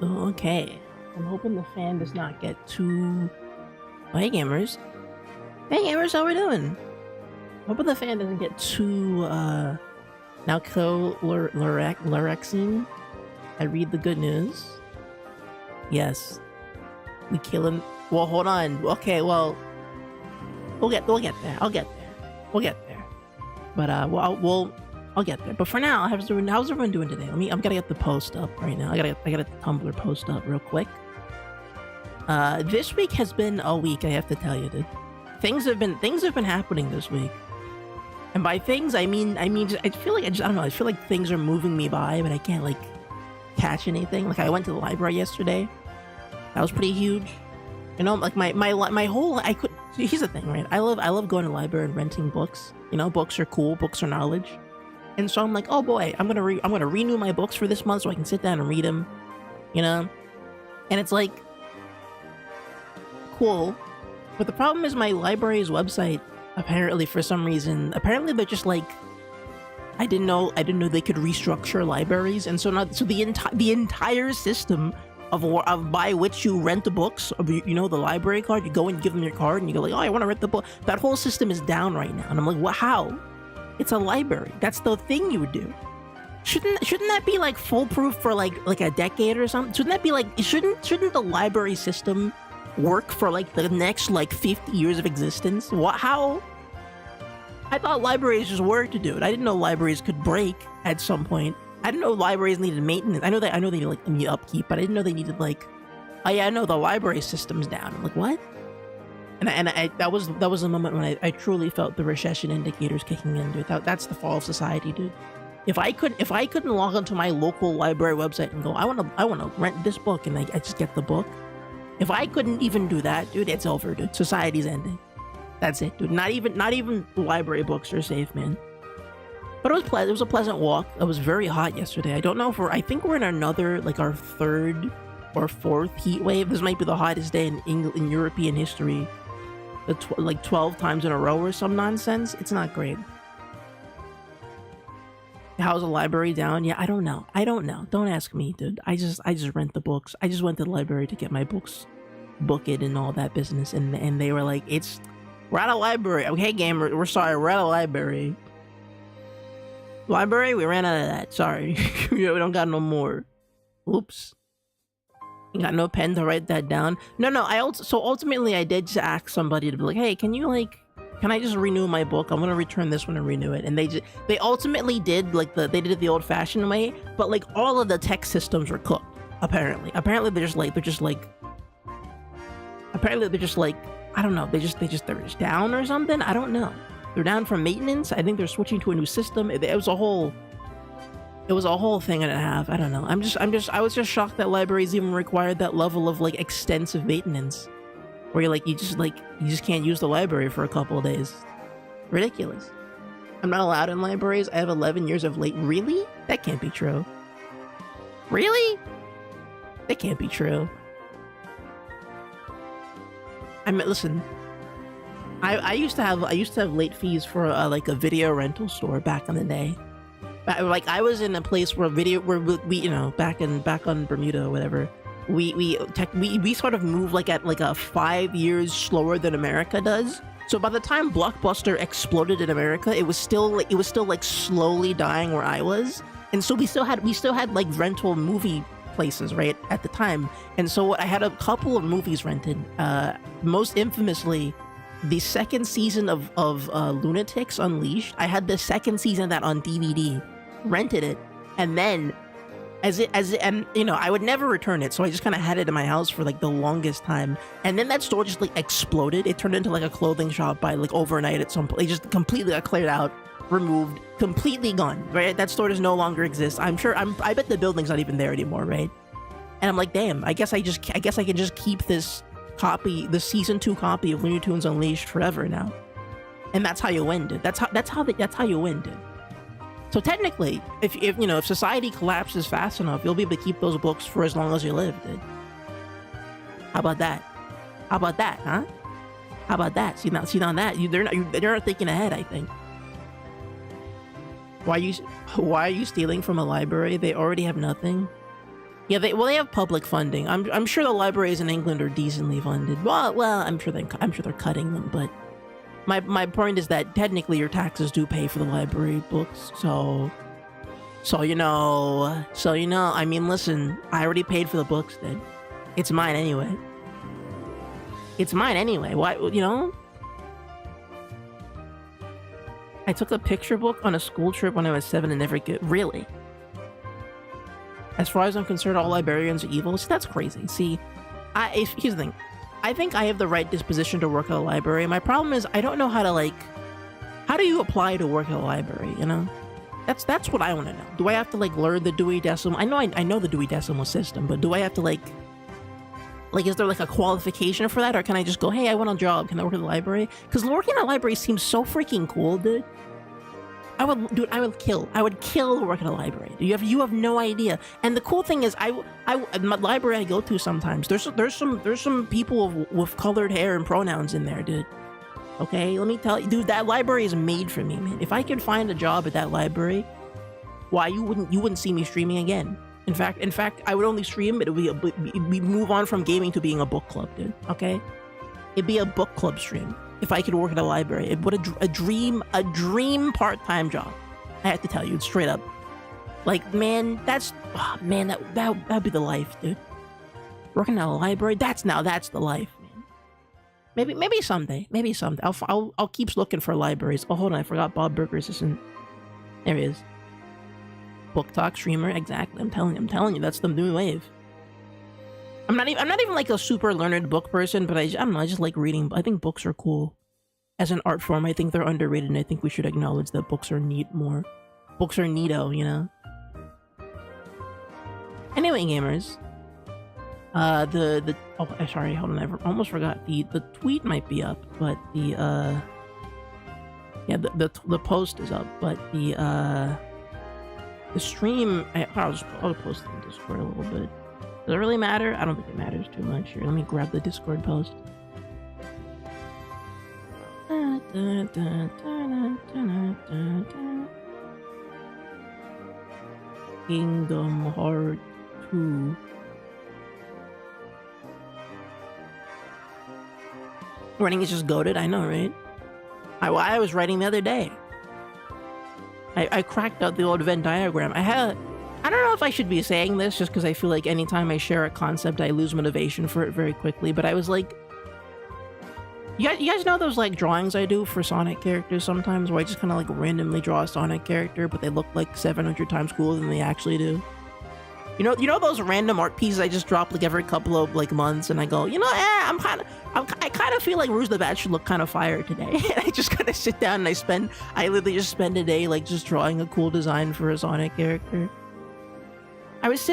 Okay. I'm hoping the fan does not get too... Oh, hey, gamers. Hey, gamers, how we doing? Hoping the fan doesn't get too, Now kill Lorexine. I read the good news. Yes. We kill him. Well, hold on. Okay, well... We'll get there. I'll get there. We'll get there. But, I'll get there. But for now, how's everyone doing today? I'm gonna get the post up right now. I gotta get the Tumblr post up real quick. This week has been a week, I have to tell you, dude. Things have been happening this week. And by things, I mean, I feel like I don't know, I feel like things are moving me by, but I can't, like, catch anything. Like, I went to the library yesterday. That was pretty huge. You know, like, my whole, here's the thing, right? I love going to the library and renting books. You know, books are cool, books are knowledge. And so I'm like, oh boy, I'm gonna renew my books for this month so I can sit down and read them, you know? And it's like, cool. But the problem is my library's website, apparently for some reason, they're just like, I didn't know they could restructure libraries. And so the entire system of by which you rent the books, you know, the library card, you go and give them your card and you go like, oh, I want to rent the book. That whole system is down right now. And I'm like, well, how? It's a library. That's the thing you would do. Shouldn't that be like foolproof for like a decade or something? Shouldn't that be like, shouldn't the library system work for like the next like 50 years of existence? What? How? I thought libraries just worked to do it. I didn't know libraries could break at some point. I didn't know libraries needed maintenance. I know they needed like upkeep, but I didn't know they needed like, oh yeah, I know the library system's down. I'm like, what? And that was the moment when I truly felt the recession indicators kicking in, dude. That's the fall of society, dude. If I couldn't log onto my local library website and go, I wanna rent this book, and I just get the book. If I couldn't even do that, dude, it's over, dude. Society's ending. That's it, dude. Not even library books are safe, man. But it was a pleasant walk. It was very hot yesterday. I don't know if I think we're in another, like, our third or fourth heat wave. This might be the hottest day in European history. Like 12 times in a row or some nonsense. It's not great. How's the library down? Yeah, I don't know. Don't ask me, dude. I just rent the books. I just went to the library to get my books booked and all that business, and they were like, we're at a library. Okay, gamer, we're sorry, we're at a library. Library, we ran out of that. Sorry. We don't got no more. Oops. You got no pen to write that down? No, so ultimately I did just ask somebody to be like, hey, can I just renew my book? I'm gonna return this one and renew it. And they ultimately did like they did it the old fashioned way, but like all of the tech systems were cooked, apparently. Apparently they're just like, I don't know, they're just down or something? I don't know. They're down from maintenance. I think they're switching to a new system. It was a whole thing and a half. I don't know. I was just shocked that libraries even required that level of like extensive maintenance, where you just can't use the library for a couple of days. Ridiculous. I'm not allowed in libraries. I have 11 years of late. Really? That can't be true. Really? That can't be true. I mean, listen. I used to have late fees for like a video rental store back in the day. Like I was in a place where we you know, back on Bermuda or whatever, we sort of move like at like a 5 years slower than America does. So by the time Blockbuster exploded in America, it was still like slowly dying where I was, and so we still had like rental movie places right at the time. And so I had a couple of movies rented, most infamously the second season of Lunatics Unleashed. I had the second season of that on DVD, rented it, and then and you know, I would never return it, so I just kind of had it in my house for like the longest time. And then that store just like exploded. It turned into like a clothing shop by like overnight at some point. It just completely got cleared out, removed, completely gone, right? That store does no longer exist. I bet the building's not even there anymore, right? And I'm like, damn, I guess I can just keep this copy, the season 2 copy of Looney Tunes Unleashed forever now. And that's how you win, dude. That's how you win, dude. So technically, if you know, if society collapses fast enough, you'll be able to keep those books for as long as you live, dude. How about that? How about that, huh? How about that? See on that, they're not thinking ahead, I think. Why are you stealing from a library? They already have nothing. Yeah, they have public funding. I'm sure the libraries in England are decently funded. Well, I'm sure they're cutting them, but my point is that technically your taxes do pay for the library books. So you know. I mean, listen, I already paid for the books. Then it's mine anyway. It's mine anyway. Why, you know? I took a picture book on a school trip when I was 7 and never get. Really? As far as I'm concerned, all librarians are evil. See, that's crazy. See, here's the thing. I think I have the right disposition to work at a library. My problem is I don't know how to, like... How do you apply to work at a library, you know? That's what I want to know. Do I have to, like, learn the Dewey Decimal? I know the Dewey Decimal System, but do I have to, like... Like, is there, like, a qualification for that? Or can I just go, hey, I want a job. Can I work at the library? Because working at a library seems so freaking cool, dude. I would kill to work at a library. You have no idea. And the cool thing is, my library I go to sometimes, there's some people with colored hair and pronouns in there, dude. Okay, let me tell you, dude, that library is made for me, man. If I could find a job at that library, why you wouldn't see me streaming again. In fact, I would only stream, but we move on from gaming to being a book club, dude. Okay, it'd be a book club stream. If I could work at a library, it would a dream part-time job. I have to tell you, straight up. Like, man, that'd be the life, dude. Working at a library, that's the life, man. Maybe someday. I'll keep looking for libraries. Oh, hold on, I forgot Bob Burgers isn't. There he is. Book talk streamer, exactly. I'm telling you, that's the new wave. I'm not even like a super learned book person, but I don't know, I just like reading. I think books are cool. As an art form, I think they're underrated, and I think we should acknowledge that books are more. Books are neato, you know? Anyway, gamers. Sorry, hold on, I almost forgot. The tweet might be up, but the post is up, but the stream, I'll post it in Discord a little bit. Does it really matter? I don't think it matters too much. Here, let me grab the Discord post. Kingdom Hearts 2. Writing is just goated, I know, right? I was writing the other day. I cracked out the old Venn diagram. I don't know if I should be saying this just because I feel like anytime I share a concept, I lose motivation for it very quickly, but I was like... You guys know those, like, drawings I do for Sonic characters sometimes, where I just kind of, like, randomly draw a Sonic character, but they look, like, 700 times cooler than they actually do? You know those random art pieces I just drop, like, every couple of, like, months, and I go, you know, I kind of feel like Rouge the Bat should look kind of fire today. And I just kind of sit down and I literally just spend a day, like, just drawing a cool design for a Sonic character. I did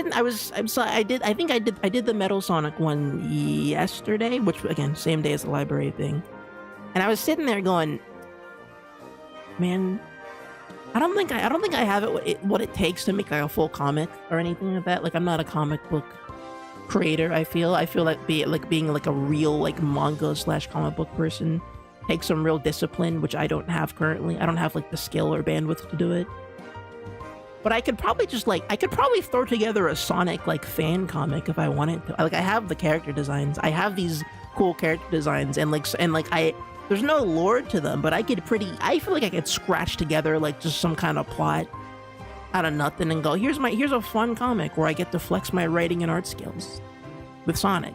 the Metal Sonic one yesterday, which, again, same day as the library thing. And I was sitting there going, man, I don't think I have what it takes to make like a full comic or anything like that. Like, I'm not a comic book creator. I feel like being like a real like manga / comic book person takes some real discipline, which I don't have currently. I don't have like the skill or bandwidth to do it. But I could probably throw together a Sonic like fan comic if I wanted to. Like, I have the character designs. I have these cool character designs, and there's no lore to them, but I feel like I could scratch together like just some kind of plot out of nothing and go, here's a fun comic where I get to flex my writing and art skills with Sonic.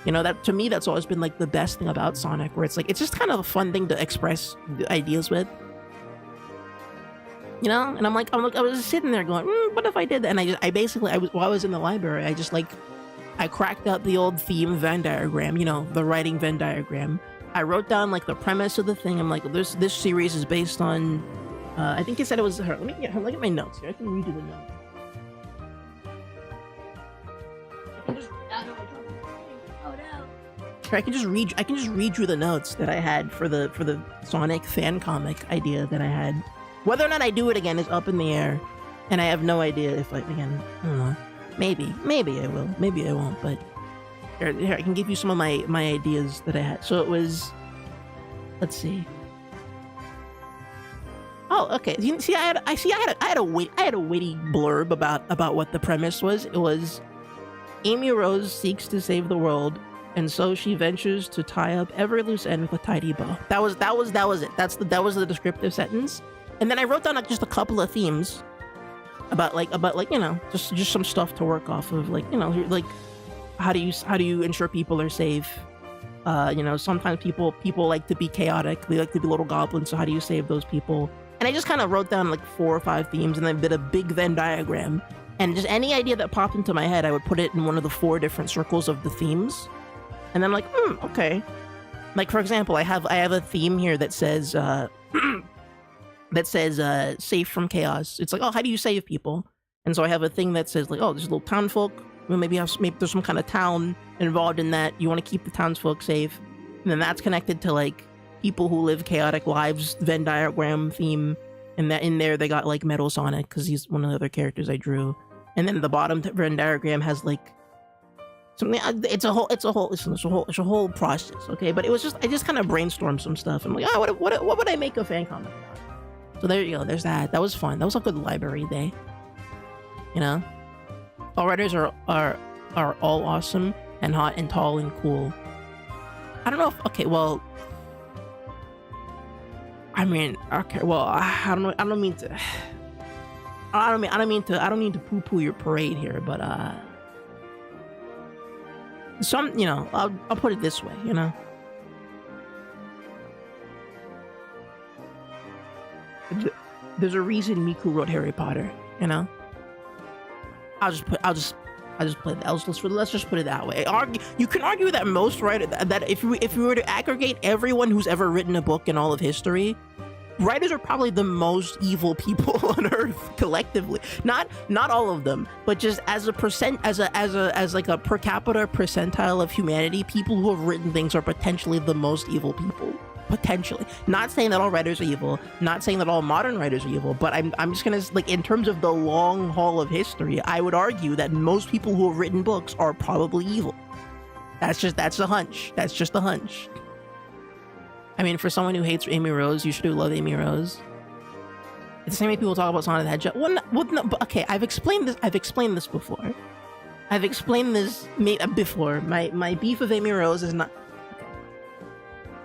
You know, that to me, that's always been like the best thing about Sonic, where it's like, it's just kind of a fun thing to express ideas with. You know, and I was just sitting there going, what if I did that? And while I was in the library, I cracked out the old theme Venn diagram, you know, the writing Venn diagram. I wrote down like the premise of the thing. I'm like, this series is based on, I think it said it was her. Let me look at my notes here. I can read you the notes. I can just read you the notes that I had for the Sonic fan comic idea that I had. Whether or not I do it again is up in the air, and I have no idea if I don't know. Maybe I will. Maybe I won't. But here I can give you some of my ideas that I had. So it was, let's see. Oh, okay. You see, I had a witty blurb about what the premise was. It was Amy Rose seeks to save the world, and so she ventures to tie up every loose end with a tidy bow. That was it. That was the descriptive sentence. And then I wrote down like just a couple of themes about like you know, just some stuff to work off of, like, you know, like how do you ensure people are safe? You know, sometimes people like to be chaotic. They like to be little goblins. So how do you save those people? And I just kind of wrote down like 4 or 5 themes and then did a big Venn diagram. And just any idea that popped into my head, I would put it in one of the 4 different circles of the themes. And then I'm like, okay. Like, for example, I have a theme here that says safe from chaos. It's like, oh, how do you save people? And so I have a thing that says like, oh, there's little townfolk. Maybe there's some kind of town involved in that. You want to keep the townsfolk safe. And then that's connected to like people who live chaotic lives, Venn diagram theme. And that in there they got like Metal Sonic because he's one of the other characters I drew. And then the bottom Venn diagram has like something. It's a whole process, okay? But I just kind of brainstormed some stuff. I'm like, oh, what would I make a fan comic about? So there you go. There's that. That was fun. That was a good library day. You know, all writers are all awesome and hot and tall and cool. I don't know if okay. Well, I mean, okay. Well, I don't mean to. I don't mean to poo-poo your parade here, but you know, I'll put it this way, you know. There's a reason Miku wrote Harry Potter, you know. Let's just put it that way. You can argue that most writers, that if we were to aggregate everyone who's ever written a book in all of history, writers are probably the most evil people on earth collectively. Not all of them, but just as a percent, as like a per capita percentile of humanity, people who have written things are potentially the most evil people. Potentially. Not saying that all writers are evil, not saying that all modern writers are evil, but I'm just gonna, like, in terms of the long haul of history, I would argue that most people who have written books are probably evil. That's a hunch. That's just a hunch. I mean, for someone who hates Amy Rose, you should love Amy Rose. It's the same way people talk about Sonic the Hedgehog. Well, no, but okay, I've explained this before. Before. My beef with Amy Rose is not...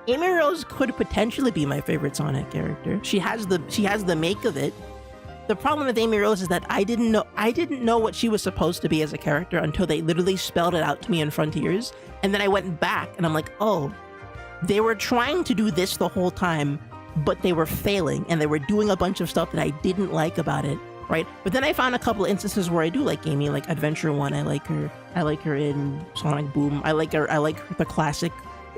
Amy Rose could potentially be my favorite Sonic character. She has the make of it. The problem with Amy Rose is that I didn't know what she was supposed to be as a character until they literally spelled it out to me in Frontiers. And then I went back and I'm like, oh, they were trying to do this the whole time, but they were failing and they were doing a bunch of stuff that I didn't like about it, right? But then I found a couple of instances where I do like Amy, like Adventure 1, I like her in Sonic Boom. I like the classic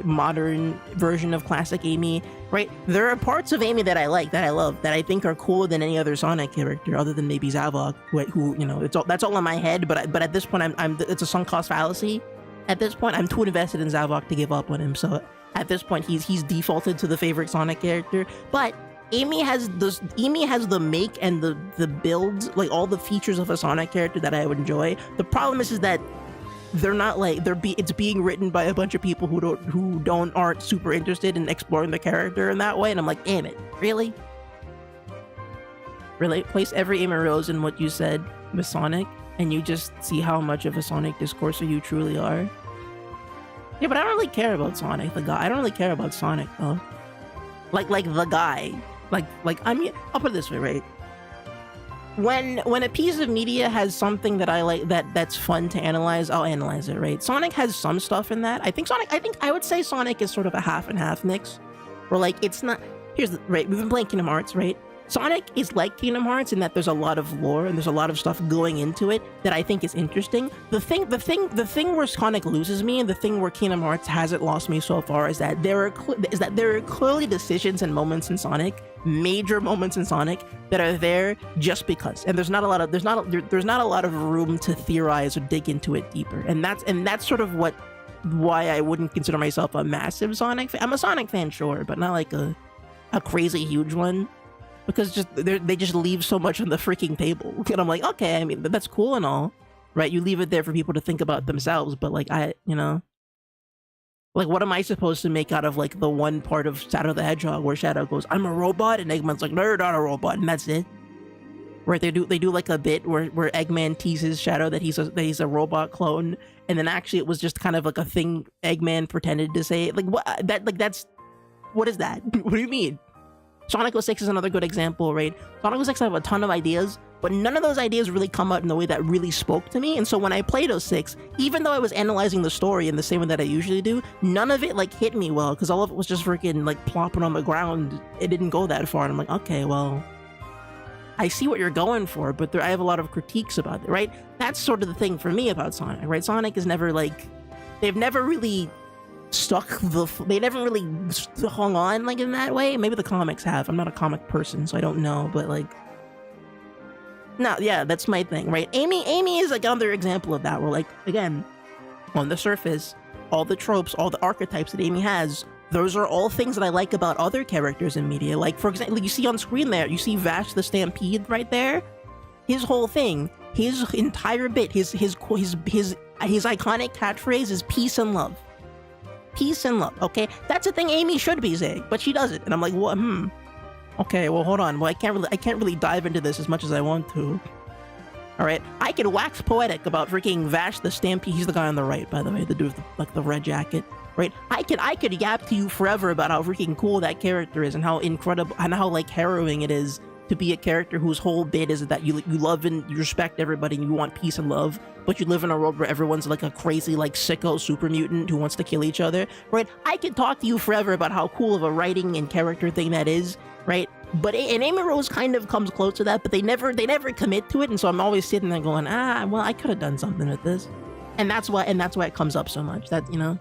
modern version of classic Amy, right? There are parts of Amy that I like, that I love, that I think are cooler than any other Sonic character other than maybe Zavok, who you know, that's all in my head, but at this point it's a sunk cost fallacy. At this point I'm too invested in Zavok to give up on him, so at this point he's defaulted to the favorite Sonic character. But Amy has the make and the build, like all the features of a Sonic character that I would enjoy. The problem is that they're not like it's being written by a bunch of people who aren't super interested in exploring the character in that way, and I'm like, damn it, really? Place every Amy Rose in what you said with Sonic, and you just see how much of a Sonic discourser you truly are. Yeah, but I don't really care about Sonic, the guy. I don't really care about Sonic though. Like the guy. Like I mean, I'll put it this way, right? When a piece of media has something that I like, that's fun to analyze, I'll analyze it, right? Sonic has some stuff in that. I would say Sonic is sort of a half and half mix. Where like it's not, right, we've been playing Kingdom Hearts, right? Sonic is like Kingdom Hearts in that there's a lot of lore and there's a lot of stuff going into it that I think is interesting. The thing where Sonic loses me and the thing where Kingdom Hearts hasn't lost me so far is that there are clearly decisions and moments in Sonic, major moments in Sonic, that are there just because, and there's not a lot of room to theorize or dig into it deeper, and that's sort of why I wouldn't consider myself a massive Sonic fan. I'm a Sonic fan, sure, but not like a crazy huge one. Because they just leave so much on the freaking table. And I'm like, okay, I mean, that's cool and all, right? You leave it there for people to think about themselves, but like, you know, Like, what am I supposed to make out of, like, the one part of Shadow the Hedgehog where Shadow goes, I'm a robot, and Eggman's like, no, you're not a robot, and that's it? Right, they do like a bit where Eggman teases Shadow that he's a robot clone, and then actually it was just kind of like a thing Eggman pretended to say. Like, what, what is that? What do you mean? Sonic 06 is another good example, right? Sonic 06 I have a ton of ideas, but none of those ideas really come out in the way that really spoke to me. And so when I played 06, even though I was analyzing the story in the same way that I usually do, none of it like hit me well, because all of it was just freaking like plopping on the ground. It didn't go that far, and I'm like, okay, well, I see what you're going for, but I have a lot of critiques about it, right? That's sort of the thing for me about Sonic, right? Sonic is never like, they've never really they never really hung on like in that way. Maybe the comics have. I'm not a comic person, so I don't know, but like, no, yeah, that's my thing, right? Amy is like another example of that, where like, again, on the surface, all the tropes, all the archetypes that Amy has, those are all things that I like about other characters in media. Like, for example, you see on screen there, you see Vash the Stampede right there. His whole thing, his entire bit, his iconic catchphrase is peace and love. Peace and love, okay? That's a thing Amy should be saying, but she doesn't. And I'm like, what? Okay, well, hold on. Well, I can't really dive into this as much as I want to. All right, I can wax poetic about freaking Vash the Stampede. He's the guy on the right, by the way, the dude with the red jacket. Right, I could yap to you forever about how freaking cool that character is, and how incredible and how like harrowing it is to be a character whose whole bit is that you love and you respect everybody and you want peace and love, but you live in a world where everyone's like a crazy like sicko super mutant who wants to kill each other. Right, I could talk to you forever about how cool of a writing and character thing that is. Right, but and Amy Rose kind of comes close to that, but they never commit to it, and so I'm always sitting there going, well, I could have done something with this, and that's why it comes up so much. That, you know,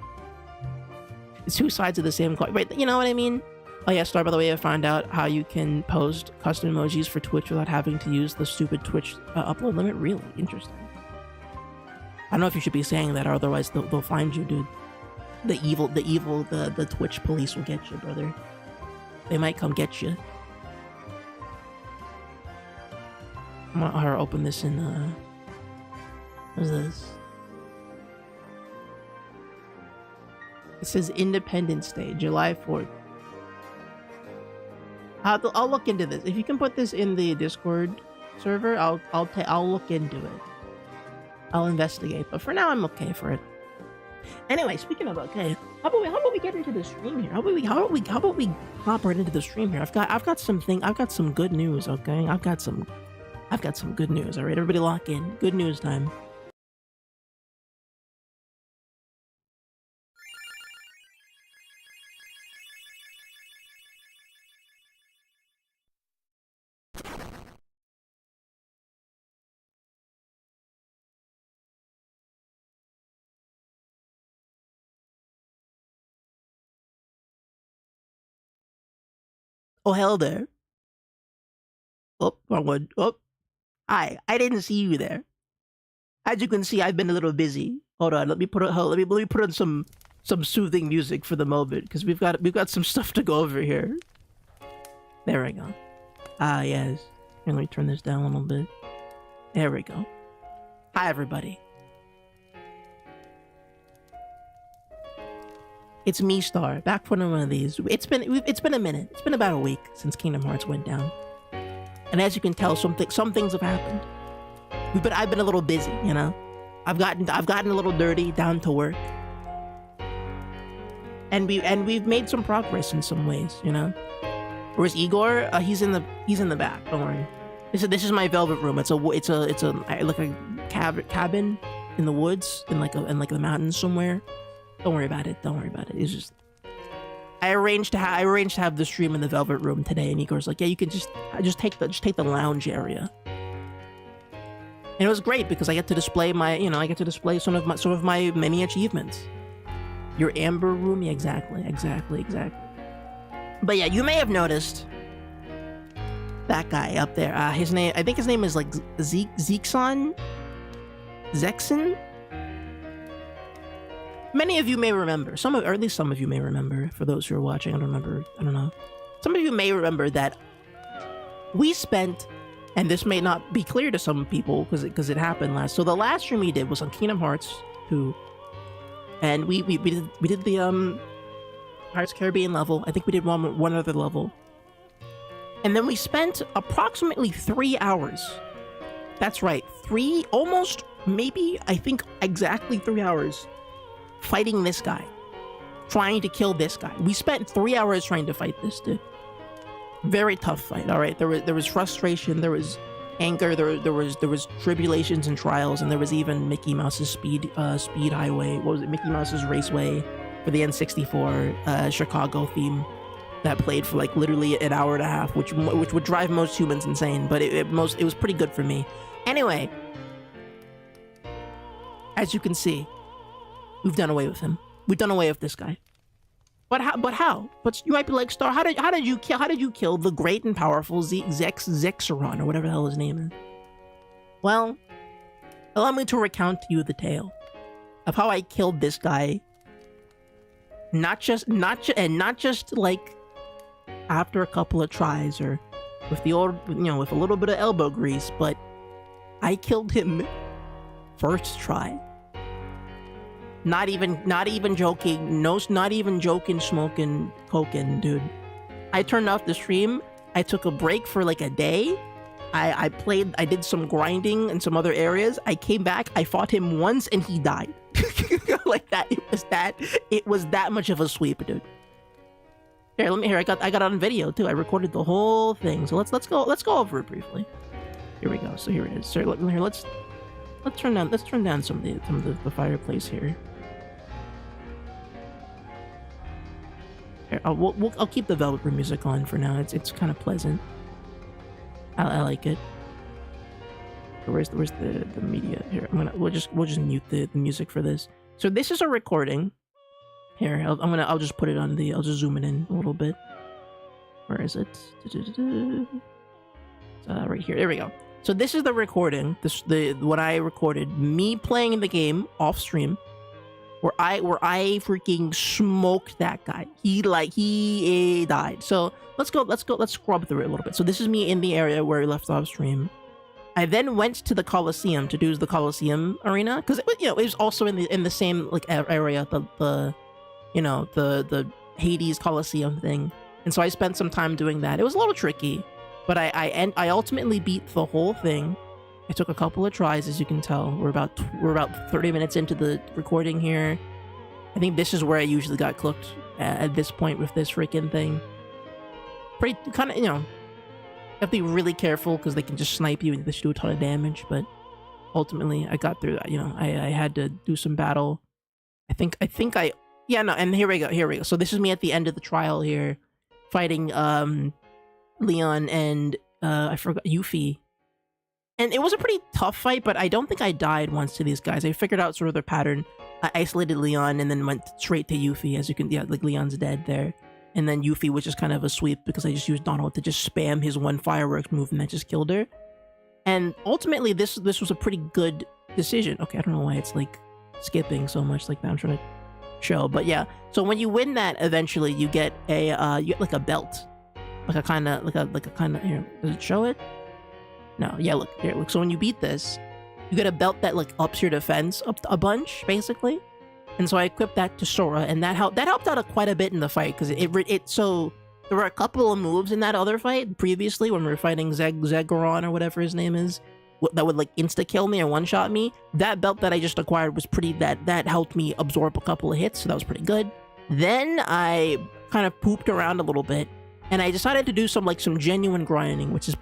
it's two sides of the same coin, right? You know what I mean? Oh yeah, Star, by the way, I found out how you can post custom emojis for Twitch without having to use the stupid Twitch upload limit. Really interesting. I don't know if you should be saying that, or otherwise they'll find you, dude. The Twitch police will get you, brother. They might come get you. I'm gonna open this in, what is this? It says Independence Day, July 4th. I'll look into this. If you can put this in the Discord server, I'll look into it. I'll investigate. But for now, I'm okay for it. Anyway, speaking of okay, how about we get into the stream here? How about we hop right into the stream here? I've got some good news. Okay, I've got some good news. All right, everybody, lock in. Good news time. Oh, hell there. Oh, wrong one. Oh, hi. I didn't see you there. As you can see, I've been a little busy. Hold on. Let me put on some soothing music for the moment, because we've got some stuff to go over here. There we go. Ah, yes. Here, let me turn this down a little bit. There we go. Hi, everybody. It's me, Star, back for one of these. It's been a minute. It's been about a week since Kingdom Hearts went down, and as you can tell, some things have happened. I've been a little busy, you know. I've gotten a little dirty down to work, and we've made some progress in some ways, you know. Whereas Igor, he's in the back. Don't worry. This is my velvet room. It's like a cabin in the woods in the mountains somewhere. Don't worry about it. It's just I arranged to have the stream in the velvet room today, and Igor's like, yeah, you can just take the lounge area. And it was great because I get to display some of my many achievements. Your amber room, yeah, exactly. But yeah, you may have noticed that guy up there. I think his name is like Zexion. Many of you may remember, or at least some of you may remember. For those who are watching, I don't know. Some of you may remember that we spent, and this may not be clear to some people because it happened last. So the last stream we did was on Kingdom Hearts 2, and we did the Pirates of the Caribbean level. I think we did one other level, and then we spent approximately 3 hours. That's right, almost, maybe, I think exactly 3 hours fighting this guy, trying to kill this guy. We spent 3 hours trying to fight this dude. Very tough fight. All right, there was frustration, there was anger, there was tribulations and trials, and there was even Mickey Mouse's speed highway. What was it? Mickey Mouse's Raceway for the N64 Chicago theme that played for like literally an hour and a half, which would drive most humans insane, but it was pretty good for me. Anyway, as you can see, we've done away with him. We've done away with this guy. But how? But you might be like, Star, how did you kill the great and powerful Zexion, or whatever the hell his name is? Well, allow me to recount to you the tale of how I killed this guy. Not just like after a couple of tries or with the old, with a little bit of elbow grease, but I killed him first try. Not even joking. No, not even joking, smoking, coking, dude. I turned off the stream. I took a break for like a day. I did some grinding in some other areas. I came back, I fought him once, and he died. Like that. It was that much of a sweep, dude. Here, I got it on video too. I recorded the whole thing. So let's go over it briefly. Here we go. So here it is. So let's turn down some of the fireplace here. Here, I'll keep the Velvet Room music on for now. It's kind of pleasant. I like it. Where's the media here? We'll just mute the music for this. So this is a recording. Here, I'll just put it on I'll just zoom it in a little bit. Where is it? Right here. There we go. So this is the recording. What I recorded, me playing the game off stream, where I freaking smoked that guy. He died. So let's scrub through it a little bit. So this is me in the area where we left off stream. I then went to the Coliseum to do the Coliseum arena, because it was also in the same like area, the Hades Coliseum thing. And so I spent some time doing that. It was a little tricky, but I ultimately beat the whole thing. I took a couple of tries, as you can tell. We're about 30 minutes into the recording here. I think this is where I usually got cooked at this point with this freaking thing. Pretty kind of, you have to be really careful because they can just snipe you and they should do a ton of damage. But ultimately, I got through that. I had to do some battle. And here we go. So this is me at the end of the trial here, fighting Leon and I forgot Yuffie. And it was a pretty tough fight, but I don't think I died once to these guys. I figured out sort of their pattern. I isolated Leon and then went straight to Yuffie, as you can, like Leon's dead there. And then Yuffie was just kind of a sweep because I just used Donald to just spam his one fireworks move and that just killed her. And ultimately, this was a pretty good decision. Okay, I don't know why it's like skipping so much like that. I'm trying to show, but yeah. So when you win that, eventually you get you get like a belt, like a kind of here. Does it show it? No, yeah, look. So when you beat this, you get a belt that like ups your defense up a bunch, basically. And so I equipped that to Sora, and that helped out quite a bit in the fight, because so there were a couple of moves in that other fight previously when we were fighting Zexion or whatever his name is, that would like insta kill me or one shot me. That belt that I just acquired was that helped me absorb a couple of hits, so that was pretty good. Then I kind of pooped around a little bit, and I decided to do some genuine grinding, which is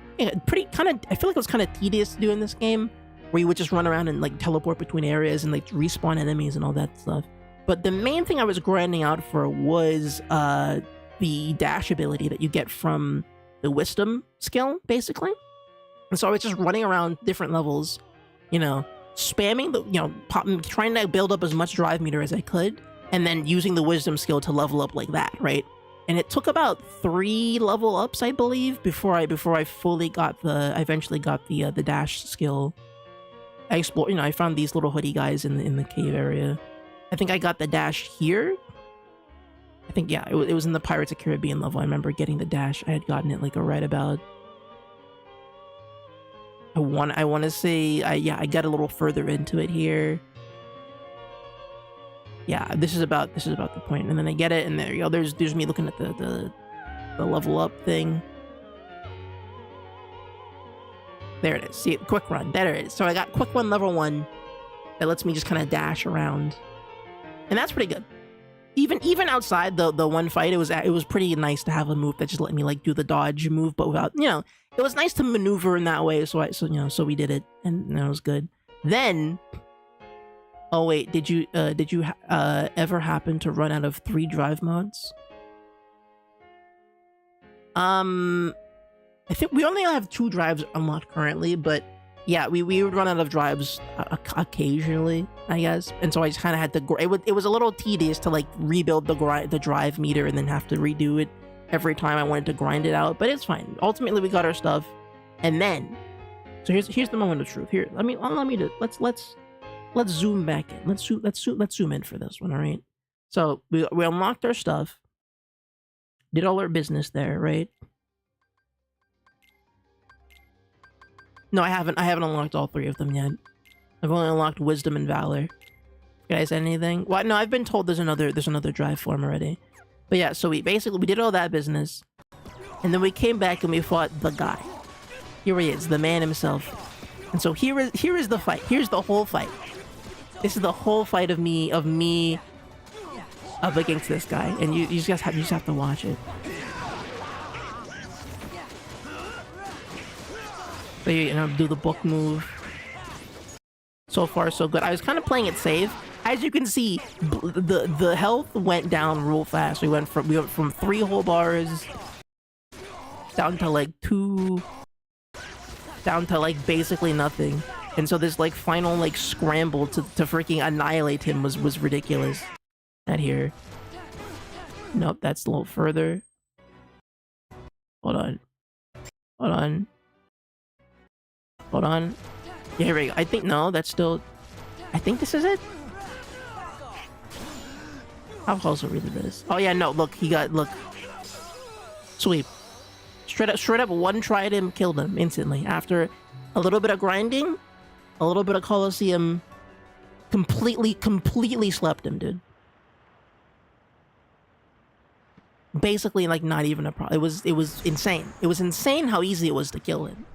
pretty I feel like it was kind of tedious to do in this game, where you would just run around and like teleport between areas and like respawn enemies and all that stuff. But the main thing I was grinding out for was the dash ability that you get from the wisdom skill, basically. And so I was just running around different levels, spamming trying to build up as much drive meter as I could, and then using the wisdom skill to level up like that, right? And it took about 3 level ups, I believe, before I fully eventually got the dash skill. I explored, I found these little hoodie guys in the cave area. I think I got the dash here. I think, yeah, it was in the Pirates of the Caribbean level. I remember getting the dash. I had gotten it like right about, I want to say, I got a little further into it here. yeah, this is about the point. And then I get it, and there you go. There's me looking at the level up thing. There it is. See, quick run. There it is. So I got quick run level 1 that lets me just kind of dash around, and that's pretty good. Even outside the one fight, it was pretty nice to have a move that just let me like do the dodge move, but without, you know, it was nice to maneuver in that way. So so we did it, and that was good. Then, oh wait, did you ever happen to run out of 3 drive modes? I think we only have 2 drives unlocked currently, but yeah, we would run out of drives occasionally, I guess. And so I just kind of had to, it was a little tedious to like rebuild the drive meter and then have to redo it every time I wanted to grind it out, but it's fine. Ultimately, we got our stuff. And then, so here's the moment of truth. Here, let's zoom back in. Let's zoom in for this one, all right? So we unlocked our stuff, did all our business there, right? No, I haven't unlocked all 3 of them yet. I've only unlocked Wisdom and Valor. Did I say anything? Well, no, I've been told there's another drive form already. But yeah, so we did all that business, and then we came back and we fought the guy. Here he is, the man himself. And so here is the fight. Here's the whole fight. This is the whole fight of me up against this guy, and you just have to watch it. So you know, do the book move. So far, so good. I was kind of playing it safe. As you can see, the health went down real fast. We went from 3 whole bars down to like 2, down to like basically nothing. And so this like final like scramble to freaking annihilate him was ridiculous. Not here. Nope, that's a little further. Hold on. Hold on. Hold on. Yeah, here we go. I think, no, that's still... I think this is it? How close are we to this? Oh yeah, no, look, look. Sweep. Straight up one-tried him, killed him instantly. After a little bit of grinding, a little bit of Colosseum, completely slept him, dude. Basically, like, not even a problem. It was insane. It was insane how easy it was to kill him.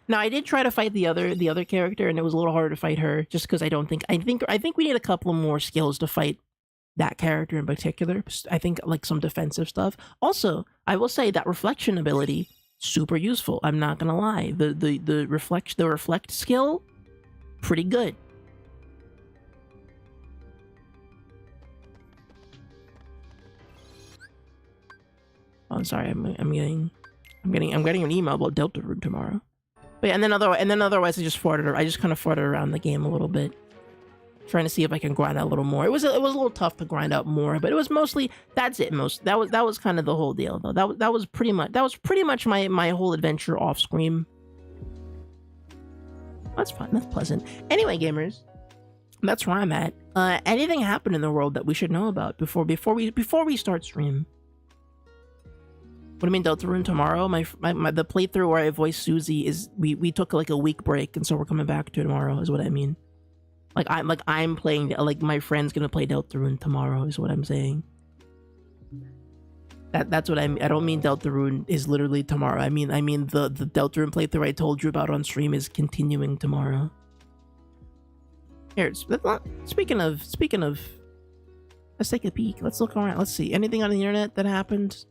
Now, I did try to fight the other character, and it was a little harder to fight her, just because I think we need a couple more skills to fight that character in particular. I think like some defensive stuff. Also, I will say that reflection ability, super useful. I'm not gonna lie. The reflect skill, pretty good. Oh, I'm sorry. I'm getting an email about Deltarune tomorrow. But yeah, and then otherwise I just kind of farted around the game a little bit, trying to see if I can grind out a little more. It was a little tough to grind out more, but it was mostly that was kind of the whole deal though. That was pretty much my whole adventure off screen. That's fun. That's pleasant. Anyway, gamers, that's where I'm at. Anything happened in the world that we should know about before we start stream? What do you mean Deltarune tomorrow? The playthrough where I voice Susie is we took like a week break, and so we're coming back to it tomorrow is what I mean. I'm playing, like my friend's gonna play Deltarune tomorrow is what I'm saying. That's what I mean. I don't mean Deltarune is literally tomorrow. I mean the Deltarune playthrough I told you about on stream is continuing tomorrow. Here, speaking of, let's take a peek. Let's look around. Let's see anything on the internet that happened.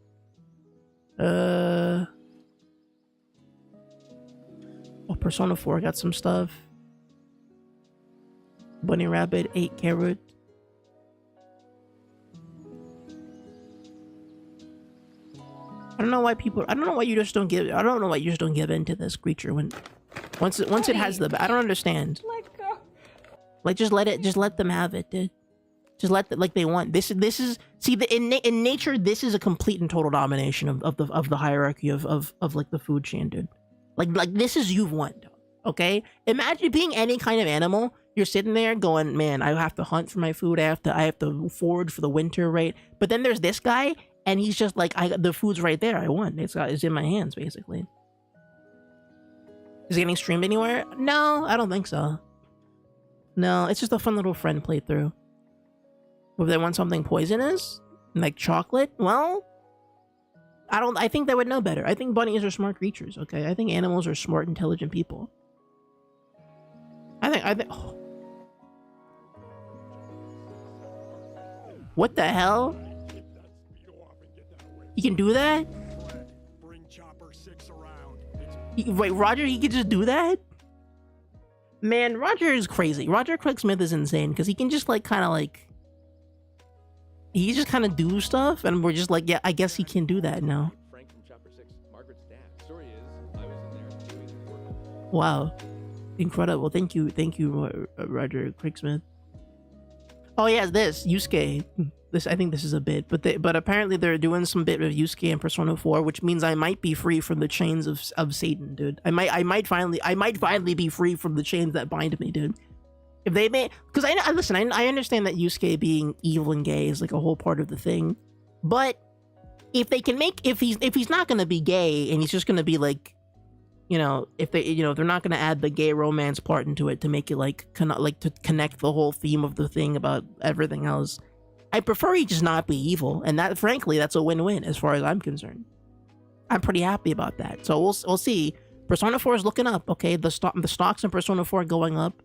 Oh, Persona 4 got some stuff. Bunny Rabbit 8 Carrot. I don't know why you just don't give into this creature once it has the, I don't understand. Let go. Like just let them have it, dude. Just let them, like they want. This is see in nature, this is a complete and total domination of the hierarchy of like the food chain, dude. Like this is you've won, okay? Imagine being any kind of animal. You're sitting there going, man, I have to hunt for my food. I have to forage for the winter, right? But then there's this guy, and he's just like, the food's right there. I won. It's in my hands, basically. Is it getting streamed anywhere? No, I don't think so. No, it's just a fun little friend playthrough. If they want something poisonous, like chocolate, well, I think they would know better. I think bunnies are smart creatures, okay? I think animals are smart, intelligent people. I think, oh. What the hell? You can do that? Wait, Roger, he can just do that? Man, Roger is crazy. Roger Craig Smith is insane because he can just like kind of like he just kind of do stuff, and we're just like, yeah, I guess he can do that now. Wow, incredible! Thank you, Roger Craig Smith. Oh yeah, this Yusuke. I think this is a bit, but apparently they're doing some bit of Yusuke and Persona 4, which means I might be free from the chains of Satan, dude. I might finally be free from the chains that bind me, dude. If they may, because I understand that Yusuke being evil and gay is like a whole part of the thing, but if they can make, if he's not gonna be gay and he's just gonna be like, you know, if they, you know, they're not gonna add the gay romance part into it to make it like to connect the whole theme of the thing about everything else. I prefer he just not be evil, and that, frankly, that's a win-win as far as I'm concerned. I'm pretty happy about that. So we'll see. Persona 4 is looking up. Okay, the stocks in Persona 4 going up.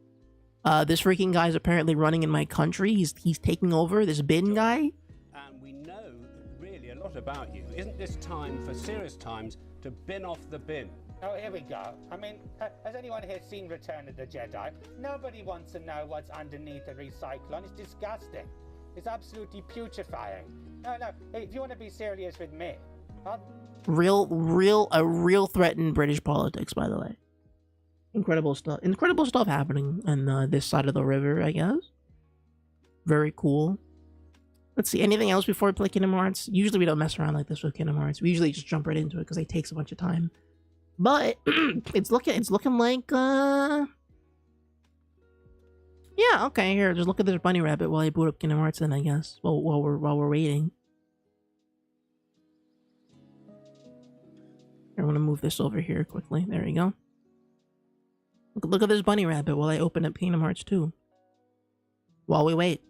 This freaking guy is apparently running in my country. He's taking over. This bin guy. And we know really a lot about you. Isn't this time for serious times to bin off the bin? Oh, here we go. I mean, has anyone here seen Return of the Jedi? Nobody wants to know what's underneath a recyclone. It's disgusting. It's absolutely putrefying. No, if you want to be serious with me, a real threat in British politics, by the way. Incredible stuff happening on this side of the river, I guess. Very cool. Let's see, anything else before we play Kingdom Hearts? Usually we don't mess around like this with Kingdom Hearts. We usually just jump right into it because it takes a bunch of time. But it's looking like yeah, okay, here, just look at this bunny rabbit while I boot up Kingdom Hearts then, I guess. While we're waiting. I want to move this over here quickly. There you go. Look at this bunny rabbit while I open up Kingdom Hearts 2. While we wait.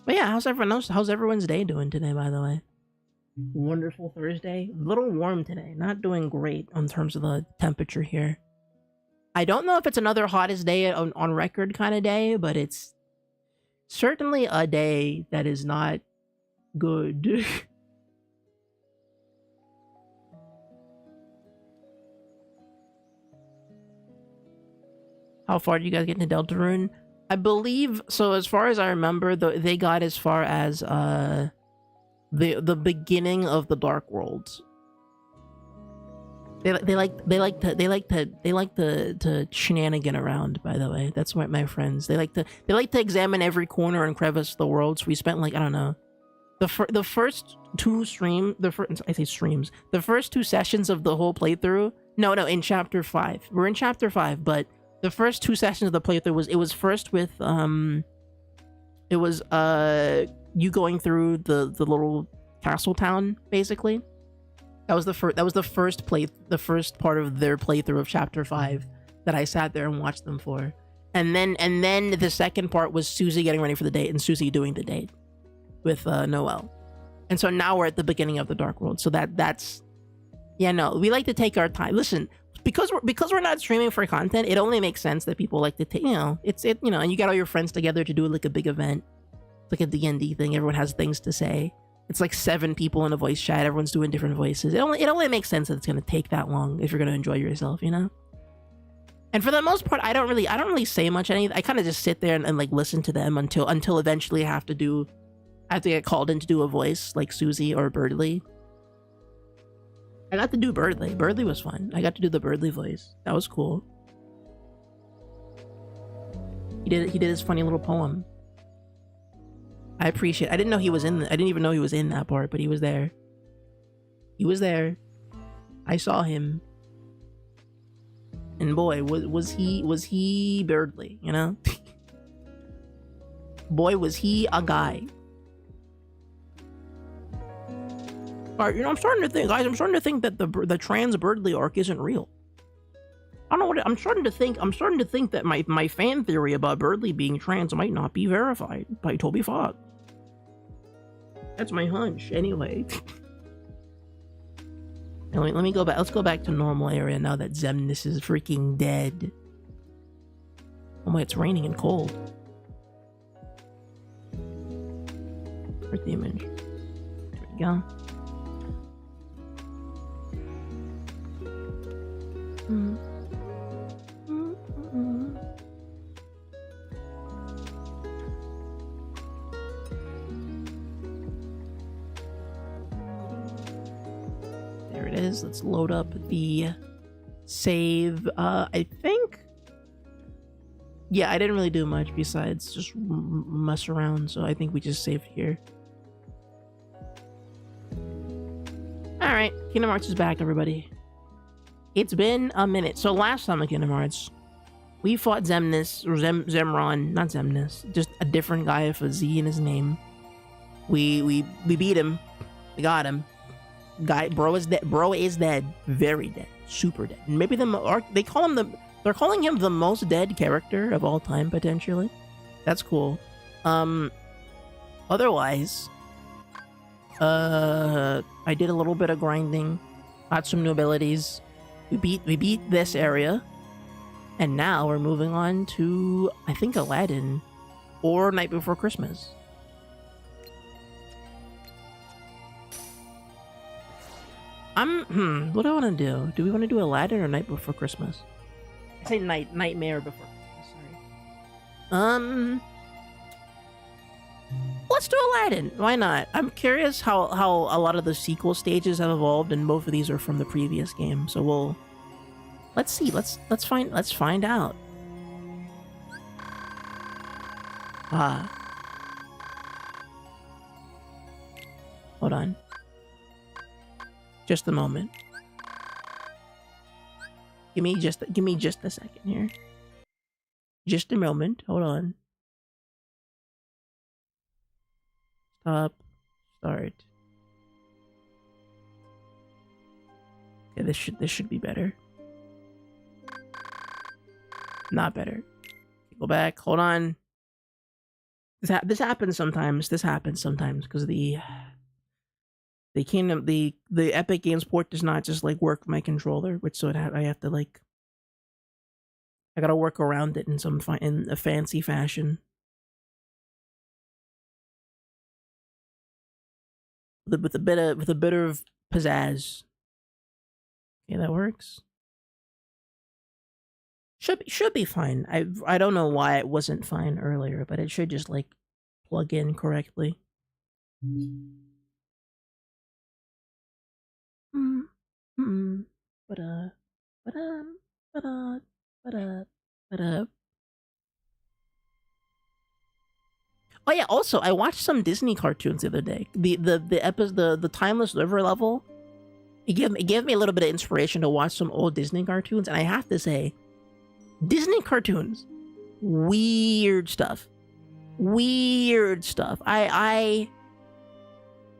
But yeah, how's everyone's day doing today, by the way? Wonderful Thursday. A little warm today. Not doing great in terms of the temperature here. I don't know if it's another hottest day on record kind of day, but it's certainly a day that is not good. How far did you guys get into Deltarune? I believe, so as far as I remember, they got as far as the beginning of the Dark Worlds. They like to shenanigan around, by the way. That's what my friends, they like to examine every corner and crevice of the world. So we spent like, I don't know, the first two sessions of the whole playthrough. No, in chapter 5. We're in chapter 5, but the first two sessions of the playthrough was first with you going through the little castle town, basically. That was the first part of their playthrough of chapter 5 that I sat there and watched them for. And then the second part was Susie getting ready for the date and Susie doing the date with Noelle. And so now we're at the beginning of the Dark World. So that's yeah, no, we like to take our time. Listen, because we're not streaming for content, it only makes sense that people like to take, you know, and you got all your friends together to do like a big event. It's like a D&D thing. Everyone has things to say. It's like 7 people in a voice chat. Everyone's doing different voices. It only makes sense that it's gonna take that long if you're gonna enjoy yourself, you know. And for the most part, I don't really say much. I kind of just sit there and like listen to them until eventually I have to get called in to do a voice like Susie or Birdley. I got to do Birdley. Birdley was fun. I got to do the Birdley voice. That was cool. He did his funny little poem. I appreciate it. I didn't even know he was in that part, but he was there. He was there. I saw him. And boy, was he Birdley, you know? Boy, was he a guy. Alright, you know, I'm starting to think that the trans Birdley arc isn't real. I don't know what I'm starting to think. I'm starting to think that my fan theory about Birdly being trans might not be verified by Toby Fogg. That's my hunch, anyway. Anyway, let me go back. Let's go back to normal area now that Zemnis is freaking dead. Oh my, it's raining and cold. Where's the image? There we go. There it is. Let's load up the save. I think. Yeah, I didn't really do much besides just mess around, so I think we just saved here. Alright, Kingdom Hearts is back, everybody. It's been a minute. So last time on Kingdom Hearts, we fought Zemnis, or Zemron, not Zemnis, just a different guy with a Z in his name. We beat him. We got him. Bro is dead. Bro is dead. Very dead. Super dead. And maybe they're calling him the most dead character of all time, potentially. That's cool. Otherwise, I did a little bit of grinding, got some new abilities. We beat this area, and now we're moving on to, I think, Aladdin or Night Before Christmas. What do I want to do? Do we want to do Aladdin or Night Before Christmas? I say Nightmare Before Christmas, sorry. Let's do Aladdin. Why not? I'm curious how a lot of the sequel stages have evolved, and both of these are from the previous game. So let's see. Let's find out. Hold on. Just a moment. Give me just a second here. Just a moment. Hold on. Stop. Start. Okay, this should be better. Not better. Go back. Hold on. This happens sometimes. This happens sometimes because the Epic Games port does not just like work my controller, which so I have to like I gotta work around it in a fancy fashion. With a bit of pizzazz. Okay, that works. Should be fine. I don't know why it wasn't fine earlier, but it should just like plug in correctly. Oh yeah, also I watched some Disney cartoons the other day. The Timeless River level. It gave me a little bit of inspiration to watch some old Disney cartoons, and I have to say, Disney cartoons, weird stuff. I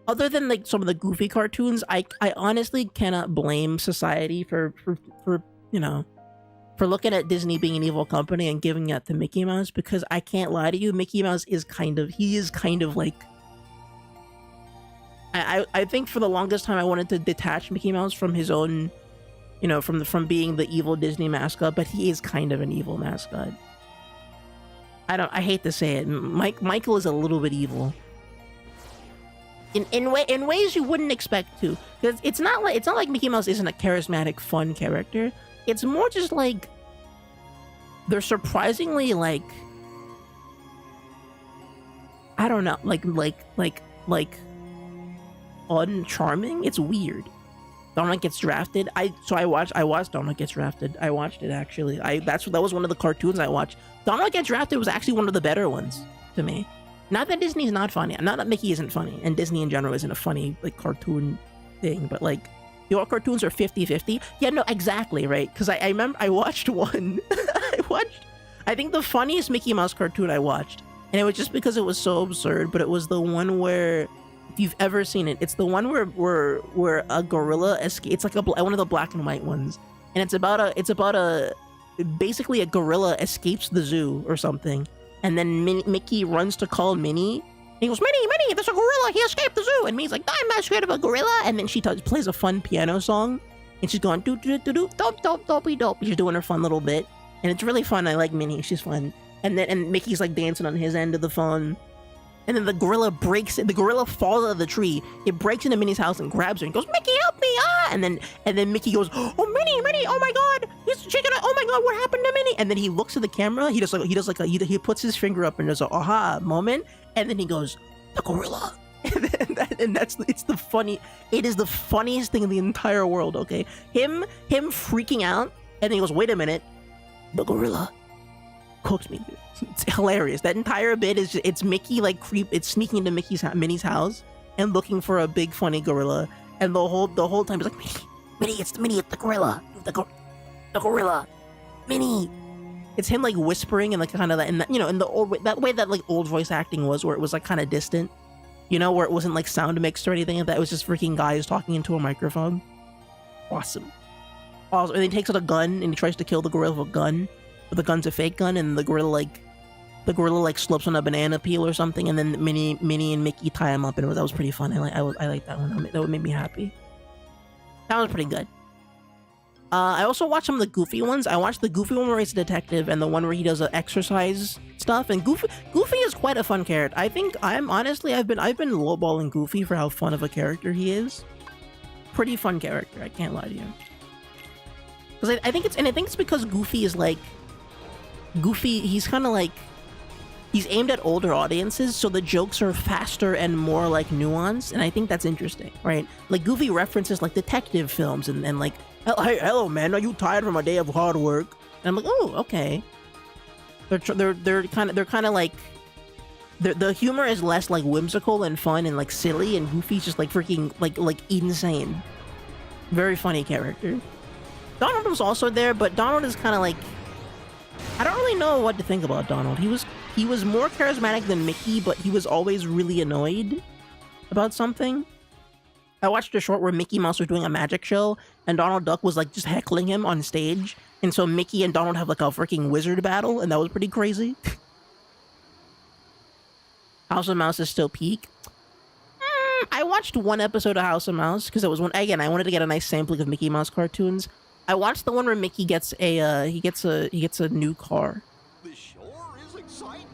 other than like some of the goofy cartoons, I honestly cannot blame society for you know, for looking at Disney being an evil company and giving it to Mickey Mouse, because I can't lie to you, Mickey Mouse is kind of like, I think for the longest time I wanted to detach Mickey Mouse from his own, you know, from being the evil Disney mascot, but he is kind of an evil mascot. I hate to say it, Michael is a little bit evil. In ways you wouldn't expect to, because it's not like Mickey Mouse isn't a charismatic, fun character. It's more just like they're surprisingly like, I don't know, like uncharming. It's weird. Donald gets drafted. I watched Donald gets drafted. I watched it actually. That was one of the cartoons I watched. Donald gets drafted was actually one of the better ones to me. Not that Disney's not funny. Not that Mickey isn't funny, and Disney in general isn't a funny like cartoon thing, but like, your cartoons are 50-50. Yeah, no, exactly, right? Because I remember I watched one. I think the funniest Mickey Mouse cartoon I watched, and it was just because it was so absurd, but it was the one where, if you've ever seen it, it's the one where a gorilla escapes. It's like one of the black and white ones, and it's about a basically a gorilla escapes the zoo or something, and then Mickey runs to call Minnie. And he goes, Minnie, there's a gorilla. He escaped the zoo. And Minnie's like, I'm not scared of a gorilla. And then she plays a fun piano song, and she's going do do do do dope dope dopey dope. She's doing her fun little bit, and it's really fun. I like Minnie. She's fun. And Mickey's like dancing on his end of the phone. And then the gorilla falls out of the tree. It breaks into Minnie's house and grabs her and goes, Mickey, help me, ah! And then Mickey goes, oh, Minnie, oh my God, oh my God, what happened to Minnie? And then he looks at the camera. He he puts his finger up and there's a aha moment. And then he goes, the gorilla. It is the funniest thing in the entire world. Okay, him freaking out, and then he goes, wait a minute, the gorilla cooked me. It's hilarious. That entire bit is it's Mickey it's sneaking into Minnie's house and looking for a big funny gorilla, and the whole time he's like, Minnie, it's the gorilla, the gorilla, Minnie. It's him like whispering and like kind of that, and in the old way, that way that like old voice acting was, where it was like kind of distant, where it wasn't like sound mixed or anything like that. It was just freaking guys talking into a microphone. Awesome. And he takes out a gun and he tries to kill the gorilla with a gun, but the gun's a fake gun, and the gorilla slips on a banana peel or something, and then Minnie and Mickey tie him up, and that was pretty fun. I like that one. That would make me happy. That was pretty good. I also watched some of the Goofy ones. I watched the Goofy one where he's a detective, and the one where he does exercise stuff. And Goofy is quite a fun character. I think I've been lowballing Goofy for how fun of a character he is. Pretty fun character. I can't lie to you. Because I think it's because Goofy is like he's kind of like. He's aimed at older audiences, so the jokes are faster and more like nuanced, and I think that's interesting, right? Like Goofy references like detective films and like, hey, hello man, are you tired from a day of hard work? And I'm like, oh, okay. They're kind of like the humor is less like whimsical and fun and like silly, and Goofy's just like freaking like insane. Very funny character. Donald was also there, but Donald is kind of like, I don't really know what to think about Donald. He was more charismatic than Mickey, but he was always really annoyed about something. I watched a short where Mickey Mouse was doing a magic show, and Donald Duck was like just heckling him on stage, and so Mickey and Donald have like a freaking wizard battle, and that was pretty crazy. House of Mouse is still peak. I watched one episode of House of Mouse because it was one. Again, I wanted to get a nice sampling of Mickey Mouse cartoons. I watched the one where Mickey gets a new car. This sure is exciting.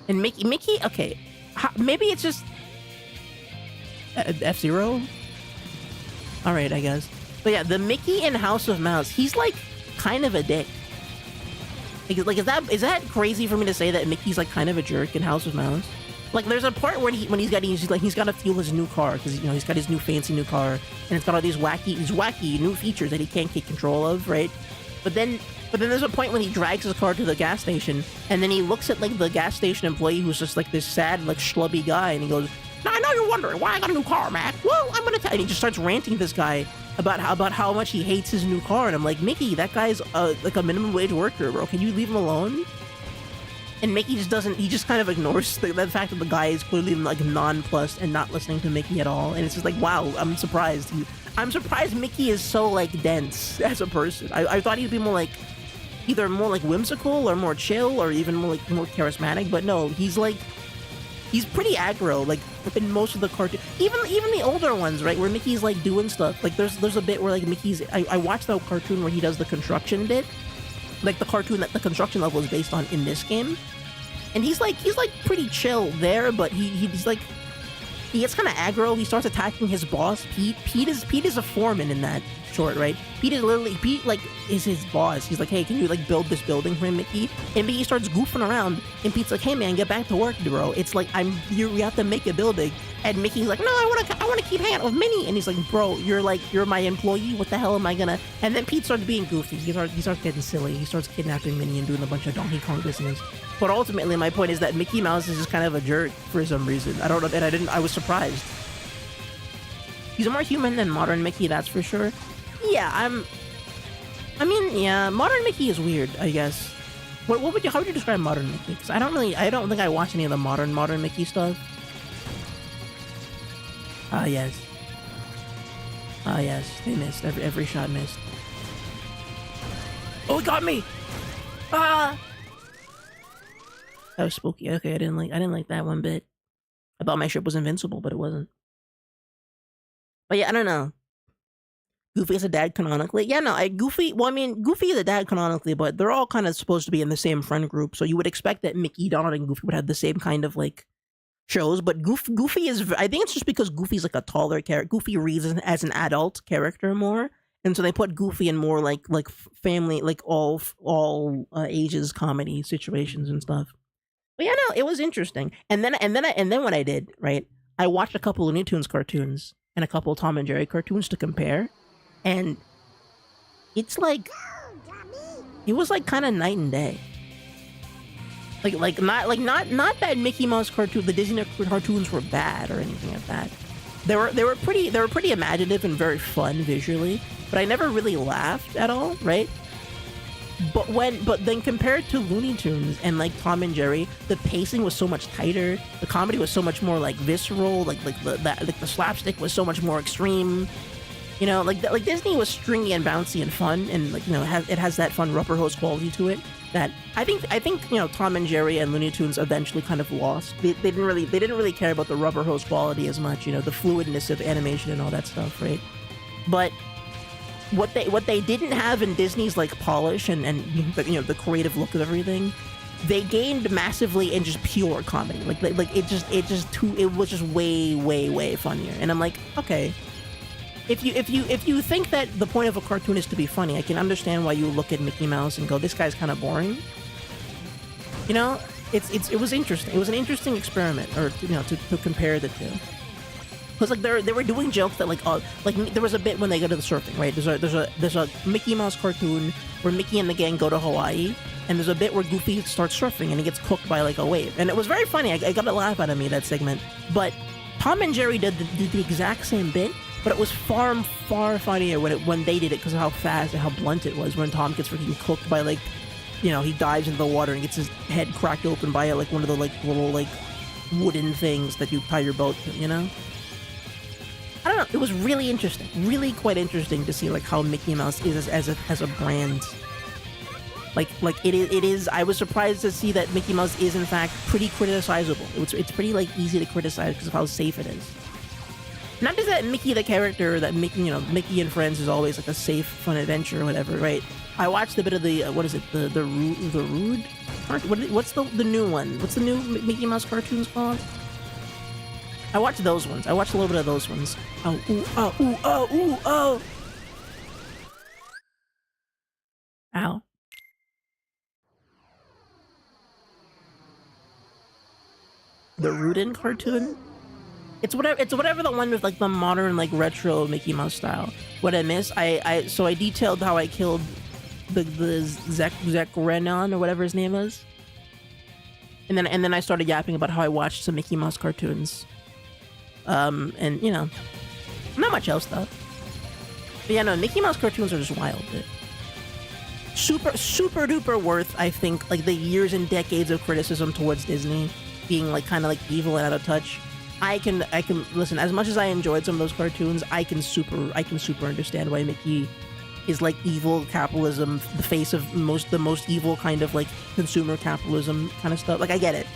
And Mickey, okay, maybe it's just F-Zero. All right, I guess. But yeah, the Mickey in House of Mouse, he's like kind of a dick. Like is that crazy for me to say that Mickey's like kind of a jerk in House of Mouse? Like there's a part where he's got to fuel his new car because he's got his new fancy new car, and it's got all these wacky new features that he can't take control of, right? But then there's a point when he drags his car to the gas station, and then he looks at like the gas station employee who's just like this sad like schlubby guy, and he goes, "Now I know you're wondering why I got a new car, Mac. Well, I'm gonna tell." And he just starts ranting to this guy about how much he hates his new car, and I'm like, Mickey, that guy's like a minimum wage worker, bro. Can you leave him alone? And Mickey just kind of ignores the fact that the guy is clearly like nonplussed and not listening to Mickey at all. And it's just like, wow, I'm surprised. I'm surprised Mickey is so like dense as a person. I thought he'd be more like, either more like whimsical or more chill or even more charismatic. But no, he's pretty aggro, like in most of the cartoons, even the older ones, right, where Mickey's like doing stuff. Like there's a bit where like Mickey's, I watched the cartoon where he does the construction bit, like the cartoon that the construction level is based on in this game, and he's like pretty chill there, but he's like, he gets kind of aggro. He starts attacking his boss, Pete. Pete is a foreman in that short, right? Pete is his boss. He's like, hey, can you like build this building for him, Mickey? And Mickey starts goofing around, and Pete's like, hey man, get back to work, bro. It's like we have to make a building. And Mickey's like, no, I want to keep hanging out with Minnie. And he's like, bro, you're my employee. What the hell am I gonna? And then Pete starts being goofy. He starts getting silly. He starts kidnapping Minnie and doing a bunch of Donkey Kong business. But ultimately, my point is that Mickey Mouse is just kind of a jerk for some reason. I don't know, and I was surprised. He's more human than modern Mickey, that's for sure. Yeah, modern Mickey is weird, I guess. How would you describe modern Mickey? Because I don't think I watch any of the modern Mickey stuff. Yes, they missed. Every shot missed. Oh, it got me! Ah! That was spooky. Okay, I didn't like that one bit. I thought my ship was invincible, but it wasn't. But yeah, I don't know. Goofy is a dad canonically. Yeah, no, Goofy is a dad canonically, but they're all kind of supposed to be in the same friend group, so you would expect that Mickey, Donald, and Goofy would have the same kind of, like, shows, but Goofy is, I think it's just because Goofy's like a taller character. Goofy reads as an adult character more, and so they put Goofy in more like family, like all ages comedy situations and stuff. But yeah, no, it was interesting. And then what I did, right? I watched a couple of Looney Tunes cartoons and a couple of Tom and Jerry cartoons to compare, and it's like it was like kind of night and day. Not that Mickey Mouse cartoon, the Disney cartoons were bad or anything like that. They were pretty imaginative and very fun visually, but I never really laughed at all, right? But then compared to Looney Tunes and like Tom and Jerry, the pacing was so much tighter. The comedy was so much more like visceral. Like the slapstick was so much more extreme. You know, like Disney was stringy and bouncy and fun, and like, you know, it has that fun rubber hose quality to it that I think you know, Tom and Jerry and Looney Tunes eventually kind of lost. They didn't really care about the rubber hose quality as much, you know, the fluidness of animation and all that stuff, right? But what they didn't have in Disney's like polish and you know, the creative look of everything, they gained massively in just pure comedy. Like it was just way funnier. And I'm like, okay, if you think that the point of a cartoon is to be funny, I can understand why you look at Mickey Mouse and go, this guy's kind of boring. You know, it was interesting. It was an interesting experiment, or you know, to compare the two. Because like they were doing jokes that like there was a bit when they go to the surfing, right? There's a Mickey Mouse cartoon where Mickey and the gang go to Hawaii, and there's a bit where Goofy starts surfing and he gets cooked by like a wave, and it was very funny. I got a laugh out of me that segment. But Tom and Jerry did the exact same bit, but it was far funnier when they did it because of how fast and how blunt it was. When Tom gets freaking cooked by like, you know, he dives into the water and gets his head cracked open by like one of the like little like wooden things that you tie your boat to, you know. I don't know. It was really interesting, really quite interesting to see like how Mickey Mouse is as a brand. Like it is. I was surprised to see that Mickey Mouse is in fact pretty criticizable. It's pretty like easy to criticize because of how safe it is. Not just that Mickey the character, that Mickey, you know, Mickey and Friends is always like a safe, fun adventure or whatever, right? I watched a bit of the what is it, the Rude? What's the new one? What's the new Mickey Mouse cartoons called? I watched those ones. I watched a little bit of those ones. Oh, ooh, oh, ooh, oh, ooh, oh. Ow. The Rudin cartoon? It's whatever the one with like the modern like retro Mickey Mouse style. What I miss, I detailed how I killed the Zexion or whatever his name is. And then I started yapping about how I watched some Mickey Mouse cartoons. And you know, not much else though. But yeah, no, Mickey Mouse cartoons are just wild. Super duper worth, I think, like the years and decades of criticism towards Disney being like kind of like evil and out of touch. I can listen, as much as I enjoyed some of those cartoons, I can super understand why Mickey is like evil capitalism, the face of the most evil kind of like consumer capitalism kind of stuff. Like I get it.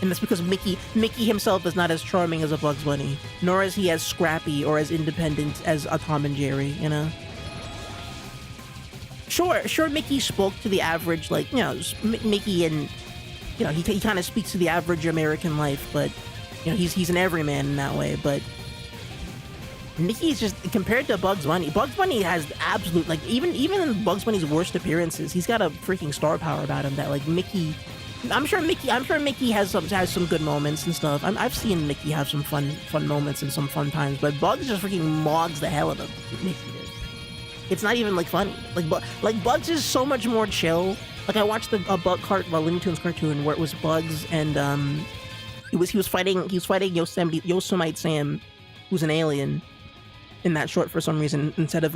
And that's because Mickey himself is not as charming as a Bugs Bunny, nor is he as scrappy or as independent as a Tom and Jerry, you know? Sure, Mickey spoke to the average, like, you know, Mickey, and, you know, he kind of speaks to the average American life, but, you know, he's an everyman in that way, but Mickey's just, compared to Bugs Bunny has absolute, like, even in Bugs Bunny's worst appearances, he's got a freaking star power about him that, like, Mickey... I'm sure Mickey has some good moments and stuff. I've seen Mickey have some fun moments and some fun times, but Bugs just freaking mogs the hell out of Mickey. It's not even like funny. Like Bugs is so much more chill. Like I watched a Looney Tunes cartoon where it was Bugs and he was fighting Yosemite Sam, who's an alien in that short for some reason instead of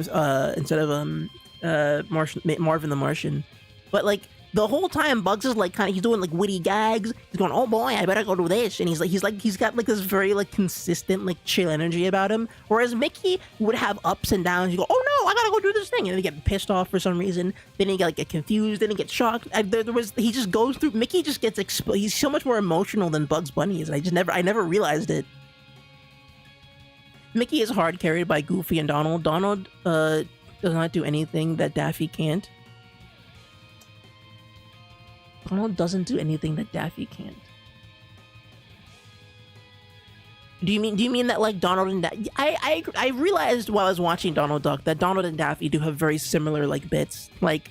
Marvin the Martian. But like the whole time Bugs is like kind of, he's doing like witty gags. He's going, oh boy, I better go do this. And he's got like this very like consistent like chill energy about him. Whereas Mickey would have ups and downs. You go, oh no, I gotta go do this thing. And then he get pissed off for some reason. Then he get confused. Then he gets shocked. He just goes through, Mickey just gets he's so much more emotional than Bugs Bunny is. And I never realized it. Mickey is hard carried by Goofy and Donald. Donald does not do anything that Daffy can't. Donald doesn't do anything that Daffy can't. Do you mean that like Donald and Daffy? I realized while I was watching Donald Duck that Donald and Daffy do have very similar like bits. Like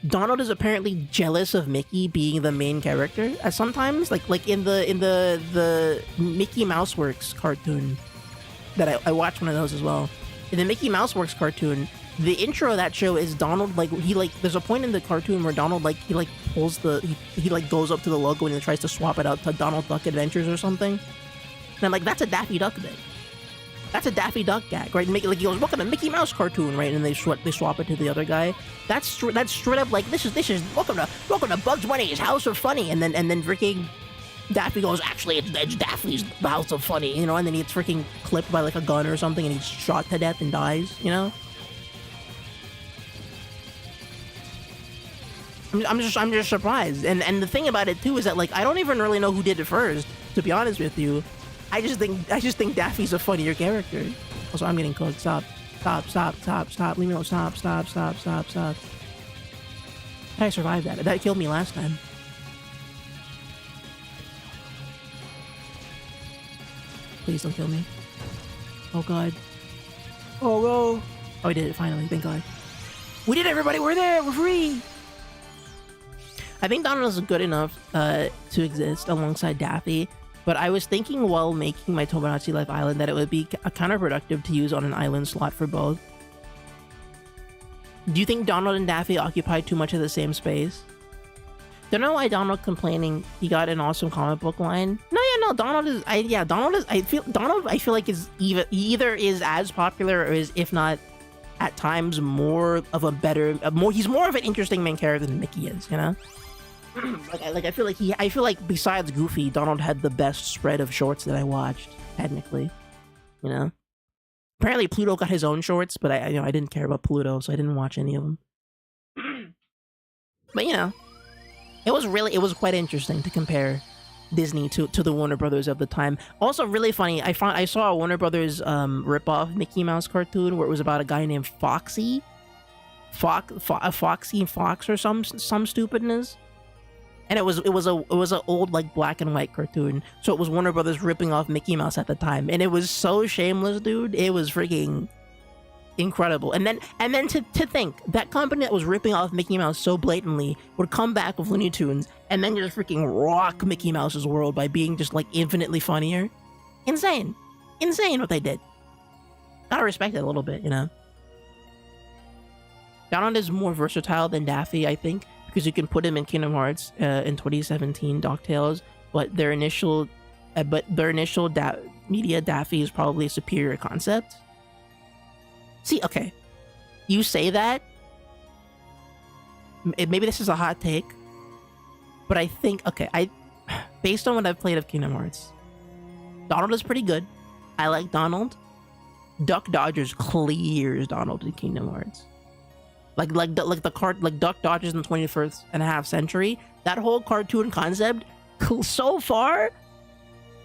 Donald is apparently jealous of Mickey being the main character. Sometimes like in the Mickey Mouse Works cartoon that I watched one of those as well. In the Mickey Mouse Works cartoon, the intro of that show is Donald there's a point in the cartoon where Donald pulls he goes up to the logo and he tries to swap it out to Donald Duck Adventures or something. And I'm like, that's a Daffy Duck bit. That's a Daffy Duck gag, right? Like he goes, look at a Mickey Mouse cartoon, right? And they swap it to the other guy. That's straight up like this is welcome to Bugs Bunny's House of Funny, and then freaking Daffy goes, actually it's Daffy's House of Funny, you know, and then he gets freaking clipped by like a gun or something and he's shot to death and dies, you know? I'm just surprised. And the thing about it too is that like I don't even really know who did it first, to be honest with you. I just think Daffy's a funnier character. Also, I'm getting cooked. Stop. Leave me alone. Stop. How did I survive that? That killed me last time. Please don't kill me. Oh god. Oh no. Oh, I did it finally. Thank god. We did it, everybody. We're there. We're free. I think Donald is good enough to exist alongside Daffy, but I was thinking while making my Tomodachi Life Island that it would be counterproductive to use on an island slot for both. Do you think Donald and Daffy occupy too much of the same space? Don't know why Donald complaining he got an awesome comic book line. Donald is I feel like is either is as popular or is, if not at times, more of a better he's more of an interesting main character than Mickey is, you know? I feel like besides Goofy, Donald had the best spread of shorts that I watched, technically. You know? Apparently Pluto got his own shorts, but I didn't care about Pluto, so I didn't watch any of them. But you know, it was quite interesting to compare Disney to the Warner Brothers of the time. Also really funny, I saw a Warner Brothers rip-off Mickey Mouse cartoon where it was about a guy named Foxy. Foxy Fox or some stupidness. And it was an old like black and white cartoon. So it was Warner Brothers ripping off Mickey Mouse at the time. And it was so shameless, dude. It was freaking incredible. And then to think that company that was ripping off Mickey Mouse so blatantly would come back with Looney Tunes and then just freaking rock Mickey Mouse's world by being just like infinitely funnier. Insane what they did. Gotta respect it a little bit, you know. Donald is more versatile than Daffy, I think, because you can put him in Kingdom Hearts in 2017 DuckTales, but their initial media Daffy is probably a superior concept. See, okay, you say that, maybe this is a hot take, but I think, based on what I've played of Kingdom Hearts, Donald is pretty good. I like Donald. Duck Dodgers clears Donald in Kingdom Hearts. Like Duck Dodgers in the 21st and a half century. That whole cartoon concept, so far,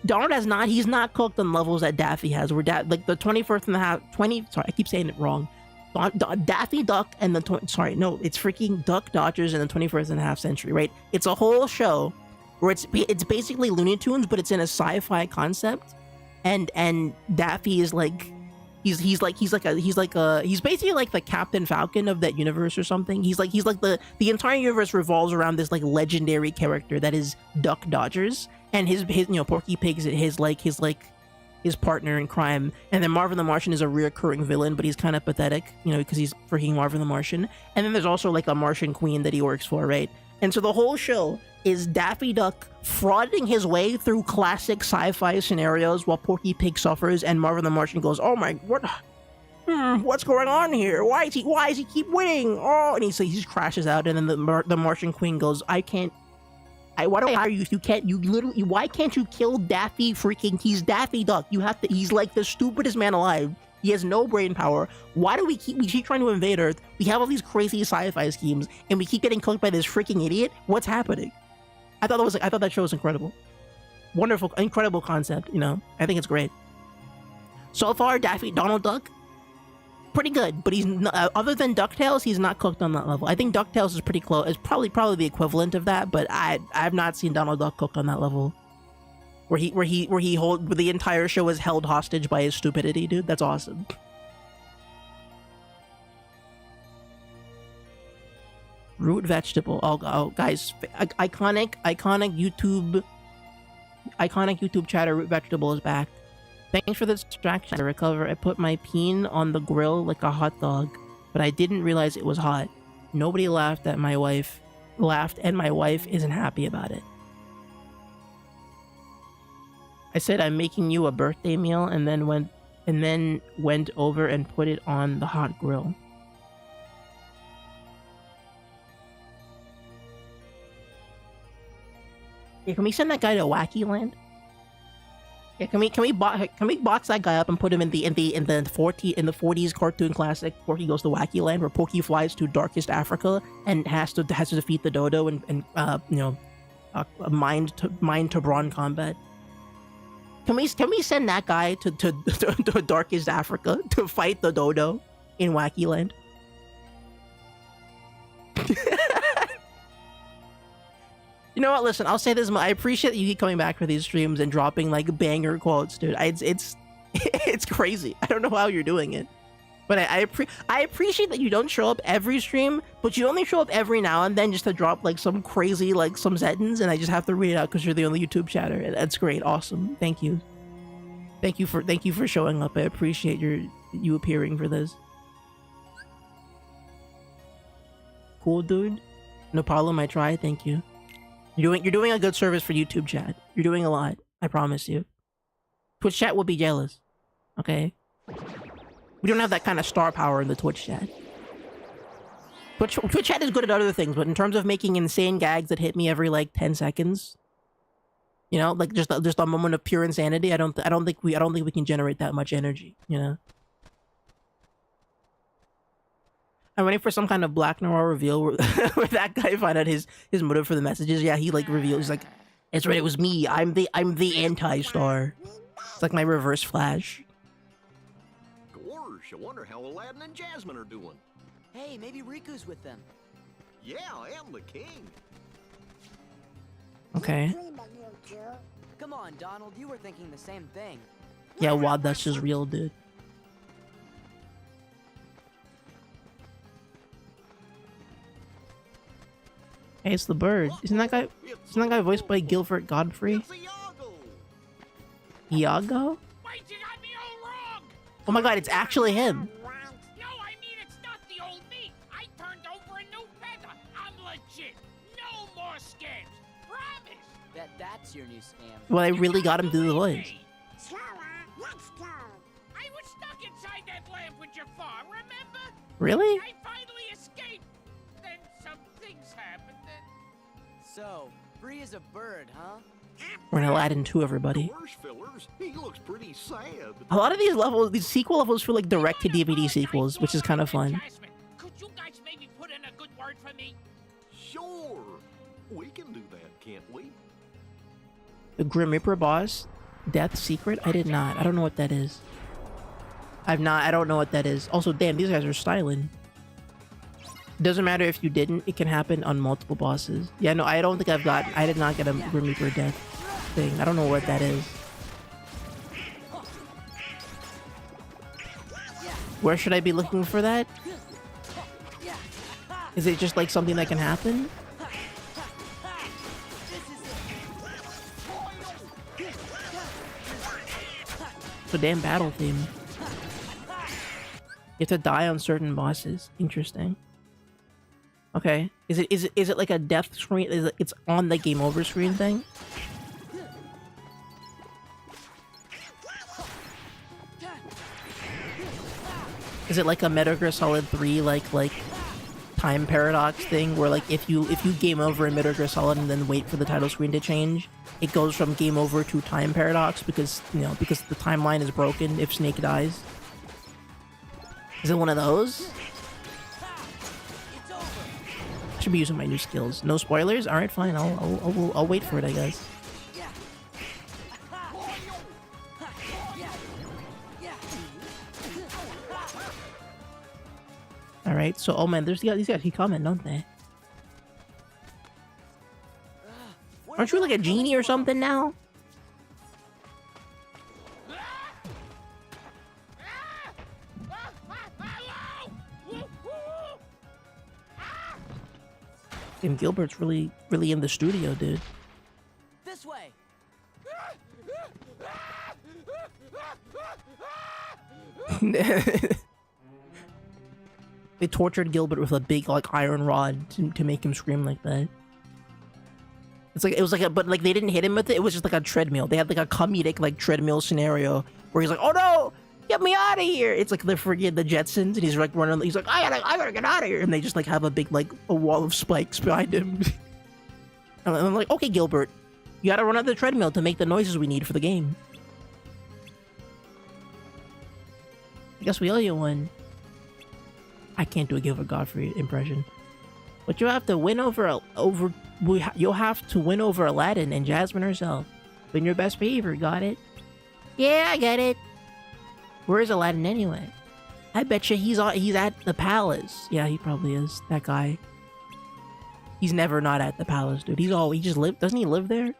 Donald he's not cooked on levels that Daffy has. Where like the 21st and a half, sorry, I keep saying it wrong. Daffy Duck and it's freaking Duck Dodgers in the 21st and a half century, right? It's a whole show where it's basically Looney Tunes, but it's in a sci-fi concept, and Daffy is like, he's basically like the Captain Falcon of that universe or something. He's like the entire universe revolves around this like legendary character that is Duck Dodgers, and his Porky Pig's his partner in crime, and then Marvin the Martian is a reoccurring villain, but he's kind of pathetic, because he's freaking Marvin the Martian. And then there's also like a Martian queen that he works for, right? And so the whole show is Daffy Duck frauding his way through classic sci-fi scenarios while Porky Pig suffers, and Marvin the Martian goes, "Oh my, what What's going on here? Why does he keep winning? Oh, and he just crashes out, and then the Martian Queen goes, why do I hire you if you can't, why can't you kill Daffy freaking, he's Daffy Duck. He's like the stupidest man alive. He has no brain power. Why do we keep trying to invade Earth? We have all these crazy sci-fi schemes, and we keep getting cooked by this freaking idiot? What's happening? I thought that show was incredible. Wonderful, incredible concept, you know? I think it's great. So far, Donald Duck, pretty good, but he's not, other than DuckTales, he's not cooked on that level. I think DuckTales is pretty close. It's probably the equivalent of that, but I've not seen Donald Duck cooked on that level. Where the entire show is held hostage by his stupidity, dude. That's awesome. Root vegetable. Oh, guys, iconic YouTube chatter. Root vegetable is back. Thanks for the distraction. I recover. I put my peen on the grill like a hot dog, but I didn't realize it was hot. Nobody laughed, and my wife isn't happy about it. I said I'm making you a birthday meal, and then went over and put it on the hot grill. Yeah, can we send that guy to Wacky Land? Yeah, can we box that guy up and put him in the 40s cartoon classic Porky Goes to Wacky Land, where Porky flies to darkest Africa and has to defeat the dodo and mind to brawn combat. Can we send that guy to darkest Africa to fight the dodo in Wacky Land? You know what? Listen, I'll say this. I appreciate that you keep coming back for these streams and dropping like banger quotes, dude. It's crazy. I don't know how you're doing it, but I appreciate that you don't show up every stream, but you only show up every now and then just to drop like some crazy some sentence, and I just have to read it out because you're the only YouTube chatter. That's great. Awesome. Thank you. Thank you for showing up. I appreciate you appearing for this. Cool, dude. No problem. I try. Thank you. You're doing a good service for YouTube chat. You're doing a lot. I promise you. Twitch chat will be jealous. Okay? We don't have that kind of star power in the Twitch chat. Twitch chat is good at other things, but in terms of making insane gags that hit me every like 10 seconds, you know, like just a moment of pure insanity, I don't think we can generate that much energy, you know. I'm waiting for some kind of Black Noir reveal where that guy find out his motive for the messages. Yeah, he like reveals, he's like, it's right, it was me. I'm the anti-star. It's like my reverse Flash. Gosh, I wonder how Aladdin and Jasmine are doing. Hey, maybe Riku's with them. Yeah, and the king. Okay. Come on, Donald, you were thinking the same thing. Yeah, wow, that's just real, dude. Hey, it's the bird. Isn't that guy voiced by Gilbert Godfrey? Iago? Wait, you got me all wrong! Oh my god, it's actually him. No, I mean it's not the old me. I turned over a new feather. I'm legit. No more scams. Promise. That's your new scam. Well, I really got him to do the voice. Let's go. I was stuck inside that lamp with Jafar, remember? Really? I finally escaped. Then some things happened. So, free as a bird, huh? We're in Aladdin 2, everybody. Gosh, fillers, he looks pretty sad. A lot of these levels, these sequel levels feel like direct-to-DVD sequels, which is kind of fun. Could you guys maybe put in a good word for me? Sure, we can do that, can't we? The Grim Reaper boss? Death Secret? I did not. I don't know what that is. I don't know what that is. Also, damn, these guys are styling. Doesn't matter if you didn't, it can happen on multiple bosses. Yeah, no, I did not get a Grim Reaper death thing. I don't know what that is. Where should I be looking for that? Is it just like something that can happen? It's a damn battle theme. You have to die on certain bosses. Interesting. Okay. Is it like a death screen? It's on the game over screen thing? Is it like a Metal Gear Solid 3 like time paradox thing where like if you game over in Metal Gear Solid and then wait for the title screen to change, it goes from game over to time paradox because because the timeline is broken if Snake dies? Is it one of those? I should be using my new skills. No spoilers? Alright, fine. I'll wait for it, I guess. Alright, so, oh man, these guys keep coming, don't they? Aren't you like a genie or something now? Damn, Gilbert's really in the studio, dude. This way. They tortured Gilbert with a big like iron rod to make him scream like that. It was like but like they didn't hit him with it. It was just like a treadmill. They had like a comedic like treadmill scenario where he's like, "Oh no, get me out of here!" It's like they're forgetting the Jetsons, and he's like running. He's like, I gotta get out of here!" And they just like have a big like a wall of spikes behind him. And I'm like, "Okay, Gilbert, you gotta run out the treadmill to make the noises we need for the game." I guess we owe you one. I can't do a Gilbert Godfrey impression, but you'll have to win you'll have to win over Aladdin and Jasmine herself. Been your best behavior, got it? Yeah, I get it. Where is Aladdin anyway? I bet you he's at the palace. Yeah, he probably is. That guy. He's never not at the palace, dude. He just live. Doesn't he live there?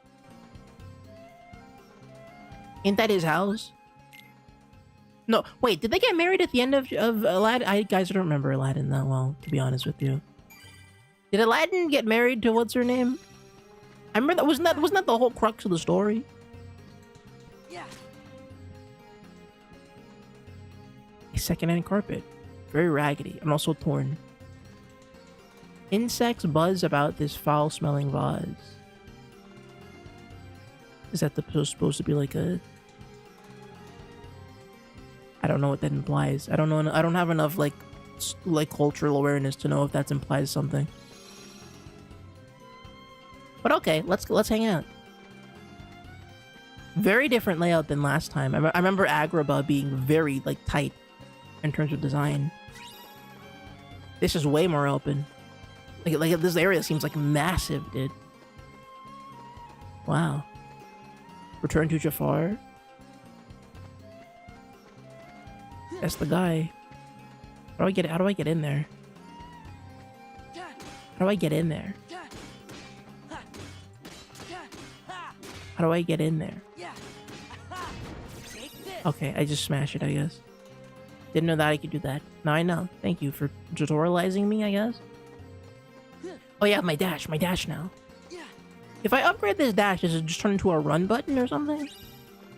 Ain't that his house? No, wait, did they get married at the end of Aladdin? I don't remember Aladdin that well, to be honest with you. Did Aladdin get married to what's her name? I remember that wasn't that the whole crux of the story? Yeah. A secondhand carpet. Very raggedy and also torn. Insects buzz about this foul-smelling vase. Is that supposed to be like a... I don't know what that implies. I don't know. I don't have enough like cultural awareness to know if that implies something. But okay, let's hang out. Very different layout than last time. I remember Agrabah being very like tight in terms of design. This is way more open. Like this area seems like massive, dude. Wow. Return to Jafar. That's the guy. How do I get in there? How do I get in there? How do I get in there? Okay, I just smash it, I guess. Didn't know that I could do that. Now I know. Thank you for tutorializing me, I guess. Oh yeah, my dash now. If I upgrade this dash, does it just turn into a run button or something?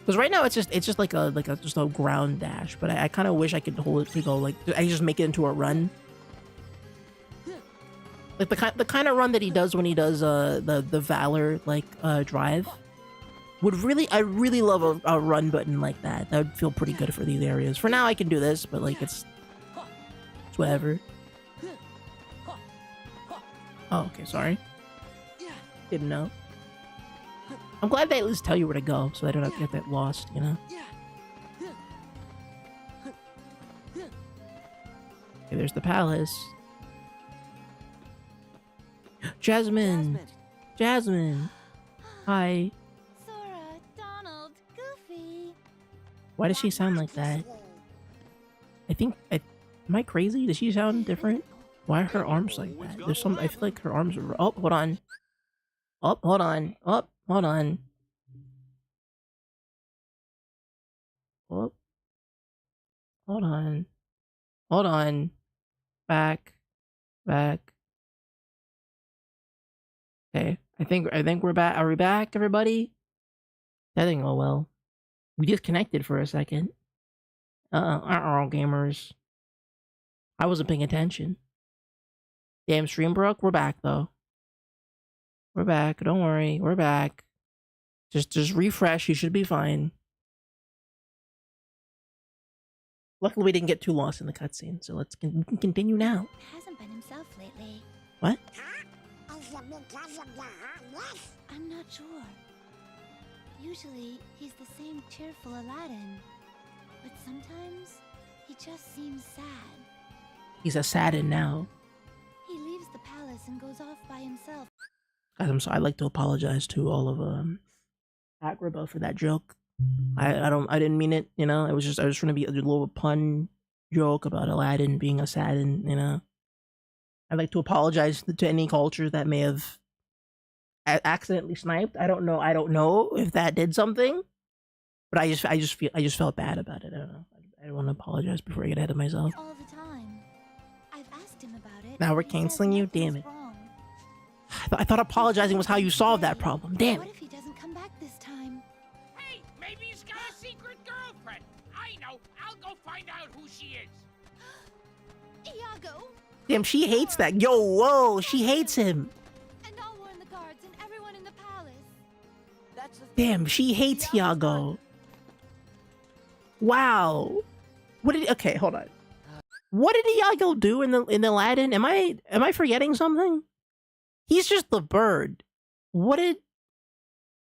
Because right now it's just like a ground dash, but I kind of wish I could hold it to go like I just make it into a run. Like the kind of run that he does when he does the Valor drive. I really love a run button like that. That would feel pretty good for these areas. For now I can do this, but like it's whatever. Oh, okay, sorry. Didn't know. I'm glad they at least tell you where to go, so I don't have to get that lost, you know? Okay, there's the palace. Jasmine! Hi. Sora, Donald, Goofy. Why does she sound like that? Am I crazy? Does she sound different? Why are her arms like that? I feel like her arms are... Oh, hold on. Oh, hold on. Oh, hold on. Oh. Hold on. Hold on. Back. Okay. I think we're back. Are we back, everybody? That didn't go well. We disconnected for a second. Gamers. I wasn't paying attention. Damn, stream broke. We're back though. We're back. Don't worry. We're back. Just refresh. You should be fine. Luckily, we didn't get too lost in the cutscene, so we can continue now. He hasn't been himself lately. What? I'm not sure. Usually, he's the same cheerful Aladdin. But sometimes, he just seems sad. He's a sadden now. He leaves the palace and goes off by himself. Guys, I'm sorry. I'd like to apologize to all of Agrabah for that joke. I didn't mean it. You know, I was trying to be a little pun joke about Aladdin being a sadden. You know, I'd like to apologize to any culture that may have accidentally sniped. I don't know if that did something, but I just felt bad about it. I don't know. I don't want to apologize before I get ahead of myself. All the time. I've asked him about it. Now we're and he says canceling you? nothing's Damn it. wrong. I thought apologizing was how you solved that problem. Damn What it. if he doesn't come back this time? Hey, maybe he's got a secret girlfriend. I know. I'll go find out who she is. Iago! Damn, she hates that. Yo, whoa, she hates him. And I'll warn the guards and everyone in the palace. That's the thing. Damn, she hates Iago. Wow. Okay, hold on. What did Iago do in the Aladdin? Am I forgetting something? He's just the bird. What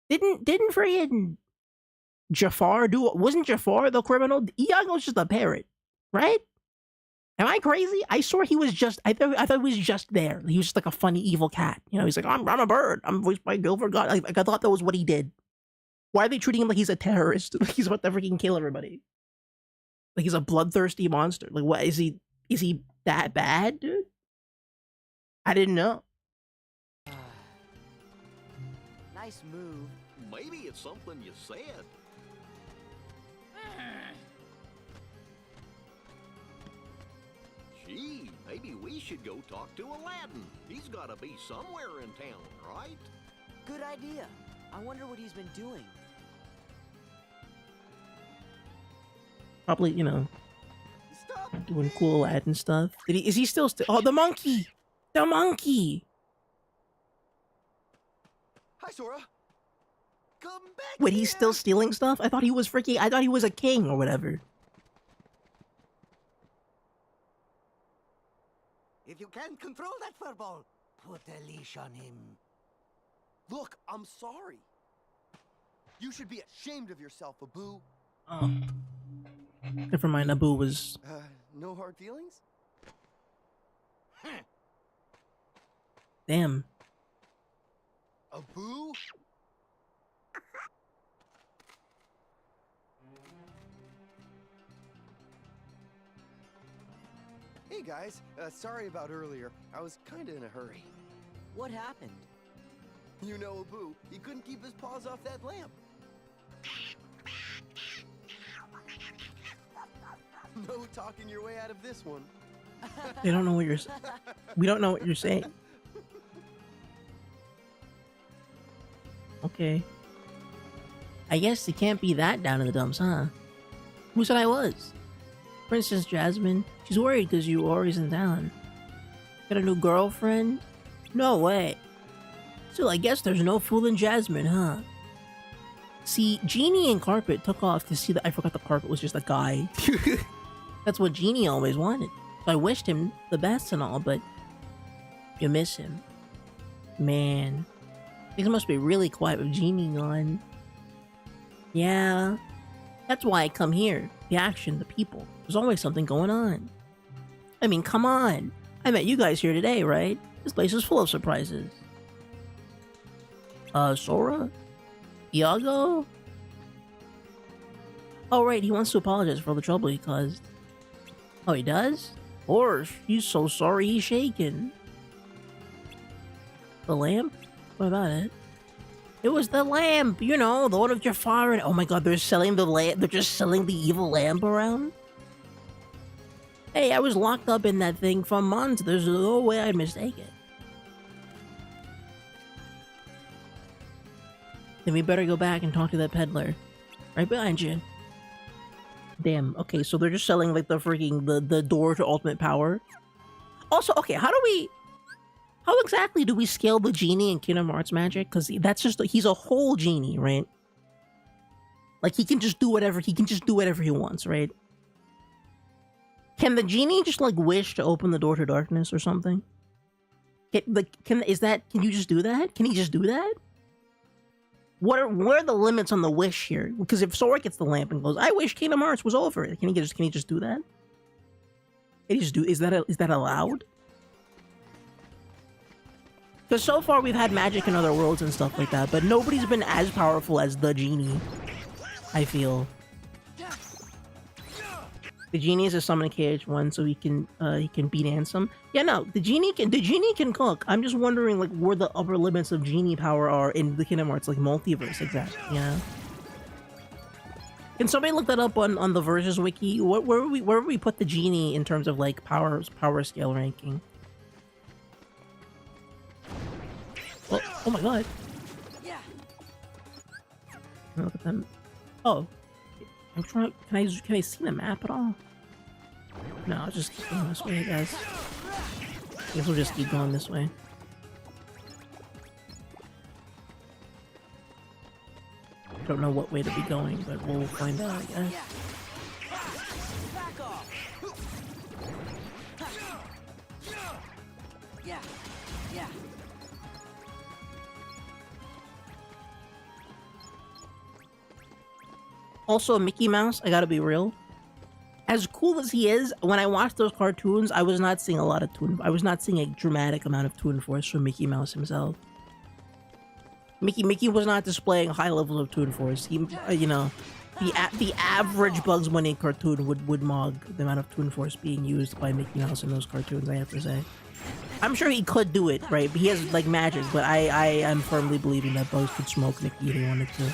didn't freaking Jafar do? Wasn't Jafar the criminal? Iago's just a parrot, right? Am I crazy? I swore he was just. I thought he was just there. He was just like a funny evil cat. You know, he's like, I'm a bird. I'm voiced by Gilbert God. Like I thought that was what he did. Why are they treating him like he's a terrorist? Like he's about to freaking kill everybody. Like he's a bloodthirsty monster. Like what is he? Is he that bad, dude? I didn't know. Nice move. Maybe it's something you said. Gee, maybe we should go talk to Aladdin. He's got to be somewhere in town, right? Good idea. I wonder what he's been doing. Probably, you know, Stop doing cool Aladdin stuff. Is he still? Oh, the monkey! The monkey! Hi, Sora. Come back. Wait, he's still stealing stuff? I thought he was a king or whatever. If you can't control that furball, put a leash on him. Look, I'm sorry. You should be ashamed of yourself, Abu. Oh. Never mind, Abu was... No hard feelings? Damn. Abu? Hey guys, sorry about earlier. I was kinda in a hurry. What happened? You know Abu, he couldn't keep his paws off that lamp. No talking your way out of this one. They don't know what you're... We don't know what you're saying. Okay. I guess it can't be that down in the dumps, huh? Who said I was? Princess Jasmine. She's worried because you were always in town. Got a new girlfriend? No way. Still, I guess there's no fooling Jasmine, huh? See, Genie and Carpet took off to see that I forgot the Carpet was just a guy. That's what Genie always wanted. So I wished him the best and all, but you miss him. Man. Things must be really quiet with Genie gone. Yeah. That's why I come here. The action, the people. There's always something going on. I mean, come on. I met you guys here today, right? This place is full of surprises. Sora? Iago? Oh, right, he wants to apologize for all the trouble he caused. Oh, he does? Or he's so sorry he's shaken. The lamp? What about it? It was the lamp, you know, the one of Jafar and... Oh my god, they're selling the lamp. They're just selling the evil lamp around? Hey, I was locked up in that thing for months. There's no way I'd mistake it. Then we better go back and talk to that peddler. Right behind you. Damn, okay, so they're just selling like the freaking... The door to ultimate power. Also, okay, how exactly do we scale the Genie in Kingdom Hearts magic? Because that's just... He's a whole Genie, right? Like, he can just do whatever he wants, right? Can the genie just like wish to open the door to darkness or something? Can you just do that? Can he just do that? What are the limits on the wish here? Because if Sora gets the lamp and goes, "I wish Kingdom Hearts was over," can he just do that? Can he just do? Is that allowed? Because so far we've had magic in other worlds and stuff like that, but nobody's been as powerful as the genie. I feel. The genie is a summon KH1, so he can beat Ansem. Yeah, no, the genie can cook. I'm just wondering like where the upper limits of genie power are in the Kingdom Hearts like multiverse exactly. You know? Can somebody look that up on the Versus wiki? Where would we put the genie in terms of like power scale ranking? Oh my god! Look at them. Oh. I'm trying. Can I see the map at all? No, I'll just keep going this way, guys. I guess we'll just keep going this way. Don't know what way to be going, but we'll find out, I guess. Also, Mickey Mouse, I gotta be real. As cool as he is, when I watched those cartoons, I was not seeing a lot of I was not seeing a dramatic amount of Toon Force from Mickey Mouse himself. Mickey was not displaying high levels of Toon Force. He, you know, the average Bugs Bunny cartoon would mog the amount of Toon Force being used by Mickey Mouse in those cartoons, I have to say. I'm sure he could do it, right? He has, like, magic, but I am firmly believing that Bugs could smoke Mickey if he wanted to.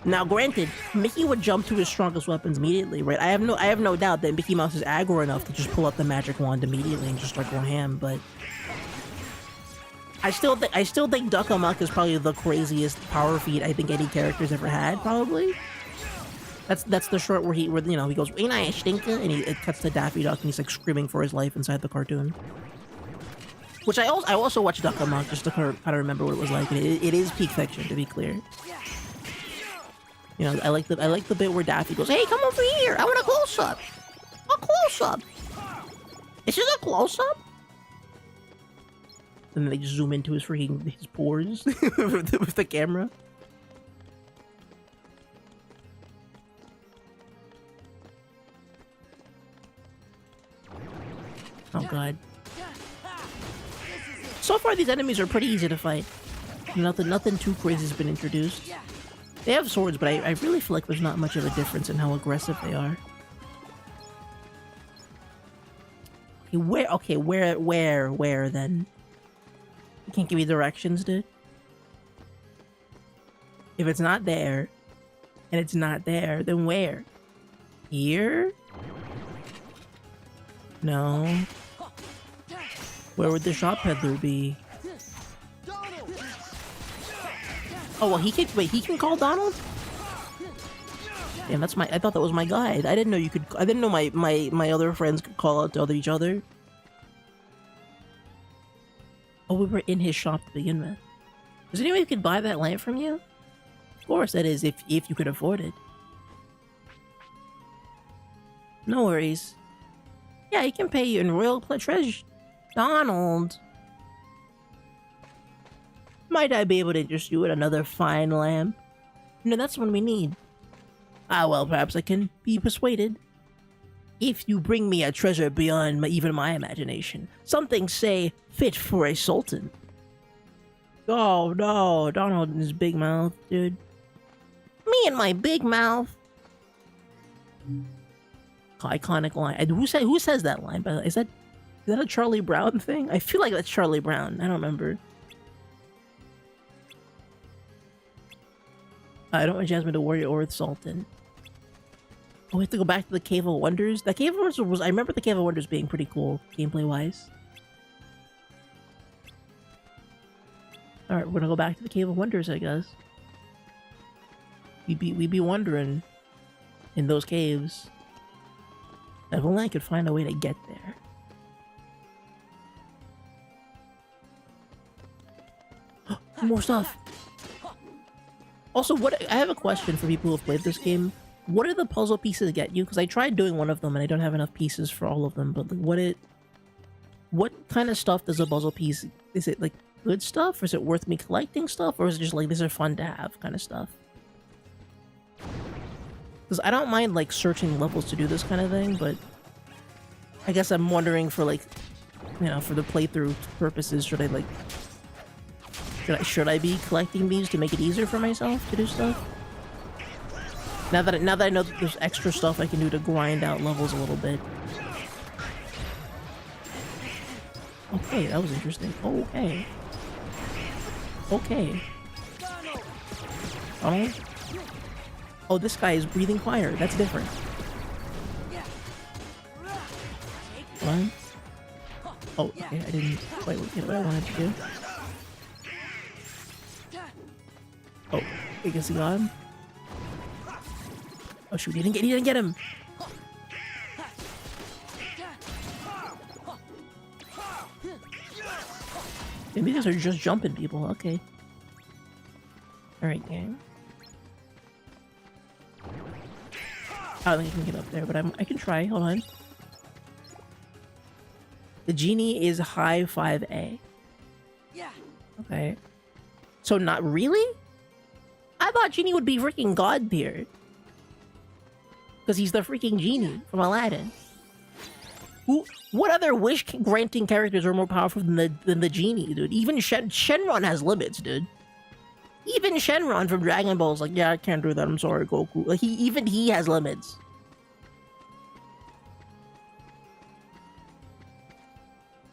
Now, granted, Mickey would jump to his strongest weapons immediately, right? I have no doubt that Mickey Mouse is aggro enough to just pull up the magic wand immediately and just start going ham, but I still think Duck Amuck is probably the craziest power feat I think any character's ever had, probably. That's the short where you know, he goes, "Ain't I a stinker?" and it cuts to Daffy Duck and he's like screaming for his life inside the cartoon. Which I also watched Duck Amuck just to kind of remember what it was like. And it is peak fiction, to be clear. You know, I like the bit where Daffy goes, "Hey, come over here! I want a close-up! A close-up! Is this a close-up?" And then they just zoom into his pores with the camera. Oh god. So far these enemies are pretty easy to fight. Nothing too crazy has been introduced. They have swords, but I really feel like there's not much of a difference in how aggressive they are. Okay, where then? You can't give me directions, dude? If it's not there, and it's not there, then where? Here? No. Where would the shop peddler be? Oh, well, he can call Donald? Damn, I thought that was my guide. I didn't know my other friends could call out to each other. Oh, we were in his shop to begin with. Is there any way we could buy that lamp from you? Of course, that is, if you could afford it. No worries. Yeah, he can pay you in royal treasure. Donald! Might I be able to interest you in another fine lamp? No, that's what we need. Ah, well, perhaps I can be persuaded. If you bring me a treasure beyond even my imagination. Something, say, fit for a sultan. Oh, no, Donald and his big mouth, dude. Me and my big mouth. Iconic line. And who says that line, by the way? Is that a Charlie Brown thing? I feel like that's Charlie Brown. I don't remember. I don't want Jasmine to warrior or Sultan. Oh, we have to go back to the Cave of Wonders? The Cave of Wonders was... I remember the Cave of Wonders being pretty cool, gameplay-wise. Alright, we're gonna go back to the Cave of Wonders, I guess. We'd be wondering in those caves. If only I could find a way to get there. More stuff! Also, I have a question for people who have played this game. what do the puzzle pieces get you? Because I tried doing one of them and I don't have enough pieces for all of them. But like, what kind of stuff does a puzzle piece? Is it like good stuff, or is it worth me collecting stuff, or is it just like these are fun to have kind of stuff? Because I don't mind like searching levels to do this kind of thing, but I guess I'm wondering for like, you know, for the playthrough purposes, should I like, should I be collecting these to make it easier for myself to do stuff? Now that I know that there's extra stuff I can do to grind out levels a little bit. Okay, that was interesting. Okay. Okay. Donald? Oh, this guy is breathing fire. That's different. What? Oh, okay, I didn't quite get what I wanted to do. Oh, I guess he got him. Oh shoot, he didn't get him! Maybe these are just jumping people, okay. Alright, gang. I don't think I can get up there, but I can try, hold on. The genie is high 5A. Yeah. Okay. So not really? I thought Genie would be freaking God tier. Because he's the freaking Genie from Aladdin. What other wish-granting characters are more powerful than the Genie, dude? Even Shenron has limits, dude. Even Shenron from Dragon Ball is like, yeah, I can't do that, I'm sorry, Goku. Like, even he has limits.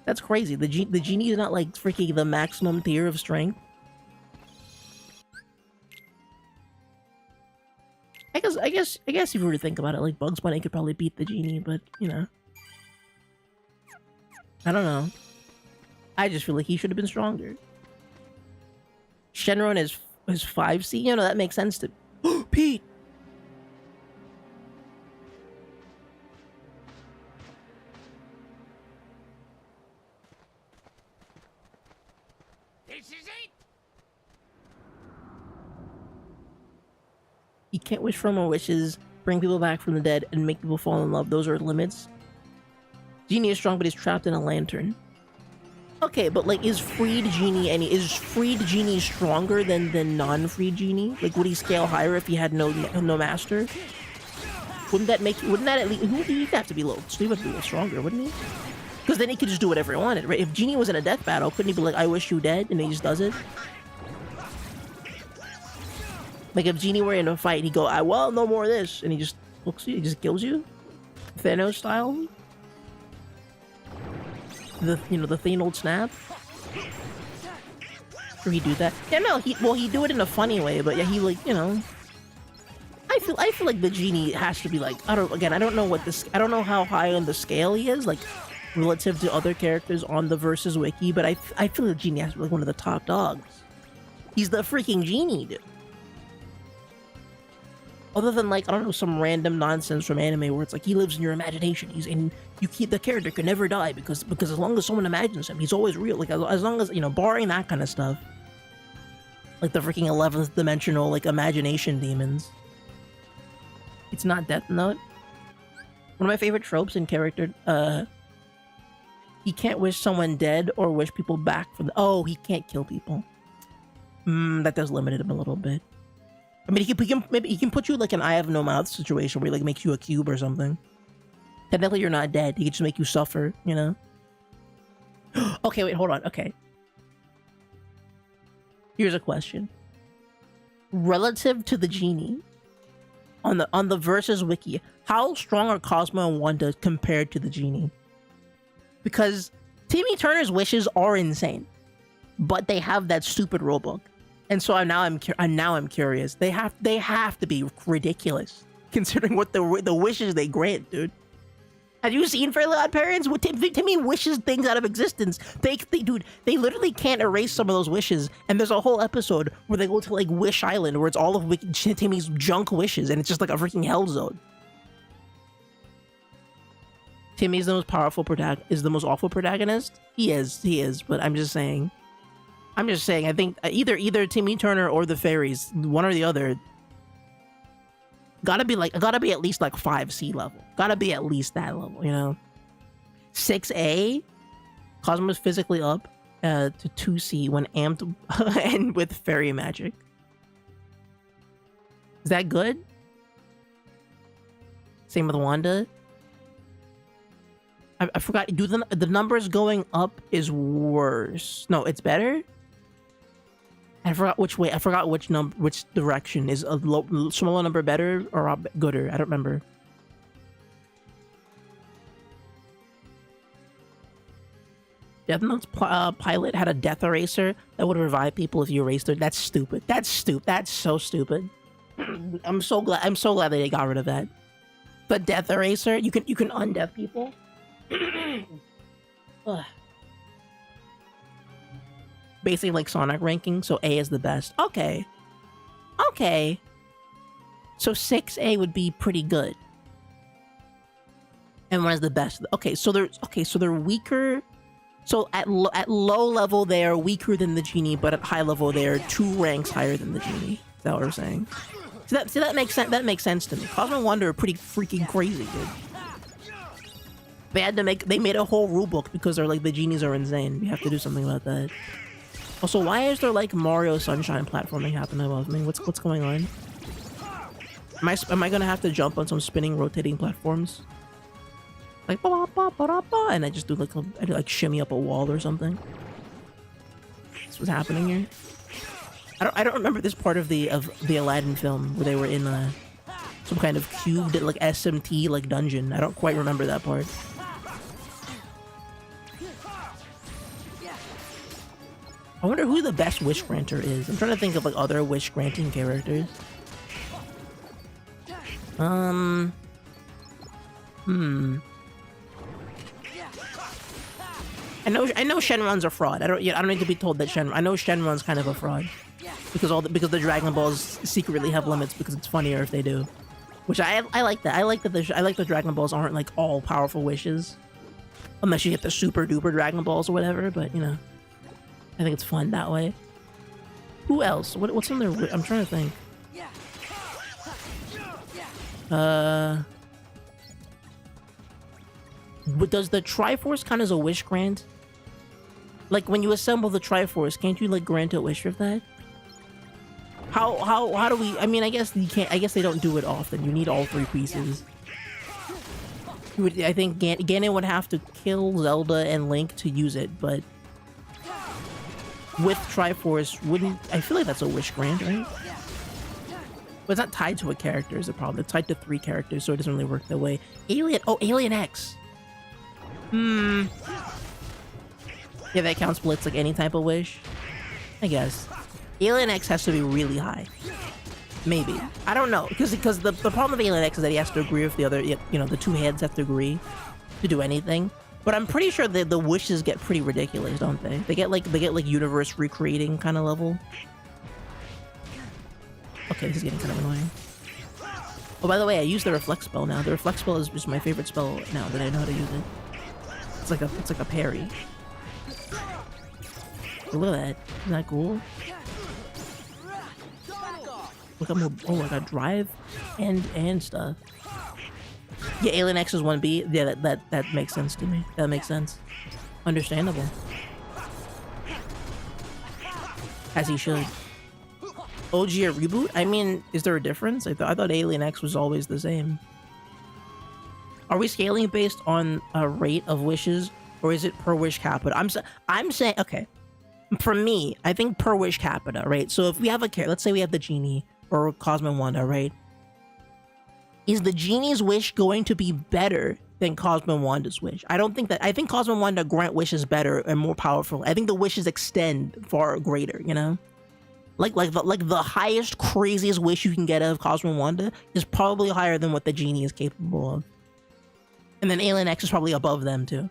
That's crazy. The Genie is not like freaking the maximum tier of strength. I guess if you were to think about it, like Bugs Bunny could probably beat the Genie, but you know, I don't know. I just feel like he should have been stronger. Shenron is 5C. You know, that makes sense to Pete. This is it. You can't wish for more wishes, bring people back from the dead, and make people fall in love. Those are limits. Genie is strong, but he's trapped in a lantern. Okay, but like, is freed Genie stronger than non-freed Genie? Like, would he scale higher if he had no master? Wouldn't that at least, he'd have to be a little, he would be a little stronger, wouldn't he? Because then he could just do whatever he wanted, right? If Genie was in a death battle, couldn't he be like, I wish you dead, and he just does it? Like, if Genie were in a fight, he'd go, well, no more of this, and he just hooks you, he just kills you? Thanos style? The Thanos snap? Or he'd do that? Yeah, no, he'd do it in a funny way, but yeah, he like, you know, I feel like the Genie has to be like, I don't know how high on the scale he is, like, relative to other characters on the Versus Wiki, but I feel like Genie has to be like one of the top dogs. He's the freaking Genie, dude. Other than like, I don't know, some random nonsense from anime where it's like he lives in your imagination. The character can never die because as long as someone imagines him, he's always real. Like as long as, you know, barring that kind of stuff. Like the freaking 11th dimensional like imagination demons. It's not Death Note. One of my favorite tropes in character, he can't wish someone dead or wish people back from he can't kill people. That does limit him a little bit. I mean, he can put you like an I have no mouth situation where he like makes you a cube or something. Technically, you're not dead. He can just make you suffer, you know? Okay, wait, hold on. Okay. Here's a question. Relative to the Genie, on the Versus Wiki, how strong are Cosmo and Wanda compared to the Genie? Because Timmy Turner's wishes are insane, but they have that stupid rulebook. And so I'm curious. They have to be ridiculous, considering what the wishes they grant, dude. Have you seen Fairly Odd Parents? Timmy wishes things out of existence. They literally can't erase some of those wishes. And there's a whole episode where they go to like Wish Island, where it's all of Timmy's junk wishes, and it's just like a freaking hell zone. Timmy's the most powerful is the most awful protagonist. He is. But I'm just saying. I think either Timmy Turner or the fairies, one or the other, Gotta be at least like 5C level. Gotta be at least that level, you know? 6A, Cosmo's physically up to 2C when amped and with fairy magic. Is that good? Same with Wanda. I forgot. Do the numbers going up is worse? No, it's better. I forgot which way. I forgot which direction. Is a smaller number better or gooder? I don't remember. Death Note's pilot had a death eraser that would revive people if you erased it. That's stupid. That's stupid. That's so stupid. I'm so glad that they got rid of that. The death eraser, you can undeath people. Basically like Sonic ranking, so A is the best. Okay. So 6A would be pretty good. And 1 is the best. Okay, so they're weaker. So at low level they are weaker than the genie, but at high level they are 2 ranks higher than the genie. Is that what we're saying? See, that makes sense. That makes sense to me. Cosmo and Wanda are pretty freaking crazy, dude. They made a whole rulebook because they're like, the genies are insane. We have to do something about that. Also, why is there like Mario Sunshine platforming happening above me? What's going on? Am I gonna have to jump on some spinning, rotating platforms? Like ba ba ba ba ba, and I just do like shimmy up a wall or something. That's what's happening here. I don't remember this part of the Aladdin film where they were in some kind of cubed like SMT like dungeon. I don't quite remember that part. I wonder who the best wish granter is. I'm trying to think of like other wish granting characters. I know Shenron's a fraud. I don't need to be told that I know Shenron's kind of a fraud because the Dragon Balls secretly have limits because it's funnier if they do. Which I like that. I like the Dragon Balls aren't like all powerful wishes, unless you get the super duper Dragon Balls or whatever. But you know, I think it's fun that way. Who else? What's in there? I'm trying to think. Does the Triforce count as a wish grant? Like when you assemble the Triforce, can't you like grant a wish with that? How do we? I mean, I guess you can't. I guess they don't do it often. You need all 3 pieces. I think Ganon would have to kill Zelda and Link to use it, but with Triforce, I feel like that's a wish grant, right? But it's not tied to a character is the problem. It's tied to 3 characters, so it doesn't really work that way. Alien X. Yeah, that counts splits like any type of wish. I guess. Alien X has to be really high. Maybe. I don't know. Because the problem with Alien X is that he has to agree with the other, you know, the 2 heads have to agree to do anything. But I'm pretty sure that the wishes get pretty ridiculous, don't they? They get like universe recreating kind of level. Okay, this is getting kind of annoying. Oh, by the way, I use the reflect spell now. The reflect spell is just my favorite spell now that I know how to use it. It's like a parry. Oh, look at that. Isn't that cool? Look, I got drive and stuff. Yeah, Alien X is 1B. Yeah, that makes sense to me. That makes sense. Understandable. As he should. OG or reboot? I mean, is there a difference? I thought Alien X was always the same. Are we scaling based on a rate of wishes, or is it per wish capita? I'm saying, okay. For me, I think per wish capita, right? So if we have let's say we have the genie or Cosmo and Wanda, right? Is the genie's wish going to be better than Cosmo and Wanda's wish? I don't think that. I think Cosmo and Wanda grant wishes better and more powerful. I think the wishes extend far greater, you know? Like the highest, craziest wish you can get out of Cosmo and Wanda is probably higher than what the genie is capable of. And then Alien X is probably above them too.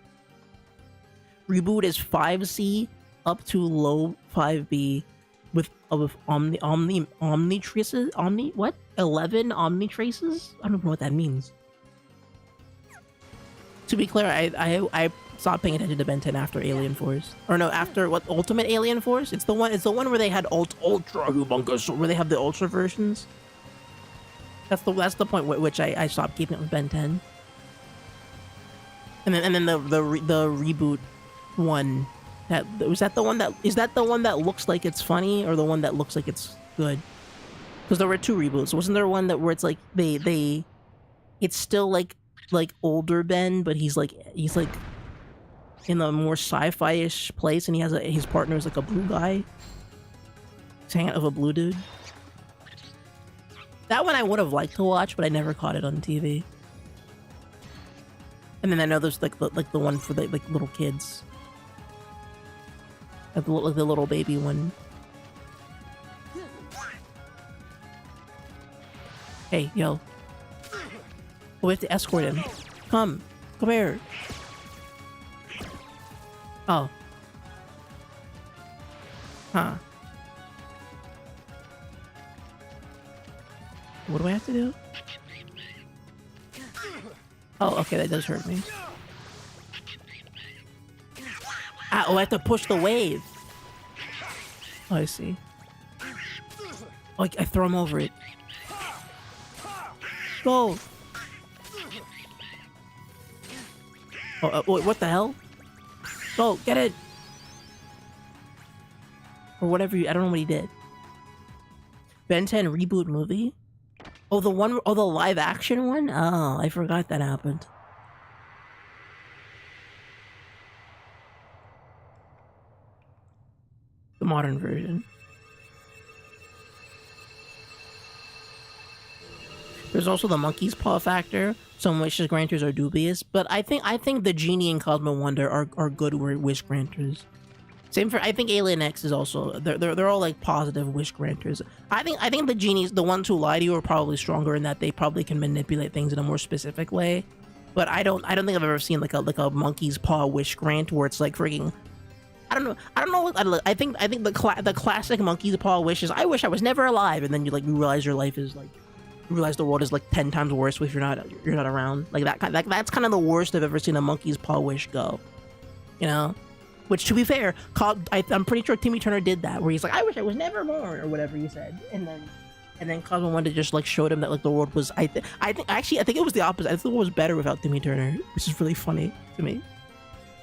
Reboot is 5C up to low 5B with omnitraces. 11 omnitraces? I don't know what that means. To be clear, I stopped paying attention to Ben 10 after Alien Force. Or no, after what, Ultimate Alien Force? It's the one where they had ultra humongous, where they have the ultra versions. That's the point at which I stopped keeping it with Ben 10. And then the reboot one, is that the one that looks like it's funny, or the one that looks like it's good? Because there were two reboots. Wasn't there one where it's like it's still like older Ben, but he's like in a more sci-fi-ish place, and he has his partner is like a blue guy. He's hanging out with a blue dude. That one I would have liked to watch, but I never caught it on TV. And then I know there's like the one for the little kids, like the little baby one. Hey, yo, we have to escort him. Come here. Oh. Huh. What do I have to do? Oh, okay, that does hurt me. Ah, oh, I have to push the wave. Oh, I see. Oh, I throw him over it. Go! Oh, wait, what the hell? Go, get it! Or whatever I don't know what he did. Ben 10 reboot movie? Oh, the live action one? Oh, I forgot that happened. The modern version. There's also the monkey's paw factor. Some wish granters are dubious, but I think the genie and Cosmo Wonder are good wish granters. Same for, I think Alien X is also, they're all like positive wish granters. I think the genies, the ones who lie to you, are probably stronger in that they probably can manipulate things in a more specific way. But I don't think I've ever seen like a monkey's paw wish grant where it's like freaking, I don't know. I think the classic monkey's paw wish is, I wish I was never alive, and then you realize your life is like, you realize the world is like 10 times worse if you're not around. Like that's kind of the worst I've ever seen a monkey's paw wish go. You know? Which, to be fair, I'm pretty sure Timmy Turner did that, where he's like, I wish I was never born, or whatever he said. And then Cosmo Wonder just like showed him that like the world was, I think it was the opposite. I think it was better without Timmy Turner, which is really funny to me.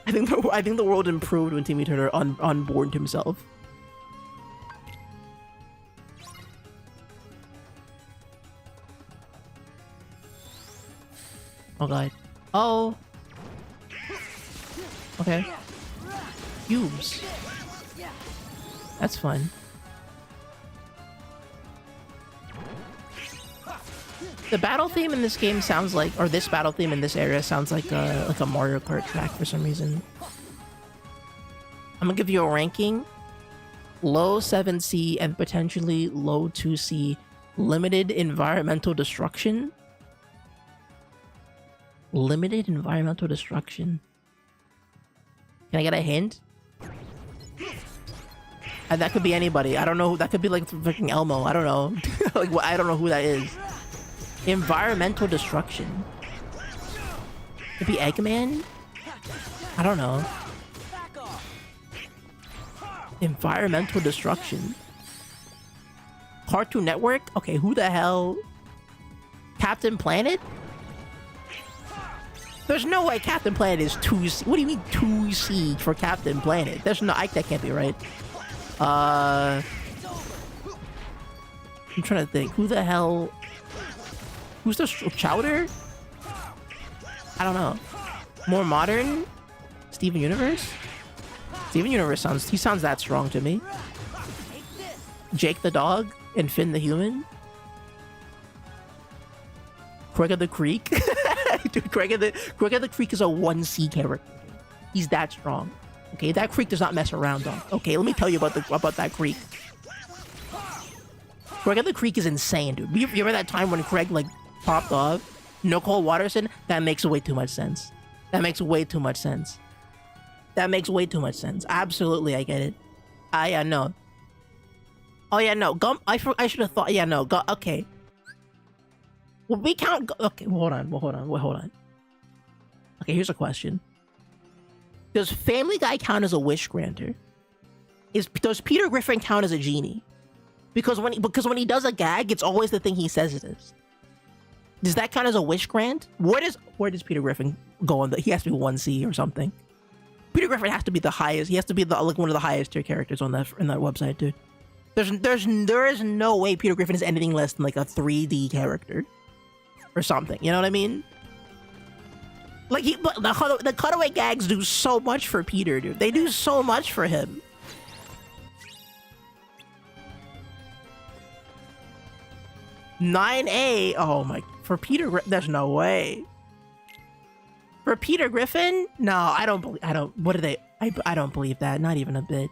I think the world improved when Timmy Turner unborned himself. Oh god. Oh. Okay. Cubes. That's fun. The battle theme in this game sounds like, or this battle theme in this area sounds like a Mario Kart track for some reason. I'm gonna give you a ranking. Low 7C and potentially low 2C. Limited environmental destruction. Limited environmental destruction. Can I get a hint? And that could be anybody. I don't know. That could be like freaking Elmo. I don't know. Like, I don't know who that is. Environmental destruction. Could be Eggman? I don't know. Environmental destruction. Cartoon Network? Okay, who the hell? Captain Planet? There's no way Captain Planet is 2C. What do you mean 2C for Captain Planet? There's no, that can't be right. I'm trying to think. Who the hell? Who's the Chowder? I don't know. More modern? Steven Universe? Steven Universe sounds that strong to me. Jake the dog and Finn the human? Craig of the Creek? Dude, Craig of the Creek is a 1C character. He's that strong. Okay, that creek does not mess around though. Okay, let me tell you about that creek. Craig of the Creek is insane, dude. You remember that time when Craig like popped off? No Cole Watterson? That makes way too much sense. That makes way too much sense. Absolutely, I get it. Yeah, no. Oh yeah, no. Gum. I should have thought. Yeah, no. Okay. Well, we count. Okay, hold on. Okay, here's a question. Does Family Guy count as a wish granter? Does Peter Griffin count as a genie? Because when he does a gag, it's always the thing he says it is. Does that count as a wish grant? Where does Peter Griffin go on? He has to be 1C or something. Peter Griffin has to be the highest. He has to be like one of the highest tier characters on that website, dude. There is no way Peter Griffin is anything less than like a 3D character or something. You know what I mean? Like the cutaway gags do so much for Peter, dude. They do so much for him. $9A. Oh my! For Peter, there's no way. For Peter Griffin, no, I don't. What are they? I don't believe that. Not even a bit.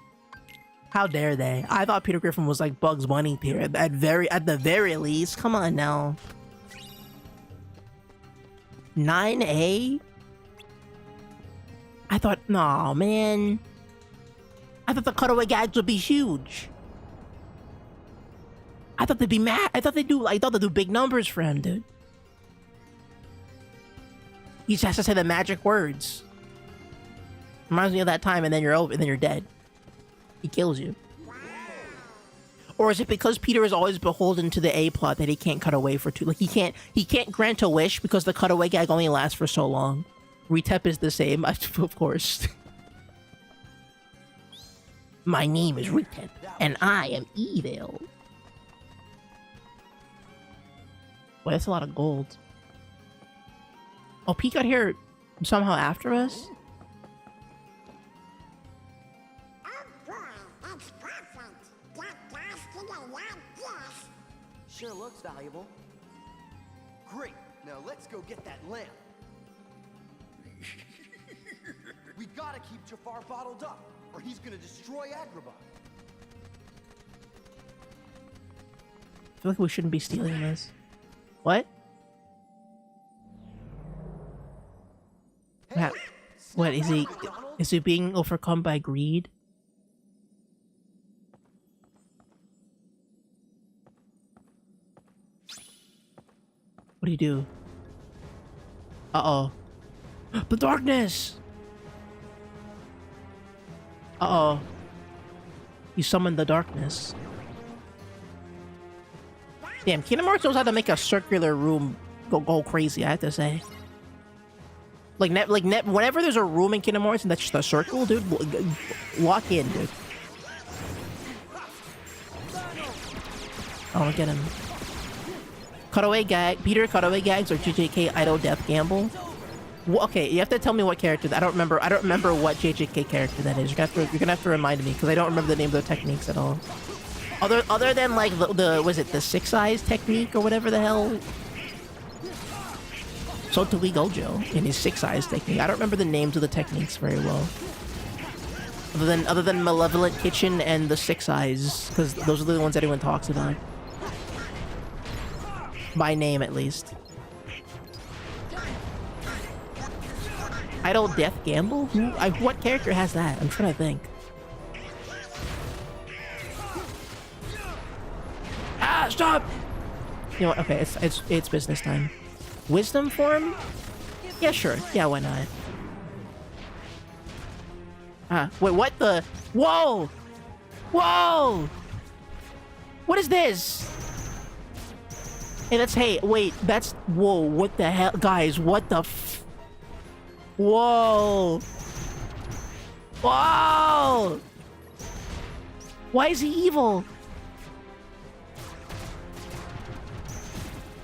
How dare they? I thought Peter Griffin was like Bugs Bunny tier at the very least. Come on now. 9A. I thought, no man. I thought the cutaway gags would be huge. I thought they'd be mad. I thought they'd do big numbers for him, dude. He just has to say the magic words. Reminds me of that time, and then you're over, and then you're dead. He kills you. Or is it because Peter is always beholden to the A plot that he can't cut away for too? Like he can't grant a wish because the cutaway gag only lasts for so long. Retep is the same, of course. My name is Retep, and I am evil. Boy, that's a lot of gold. Oh, Pete got here somehow after us? Sure looks valuable. Great. Now let's go get that lamp. We gotta keep Jafar bottled up, or he's gonna destroy Agrabah. I feel like we shouldn't be stealing this. What? Hey, What is he? Is he being overcome by greed? What do you do? Uh-oh. The darkness! Uh-oh. You summoned the darkness. Damn, Kingdom Hearts knows how to make a circular room go crazy, I have to say. Whenever there's a room in Kingdom Hearts and that's just a circle, dude, lock in, dude. I wanna get him. Cutaway gag, Peter cutaway gags or JJK idle death gamble. Well, okay, you have to tell me what character. I don't remember what JJK character that is. You're gonna have to remind me because I don't remember the name of the techniques at all. Other than like the was it the 6 eyes technique or whatever the hell? So Tui Gojo in his 6 eyes technique. I don't remember the names of the techniques very well. Other than Malevolent Kitchen and the 6 eyes, because those are the ones everyone talks about. By name, at least. Idle Death Gamble? What character has that? I'm trying to think. Ah, stop! You know what? Okay, it's business time. Wisdom form? Yeah, sure. Yeah, why not? Wait, what the? Whoa! Whoa! What is this? Hey, wait, that's, whoa, what the hell? Guys, what the whoa! Whoa! Why is he evil?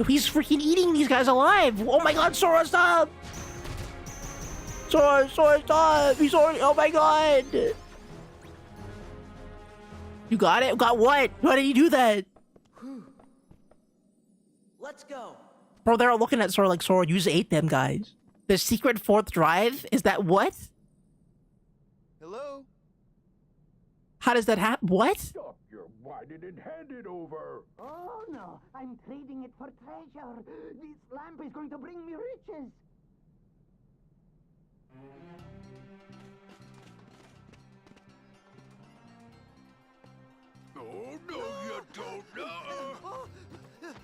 He's freaking eating these guys alive! Oh my god, Sora, stop! Sora, stop! He's already, oh my god! You got it? Got what? Why did you do that? Let's go. Bro, they're all looking at Sora like, Sora, you just ate them guys. The secret 4th drive? Is that what? Hello? How does that happen? What? Stop your whining and hand it over. Oh no, I'm trading it for treasure. This lamp is going to bring me riches. Oh, no, you don't know.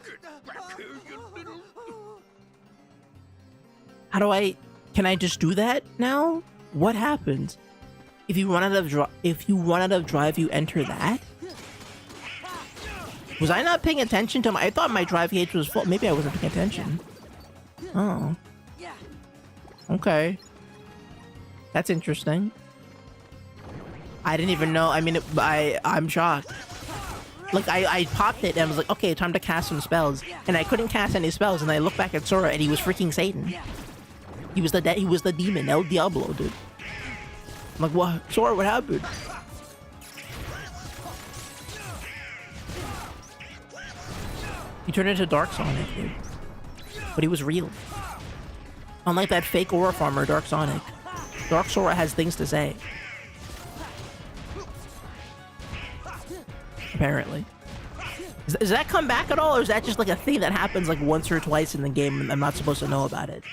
Get back here, you little... How do I... Can I just do that now? What happens? If you run out of drive, you enter that? Was I not paying attention to my... I thought my drive gauge was full. Maybe I wasn't paying attention. Oh. Okay. That's interesting. I didn't even know. I mean, I'm shocked. Like, I popped it and I was like, okay, time to cast some spells. And I couldn't cast any spells, and I looked back at Sora and he was freaking Satan. He was the demon, El Diablo, dude. I'm like, what? Sora, what happened? He turned into Dark Sonic, dude. But he was real. Unlike that fake aura farmer, Dark Sonic. Dark Sora has things to say. Apparently. Does that come back at all, or is that just like a thing that happens like once or twice in the game and I'm not supposed to know about it?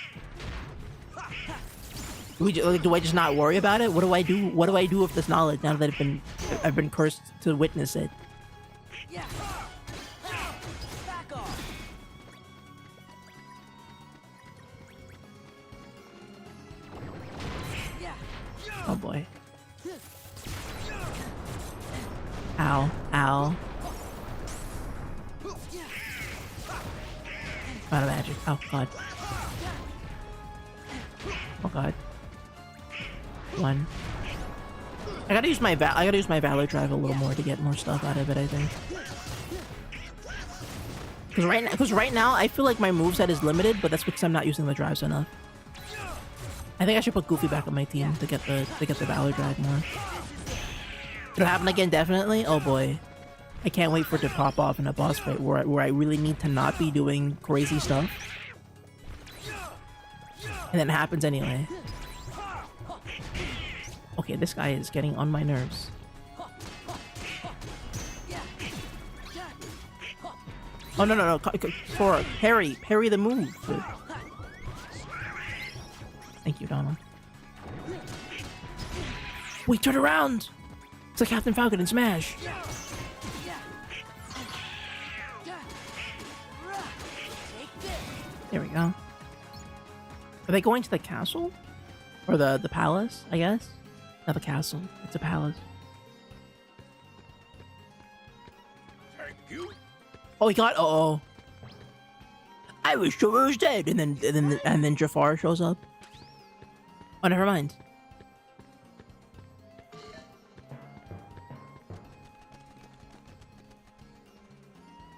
Do I just not worry about it? What do I do? What do I do with this knowledge now that I've been cursed to witness it? Oh boy. Ow. Ow. Out of magic. Oh god. Oh god. One. I gotta use my Valor Drive a little more to get more stuff out of it, I think. Because right now I feel like my moveset is limited, but that's because I'm not using the drives enough. I think I should put Goofy back on my team to get the Valor Drive more. It'll happen again, definitely. Oh boy, I can't wait for it to pop off in a boss fight where I really need to not be doing crazy stuff, and then it happens anyway. Okay, this guy is getting on my nerves. Oh no! Sora, parry the move. Dude. Thank you, Donald. Wait, turn around! It's like Captain Falcon in Smash. There we go. Are they going to the castle? Or the palace, I guess? Not the castle, it's a palace. Thank you. Oh, he got. Uh-oh. I wish Sora was dead, and then Jafar shows up. Oh, never mind.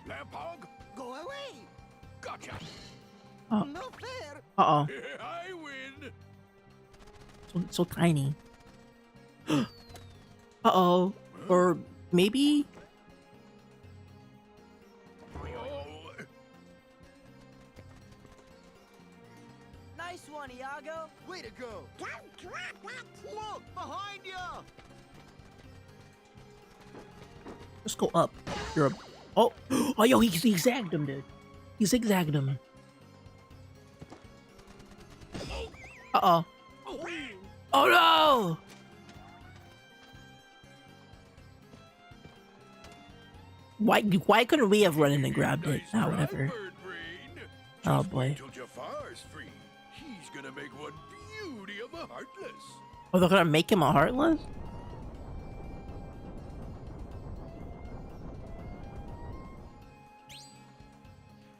Lampog, Go away! gotcha. Oh. No fair! Uh-oh. I win. So tiny. Uh-oh. Or maybe... Nice one, Iago. Way to go! Look! Behind you! Let's go up. You're a... Oh! Oh, yo, he zigzagged him, dude. He zigzagged him. Uh-oh. Oh, no! Why couldn't we have run in and grabbed it? Oh, whatever. Oh, boy. Till Jafar's free. He's gonna make one beauty of a Heartless. Oh, they're gonna make him a Heartless?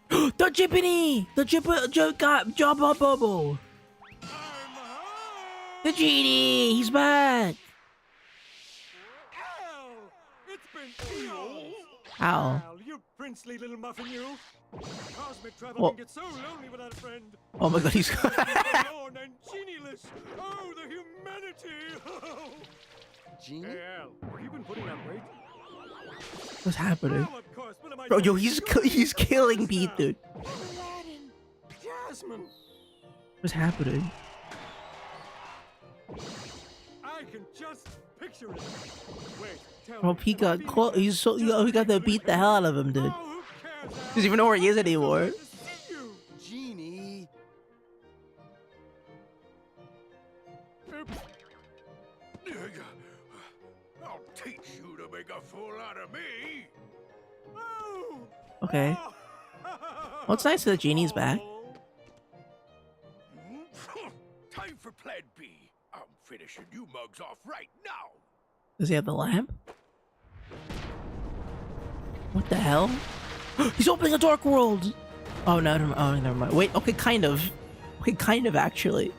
The Jippity! The Jabba Bubble! The genie! He's back! Ow! Al, you princely little muffin, you! Cosmic travel Well, can get so lonely without a friend. oh my god, he's... Forlorn and genieless! Oh, the humanity! Genie? Hey, Al, have you been putting on weight? What's happening? Well, of course, one of my Bro, yo, he's killing Pete, dude. Aladdin! Jasmine! What's happening? I can just picture it. Wait, tell Bro, me, Pete am I got being caught. He's so... Yo, he got to beat the hell out of him, dude. Oh, who cares, Al? Doesn't even know where he is anymore. To see you. Genie? I'll teach you to make a fool out of me. Oh. Okay. Well, it's nice that the genie's back. Time for Plan B. I'm finishing you mugs off right now. Does he have the lamp? What the hell? He's opening a dark world! Oh no, never mind. Wait, okay, kind of. Okay, kind of actually.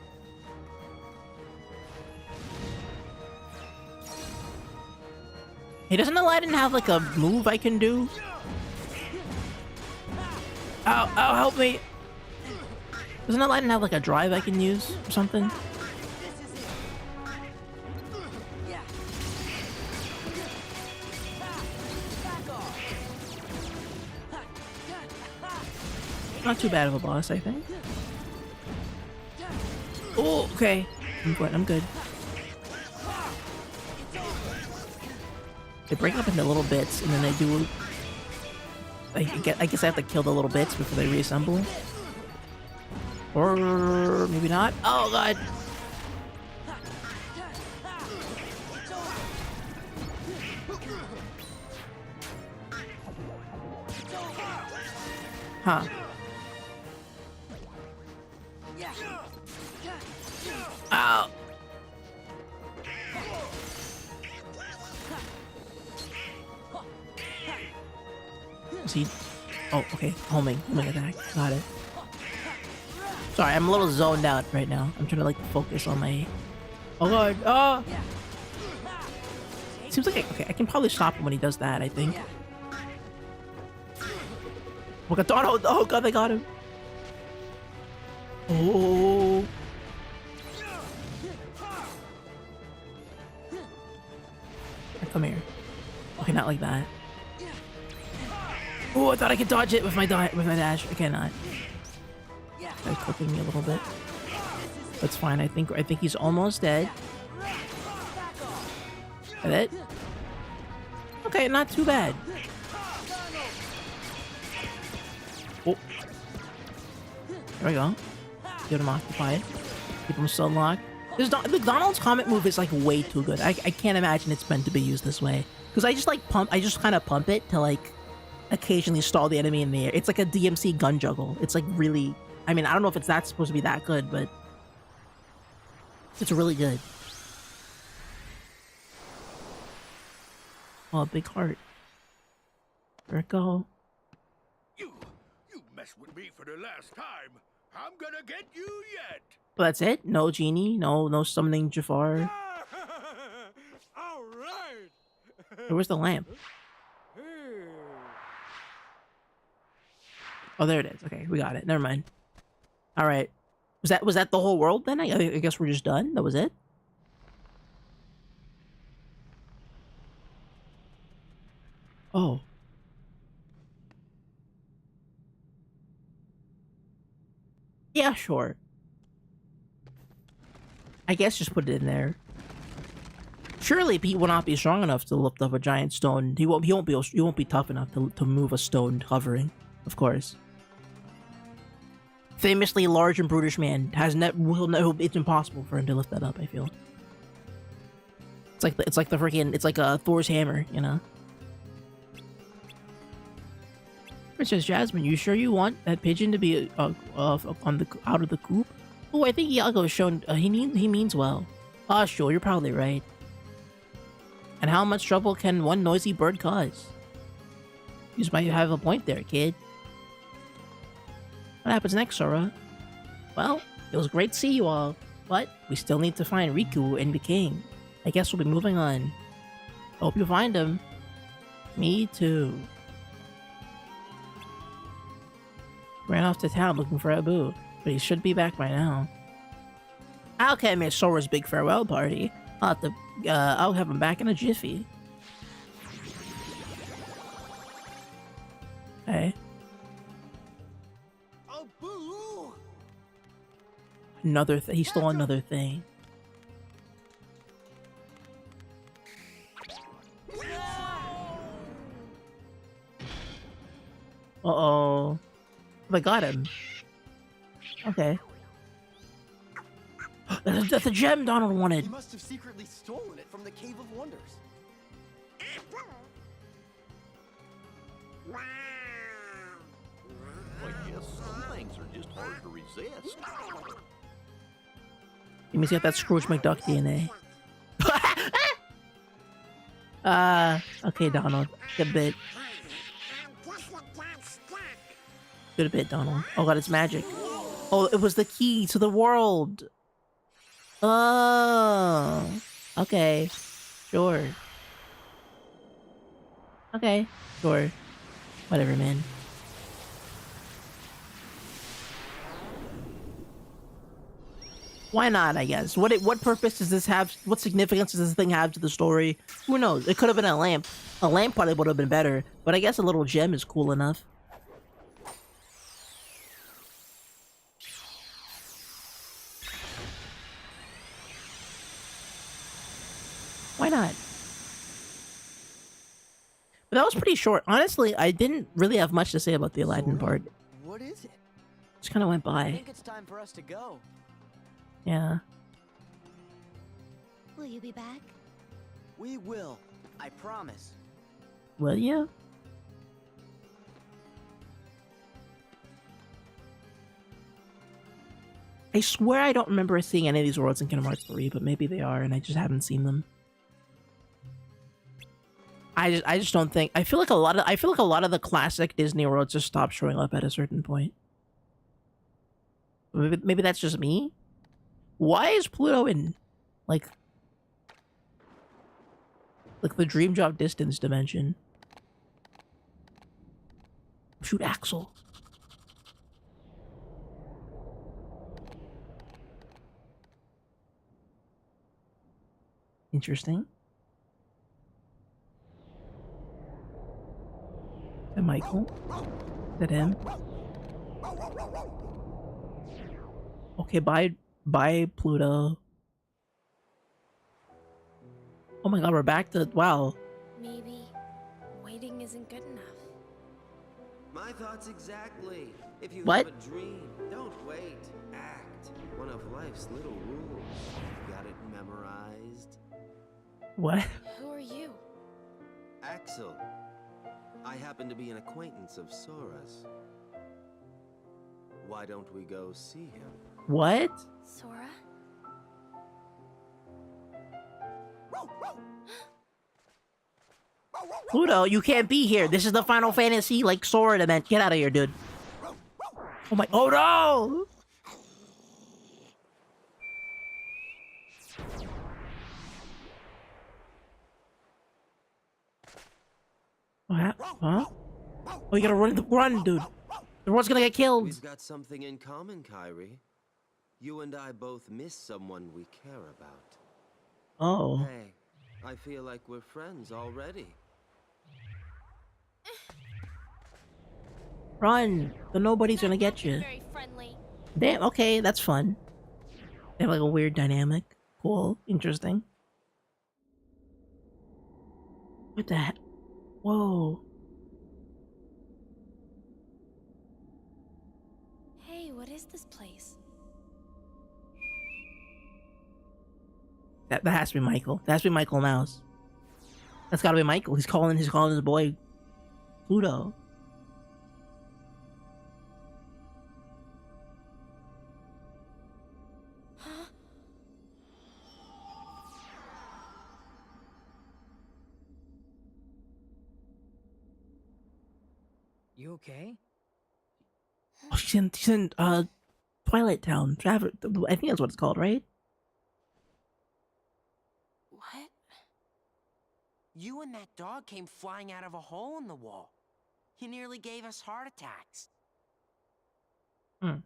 Hey, doesn't Aladdin have like a move I can do? Ow, help me. Doesn't Aladdin have like a drive I can use or something? Not too bad of a boss, I think. Oh, okay. I'm good. They break up into little bits, and then they do... I guess I have to kill the little bits before they reassemble. Or maybe not. Oh, God. Huh. Ow. Is he... Oh, okay. Homing attack. Got it. Sorry, I'm a little zoned out right now. I'm trying to, like, focus on my... Oh, God. Oh! Seems like I can probably stop him when he does that, I think. Oh, God. Oh, God, they got him. Oh. Come here. Okay, not like that. Oh, I thought I could dodge it with my dash. I cannot. Guy's clipping me a little bit. That's fine. I think he's almost dead. That it? Okay, not too bad. Oh. There we go. Get him occupied. Keep him still locked. The Donald's comet move is like way too good. I can't imagine it's meant to be used this way. Because I just kind of pump it to like occasionally stall the enemy in the air. It's like a DMC gun juggle. It's like really, I mean, I don't know if it's supposed to be that good, but it's really good. Oh, big heart. There it go. You mess with me for the last time. I'm gonna get you yet. Well, that's it? No genie? No summoning Jafar? All right. Where's the lamp? Oh, there it is. Okay, we got it. Never mind. All right. Was that the whole world then? I guess we're just done. That was it. Oh. Yeah, sure. I guess just put it in there. Surely Pete will not be strong enough to lift up a giant stone. He won't be tough enough to move a stone hovering, of course. Famously large and brutish man it's impossible for him to lift that up, I feel. It's like a Thor's hammer, you know. Princess Jasmine, you sure you want that pigeon to be out of the coop? Oh, I think Iago's shown he means well. Ah, sure, you're probably right. And how much trouble can one noisy bird cause? You might have a point there, kid. What happens next, Sora? Well, it was great to see you all, but we still need to find Riku and the king. I guess we'll be moving on. Hope you find him. Me too. Ran off to town looking for Abu, but he should be back by now. Okay, miss Sora's big farewell party. I'll have him back in a jiffy. Hey. Abu! He stole another thing. Uh-oh. I got him. Okay. That's a gem Donald wanted. He must have secretly stolen it from the Cave of Wonders. I guess some things are just hard to resist. You mean he's got that Scrooge McDuck DNA. Okay, Donald. Good bit. Good a bit, Donald. Oh god, it's magic. Oh, it was the key to the world. Oh. Okay. Sure. Okay. Sure. Whatever, man. Why not, I guess? What purpose does this have? What significance does this thing have to the story? Who knows? It could have been a lamp. A lamp probably would have been better, but I guess a little gem is cool enough. Why not? But that was pretty short. Honestly, I didn't really have much to say about the Aladdin part. What is it? Just kind of went I by. think it's time for us to go. Yeah. Will you be back? We will. I promise. Will you? I swear I don't remember seeing any of these worlds in Kingdom Hearts 3, but maybe they are, and I just haven't seen them. I just don't think. I feel like a lot of the classic Disney worlds just stopped showing up at a certain point. Maybe that's just me. Why is Pluto in like the Dream Job distance dimension? Shoot Axel. Interesting. Is that Michael? Is that him? Okay, bye Pluto. Oh my god, we're back to wow. Maybe waiting isn't good enough. My thoughts exactly. If you What? have a dream, don't wait. Act. One of life's little rules. Got it memorized? What? Who are you? Axel. I happen to be an acquaintance of Sora's. Why don't we go see him? What? Sora? Pluto, you can't be here. This is the Final Fantasy, like, Sora event. Get out of here, dude. Oh my- oh no! What? Huh? Oh, you gotta run, dude. Everyone's gonna get killed. We've got something in common, Kyrie. You and I both miss someone we care about. Oh. Hey, I feel like we're friends already. Run. The nobody's gonna get you. Very friendly. Damn, okay, that's fun. They have like a weird dynamic. Cool. Interesting. What the heck? Whoa. Hey, what is this place? That has to be Michael. That has to be Michael Mouse. That's gotta be Michael. He's calling his boy Pluto. You okay? Oh, she's in Twilight Town. I think that's what it's called, right? What? You and that dog came flying out of a hole in the wall. He nearly gave us heart attacks. Hmm.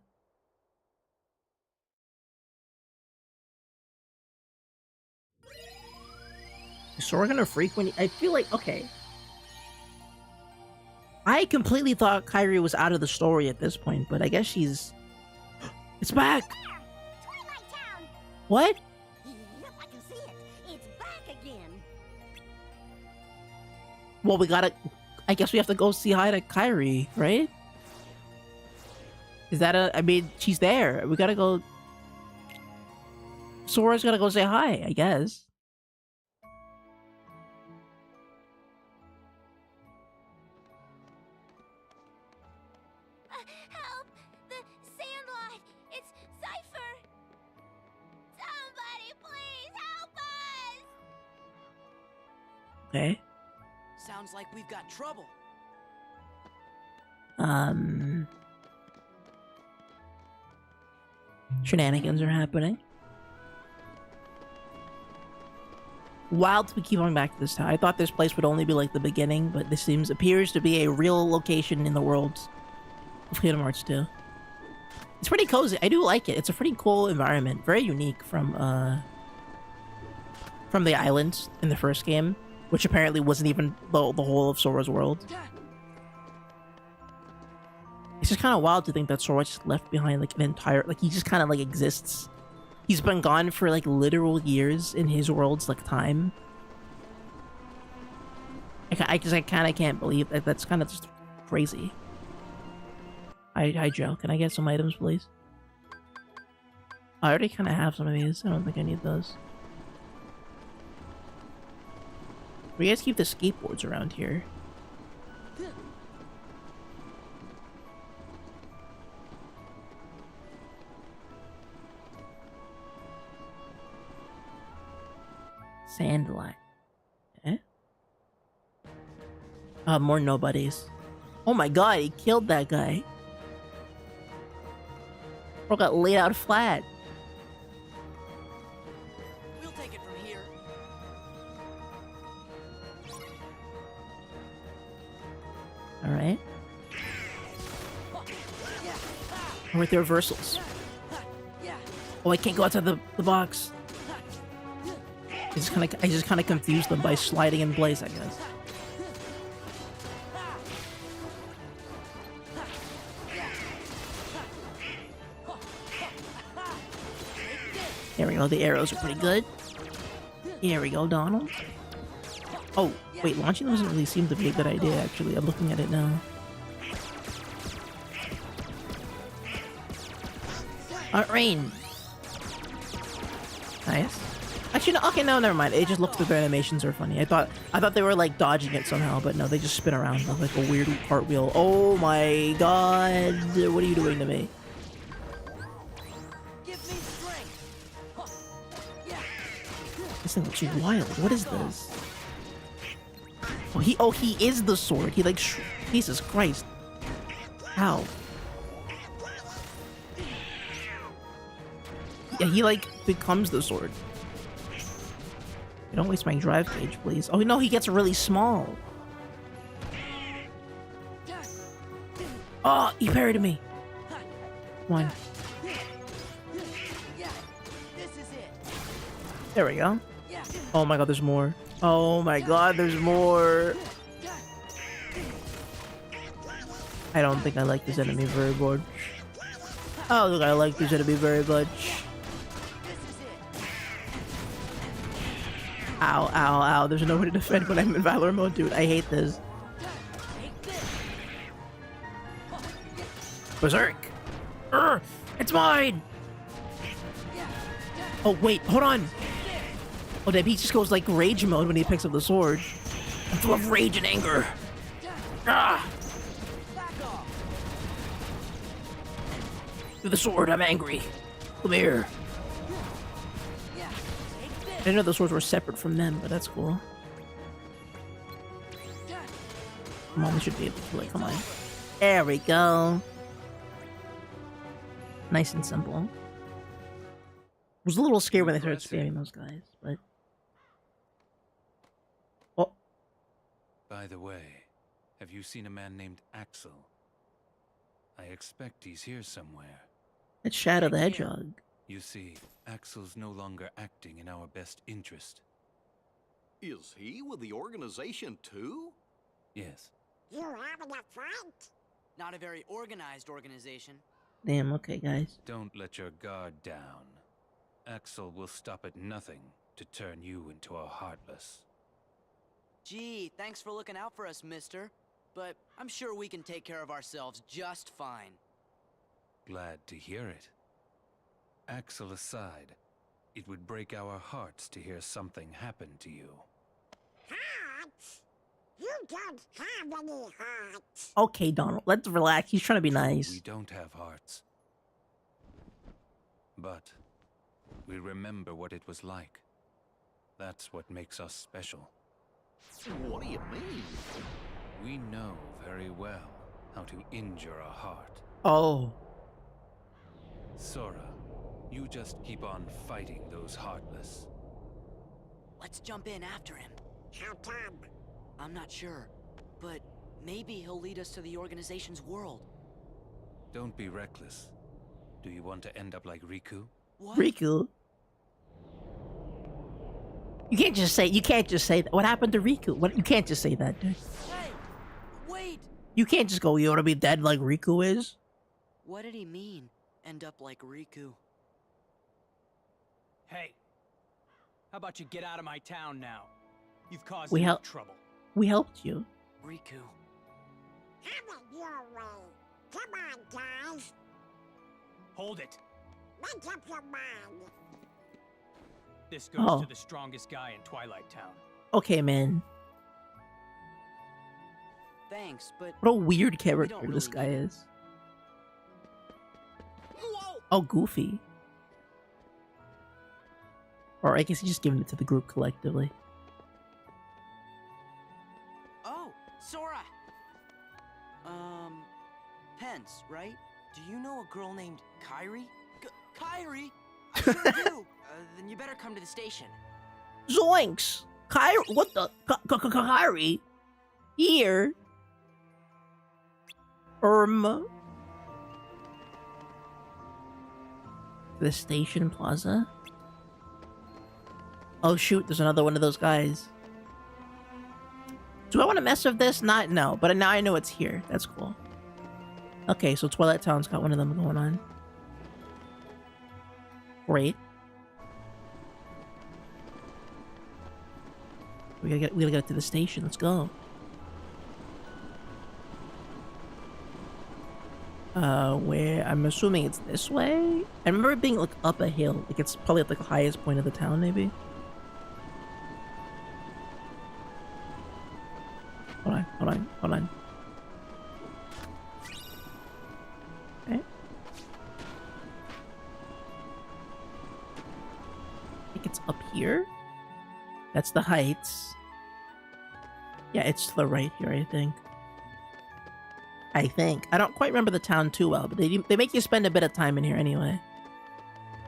Is Sora gonna freak when I feel like, okay. I completely thought Kyrie was out of the story at this point, but I guess she's... It's back! Twilight Town! What? Yep, I can see it. It's back again. Well, we gotta... I guess we have to go see hi to Kyrie, right? Is that I mean, she's there. We gotta go... Sora's gotta go say hi, I guess. Help! The Sandlot! It's Cypher! Somebody please help us! Okay. Sounds like we've got trouble. Shenanigans are happening. Wild to keep going back to this town. I thought this place would only be like the beginning, but this appears to be a real location in the world of Kingdom Hearts 2. It's pretty cozy. I do like it. It's a pretty cool environment. Very unique from the islands in the first game, which apparently wasn't even the whole of Sora's world. It's just kind of wild to think that Sora just left behind like an entire, like he just kind of like exists. He's been gone for like literal years in his world's like time. I kind of can't believe that. That's kind of just crazy. Hi Joe, can I get some items, please? I already kind of have some of these. I don't think I need those. We guys keep the skateboards around here. Sandline. Eh? More nobodies. Oh my god, he killed that guy. Bro got laid out flat. We'll take it from here. Alright. We're with the reversals. Oh, I can't go outside the box. I just kind of confused them by sliding in place, I guess. There we go. The arrows are pretty good. Here we go, Donald. Oh, wait. Launching them doesn't really seem to be a good idea, actually. I'm looking at it now. Rain. Nice. Actually, no, okay, no, never mind. It just looks like their animations are funny. I thought they were like dodging it somehow, but no, they just spin around with like a weird cartwheel. Oh my god. What are you doing to me? This thing looks wild. What is this? Oh, he is the sword. He like, Jesus Christ. Ow. Yeah, he like becomes the sword. Don't waste my drive gauge, please. Oh no, he gets really small. Oh, he parried me. One. There we go. Oh my god, there's more. Oh my god, there's more. I don't think I like this enemy very much. Oh, look, I like this enemy very much. Ow, ow, ow. There's no way to defend when I'm in Valor mode, dude. I hate this. Berserk! Urgh, it's mine! Oh, wait, hold on! Oh, damn, he just goes like rage mode when he picks up the sword. I'm full of rage and anger. Ah! With the sword, I'm angry. Come here. I didn't know the swords were separate from them, but that's cool. Come on, we should be able to kill it. Come on. There we go. Nice and simple. I was a little scared when they started spamming those guys, but... Oh. By the way, have you seen a man named Axel? I expect he's here somewhere. It's Shadow the Hedgehog. You see, Axel's no longer acting in our best interest. Is he with the organization too? Yes. You're having a fight? Not a very organized organization. Damn, okay, guys. Don't let your guard down. Axel will stop at nothing to turn you into a Heartless. Gee, thanks for looking out for us, mister. But I'm sure we can take care of ourselves just fine. Glad to hear it. Axel aside, it would break our hearts to hear something happen to you. Hearts? You don't have any hearts. Okay, Donald, let's relax. He's trying to be nice. We don't have hearts. But we remember what it was like. That's what makes us special. What do you mean? We know very well how to injure a heart. Oh. Sora, You just keep on fighting those Heartless. Let's jump in after him. How come? I'm not sure, but maybe he'll lead us to the organization's world. Don't be reckless. Do you want to end up like Riku? What? Riku? You can't just say that. What happened to Riku? What? You can't just say that, dude. Hey, wait! You can't just go, you want to be dead like Riku is? What did he mean, end up like Riku? Hey, how about you get out of my town now? You've caused We enough trouble. We helped you. Riku. Have it your way. Come on, guys. Hold it. Make up your mind. This goes Oh. to the strongest guy in Twilight Town. Okay, man. Thanks, but What a weird we character don't this really guy need it. is. Oh, Goofy. Or I guess he's just giving it to the group collectively. Oh, Sora! Pence, right? Do you know a girl named Kyrie? Kyrie? I sure do. Then you better come to the station. Zoinks! Kyrie, what the? Kyrie? Here? The station plaza? Oh shoot, there's another one of those guys. Do I want to mess with this? Not, no, but now I know it's here. That's cool. Okay, so Twilight Town's got one of them going on. Great. We gotta get to the station. Let's go. Where I'm assuming it's this way. I remember it being like up a hill. Like it's probably at like the highest point of the town, maybe. Hold on. Okay. I think it's up here. That's the heights. Yeah, it's to the right here, I think. I don't quite remember the town too well, but they make you spend a bit of time in here anyway.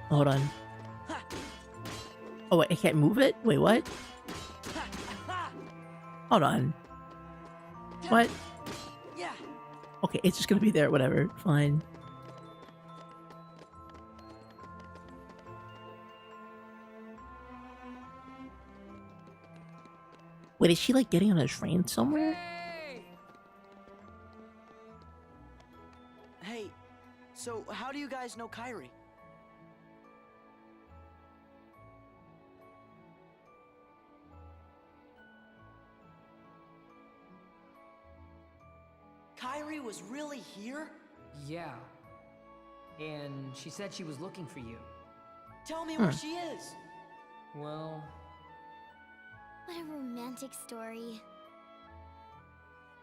Hold on. Oh, wait, I can't move it? Wait, what? Hold on. What? Yeah. Okay, it's just gonna be there, whatever. Fine. Wait, is she like getting on a train somewhere? Hey, so how do you guys know Kyrie? Kyrie was really here? Yeah. And she said she was looking for you. Tell me where she is. Well... What a romantic story.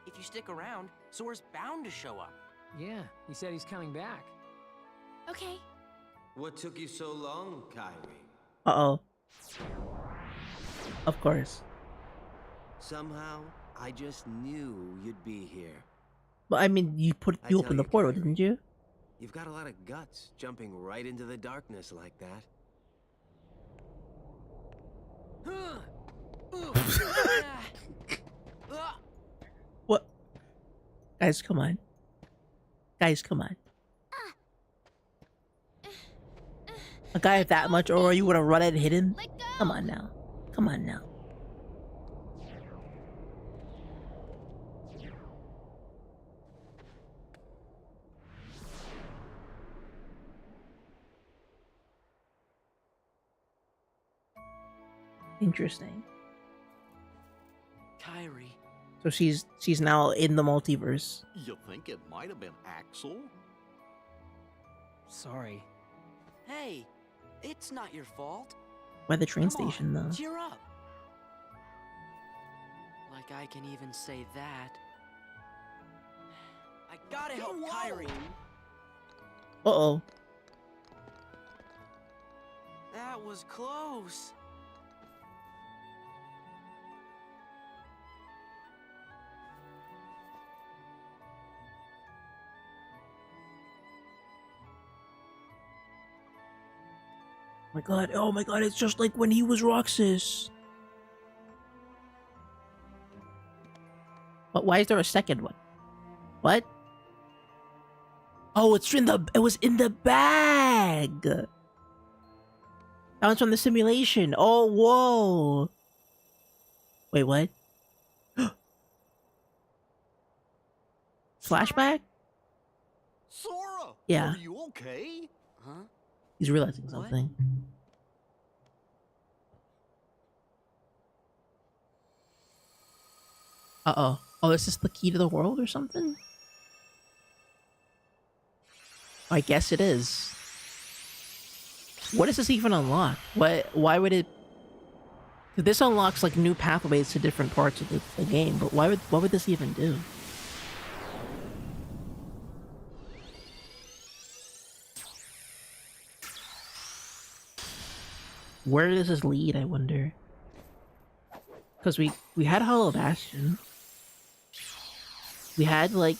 If you stick around, Sora's bound to show up. Yeah, he said he's coming back. Okay. What took you so long, Kyrie? Uh-oh. Of course. Somehow, I just knew you'd be here. Well, I mean, you tell opened the you, portal, Kyrie, didn't you? You've got a lot of guts jumping right into the darkness like that. What? Guys, come on. Guys, come on. A guy with that much aura, you would have run and hit him? Come on now. Come on now. Interesting. Kyrie. So she's now in the multiverse. You think it might have been Axel? Sorry. Hey, it's not your fault. By the train Come on, station, though. Cheer up. Like I can even say that. I gotta help Kyrie. Uh-oh. That was close. My god, oh my god, it's just like when he was Roxas. But why is there a second one? What? Oh, it was in the bag. That was from the simulation. Oh, whoa. Wait, what? Flashback? Sora! Yeah. Are you okay? Huh? He's realizing something. Uh-oh. Oh, is this the key to the world or something? I guess it is. What does this even unlock? Why would it... This unlocks like new pathways to different parts of the game, but what would this even do? Where does this lead, I wonder? Because we had Hollow Bastion. We had like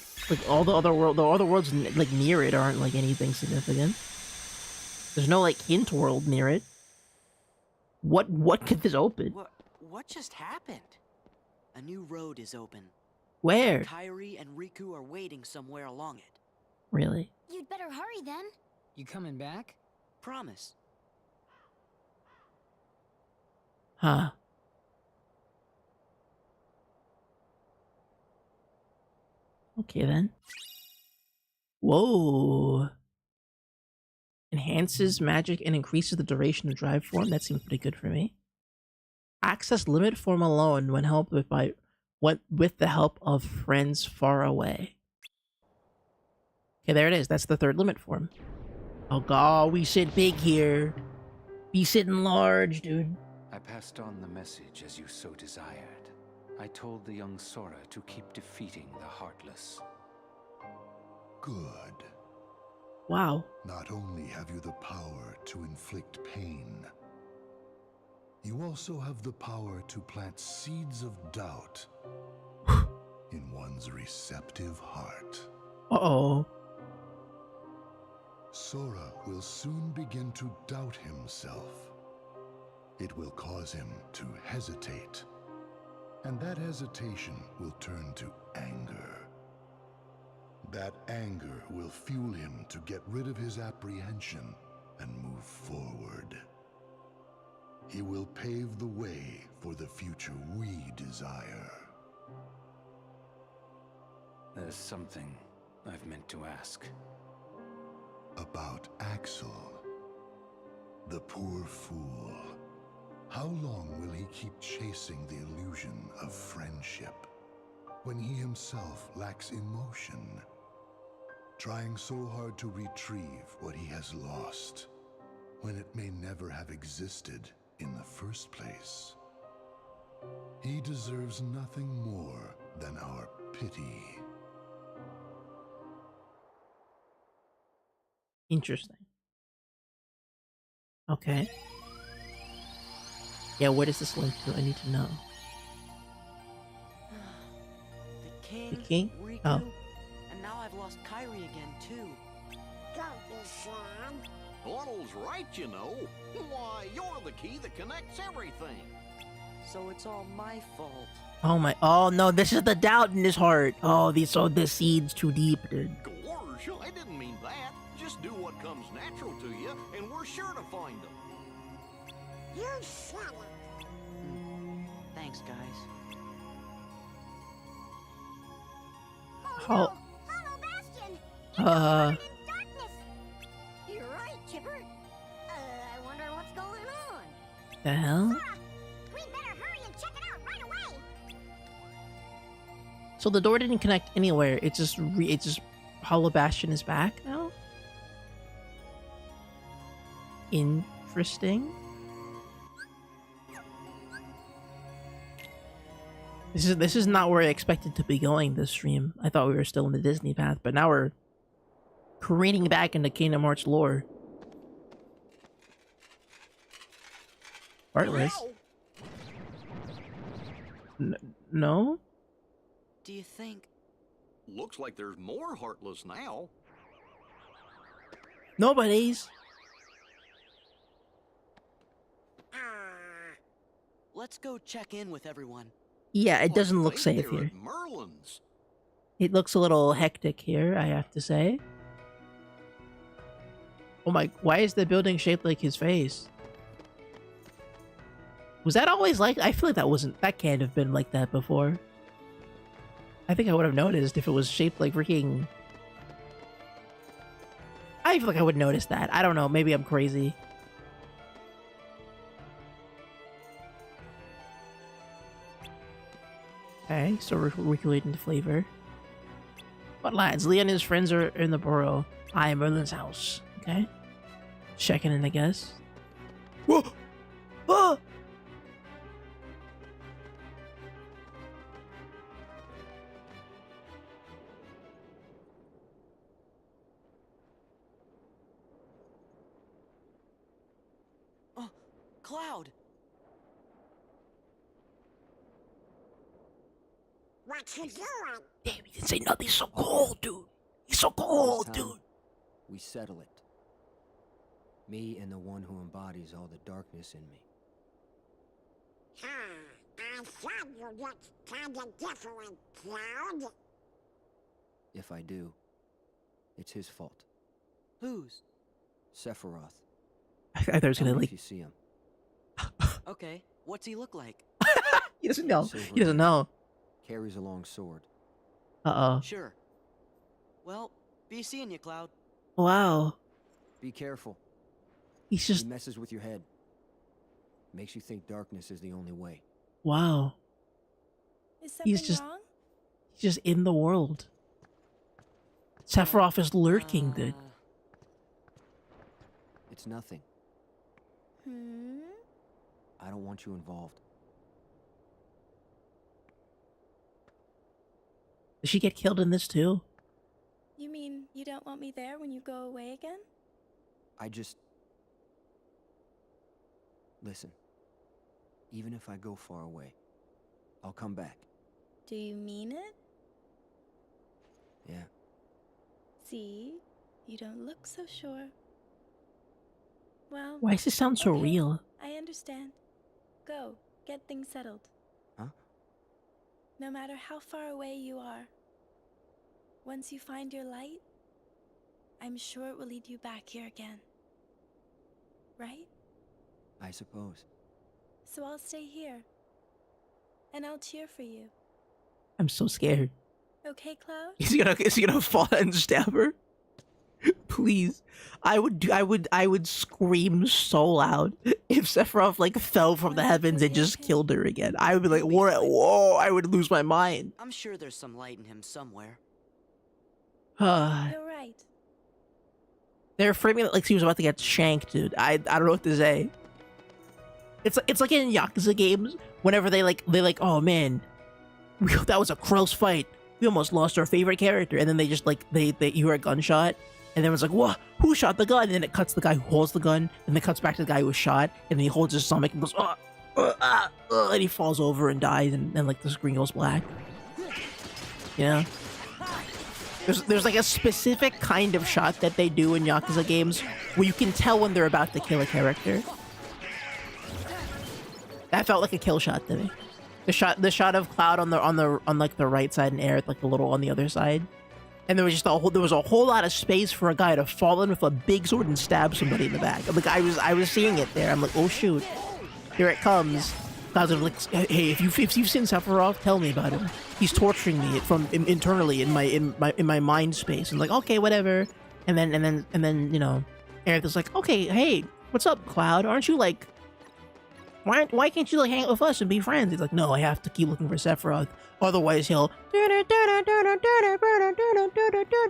all the other worlds like near it aren't like anything significant. There's no like hint world near it. What could this open? What just happened? A new road is open. Where? Kairi and Riku are waiting somewhere along it. Really? You'd better hurry then. You coming back? Promise. Huh. Okay then. Whoa. Enhances magic and increases the duration of drive form. That seems pretty good for me. Access limit form alone when helped with the help of friends far away. Okay, there it is. That's the third limit form. Oh god, we sit big here. Be sitting large, dude. I passed on the message as you so desired. I told the young Sora to keep defeating the Heartless. Good. Wow. Not only have you the power to inflict pain, you also have the power to plant seeds of doubt in one's receptive heart. Uh-oh. Sora will soon begin to doubt himself. It will cause him to hesitate, and that hesitation will turn to anger. That anger will fuel him to get rid of his apprehension and move forward. He will pave the way for the future we desire. There's something I've meant to ask. About Axel, the poor fool. How long will he keep chasing the illusion of friendship when he himself lacks emotion? Trying so hard to retrieve what he has lost when it may never have existed in the first place. He deserves nothing more than our pity. Interesting. Okay. Yeah, where does this link to? I need to know. The king? Riku, Oh. and now I've lost Kairi again too. Don't be sad. Arnold's right, you know. Why, you're the key that connects everything. So it's all my fault. Oh my, oh no, this is the doubt in his heart. Oh, this seed's too deep, dude. Gorge, I didn't mean that. Just do what comes natural to you, and we're sure to find them. You said it. Thanks, guys. How? Hollow Bastion! You're right, Chipper. I wonder what's going on. The hell? We'd better hurry and check it out right away. So the door didn't connect anywhere. It just Hollow Bastion is back now? Interesting. This is not where I expected to be going this stream. I thought we were still in the Disney path, but now we're careening back into Kingdom Hearts lore. Heartless? No? Do you think? Looks like there's more Heartless now. Nobody's. Let's go check in with everyone. Yeah, it doesn't look safe They're here. at Merlin's. It looks a little hectic here, I have to say. Oh my, why is the building shaped like his face? Was that always like, I feel like that can't have been like that before. I think I would have noticed if it was shaped like freaking... I feel like I would notice that. I don't know, maybe I'm crazy. Okay, so we're recreating the flavor. But lads, Leon and his friends are in the burrow. I am Merlin's house. Okay? Checking in, I guess. Whoa! Ah! Oh, Cloud! What you doing? Damn, he didn't say nothing. He's so cold, dude. He's so cold, dude. We settle it. Me and the one who embodies all the darkness in me. I thought you looked kinda different, Cloud. If I do, it's his fault. Whose? Sephiroth. I thought he was gonna, Tell me like... if you see him. Okay, what's he look like? He doesn't know. Silver He doesn't know. Carries a long sword. Uh-oh. Sure. Well, be seeing you, Cloud. Wow. Be careful. He's just... He messes with your head. Makes you think darkness is the only way. Wow. Is something He's just... wrong? He's just in the world. Sephiroth is lurking, dude. It's nothing. Hmm? I don't want you involved. Did she get killed in this too? You mean you don't want me there when you go away again? I just... Listen. Even if I go far away, I'll come back. Do you mean it? Yeah. See? You don't look so sure. Well... Why does this sound so okay, real? I understand. Go. Get things settled. Huh? No matter how far away you are, once you find your light, I'm sure it will lead you back here again. Right? I suppose. So I'll stay here. And I'll cheer for you. I'm so scared. Okay, Cloud? Is he gonna fall and stab her? Please. I would scream so loud if Sephiroth like fell from the heavens and just killed her again. I would be like, whoa, I would lose my mind. I'm sure there's some light in him somewhere. You're right. They're framing it like he was about to get shanked, dude. I don't know what to say. It's like in Yakuza games, whenever they like, oh man, that was a close fight. We almost lost our favorite character, and then they just like they hear a gunshot, and then it's like, what? Who shot the gun? And then it cuts the guy who holds the gun, and then it cuts back to the guy who was shot, and then he holds his stomach and goes, and he falls over and dies, and then like the screen goes black. You know? There's like a specific kind of shot that they do in Yakuza games where you can tell when they're about to kill a character. That felt like a kill shot to me. The shot of Cloud on like the right side and Air like the little on the other side, and there was just a whole lot of space for a guy to fall in with a big sword and stab somebody in the back. Like I was seeing it there. I'm like, oh shoot, here it comes. Cloud's like, hey, if you've seen Sephiroth, tell me about him. He's torturing me from internally in my mind space. And like, okay, whatever. And then you know, Aerith is like, okay, hey, what's up, Cloud? Aren't you like, why can't you like hang out with us and be friends? He's like, no, I have to keep looking for Sephiroth, otherwise he'll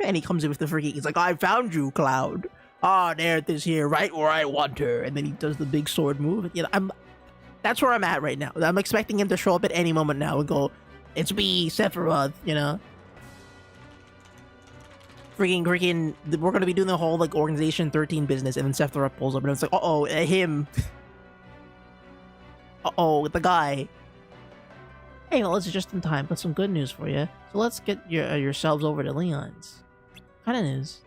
and he comes in with the freaking. He's like, I found you, Cloud. Ah, Aerith is here, right where I want her. And then he does the big sword move. Yeah, that's where I'm at right now. I'm expecting him to show up at any moment now and go, it's me, Sephiroth, you know? Freaking, we're gonna be doing the whole, like, Organization 13 business, and then Sephiroth pulls up, and it's like, uh-oh, him. Uh-oh, the guy. Hey, well, it's just in time. Got some good news for you. So let's get yourselves over to Leon's. What kind of news?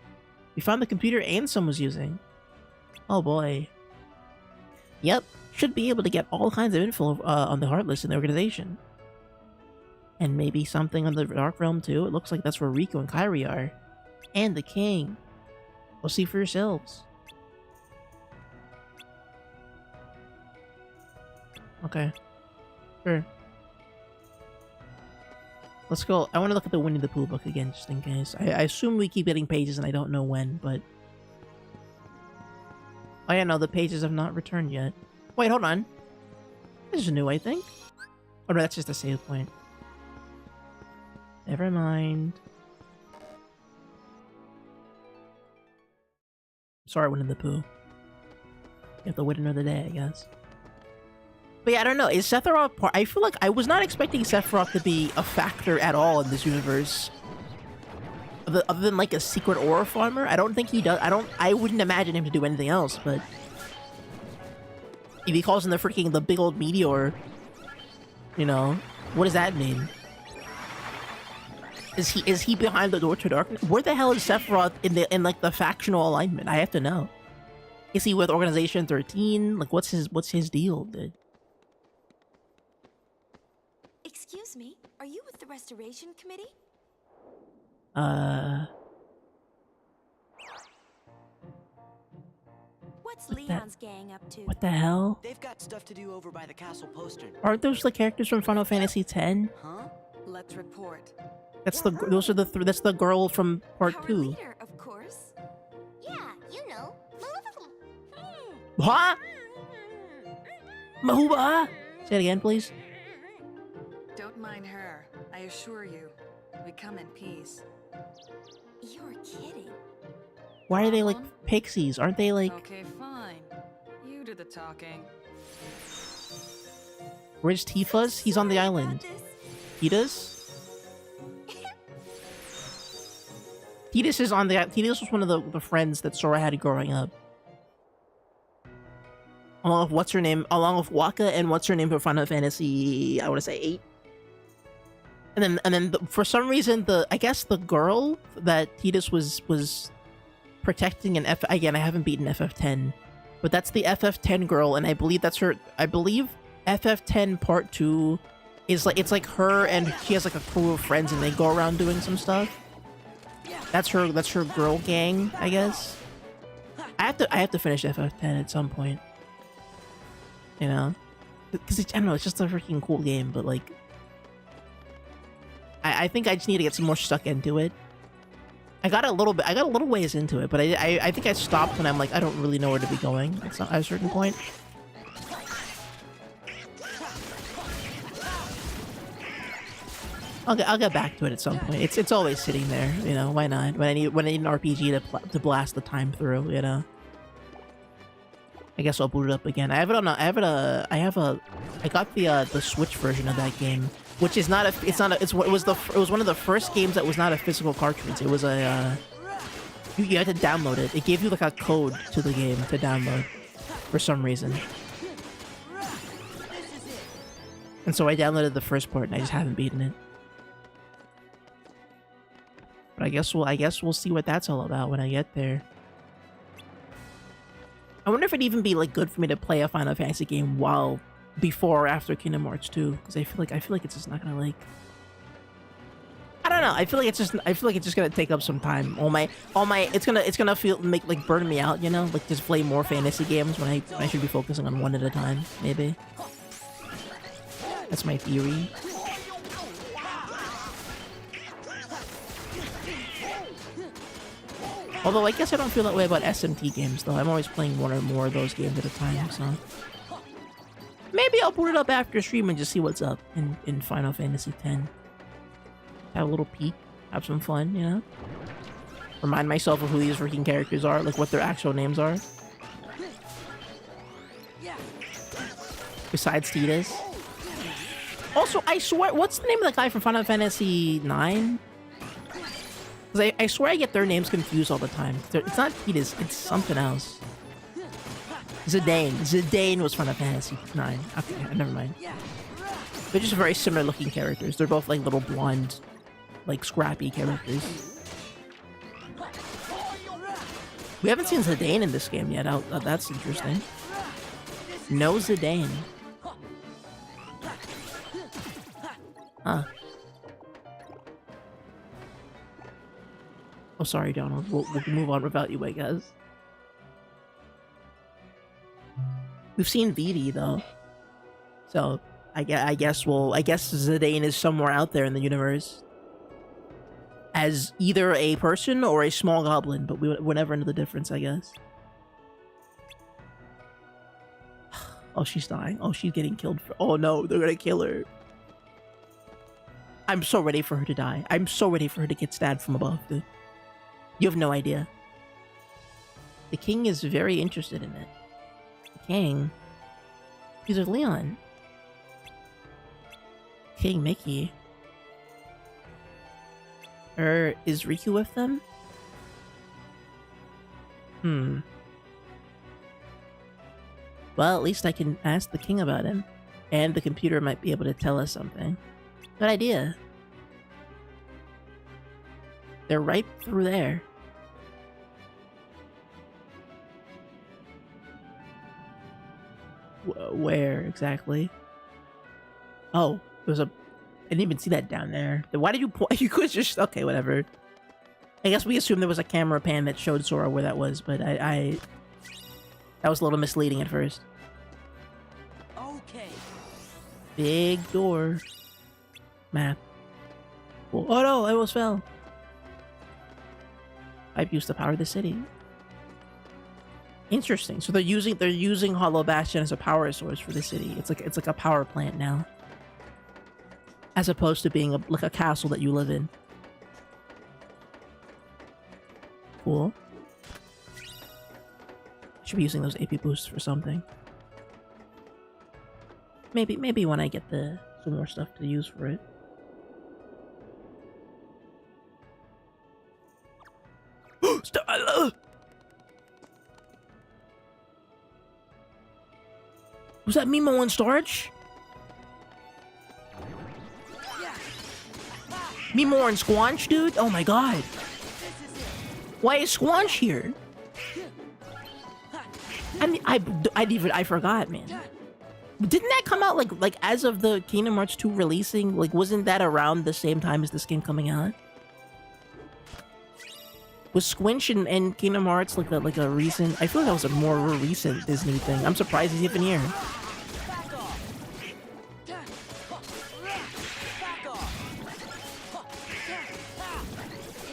You found the computer Ansem was using. Oh, boy. Yep, should be able to get all kinds of info on the Heartless in the organization. And maybe something on the Dark Realm too. It looks like that's where Rico and Kairi are. And the King. Go see for yourselves. Okay. Sure. Let's go. I want to look at the Winnie the Pooh book again, just in case. I assume we keep getting pages and I don't know when, but... Oh yeah, no, the pages have not returned yet. Wait, hold on. This is new, I think. Oh no, that's just a save point. Never mind. Sorry, Winnie the Pooh. You have to wait another day, I guess. But yeah, I don't know. Is Sephiroth part? I feel like I was not expecting Sephiroth to be a factor at all in this universe. Other than like a secret ore farmer, I don't think he does. I wouldn't imagine him to do anything else. But if he calls in the big old meteor, you know, what does that mean? Is he behind the door to darkness? Where the hell is Sephiroth in like the factional alignment? I have to know. Is he with Organization 13? Like, what's his deal, dude? Excuse me, are you with the Restoration Committee? What's Leon's gang up to? What the hell? They've got stuff to do over by the castle postern. Aren't those the characters from Final Fantasy X? Huh? Let's report. That's that's the girl from part 2. Leader, of course. Yeah, you know. Huh? Mahuba? Say it again, please. Don't mind her. I assure you, we come in peace. You're kidding. Why are they like pixies? Aren't they like... Okay, fine. You do the talking. Where's Tifa's? He's on the island. Tidus? Tidus is on the... Tidus was one of the friends that Sora had growing up. Along with what's-her-name... Along with Waka and what's-her-name for Final Fantasy... I want to say 8. And then for some reason, I guess the girl that Tidus was protecting in again, I haven't beaten FF10, but that's the FF10 girl, and I believe that's her. I believe FF10 Part 2 is like, it's like her and she has like a crew of friends and they go around doing some stuff. That's her girl gang, I guess. I have to finish FF10 at some point. You know? Because I don't know, it's just a freaking cool game, but like I think I just need to get some more stuck into it. I got a little ways into it, but I think I stopped when I'm like, I don't really know where to be going at a certain point. I'll get back to it at some point. It's always sitting there, you know. Why not? When I need an RPG to blast the time through, you know. I guess I'll boot it up again. I got the Switch version of that game, which is not a. It was one of the first games that was not a physical cartridge. It was a. You had to download it. It gave you like a code to the game to download, for some reason. And so I downloaded the first part, and I just haven't beaten it. But I guess we'll see what that's all about when I get there. I wonder if it'd even be like good for me to play a Final Fantasy game before or after Kingdom Hearts 2, because I feel like it's just not gonna like. I don't know. I feel like it's just gonna take up some time. It's gonna burn me out, you know, like just play more fantasy games when I should be focusing on one at a time, maybe. That's my theory. Although I guess I don't feel that way about SMT games, though. I'm always playing one or more of those games at a time, so... Maybe I'll boot it up after stream and just see what's up in Final Fantasy X. Have a little peek, have some fun, you know? Remind myself of who these freaking characters are, like what their actual names are. Besides Tidus. Also, I swear, what's the name of the guy from Final Fantasy IX? Because I swear I get their names confused all the time. It's not Tidus, it's something else. Zidane. Zidane was Final Fantasy IX. Okay, never mind. They're just very similar looking characters. They're both like little blonde, like scrappy characters. We haven't seen Zidane in this game yet. That's interesting. No Zidane. Huh. Oh, sorry, Donald. We'll move on without you, I guess. We've seen Vivi, though. So, I guess Zidane is somewhere out there in the universe. As either a person or a small goblin, but we'll never know the difference, I guess. Oh, she's dying. Oh, she's getting killed. Oh no, they're gonna kill her. I'm so ready for her to die. I'm so ready for her to get stabbed from above, dude. You have no idea. The king is very interested in it. The king? He's with Leon. King Mickey. Is Riku with them? Well, at least I can ask the king about him. And the computer might be able to tell us something. Good idea. They're right through there. Where exactly? Oh, there's a... I didn't even see that down there. Why did you point? You could just... Okay, whatever. I guess we assumed there was a camera pan that showed Sora where that was, but I that was a little misleading at first. Okay. Big door. Map. Oh no, I almost fell. I've used to power the city. Interesting. So they're using Hollow Bastion as a power source for the city. It's like a power plant now. As opposed to being like a castle that you live in. Cool. Should be using those AP boosts for something. Maybe when I get some more stuff to use for it. Was that Mimo and Starch? Mimo and Squanch, dude? Oh my god. Why is Squanch here? I forgot, man. Didn't that come out like as of the Kingdom Hearts 2 releasing? Like, wasn't that around the same time as this game coming out? Was Squinch and Kingdom Hearts like a recent? I feel like that was a more recent Disney thing. I'm surprised he's even here.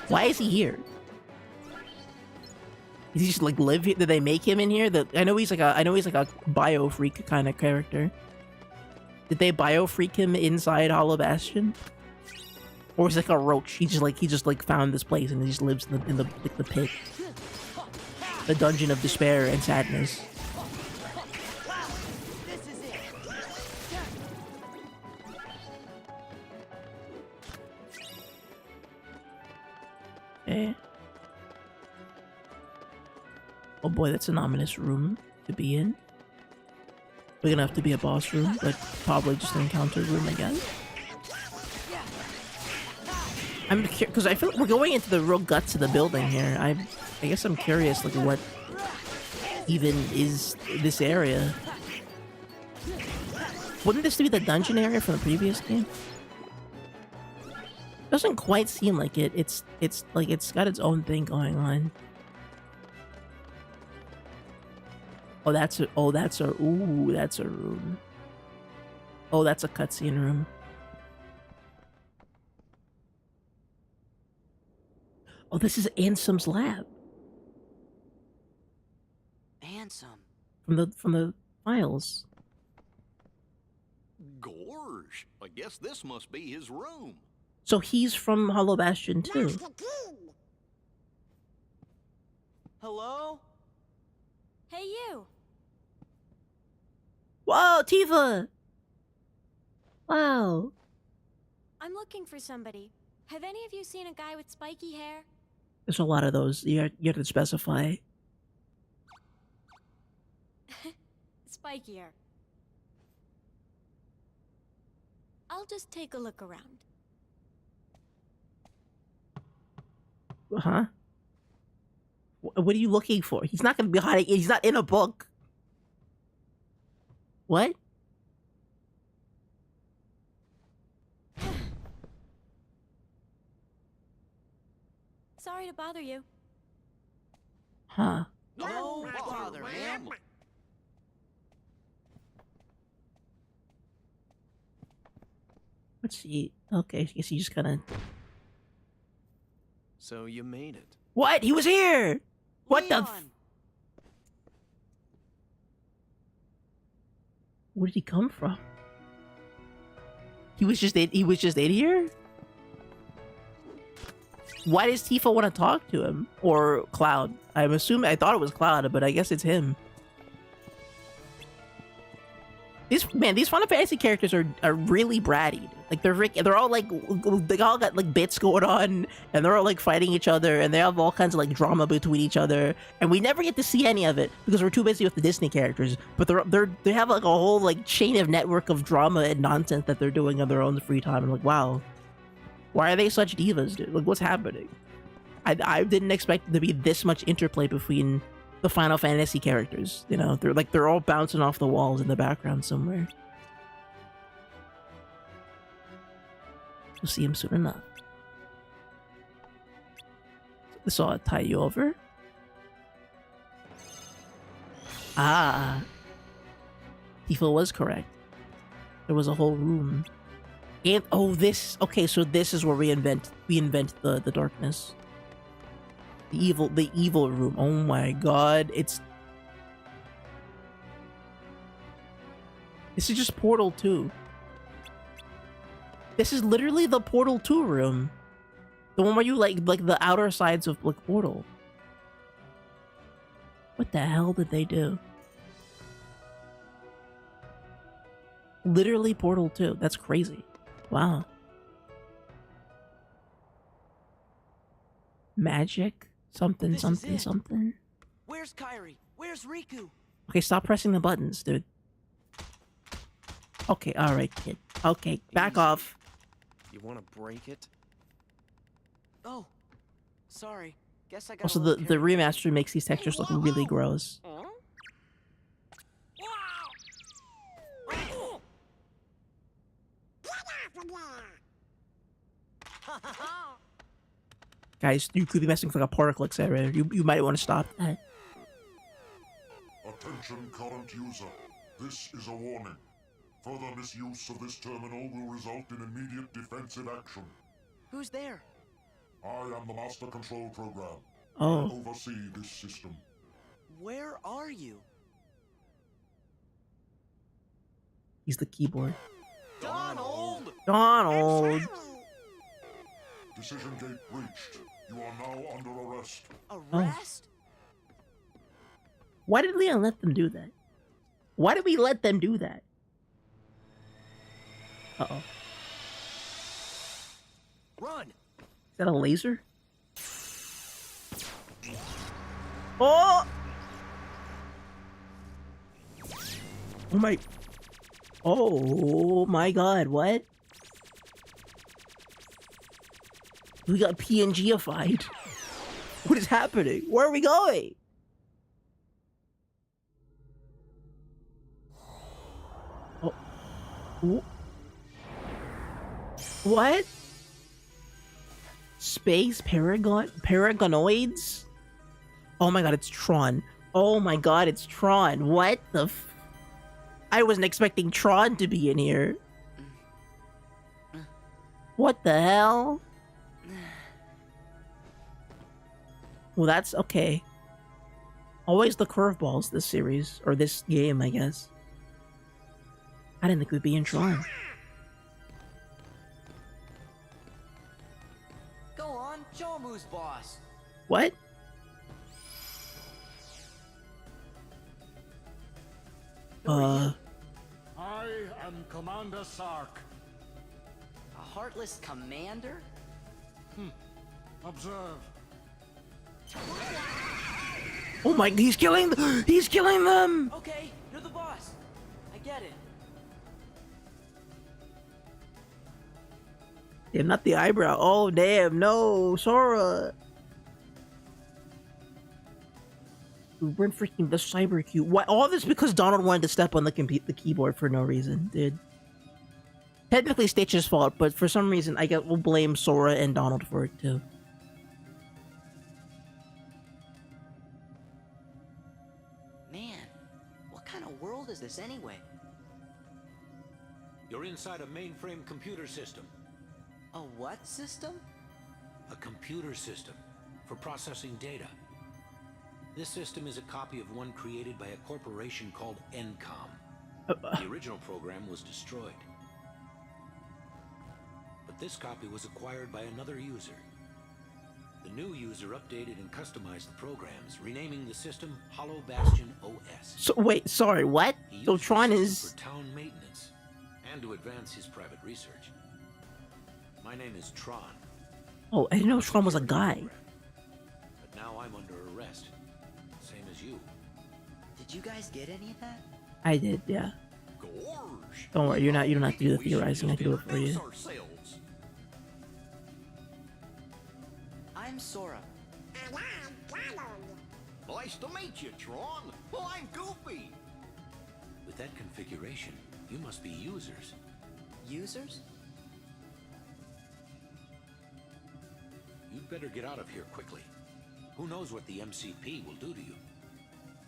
Why is he here? Does he just like live here? Did they make him in here? I know he's like a bio freak kind of character. Did they bio freak him inside Hollow Bastion? Or is he like a roach? He just found this place and he just lives in the pit. The dungeon of despair and sadness. Okay. Oh boy, that's an ominous room to be in. We're gonna have to be a boss room, but probably just an encounter room again. I'm because I feel like we're going into the real guts of the building here. I guess I'm curious, like, what even is this area? Wouldn't this be the dungeon area from the previous game? Doesn't quite seem like it. It's like it's got its own thing going on. Oh, that's a room. Oh, that's a cutscene room. Oh, this is Ansem's lab. Ansem. From the files. Gorge, I guess this must be his room. So he's from Hollow Bastion too. Hello? Hey, you. Whoa, Tifa! Wow. I'm looking for somebody. Have any of you seen a guy with spiky hair? There's a lot of those. You have to specify. Spikier. I'll just take a look around. Huh? What are you looking for? He's not going to be hiding. He's not in a book. What? Sorry to bother you. Huh. No bother, ma'am. Let's see. Okay, I guess he just kind of... So you made it. What? He was here! What the... Where did he come from? He was just in here? Why does Tifa want to talk to him? Or Cloud? I'm assuming... I thought it was Cloud, but I guess it's him. These Final Fantasy characters are really bratty. Like they're all like, they all got like bits going on, and they're all like fighting each other, and they have all kinds of like drama between each other, and we never get to see any of it because we're too busy with the Disney characters. But they have like a whole like chain of network of drama and nonsense that they're doing on their own free time. I'm like, wow, why are they such divas, dude? Like, what's happening? I didn't expect there to be this much interplay between the Final Fantasy characters. You know, they're all bouncing off the walls in the background somewhere. We'll see him soon enough. This ought to tie you over. Ah. Tifa was correct. There was a whole room. And oh, this, okay, so this is where we invent the darkness. The evil room. Oh my god, this is just Portal 2. This is literally the Portal 2 room. The one where you like the outer sides of like Portal. What the hell did they do? Literally Portal 2. That's crazy. Wow. Magic? Something. Where's Kairi? Where's Riku? Okay, stop pressing the buttons, dude. Okay, alright, kid. Okay, back off. You want to break it? Oh, sorry. Guess I got. Also, the remaster makes these textures look really gross. Guys, you could be messing with like a particle accelerator. You might want to stop that. Attention current user. This is a warning. Further misuse of this terminal will result in immediate defensive action. Who's there? I am the Master Control Program. Oh. I oversee this system. Where are you? He's the keyboard. Donald! Donald! Decision gate breached. You are now under arrest. Arrest? Why did Leon let them do that? Why did we let them do that? Uh-oh. Run! Is that a laser? Oh! Oh my... Oh my god, what? We got PNG-ified. What is happening? Where are we going? Oh. What? Space Paragonoids? Oh my god, it's Tron. Oh my god, it's Tron. What the I wasn't expecting Tron to be in here. What the hell? Well, that's okay. Always the curveballs this series, or this game, I guess. I didn't think we'd be in Tron. Go on, show him who's boss. What? I am Commander Sark. A heartless commander? Observe. Oh my, he's killing them! Okay, you're the boss. I get it. Damn, not the eyebrow. Oh, damn, no, Sora. We weren't freaking the cyber cube. Why? All this because Donald wanted to step on the keyboard for no reason, dude. Technically Stitch's fault, but for some reason I guess we'll blame Sora and Donald for it too. Man, what kind of world is this anyway? You're inside a mainframe computer system. A what system? A computer system for processing data. This system is a copy of one created by a corporation called Encom. The original program was destroyed. But this copy was acquired by another user. The new user updated and customized the programs, renaming the system Hollow Bastion OS. So wait, sorry, what? So Tron is for town maintenance and to advance his private research. My name is Tron. Oh, I didn't know Tron was a guy. But now I'm under arrest. Same as you. Did you guys get any of that? I did, yeah. Don't worry, you don't have to do the theorizing, I can do it for you. I'm Sora. And I'm Donald. Nice to meet you, Tron. Well, I'm Goofy. With that configuration, you must be users. Users? You'd better get out of here quickly. Who knows what the MCP will do to you?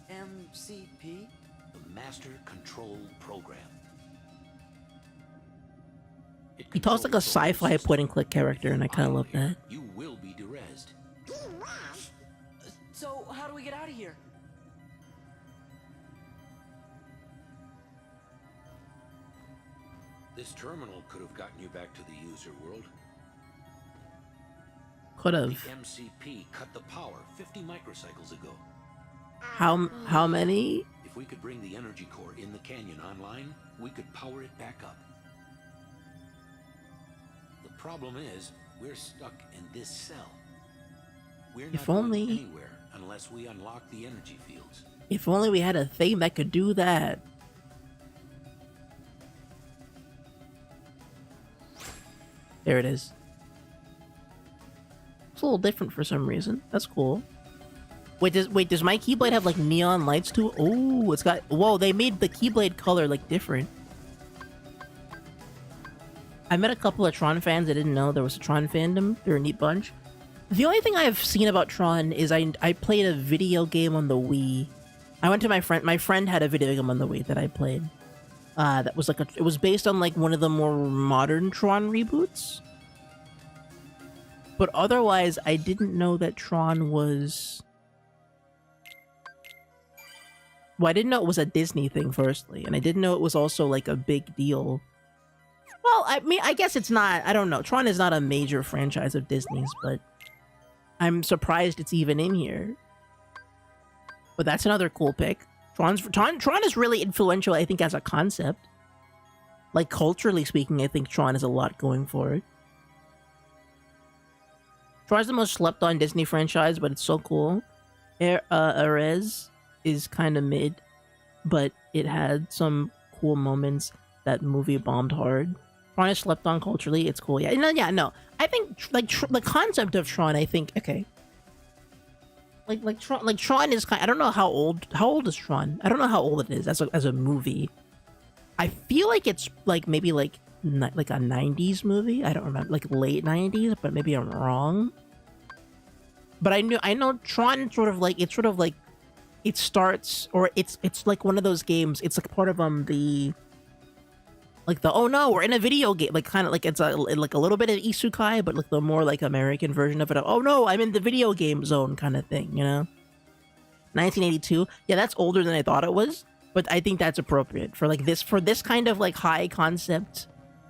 MCP? The Master Control Program. He talks like a sci-fi point-and-click character, and I kind of love that. You will be derezed. So, how do we get out of here? This terminal could have gotten you back to the user world. Could have. The MCP cut the power 50 microcycles ago. How many? If we could bring the energy core in the canyon online, we could power it back up. The problem is, we're stuck in this cell. We're not going anywhere unless we unlock the energy fields. If only we had a thing that could do that. There it is. It's a little different for some reason. That's cool. Wait, does my Keyblade have like neon lights too? Oh, it's got. Whoa, they made the Keyblade color like different. I met a couple of Tron fans. I didn't know there was a Tron fandom. They're a neat bunch. The only thing I've seen about Tron is I played a video game on the Wii. I went to my friend had a video game on the Wii that I played. That was like it was based on like one of the more modern Tron reboots. But otherwise, I didn't know that Tron was... Well, I didn't know it was a Disney thing, firstly. And I didn't know it was also, like, a big deal. Well, I mean, I guess it's not... I don't know. Tron is not a major franchise of Disney's, but... I'm surprised it's even in here. But that's another cool pick. Tron is really influential, I think, as a concept. Like, culturally speaking, I think Tron has a lot going for it. Tron's the most slept-on Disney franchise, but it's so cool. Erez is kind of mid, but it had some cool moments. That movie bombed hard. Tron is slept on culturally. It's cool. No. I think like the concept of Tron. I think okay. Like Tron is kind. I don't know how old. How old is Tron? I don't know how old it is as a movie. I feel like it's like maybe like a 90s movie. I don't remember, like late 90s, but maybe I'm wrong. But I know Tron it starts, or it's like one of those games. It's like part of the oh no, we're in a video game, like kind of like it's like a little bit of isekai, but like the more like American version of it. Oh no, I'm in the video game zone kind of thing, you know. 1982. Yeah, that's older than I thought it was, but I think that's appropriate for this kind of like high concept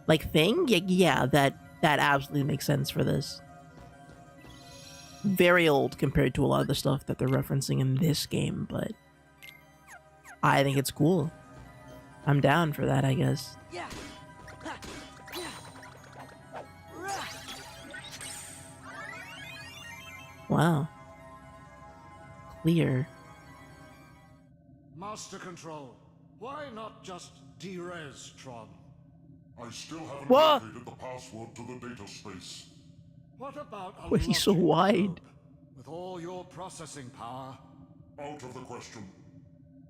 like thing. Yeah, that absolutely makes sense for this. Very old compared to a lot of the stuff that they're referencing in this game, but I think it's cool. I'm down for that, I guess. Wow. Clear. Master Control, why not just derez Tron? I still haven't What? located the password to the data space. What about a Why is he so logic wide? probe? With all your processing power, Out of the question.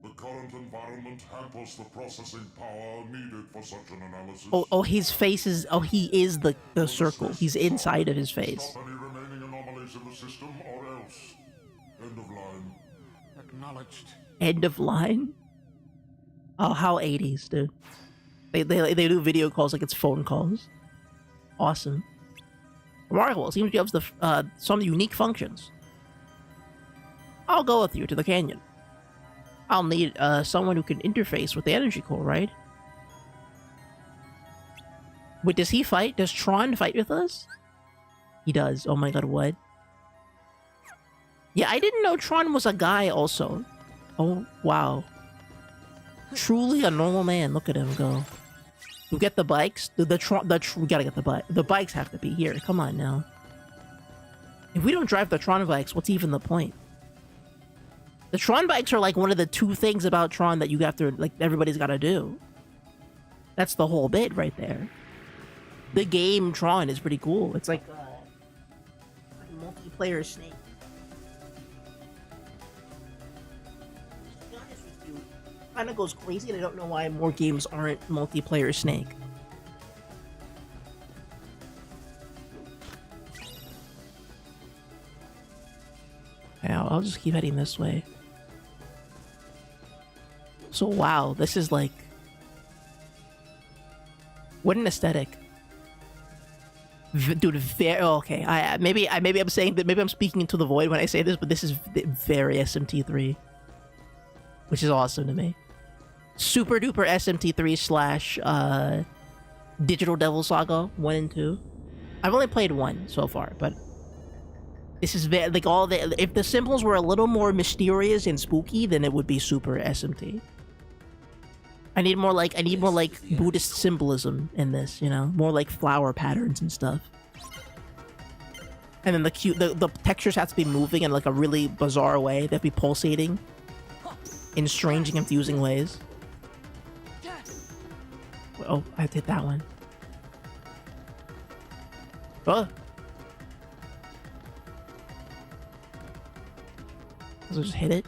The current environment hampers the processing power needed for such an analysis. Oh, his face is... Oh, he is the circle. He's inside of his face. Stop any remaining anomalies in the system, or else. End of line. Acknowledged. End of line? Oh, how 80s, dude. They do video calls like it's phone calls. Awesome. Remarkable. It seems you have some unique functions. I'll go with you to the canyon. I'll need someone who can interface with the energy core, right? Wait, does he fight? Does Tron fight with us? He does. Oh my god, what? Yeah, I didn't know Tron was a guy also. Oh, wow. Truly a normal man. Look at him go. You get the bikes? We gotta get the bike. The bikes have to be here. Come on now. If we don't drive the Tron bikes, what's even the point? The Tron bikes are like one of the two things about Tron that you have to, like, everybody's gotta do. That's the whole bit right there. The game Tron is pretty cool. It's like a multiplayer Snake. To be honest with you, it kind of goes crazy, and I don't know why more games aren't multiplayer Snake. Yeah, I'll just keep heading this way. So wow, this is like... What an aesthetic. Dude, okay. Maybe I'm saying that, maybe I'm speaking into the void when I say this, but this is very SMT3. Which is awesome to me. Super duper SMT3 slash Digital Devil Saga 1 and 2. I've only played 1 so far, but this is very, like, all the... If the symbols were a little more mysterious and spooky, then it would be super SMT. I need more like Buddhist symbolism in this, you know? More like flower patterns and stuff. And then the textures have to be moving in like a really bizarre way. They have to be pulsating in strange and confusing ways. Oh, I did that one. Oh! So just hit it.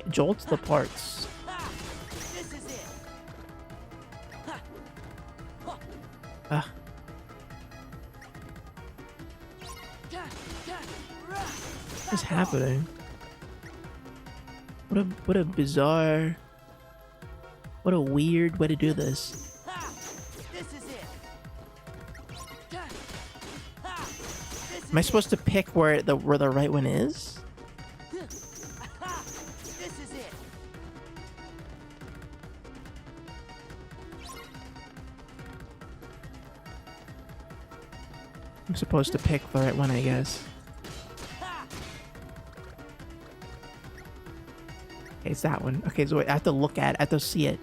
Jolts the parts. What's happening? What a bizarre... What a weird way to do this. Am I supposed to pick where the right one is? I'm supposed to pick the right one, I guess. Okay, it's that one. Okay, so I have to look at it. I have to see it.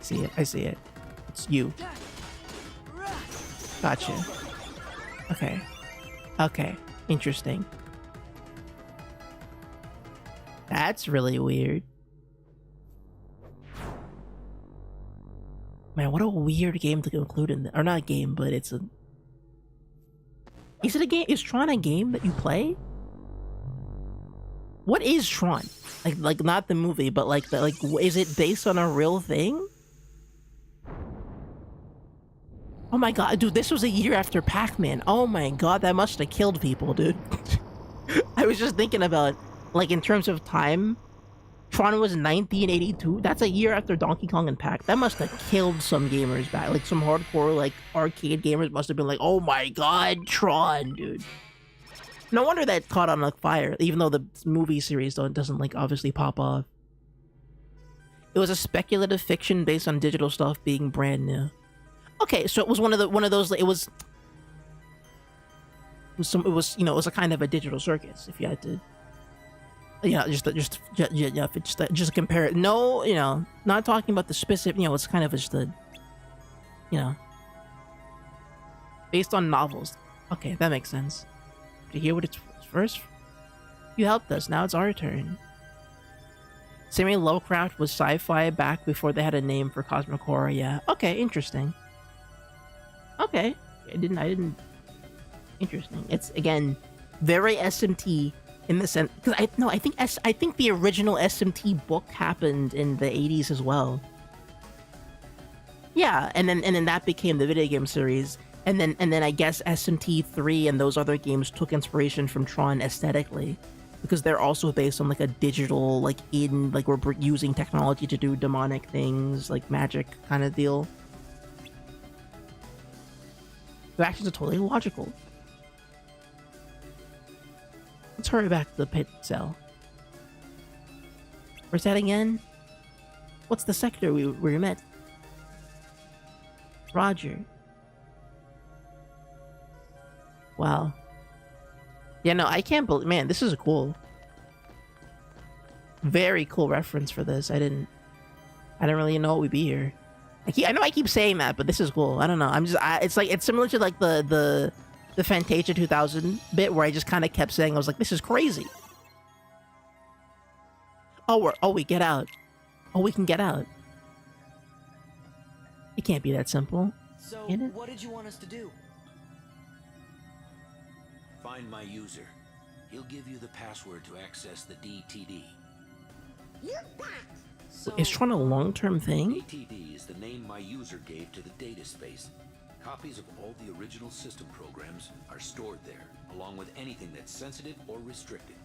See it. I see it. It's you. Gotcha. Okay. Okay. Interesting. That's really weird. Man, what a weird game to include in or not a game, but it's a... Is it a game? Is Tron a game that you play? What is Tron? Like not the movie, but like is it based on a real thing? Oh my god, dude, this was a year after Pac-Man. Oh my god, that must have killed people, dude. I was just thinking about, like, in terms of time, Tron was 1982. That's a year after Donkey Kong and Pac. That must have killed some gamers back. Like, some hardcore, like, arcade gamers must have been like, oh my god, Tron, dude. No wonder that caught on like fire, even though the movie series doesn't, like, obviously pop off. It was a speculative fiction based on digital stuff being brand new. Okay, so it was one of those. It was you know, it was a kind of a digital circus. If you had to, just compare it. No, you know, not talking about the specific. You know, it's kind of just the, you know, based on novels. Okay, that makes sense. To hear what it's first, you helped us. Now it's our turn. Samuel Lovecraft was sci-fi back before they had a name for cosmic horror. Yeah. Okay, interesting. Okay. I didn't. Interesting. It's again very SMT in the sense because I think the original SMT book happened in the 80s as well. Yeah, and then that became the video game series, and then I guess SMT 3 and those other games took inspiration from Tron aesthetically, because they're also based on like a digital, like we're using technology to do demonic things, like magic kind of deal. The actions are totally illogical. Let's hurry back to the pit cell. Where's that again? What's the sector we met? Roger. Wow. Yeah, no, I can't believe, man, this is cool. Very cool reference for this. I didn't really know we'd be here. I know I keep saying that, but this is cool. I don't know. It's similar to like the Fantasia 2000 bit where I just kind of kept saying, I was like, this is crazy. Oh, we get out. Oh, we can get out. It can't be that simple. So, what did you want us to do? Find my user. He'll give you the password to access the DTD. Is Tron a long-term thing? DTD is the name my user gave to the data space. Copies of all the original system programs are stored there, along with anything that's sensitive or restricted.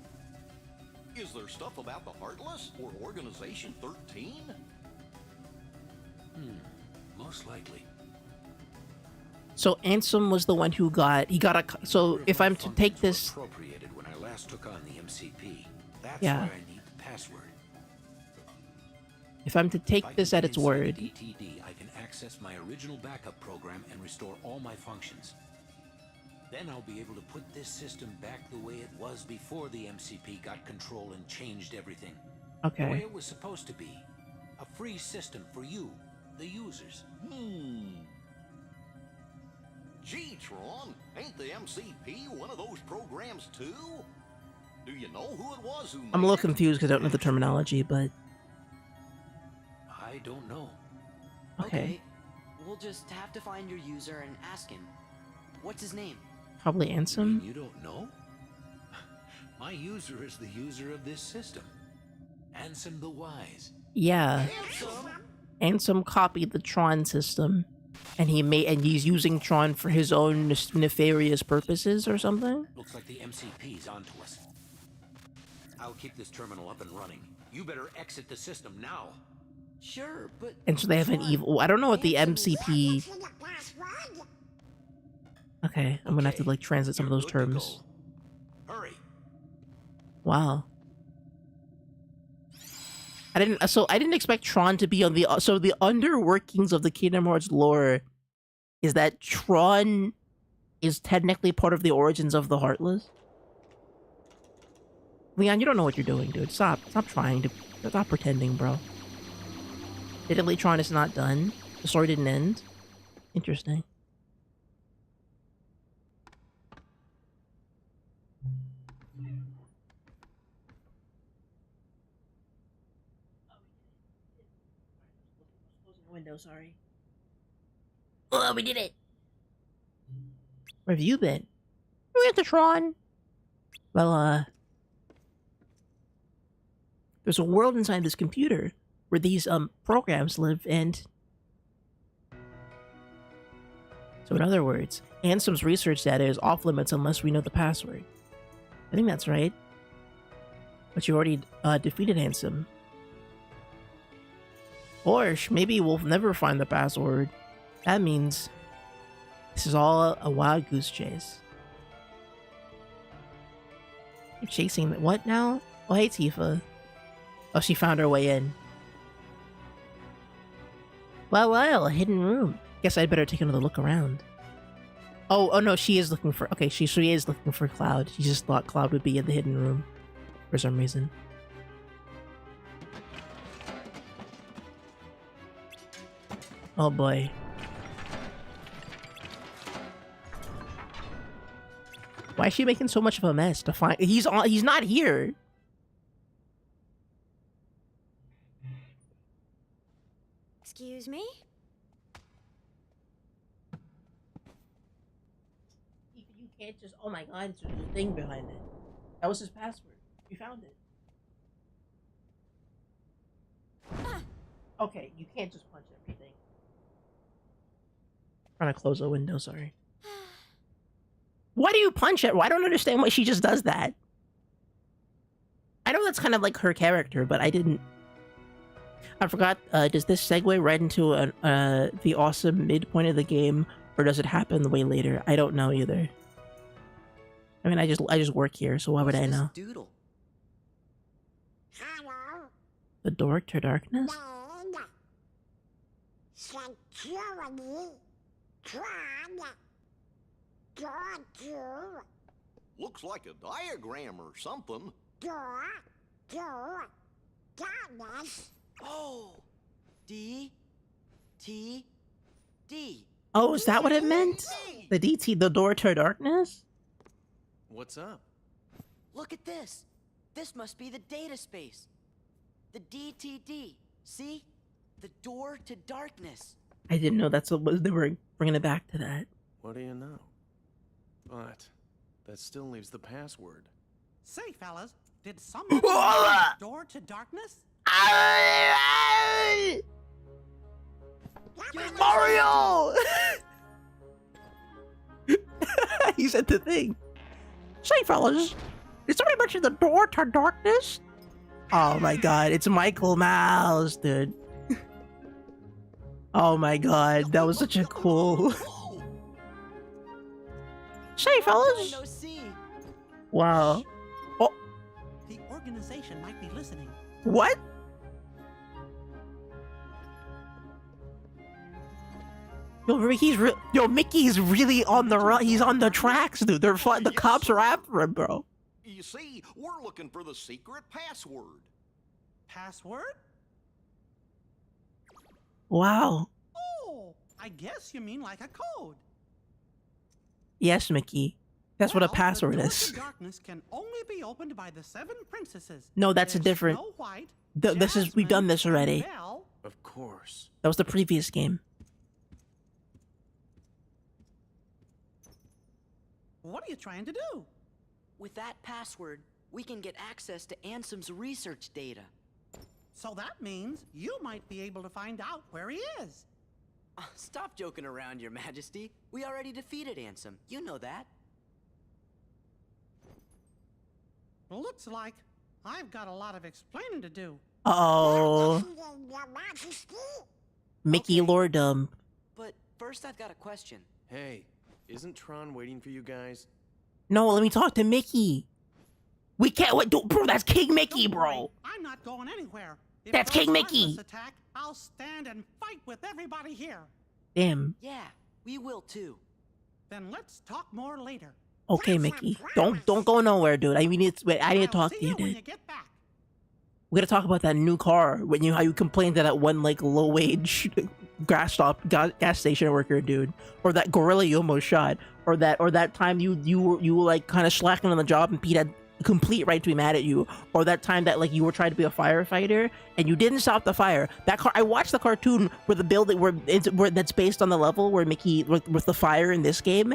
Is there stuff about the Heartless or Organization 13? Most likely. So Ansem was the one who got so if I'm to take this Appropriated when I last took on the MCP. That's Yeah. why I need the password. If I'm to take this at its word, DTD, I can access my original backup program and restore all my functions. Then I'll be able to put this system back the way it was before the MCP got control and changed everything. Okay. The way it was supposed to be. A free system for you, the users. Gee, Tron, ain't the MCP one of those programs too? Do you know who it was who I'm a little confused because I don't know the terminology, but I don't know. okay. We'll just have to find your user and ask him. What's his name? Probably Ansem. You don't know? My user is the user of this system. Ansem the Wise. Yeah. Ansem copied the Tron system, and he's using Tron for his own nefarious purposes or something. Looks like the MCP's onto us. I'll keep this terminal up and running. You better exit the system now. Sure, but... And so they have an evil... I don't know what the MCP... Okay, I'm gonna have to like translate some of those terms. Hurry. Wow. I didn't expect Tron to be on the... So the underworkings of the Kingdom Hearts lore is that Tron is technically part of the origins of the Heartless. Leon, you don't know what you're doing, dude. Stop trying to... Stop pretending, bro. Italy Tron is not done. The story didn't end. Interesting. Window, sorry. Oh, we did it. Where have you been? We went to Tron. Well, there's a world inside this computer where these programs live, and so in other words, Ansem's research data is off limits unless we know the password. I think that's right. But you already defeated Ansem. Or maybe we'll never find the password. That means this is all a wild goose chase. You're chasing what now? Oh, hey, Tifa. Oh, she found her way in. Well, a hidden room. Guess I'd better take another look around. Oh no, she is looking for... Okay, she is looking for Cloud. She just thought Cloud would be in the hidden room for some reason. Oh boy. Why is she making so much of a mess to find... He's not here. Excuse me? can't just. Oh my god, there's a thing behind it. That was his password. You found it. Okay, you can't just punch everything. Trying to close a window, sorry. Why do you punch it? Well, I don't understand why she just does that. I know that's kind of like her character, but I didn't. I forgot, does this segue right into the awesome midpoint of the game, or does it happen way later? I don't know either. I mean, I just work here, so why would I know? Doodle. The door to darkness? Looks like a diagram or something. Oh, D, T, D. Oh, is that what it meant? The DT, the door to darkness? What's up? Look at this. This must be the data space. The DTD. See? The door to darkness. I didn't know that's what they were bringing it back to that. What do you know? But that still leaves the password. Say, fellas, did somebody open the door to darkness? Mario! He said the thing. Say, fellas, did somebody mention the door to darkness? Oh my god, it's Michael Mouse, dude. Oh my god, that was such a cool... Say, fellas! Wow. Oh. The organization might be listening. What? Yo, Mickey's really on the run. He's on the tracks, dude. The cops are after him, bro. You see, we're looking for the secret password. Password? Wow. Oh, I guess you mean like a code. Yes, Mickey. That's what a password is. Darkness can only be opened by the 7 princesses. No, that's a different. Snow White, We've done this already. Belle. Of course. That was the previous game. What are you trying to do? With that password, we can get access to Ansem's research data. So that means you might be able to find out where he is. Stop joking around, Your Majesty. We already defeated Ansem. You know that. Looks like I've got a lot of explaining to do. Uh-oh. Mickey Lordum. But first I've got a question. Hey, isn't Tron waiting for you guys? No, let me talk to Mickey. We can't wait, bro. That's King Mickey, bro. I'm not going anywhere. If that's King Mickey. Attack, I'll stand and fight with everybody here. Damn. Yeah, we will too. Then let's talk more later. Okay, Mickey. Don't go nowhere, dude. I need to talk to you, dude. We gotta talk about that new car. How you complained to that one like low wage gas station worker, dude, or that gorilla you almost shot, or that time you were like kind of slacking on the job and Pete had complete right to be mad at you, or that time that like you were trying to be a firefighter and you didn't stop the fire. That car, I watched the cartoon where the building where that's based on the level where Mickey with the fire in this game.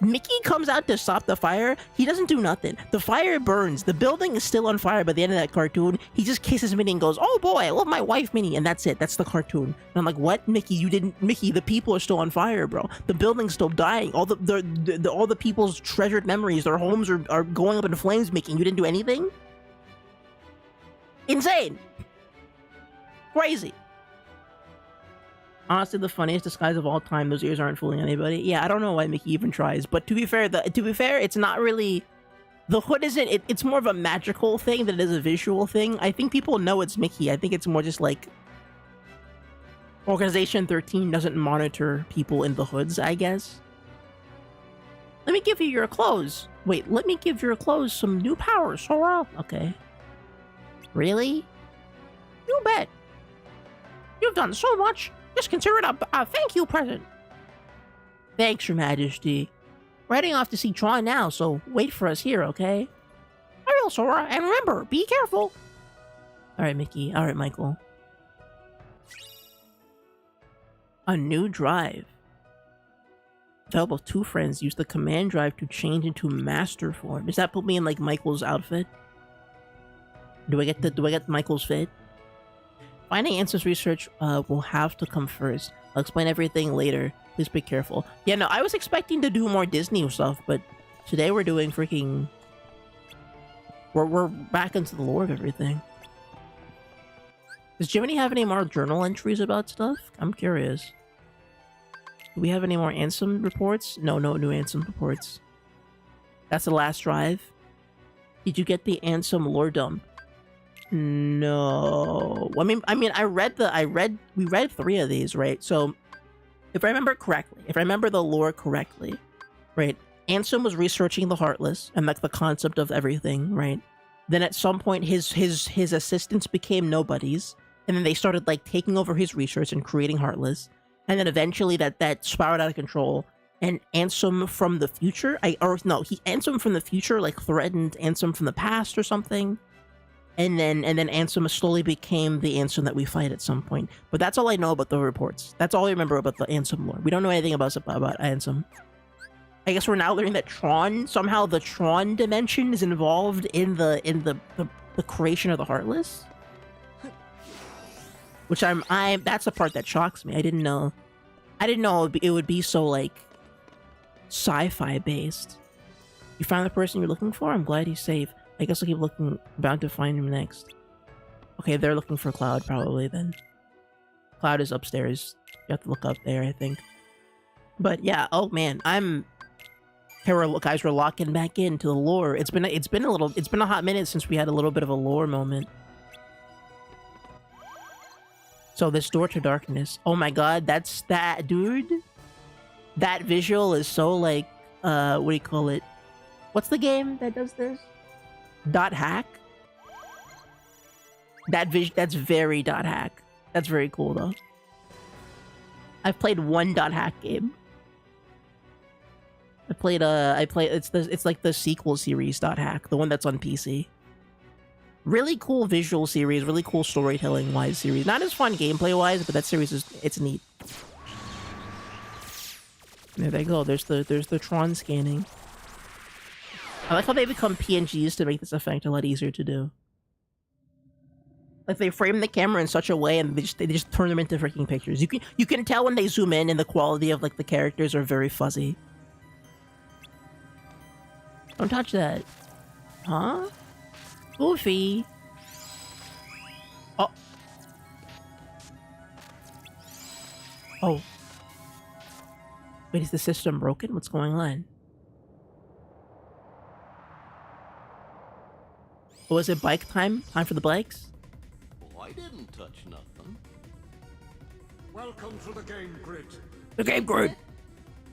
Mickey comes out to stop the fire. He doesn't do nothing. The fire burns. The building is still on fire by the end of that cartoon. He just kisses Minnie and goes, "Oh boy, I love my wife, Minnie," and that's it. That's the cartoon. And I'm like, "What, Mickey? You didn't, Mickey? The people are still on fire, bro. The building's still dying. All the people's treasured memories, their homes are going up in flames. Mickey, you didn't do anything. Insane, crazy." Honestly, the funniest disguise of all time. Those ears aren't fooling anybody. Yeah, I don't know why Mickey even tries. But to be fair, it's not really. The hood isn't. It's more of a magical thing than it is a visual thing. I think people know it's Mickey. I think it's more just like Organization 13 doesn't monitor people in the hoods, I guess. Let me give you your clothes. Wait, let me give your clothes some new powers, Sora. Okay. Really? You bet. You've done so much. Just consider it a thank you present. Thanks, Your Majesty. We're heading off to see Tron now, so wait for us here, okay? I will, Sora, and remember, be careful. Alright, Mickey. Alright, Michael. A new drive. fell with two friends used the command drive to change into master form. Does that put me in like Michael's outfit? Do I get Michael's fit? Finding answers research will have to come first. I'll explain everything later. Please be careful. Yeah, no, I was expecting to do more Disney stuff, but today we're doing freaking... We're back into the lore of everything. Does Jiminy have any more journal entries about stuff? I'm curious. Do we have any more Ansem reports? No new Ansem reports. That's the last drive. Did you get the Ansem lore dump? No. I mean, we read 3 of these, right? So, if I remember the lore correctly, right? Ansem was researching the Heartless and like the concept of everything, right? Then at some point, his assistants became nobodies, and then they started like taking over his research and creating Heartless, and then eventually that spiraled out of control. And Ansem from the future, Ansem from the future like threatened Ansem from the past or something. And then Ansem slowly became the Ansem that we fight at some point. But that's all I know about the reports. That's all I remember about the Ansem lore. We don't know anything about Ansem. I guess we're now learning that somehow the Tron dimension is involved in the creation of the Heartless. Which that's the part that shocks me. I didn't know it would be so like sci-fi based. You found the person you're looking for? I'm glad he's safe. I guess I'll keep looking, bound to find him next. Okay, they're looking for Cloud, probably, then. Cloud is upstairs. You have to look up there, I think. But yeah, oh man, guys, we're locking back into the lore. It's been a hot minute since we had a little bit of a lore moment. So this door to darkness. Oh my god, dude. That visual is so like, what do you call it? What's the game that does this? Dot hack? That's very dot hack. That's very cool though. I've played one dot hack game. It's like the sequel series dot hack, the one that's on PC. Really cool visual series, really cool storytelling wise series. Not as fun gameplay wise, but that series it's neat. There they go. There's the Tron scanning. I like how they become PNGs to make this effect a lot easier to do. Like they frame the camera in such a way, and they just turn them into freaking pictures. You can tell when they zoom in, and the quality of like the characters are very fuzzy. Don't touch that, huh? Goofy. Oh. Wait, is the system broken? What's going on? Was it bike time? Time for the bikes? Well, I didn't touch nothing. Welcome to the game grid. The game grid!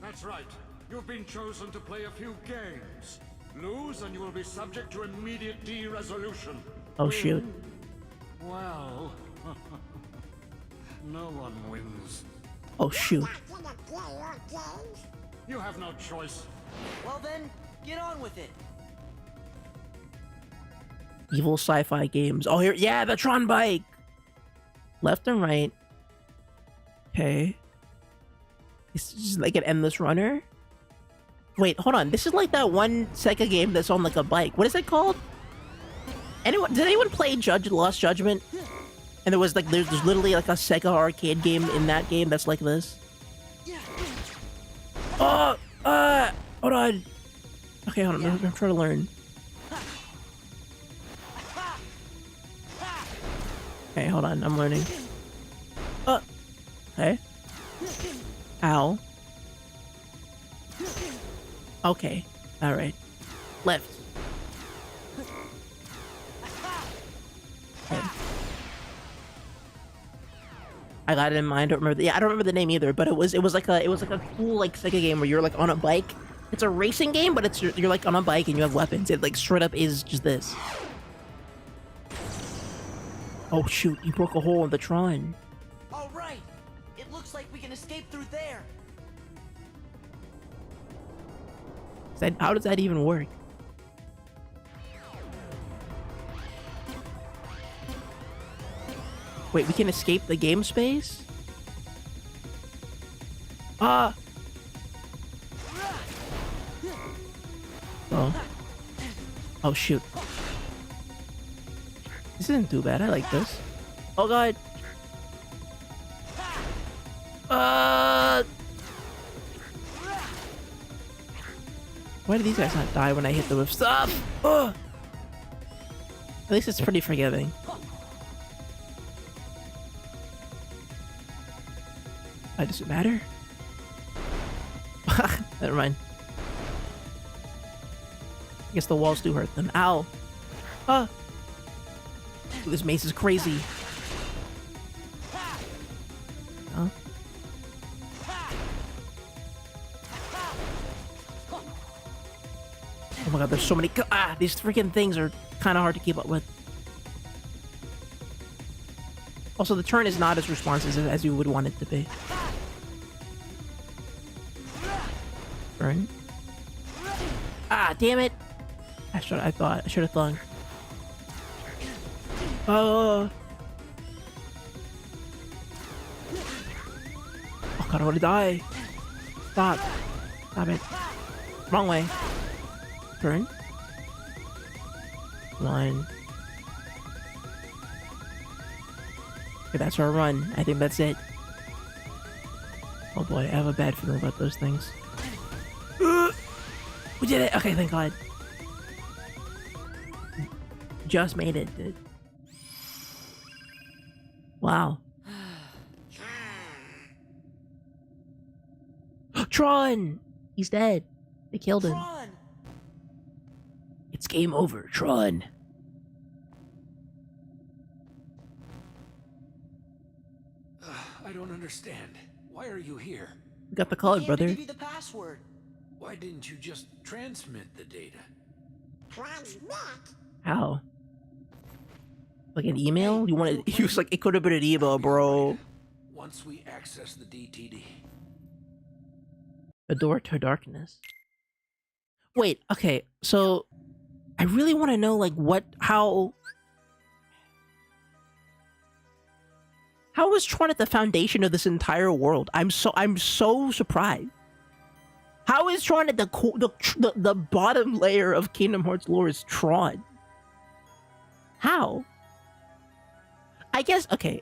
That's right. You've been chosen to play a few games. Lose and you will be subject to immediate de-resolution. Oh shoot. Well, no one wins. Oh shoot. You have no choice. Well then, get on with it. Evil sci-fi games. Oh, here, yeah, the Tron bike. Left and right. Okay. This is like an endless runner. Wait, hold on. This is like that one Sega game that's on like a bike. What is it called? Did anyone play Lost Judgment? And there's literally like a Sega arcade game in that game that's like this. Oh, hold on. Okay, hold on. I'm trying to learn. Okay, hold on. I'm learning. Okay. Ow. Okay. Alright. Left. Okay. I got it in mind. I don't remember. I don't remember the name either. But it was like a cool like Sega game where you're like on a bike. It's a racing game, but you're like on a bike and you have weapons. It like straight up is just this. Oh shoot! You broke a hole in the Tron. All right. It looks like we can escape through there. How does that even work? Wait, we can escape the game space? Oh. Oh, shoot. This isn't too bad. I like this. Oh, God. Why do these guys not die when I hit them with stuff? Ugh. At least it's pretty forgiving. Why does it matter? Never mind. I guess the walls do hurt them. Ow! Ah! This mace is crazy. Huh? Oh my god, there's so many. These freaking things are kind of hard to keep up with. Also, the turn is not as responsive as you would want it to be. Burn. Ah, damn it! I should have thought. Oh god, I want to die. Stop. Stop it. Wrong way. Turn. One. Okay, that's our run. I think that's it. Oh boy, I have a bad feeling about those things. We did it! Okay, thank god. Just made it, dude. Wow. Tron! He's dead. They killed him. Tron! It's game over, Tron. I don't understand. Why are you here? We got the code, brother. Give you the password. Why didn't you just transmit the data? Transmit? How? Like an email? You want to use like it could have been an email, bro. Once we access the DTD. A door to darkness. Wait, okay, so I really want to know like how is Tron at the foundation of this entire world? I'm so surprised. How is Tron at the bottom layer of Kingdom Hearts lore is Tron? How? I guess, okay.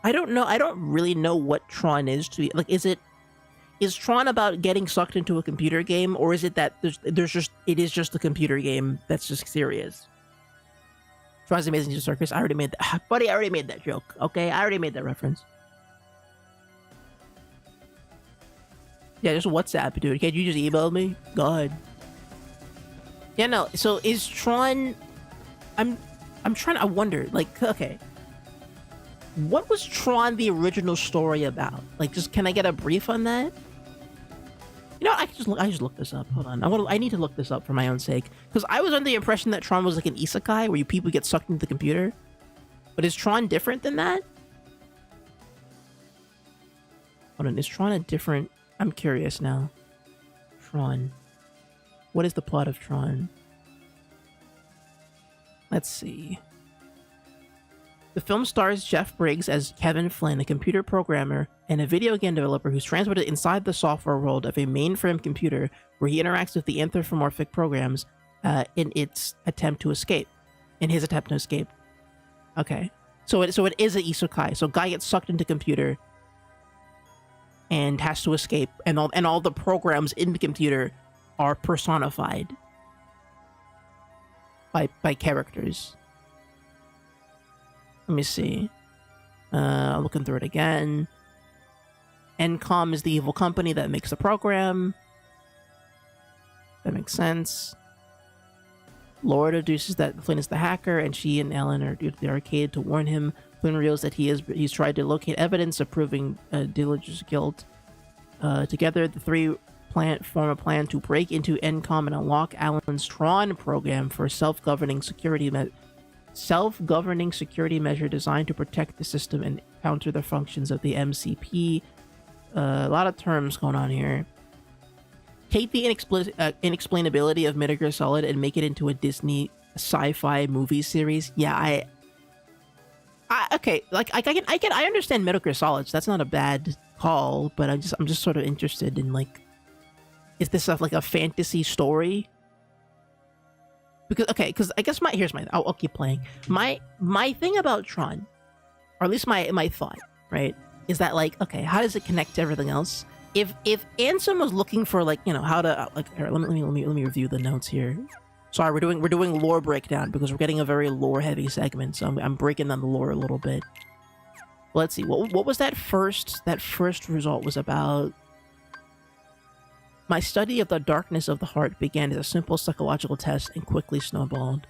I don't know. I don't really know what Tron is to be. Like, is Tron about getting sucked into a computer game, or is it that it is just a computer game that's just serious? Tron's Amazing Circus. I already made that. Buddy, I already made that joke. Okay, I already made that reference. Yeah, just WhatsApp, dude. Can't you just email me? God. Yeah, no. So is Tron? I'm trying. I wonder. Like, okay, what was Tron the original story about? Like, just can I get a brief on that? You know, I just look this up. Hold on. I need to look this up for my own sake, because I was under the impression that Tron was like an isekai where people get sucked into the computer. But is Tron different than that? Hold on. Is Tron a different? I'm curious now. Tron. What is the plot of Tron? Let's see. The film stars Jeff Briggs as Kevin Flynn, a computer programmer and a video game developer who's transported inside the software world of a mainframe computer where he interacts with the anthropomorphic programs in his attempt to escape. Okay. So it is an isekai. So guy gets sucked into computer and has to escape, and all the programs in the computer are personified by characters. Let me see. Looking through it again. Encom is the evil company that makes the program. That makes sense. Laura deduces that Flynn is the hacker, and she and Ellen are due to the arcade to warn him. Flynn reveals that he's tried to locate evidence of proving Dilliger's guilt. Together, the three form a plan to break into Encom and unlock Alan's Tron program for a self-governing security measure designed to protect the system and counter the functions of the MCP. A lot of terms going on here. Take the inexplainability of Metal Gear Solid and make it into a Disney sci-fi movie series. Yeah, okay, like I understand Metal Gear Solid, so that's not a bad call, but I'm just sort of interested in like Is this like a fantasy story? Because I guess I'll keep playing. My thing about Tron, or at least my thought, right, is that like, okay, how does it connect to everything else? If Ansem was looking for like, you know, how to like, here, let me review the notes here. Sorry, we're doing lore breakdown because we're getting a very lore heavy segment, so I'm breaking down the lore a little bit. Let's see, what was that first result was about? My study of the darkness of the heart began as a simple psychological test and quickly snowballed.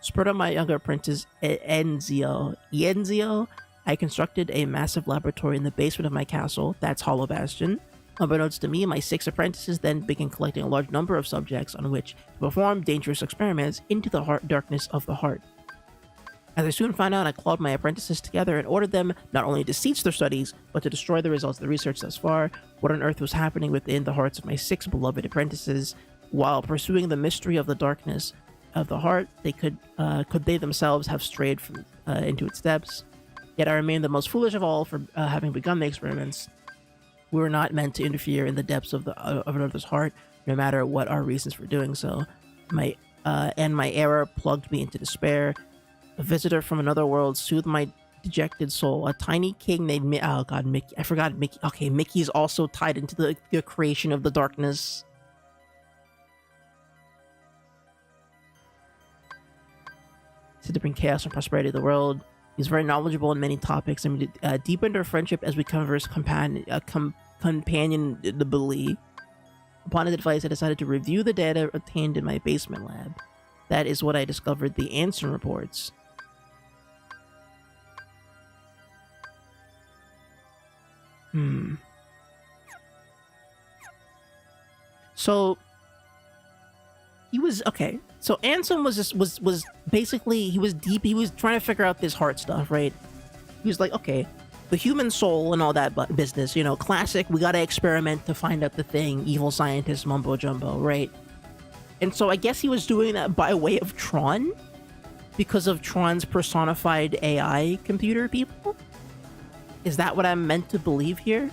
Spurred on my younger apprentice Enzio, I constructed a massive laboratory in the basement of my castle, that's Hollow Bastion. Unbeknownst to me, my 6 apprentices then began collecting a large number of subjects on which to perform dangerous experiments into the darkness of the heart. As I soon found out, I clawed my apprentices together and ordered them not only to cease their studies, but to destroy the results of the research thus far. What on earth was happening within the hearts of my 6 beloved apprentices? While pursuing the mystery of the darkness of the heart, they could they themselves have strayed from into its depths? Yet I remain the most foolish of all for having begun the experiments. We were not meant to interfere in the depths of another's heart, no matter what our reasons for doing so. My error plugged me into despair. A visitor from another world soothed my dejected soul. A tiny king named Mickey. I forgot Mickey. Okay, Mickey's also tied into the creation of the darkness. Said to bring chaos and prosperity to the world. He's very knowledgeable in many topics, and we deepened our friendship as we conversed companionably. Upon his advice, I decided to review the data obtained in my basement lab. That is what I discovered the Ansem reports. So he was okay. So Ansem was basically, he was deep. He was trying to figure out this heart stuff, right? He was like, okay, the human soul and all that business, you know, classic. We gotta experiment to find out the thing. Evil scientist mumbo jumbo, right? And so I guess he was doing that by way of Tron, because of Tron's personified AI computer people. Is that what I'm meant to believe here?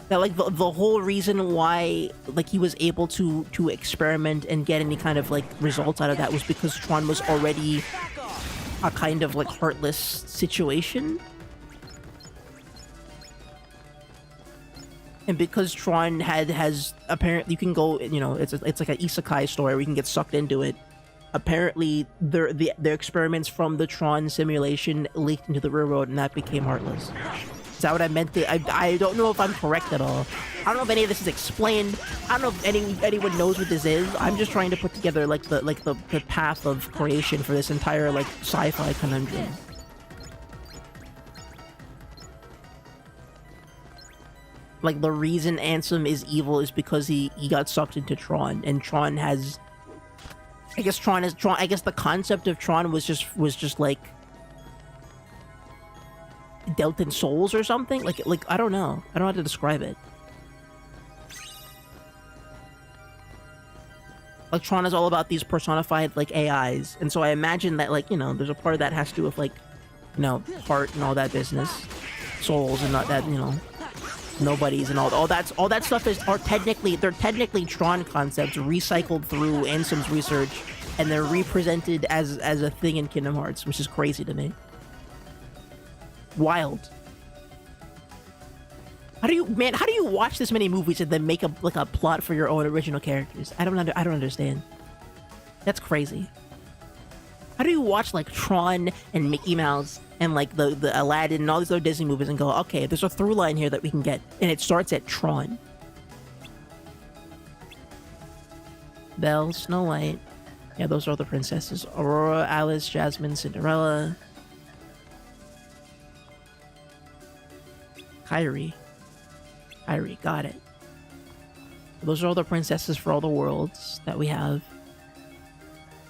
That like the whole reason why like he was able to experiment and get any kind of like results out of that was because Tron was already a kind of like heartless situation, and because Tron has apparently, you can go, you know, it's like an isekai story where you can get sucked into it. Apparently the experiments from the Tron simulation leaked into the real world, and that became heartless. Is that what I meant to? I don't know if I'm correct at all. I don't know if any of this is explained. I don't know if anyone knows what this is. I'm just trying to put together like the path of creation for this entire like sci-fi conundrum. Like the reason Ansem is evil is because he got sucked into Tron, and Tron has, I guess the concept of Tron was just like dealt in souls or something. Like I don't know how to describe it. Like Tron is all about these personified like AIs, and so I imagine that like, you know, there's a part of that has to do with like, you know, heart and all that business, souls and not that, you know, nobodies and all that stuff they're technically Tron concepts recycled through Ansem's research, and they're represented as a thing in Kingdom Hearts, which is crazy to me. Wild. How do you watch this many movies and then make a plot for your own original characters? I don't understand. That's crazy. How do you watch like Tron and Mickey Mouse and like the Aladdin and all these other Disney movies and go, okay, there's a through line here that we can get, and it starts at Tron. Belle, Snow White. Yeah, those are all the princesses. Aurora, Alice, Jasmine, Cinderella. Kairi, got it. Those are all the princesses for all the worlds that we have.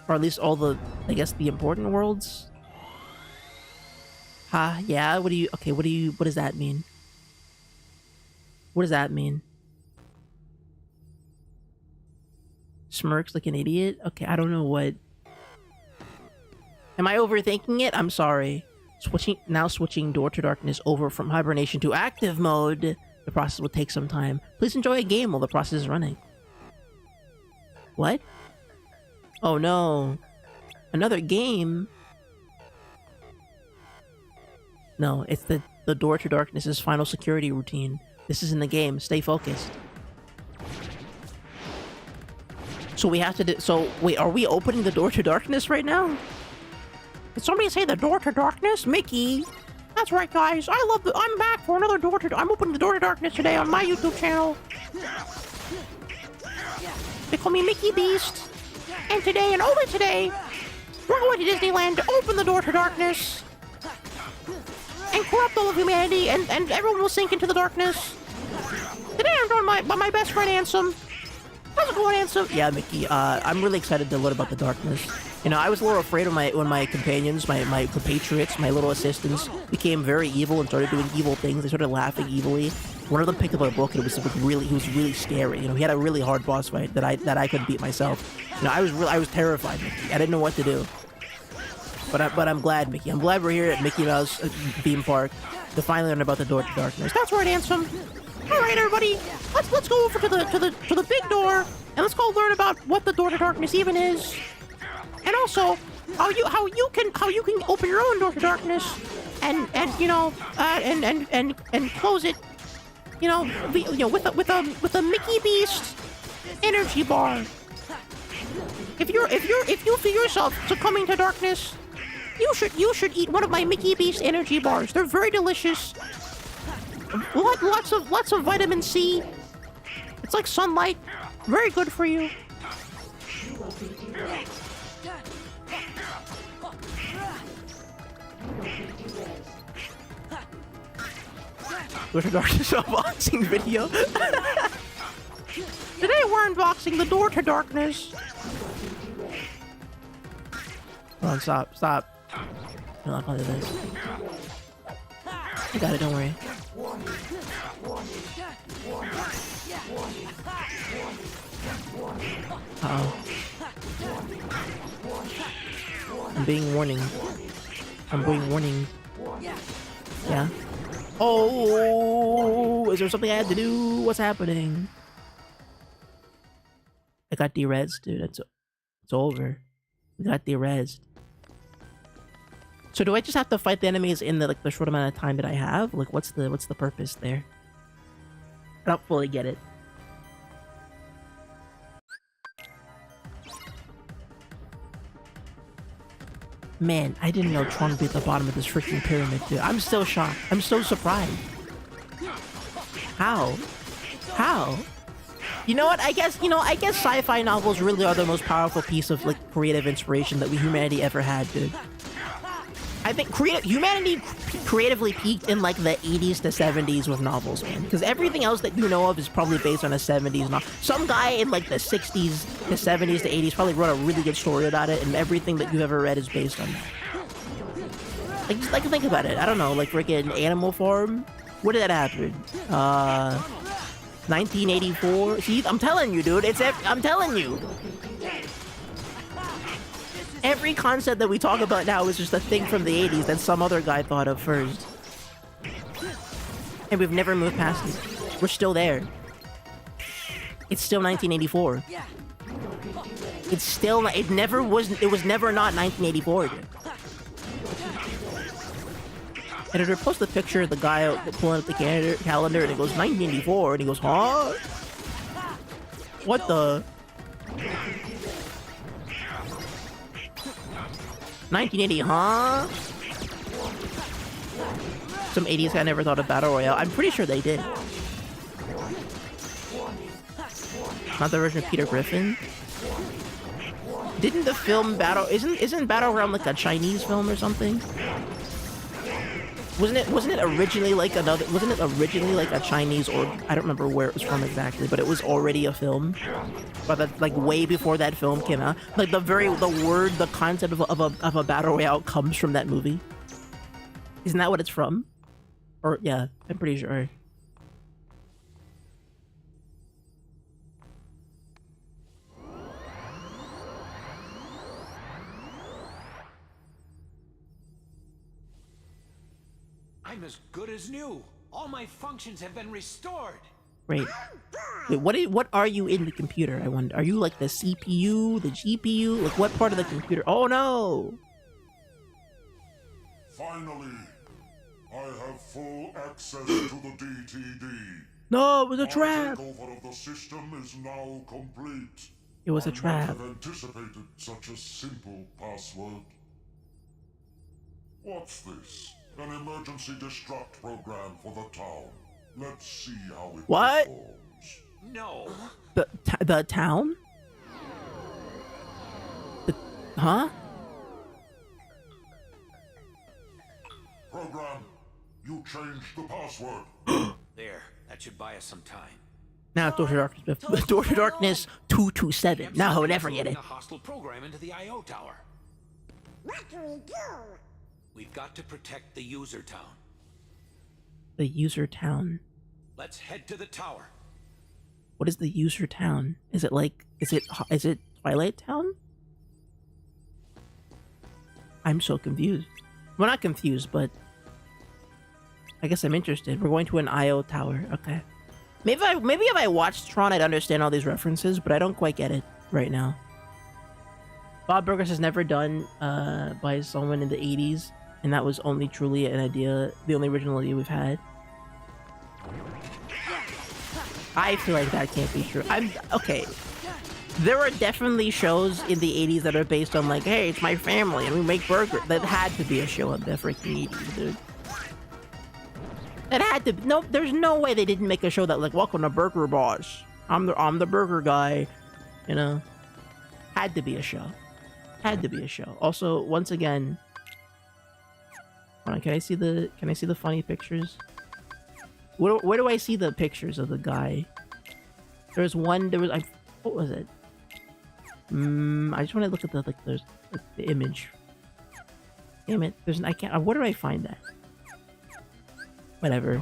Or at least all the, I guess, the important worlds. Yeah, what does that mean? What does that mean? Smirks like an idiot? Okay, I don't know what. Am I overthinking it? I'm sorry. Switching Door to Darkness over from hibernation to active mode. The process will take some time. Please enjoy a game while the process is running. What? Oh no. Another game? No, it's the Door to Darkness's final security routine. This isn't a game. Stay focused. So we have to do... So, wait, are we opening the Door to Darkness right now? Did somebody say the Door to Darkness? Mickey! That's right, guys. I'm back for another Door to... I'm opening the Door to Darkness today on my YouTube channel. They call me Mickey Beast. And today, and only today, we're going to Disneyland to open the Door to Darkness. And corrupt all of humanity, and everyone will sink into the darkness. Today I'm joined by my best friend Ansem. How's it going, Ansem? Yeah, Mickey, I'm really excited to learn about the darkness. You know, I was a little afraid when my companions, my compatriots, my little assistants became very evil and started doing evil things. They started laughing evilly. One of them picked up a book and he was really scary. You know, he had a really hard boss fight that I couldn't beat myself. You know, I was terrified, Mickey. I didn't know what to do. But I'm glad, Mickey. I'm glad we're here at Mickey Mouse Theme Park to finally learn about the Door to Darkness. That's right, Ansem. All right, everybody, let's go over to the big door and let's go learn about what the Door to Darkness even is, and also how you can open your own Door to Darkness and you know and close it, you know with a Mickey Beast energy bar. If you feel yourself succumbing to darkness, you should eat one of my Mickey Beast energy bars. They're very delicious. Lots of vitamin C. It's like sunlight. Very good for you. Door to Darkness unboxing video. Today we're unboxing the Door to Darkness. Hold on, stop. I'm not gonna do this. I got it, don't worry. Uh-oh. I'm being warning. Yeah. Oh, is there something I had to do? What's happening? I got de-rezzed, dude. It's over. We got de-rezzed. So do I just have to fight the enemies in the short amount of time that I have? Like, what's the purpose there? I don't fully get it. Man, I didn't know Tron would be at the bottom of this freaking pyramid, dude. I'm still shocked. I'm so surprised. How? You know what? I guess sci-fi novels really are the most powerful piece of creative inspiration that humanity ever had, dude. I think humanity creatively peaked in the 80s to 70s with novels, man. Because everything else that you know of is probably based on a 70s novel. Some guy in the 60s to 70s to 80s probably wrote a really good story about it, and everything that you've ever read is based on that. Just think about it. I don't know, freaking Animal Farm. When did that happen? 1984. See, I'm telling you, dude. I'm telling you. Every concept that we talk about now is just a thing from the 80s that some other guy thought of first. And we've never moved past it. We're still there. It's still 1984. It was never not 1984, dude. Editor, post the picture of the guy pulling up the calendar and it goes 1984 and he goes, huh? What the? 1980, huh? Some 80s guy never thought of Battle Royale. I'm pretty sure they did. Not the version of Peter Griffin. Didn't the film isn't Battle Royale a Chinese film or something? Wasn't it originally a Chinese, or I don't remember where it was from exactly, but it was already a film, but that way before that film came out. The concept of a battle royale comes from that movie. Isn't that what it's from? Or yeah, I'm pretty sure. I'm as good as new. All my functions have been restored. Great. Wait, what are you in the computer, I wonder? Are you like the CPU, the GPU? Like what part of the computer? Oh no! Finally, I have full access to the DTD. No, it was a trap! My takeover of the system is now complete. It was a I trap. might have anticipated such a simple password. What's this? An emergency destruct program for the town. Let's see how it What? performs. No. The town? Huh? Program, you changed the password. There, that should buy us some time. Now Door to Darkness 227. No, never get it. A hostile program into the IO tower. What do we do? We've got to protect the user town. The user town. Let's head to the tower. What is the user town? Is it like, is it Twilight Town? I'm so confused. Well, not confused, but I guess I'm interested. We're going to an IO tower. Okay. Maybe if I watched Tron, I'd understand all these references, but I don't quite get it right now. Bob Burgers has never done by someone in the 80s, and that was only truly an idea, the only original idea we've had. I feel like that can't be true. Okay. There are definitely shows in the 80s that are based on like, hey, it's my family and we make burgers. That had to be a show in the freaking 80s, dude. It had to. No, there's no way they didn't make a show that like, welcome to Burger Boss. I'm the burger guy, you know. Had to be a show. Had to be a show. Also, once again, hold on, can I see the funny pictures? Where do I see the pictures of the guy? What was it? I just want to look at the image. Damn it! I can't. Where do I find that? Whatever.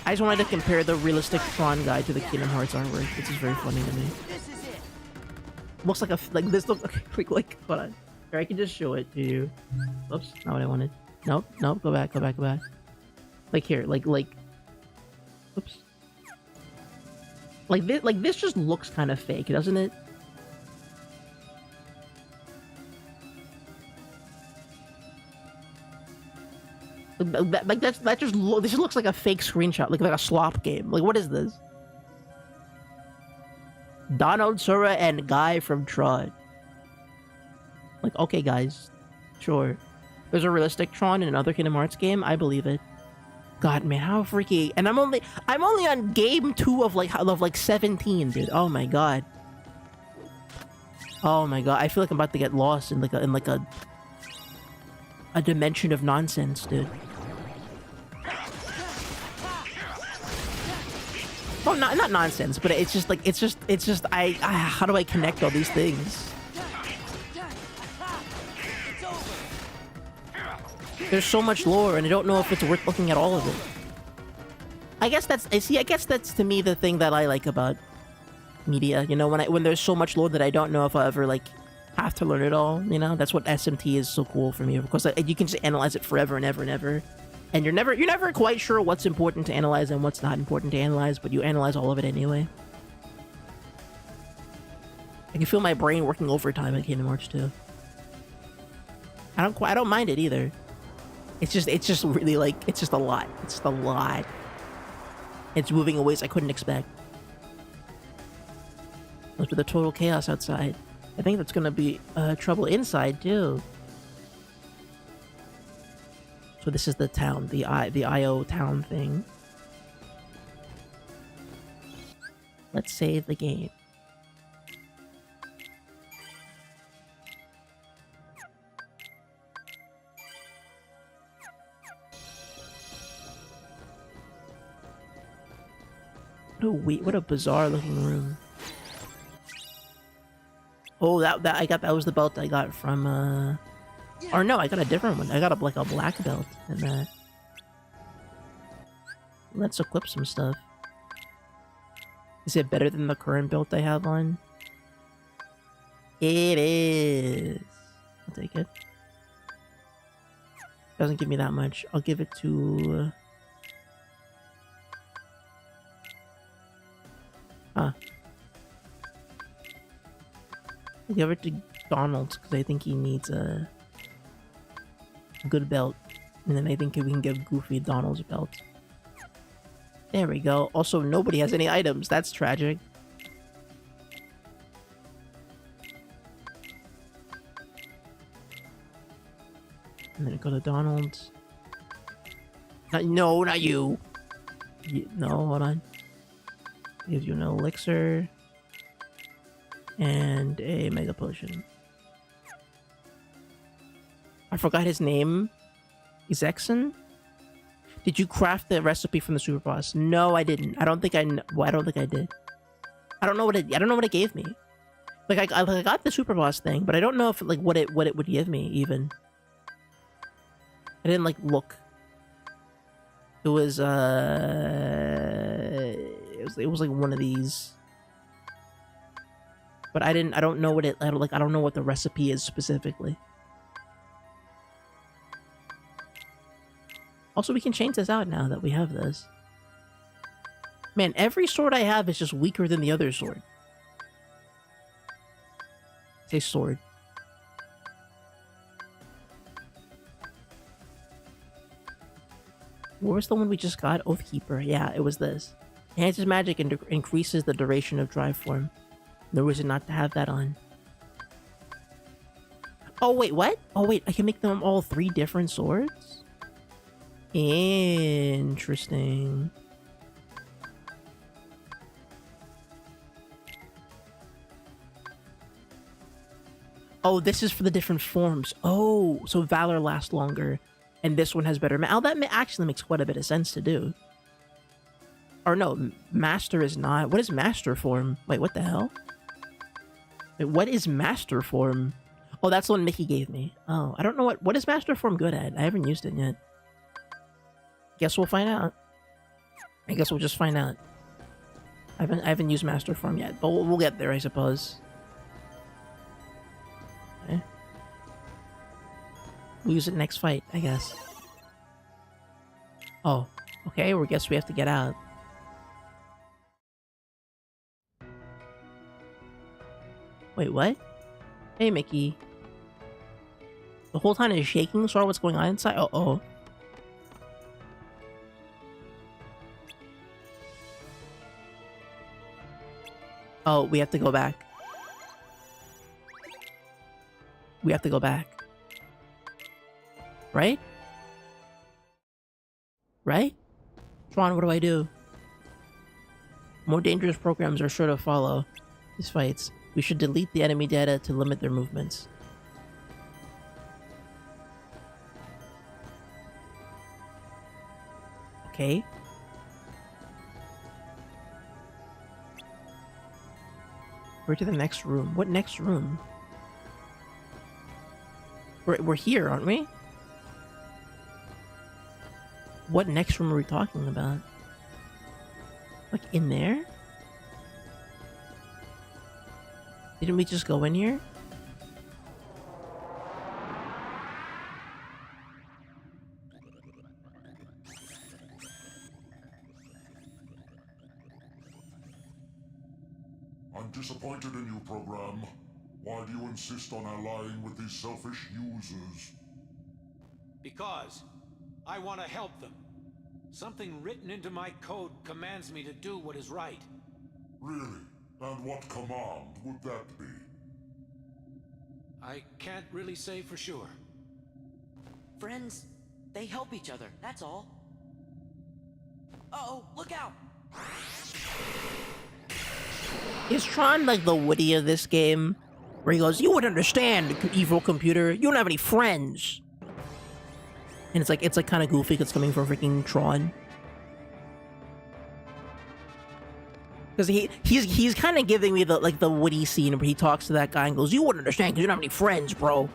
I just wanted to compare the realistic Tron guy to the Kingdom Hearts artwork. This is very funny to me. Looks like this looks like hold on. Here, I can just show it to you. Oops, not what I wanted. Nope. Go back. Like here, like oops. Like this just looks kind of fake, doesn't it? This just looks like a fake screenshot, like a slop game. Like what is this? Donald, Sora, and Guy from Tron. Like, okay, guys, sure. There's a realistic Tron in another Kingdom Hearts game. I believe it. God, man, how freaky! And I'm only on game 2 of like 17, dude. Oh my god. Oh my god, I feel like I'm about to get lost in a dimension of nonsense, dude. Well, not nonsense, but it's just how do I connect all these things? There's so much lore, and I don't know if it's worth looking at all of it. I guess that's to me the thing that I like about media. You know, when there's so much lore that I don't know if I'll ever like have to learn it all. You know, that's what SMT is so cool for me. Because you can just analyze it forever and ever and ever, and you're never quite sure what's important to analyze and what's not important to analyze, but you analyze all of it anyway. I can feel my brain working overtime in Kingdom Hearts 2. I don't mind it either. It's just really like, it's just a lot. It's just a lot. It's moving in ways I couldn't expect. Look at the total chaos outside. I think that's gonna be trouble inside too. So this is the town, the IO town thing. Let's save the game. What a bizarre looking room. Oh, that was the belt I got from or no, I got a different one. I got a black belt in that. Let's equip some stuff. Is it better than the current belt I have on? It is. I'll take it. Doesn't give me that much. I'll give it to Huh. I'll give it to Donald because I think he needs a good belt. And then I think we can give Goofy Donald's belt. There we go. Also, nobody has any items. That's tragic. And then go to Donald. No, not you. No, hold on. Gives you an elixir. And a mega potion. I forgot his name. Zexion? Did you craft the recipe from the super boss? No, I didn't. I don't think I did. I don't know what it gave me. Like I got the super boss thing, but I don't know if like what it would give me even. I didn't like look. It was like one of these. But I don't know what it I don't know what the recipe is specifically. Also, we can change this out now that we have this. Man, every sword I have is just weaker than the other sword. Say sword. What was the one we just got? Oathkeeper. Yeah, it was this. Enhances magic and increases the duration of drive form. No reason not to have that on. Oh, wait, what? Oh, wait, I can make them all 3 different swords? Interesting. Oh, this is for the different forms. Oh, so Valor lasts longer, and this one has better. Oh, that actually makes quite a bit of sense to do. Or no, Master is not. What is Master form? Wait, what the hell? Wait, what is Master form? Oh, that's the one Mickey gave me. Oh, I don't know what is Master form good at. I haven't used it yet. Guess we'll find out. I guess we'll just find out. I haven't used Master form yet, but we'll get there, I suppose. Okay. We'll use it next fight, I guess. Oh, okay. Well, I guess we have to get out. Wait, what? Hey, Mickey. The whole time it's shaking. Sorry, what's going on inside? Uh-oh. Oh, we have to go back. We have to go back. Right? Right? Tron, what do I do? More dangerous programs are sure to follow these fights. We should delete the enemy data to limit their movements. Okay. We're to the next room. What next room? We're here, aren't we? What next room are we talking about? Like in there? Didn't we just go in here? I'm disappointed in you, program. Why do you insist on allying with these selfish users? Because I want to help them. Something written into my code commands me to do what is right. Really? And what command would that be? I can't really say for sure. Friends, they help each other, that's all. Uh-oh, look out! Is Tron like the Woody of this game? Where he goes, you wouldn't understand, evil computer. You don't have any friends. And it's like kind of goofy because it's coming from freaking Tron. Because he's kind of giving me the Woody scene where he talks to that guy and goes, you wouldn't understand because you don't have any friends, bro.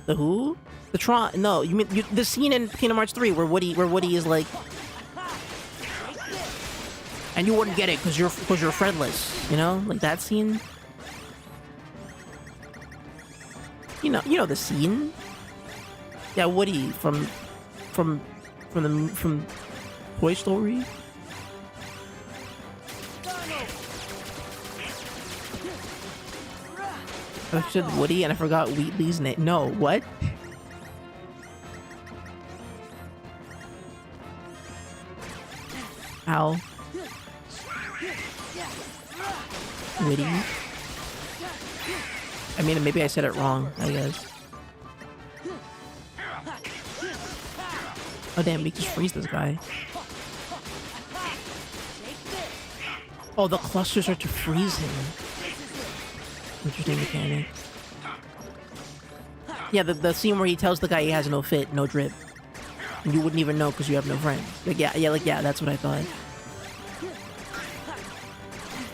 The who? The Tron? No, you mean the scene in Kingdom Hearts 3 where Woody is like, and you wouldn't get it because you're friendless, you know, like that scene. You know the scene. Yeah, Woody from Toy Story. I said Woody and I forgot Wheatley's name. No, what? Ow. Witty. I mean, maybe I said it wrong, I guess. Oh damn, we just freeze this guy. Oh, the clusters are to freeze him. Interesting mechanic. Yeah, the scene where he tells the guy he has no fit, no drip. And you wouldn't even know because you have no friends. Like, yeah, that's what I thought.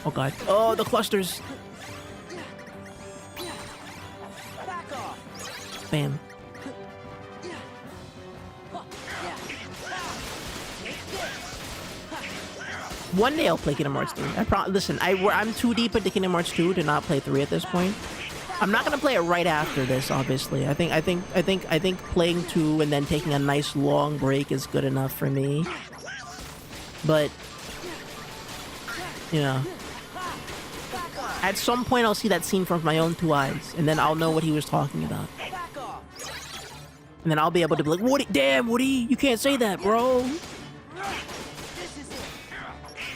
Oh god. Oh, the clusters! Bam. One day I'll play Kingdom Hearts 3. Listen, I'm too deep into Kingdom Hearts 2 to not play 3 at this point. I'm not gonna play it right after this, obviously. I think playing 2 and then taking a nice long break is good enough for me. But you know, at some point I'll see that scene from my own 2 eyes, and then I'll know what he was talking about. And then I'll be able to be like, Woody, damn, Woody, you can't say that, bro.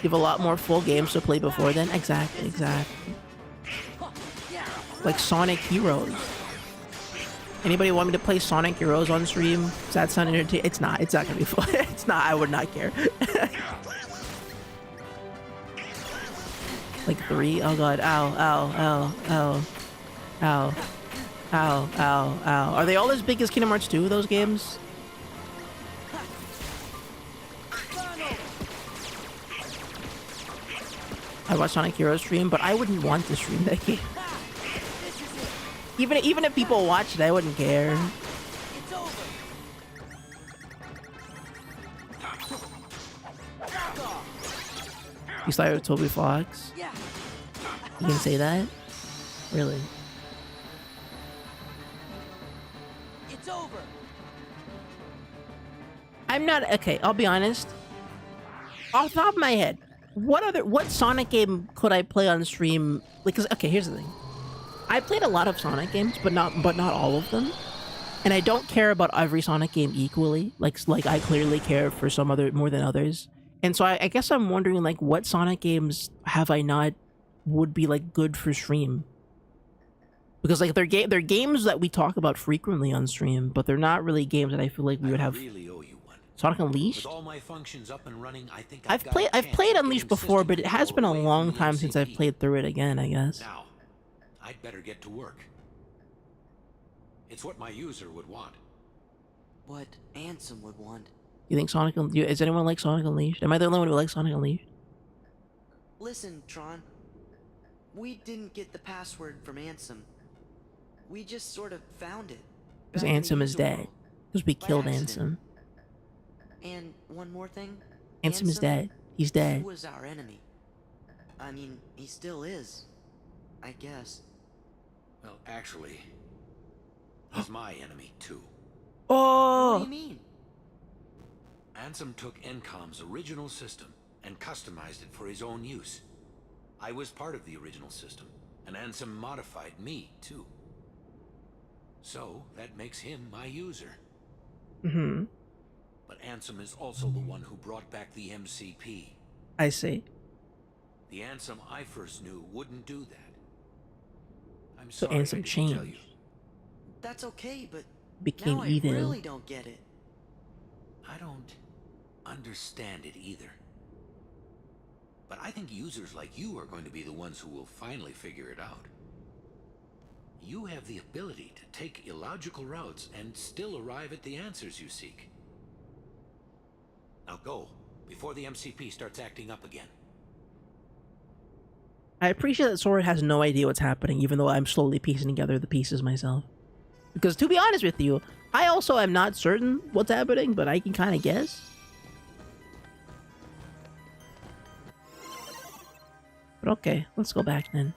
You have a lot more full games to play before then. Exactly. Like Sonic Heroes. Anybody want me to play Sonic Heroes on stream? Does that sound entertaining? It's not gonna be fun. It's not, I would not care. Like 3? Oh god, ow. Are they all as big as Kingdom Hearts 2, those games? I watched Sonic Heroes stream, but I wouldn't want to stream that game. Even if people watch it, I wouldn't care. You started with Toby Fox? You can say that? Really? It's over. I'm not okay, I'll be honest. Off the top of my head, what Sonic game could I play on stream? Because okay, here's the thing. I played a lot of Sonic games, but not all of them. And I don't care about every Sonic game equally. Like I clearly care for some other more than others. And so I guess I'm wondering like what Sonic games have I not would be like good for stream? Because like they're games that we talk about frequently on stream, but they're not really games that I feel like we would have. Really owe you one. Sonic Unleashed? With all my functions up and running, I think I've played Unleashed before, but it has been a long time since I've played through it again, I guess. Now, I'd better get to work. It's what my user would want. What Ansem would want. You think is anyone like Sonic Unleashed? Am I the only one who likes Sonic Unleashed? Listen, Tron. We didn't get the password from Ansem. We just sort of found it. Because Ansem is dead. Because we killed accident. Ansem. And one more thing. Ansem is dead. He's dead. He was our enemy. I mean, he still is. I guess. Well, actually, he's my enemy too. Oh! What do you mean? Ansem took Encom's original system and customized it for his own use. I was part of the original system, and Ansem modified me too. So that makes him my user. Mm-hmm. But Ansem is also the one who brought back the MCP. I see. The Ansem I first knew wouldn't do that. I'm So sorry Ansem I didn't changed. tell you. That's okay, but Became now evil. I really don't get it. I don't understand it either. But I think users like you are going to be the ones who will finally figure it out. You have the ability to take illogical routes and still arrive at the answers you seek. Now go, before the MCP starts acting up again. I appreciate that Sora has no idea what's happening, even though I'm slowly piecing together the pieces myself. Because to be honest with you, I also am not certain what's happening, but I can kind of guess. But okay, let's go back then.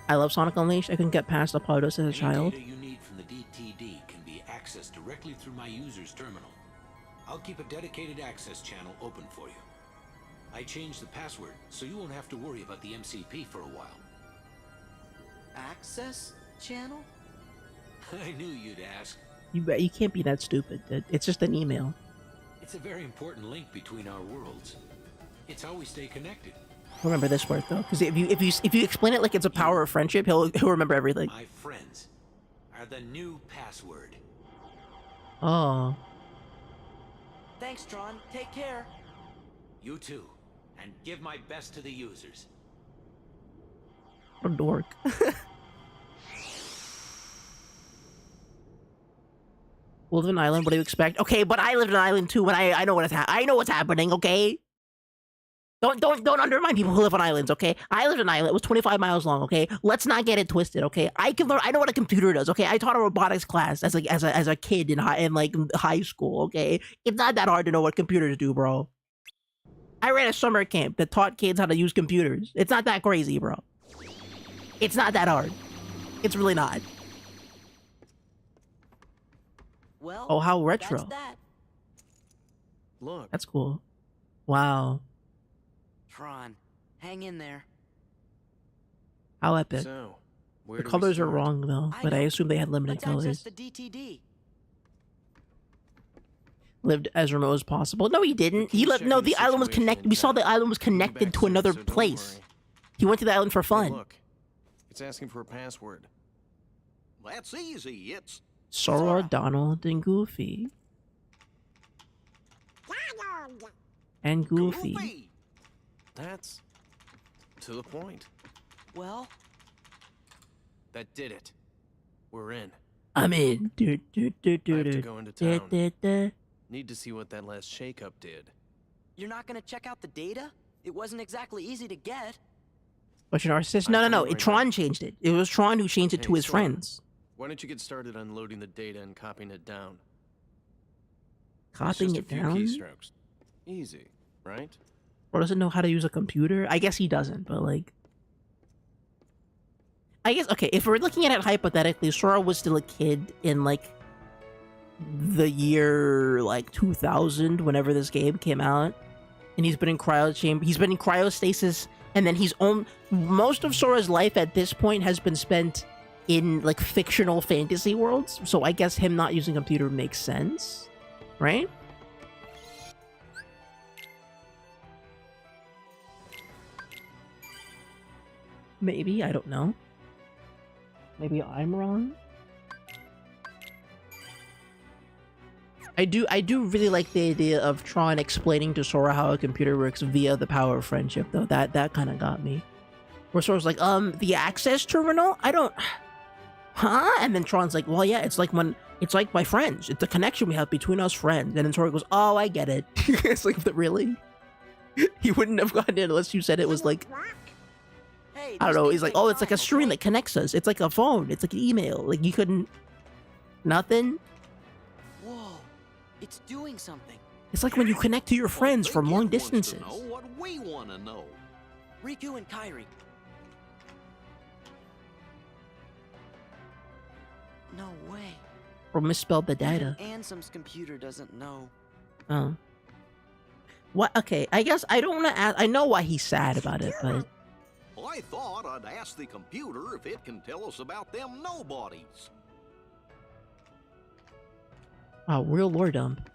I love Sonic Unleashed. I couldn't get past Apollos as a child. Any data you need from the DTD can be accessed directly through my user's terminal. I'll keep a dedicated access channel open for you. I changed the password, so you won't have to worry about the MCP for a while. access channel? I knew you'd ask. You can't be that stupid. It's just an email. It's a very important link between our worlds. It's how we stay connected. Remember this word though, because if you explain it like it's a power of friendship, he'll remember everything. My friends are the new password. Oh. Thanks, Tron. Take care. You too. And give my best to the users. What a dork. Live in an island, what do you expect? Okay, but I live in an island too, and I know I know what's happening, okay? Don't undermine people who live on islands, okay? I lived on an island. It was 25 miles long, okay? Let's not get it twisted, okay? I know what a computer does, okay? I taught a robotics class as a kid in high school, okay? It's not that hard to know what computers do, bro. I ran a summer camp that taught kids how to use computers. It's not that crazy, bro. It's not that hard. It's really not. Well, oh, how retro. That's that. Look. That's cool. Wow. Tron, hang in there. How epic. So, the colors are wrong though, but I assume they had limited colors. The DTD. Lived as remote as possible. No, he didn't. He lived. No, the island was connected. We saw the island was connected to another place. He went to the island for fun. Hey, look, it's asking for a password. That's easy. It's Sora, Donald, and Goofy. Donald. And Goofy. That's to the point. Well, that did it. We're in. I'm in. I have to go into town. Need to see what that last shakeup did. You're not gonna check out the data? It wasn't exactly easy to get. What's your narcissist? No. Tron changed it. It was Tron who changed it to his friends. Why don't you get started unloading the data and copying it down? Copying it down? Keystrokes. Easy, right? Or doesn't know how to use a computer? I guess he doesn't, but like... I guess, okay, if we're looking at it hypothetically, Sora was still a kid in, like, the year, like, 2000, whenever this game came out. And he's been in cryostasis, and then most of Sora's life at this point has been spent in, like, fictional fantasy worlds. So I guess him not using a computer makes sense, right? Maybe, I don't know. Maybe I'm wrong. I do really like the idea of Tron explaining to Sora how a computer works via the power of friendship, though. That kind of got me. Where Sora's like, the access terminal? I don't... Huh? And then Tron's like, well, yeah, it's like my friends. It's a connection we have between us friends. And then Sora goes, oh, I get it. It's like, really? He wouldn't have gotten it unless you said it was like... Hey, I don't know, he's like, oh, it's like a string that connects us. It's like a phone. It's like an email. Like, you couldn't... Nothing? Whoa, it's doing something. It's like when you connect to your friends from long distances. know what we want to know. Riku and Kairi. No way. Or misspelled the data. Even Ansem's computer doesn't know. Oh. What? Okay, I guess I don't want to ask... I know why he's sad about it, but... I thought I'd ask the computer if it can tell us about them nobodies. Wow, real lore dump.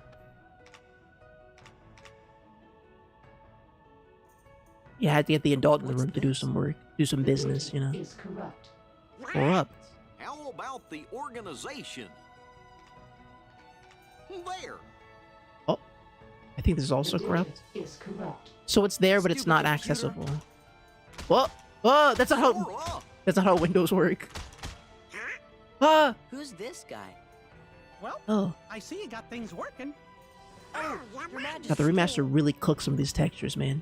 You had to get the adult in the room to do some work, do some business, you know. Is corrupt. Corrupt. How about the organization? There. Oh, I think this is also corrupt. Is corrupt. So it's there, but it's not accessible. Whoa! Oh, that's not how Windows work. Ah! Who's this guy? Well, Oh. I see you got things working. Oh, Your Majesty. God, the remaster really cooks some of these textures, man.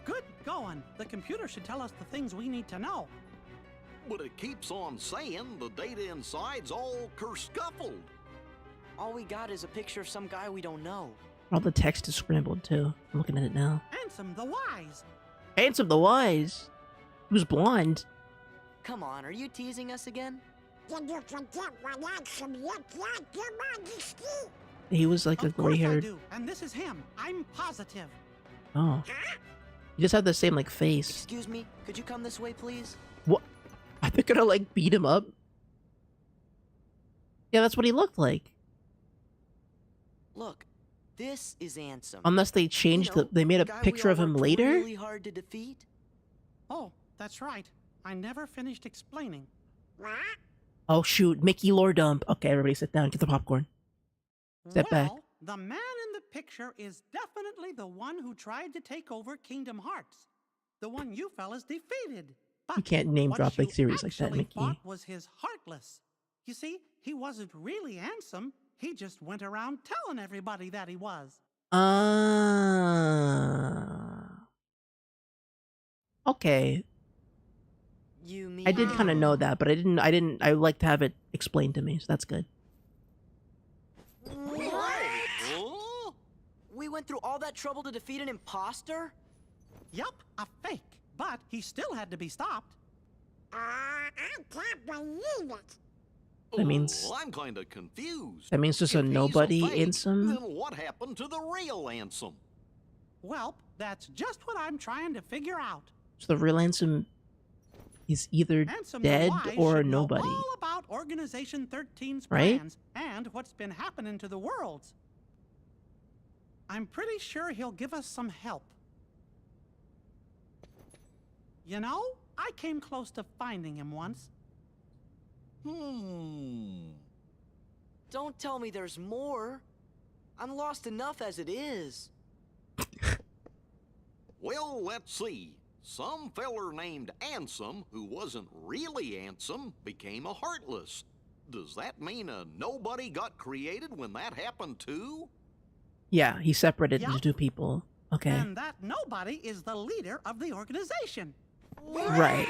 Good going. The computer should tell us the things we need to know. But it keeps on saying the data inside's all kerscuffled. All we got is a picture of some guy we don't know. All the text is scrambled too. I'm looking at it now. Ansem the Wise. Ansem the Wise. He was blonde. Come on, are you teasing us again? Did you forget what Ansem looked like, Your Majesty? He was like a Of course I gray-haired. do, and this is him. I'm positive. Oh. You just have the same like face. Excuse me, could you come this way, please? What? Are they gonna like beat him up? Yeah, that's what he looked like. Look, this is Ansem. Unless they changed they made a picture of him later? Really hard to defeat? Oh, that's right. I never finished explaining. Oh shoot, Mickey lore dump. Okay, everybody sit down, get the popcorn. Step back. The man in the picture is definitely the one who tried to take over Kingdom Hearts. The one you fellas defeated. But You can't name what drop you big series like that, actually Mickey. thought was his Heartless. You see, he wasn't really Ansem. He just went around telling everybody that he was. Okay. You mean I did kind of know that, but I would like to have it explained to me, so that's good. What? We went through all that trouble to defeat an imposter? Yup, a fake. But he still had to be stopped. I can't believe it. That means I'm kind of confused. that means just a If he's nobody fake, Ansem. Then what happened to the real Ansem? Well, that's just what I'm trying to figure out. So the real Ansem is either Ansem the dead Wise or should know nobody. all about Organization 13's Right? plans and what's been happening to the worlds. I'm pretty sure he'll give us some help. You know, I came close to finding him once. Don't tell me there's more. I'm lost enough as it is. Well, let's see. Some feller named Ansem, who wasn't really Ansem, became a Heartless. Does that mean a nobody got created when that happened too? Yeah, he separated Yup. into two people. Okay. And that nobody is the leader of the organization. Right.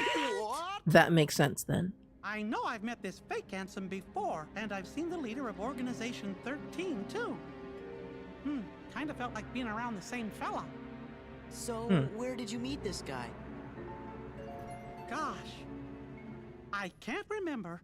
That makes sense then. I know I've met this fake Ansem before, and I've seen the leader of Organization 13 too. Kind of felt like being around the same fella. So, where did you meet this guy? Gosh, I can't remember.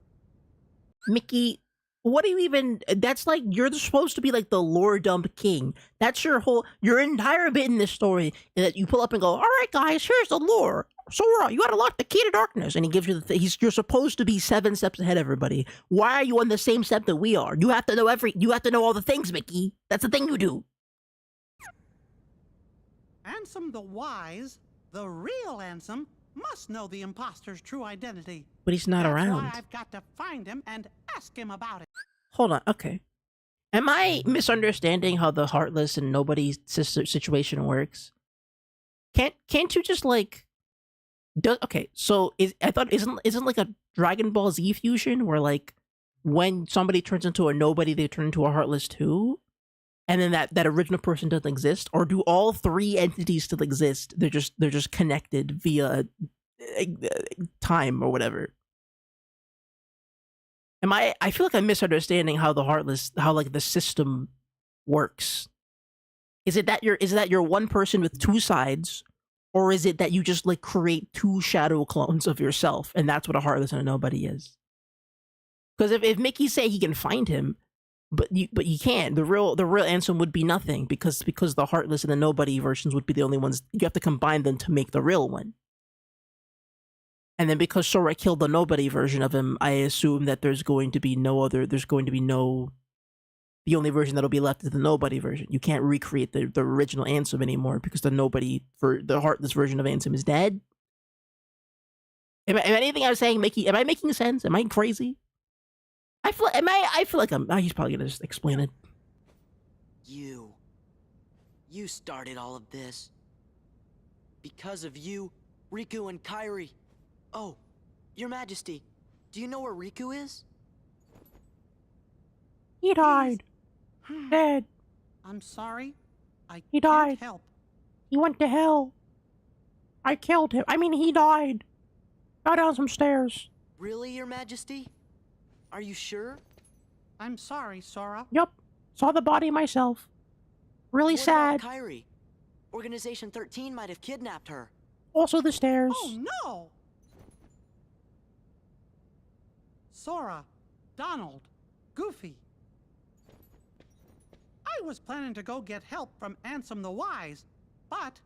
Mickey, what do you even... That's like, you're supposed to be like the lore dump king. That's your entire bit in this story, is that you pull up and go, all right, guys, here's the lore. Sora, you gotta lock the key to darkness. And he gives you you're supposed to be 7 steps ahead of everybody. Why are you on the same step that we are? You have to know all the things, Mickey. That's the thing you do. Ansem the Wise, the real Ansem, must know the imposter's true identity. But he's not That's around. why I've got to find him and ask him about it. Hold on, okay. Am I misunderstanding how the Heartless and Nobody situation works? Can't you just like... okay, so I thought isn't like a Dragon Ball Z fusion where like when somebody turns into a Nobody, they turn into a Heartless too? And then that original person doesn't exist? Or do all 3 entities still exist? They're just connected via time or whatever. I feel like I'm misunderstanding how the Heartless, how like the system works. Is it that you're one person with 2 sides, or is it that you just like create 2 shadow clones of yourself, and that's what a Heartless and a Nobody is? Because if Mickey say he can find him, but you can't. The real Ansem would be nothing because the Heartless and the Nobody versions would be the only ones. You have to combine them to make the real one. And then because Sora killed the Nobody version of him, I assume that there's going to be the only version that'll be left is the Nobody version. You can't recreate the original Ansem anymore because the Heartless version of Ansem is dead. Am anything I'm saying am I making sense? Am I crazy? I feel like he's probably gonna just explain it. You started all of this. Because of you, Riku and Kairi. Oh, Your Majesty, do you know where Riku is? He died. Dead. I'm sorry. He can't died. help. He went to hell. I killed him. I mean, he died. Got down some stairs. Really, Your Majesty? Are you sure? I'm sorry, Sora. Yup. Saw the body myself. Really What sad. about Kairi? Organization 13 might have kidnapped her. Also the stairs. Oh no! Sora, Donald, Goofy. I was planning to go get help from Ansem the Wise, but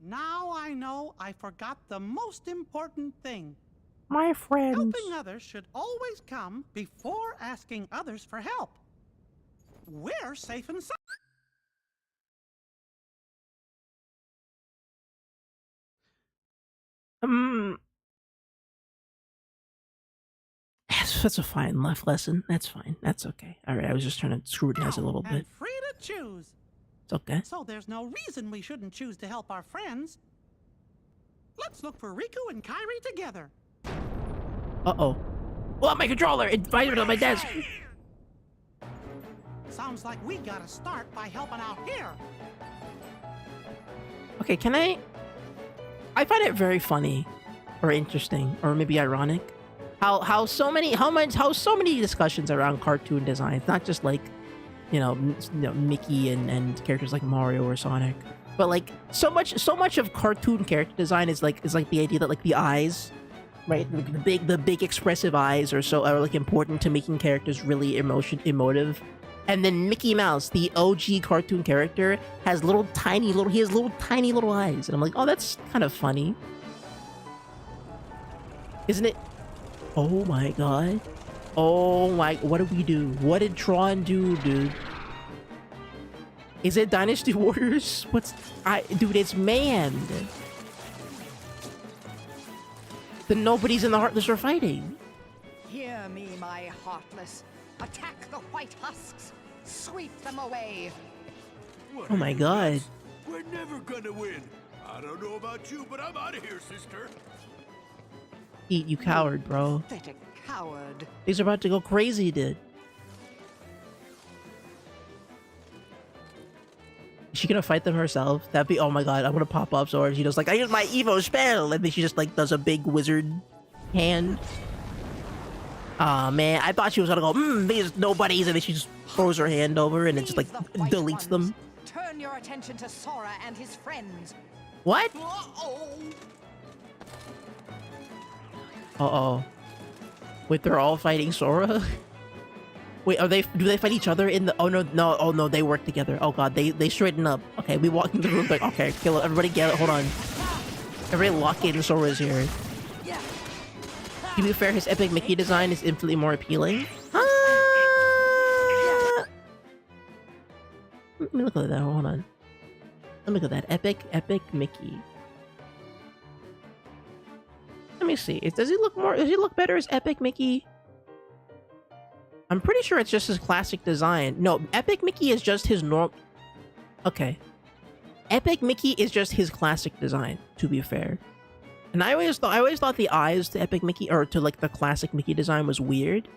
Now I know I forgot the most important thing. My friends. Helping others should always come before asking others for help. We're safe and sound. That's a fine life lesson. That's fine. That's okay. All right, I was just trying to scrutinize it a little bit. And free to choose. It's okay. So there's no reason we shouldn't choose to help our friends. Let's look for Riku and Kairi together. Uh-oh. Oh, my controller! It vibrated on my desk! Sounds like we gotta start by helping out here. Okay, can I find it very funny or interesting or maybe ironic how so many discussions around cartoon designs, not just like Mickey and characters like Mario or Sonic, but like so much of cartoon character design is like the idea that like the eyes, right, the big expressive eyes are like important to making characters really emotive. And then Mickey Mouse, the OG cartoon character, has tiny little eyes. And I'm like, oh, that's kind of funny. Isn't it? Oh my god. Oh my, what did we do? What did Tron do, dude? Is it Dynasty Warriors? Dude, it's man. The nobodies and the heartless are fighting. Hear me, my heartless. Attack the white husks. Sweep them away. Oh my god. We're never gonna win. I don't know about you, but I'm out of here, sister. Eat, you coward, bro. Pathetic coward. These are about to go crazy, dude. Is she gonna fight them herself? That'd be, oh my god, I'm gonna pop up sword. She does like, I use my Evo spell, and then she just like does a big wizard hand. Aw, man, I thought she was gonna go, these nobodies, and then she just throws her hand over and it just like deletes them. Turn your attention to Sora and his friends. What? Uh-oh. Uh-oh. Wait, they're all fighting Sora? Wait, do they fight each other in the, oh no, they work together. Oh god, they straighten up. Okay, we walk into the room like, okay, kill it, everybody get it, hold on. Everybody lock in, Sora's here. To be fair, his epic Mickey design is infinitely more appealing. Let me look at that, hold on. Let me look at that, epic Mickey. Let me see, does he look better as epic Mickey? I'm pretty sure it's just his classic design. No, epic Mickey is just his okay. Epic Mickey is just his classic design, to be fair. And I always thought the eyes to epic Mickey, or to like the classic Mickey design, was weird.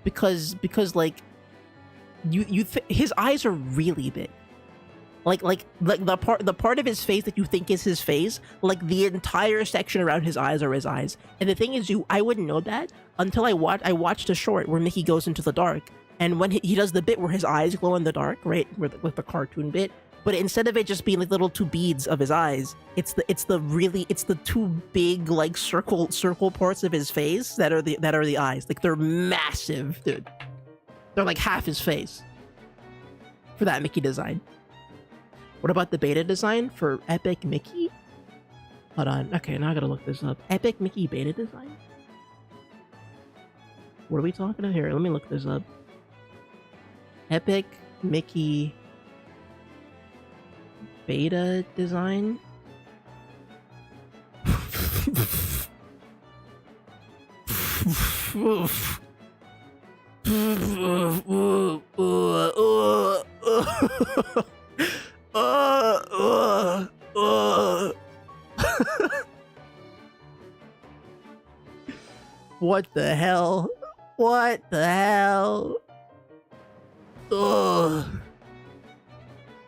Because like his eyes are really big. Like the part of his face that you think is his face, like the entire section around his eyes are his eyes. And the thing is, I wouldn't know that until I watched a short where Mickey goes into the dark, and when he does the bit where his eyes glow in the dark, right, with the cartoon bit. But instead of it just being like little two beads of his eyes, it's the two big like circle parts of his face that are the eyes. Like they're massive, dude. They're like half his face for that Mickey design. What about the beta design for epic Mickey? Hold on. Okay, now I gotta look this up. Epic Mickey beta design? What are we talking about here? Let me look this up. Epic Mickey beta design? What the hell? What the hell? Ugh.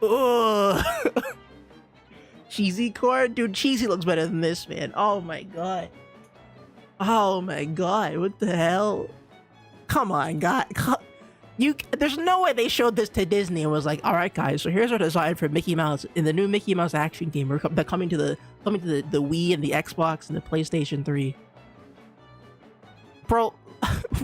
Ugh. Cheesy corn? Dude, Cheesy looks better than this, man. Oh my god. Oh my god, what the hell? Come on, God. There's no way they showed this to Disney and was like, all right, guys, so here's our design for Mickey Mouse in the new Mickey Mouse action game. They're coming to the Wii and the Xbox and the PlayStation 3. Bro,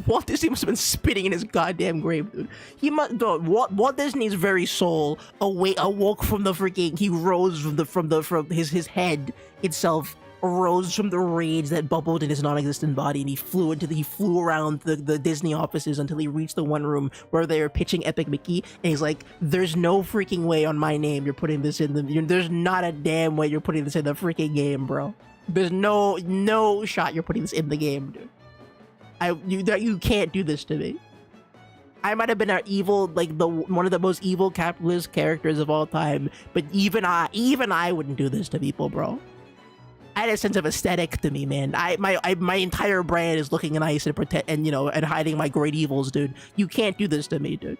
Walt Disney must have been spitting in his goddamn grave, dude. He must. Dude, Walt Disney's very soul awoke from the freaking. He rose from his head itself arose from the rage that bubbled in his non-existent body, and he flew around the Disney offices until he reached the one room where they were pitching Epic Mickey, and he's like, "There's no freaking way on my name you're putting this in the. There's not a damn way you're putting this in the freaking game, bro. There's no shot you're putting this in the game, dude. You can't do this to me. I might have been an evil, like one of the most evil capitalist characters of all time, but even I wouldn't do this to people, bro. I had a sense of aesthetic to me, man. My entire brand is looking nice and and hiding my great evils, dude. You can't do this to me, dude.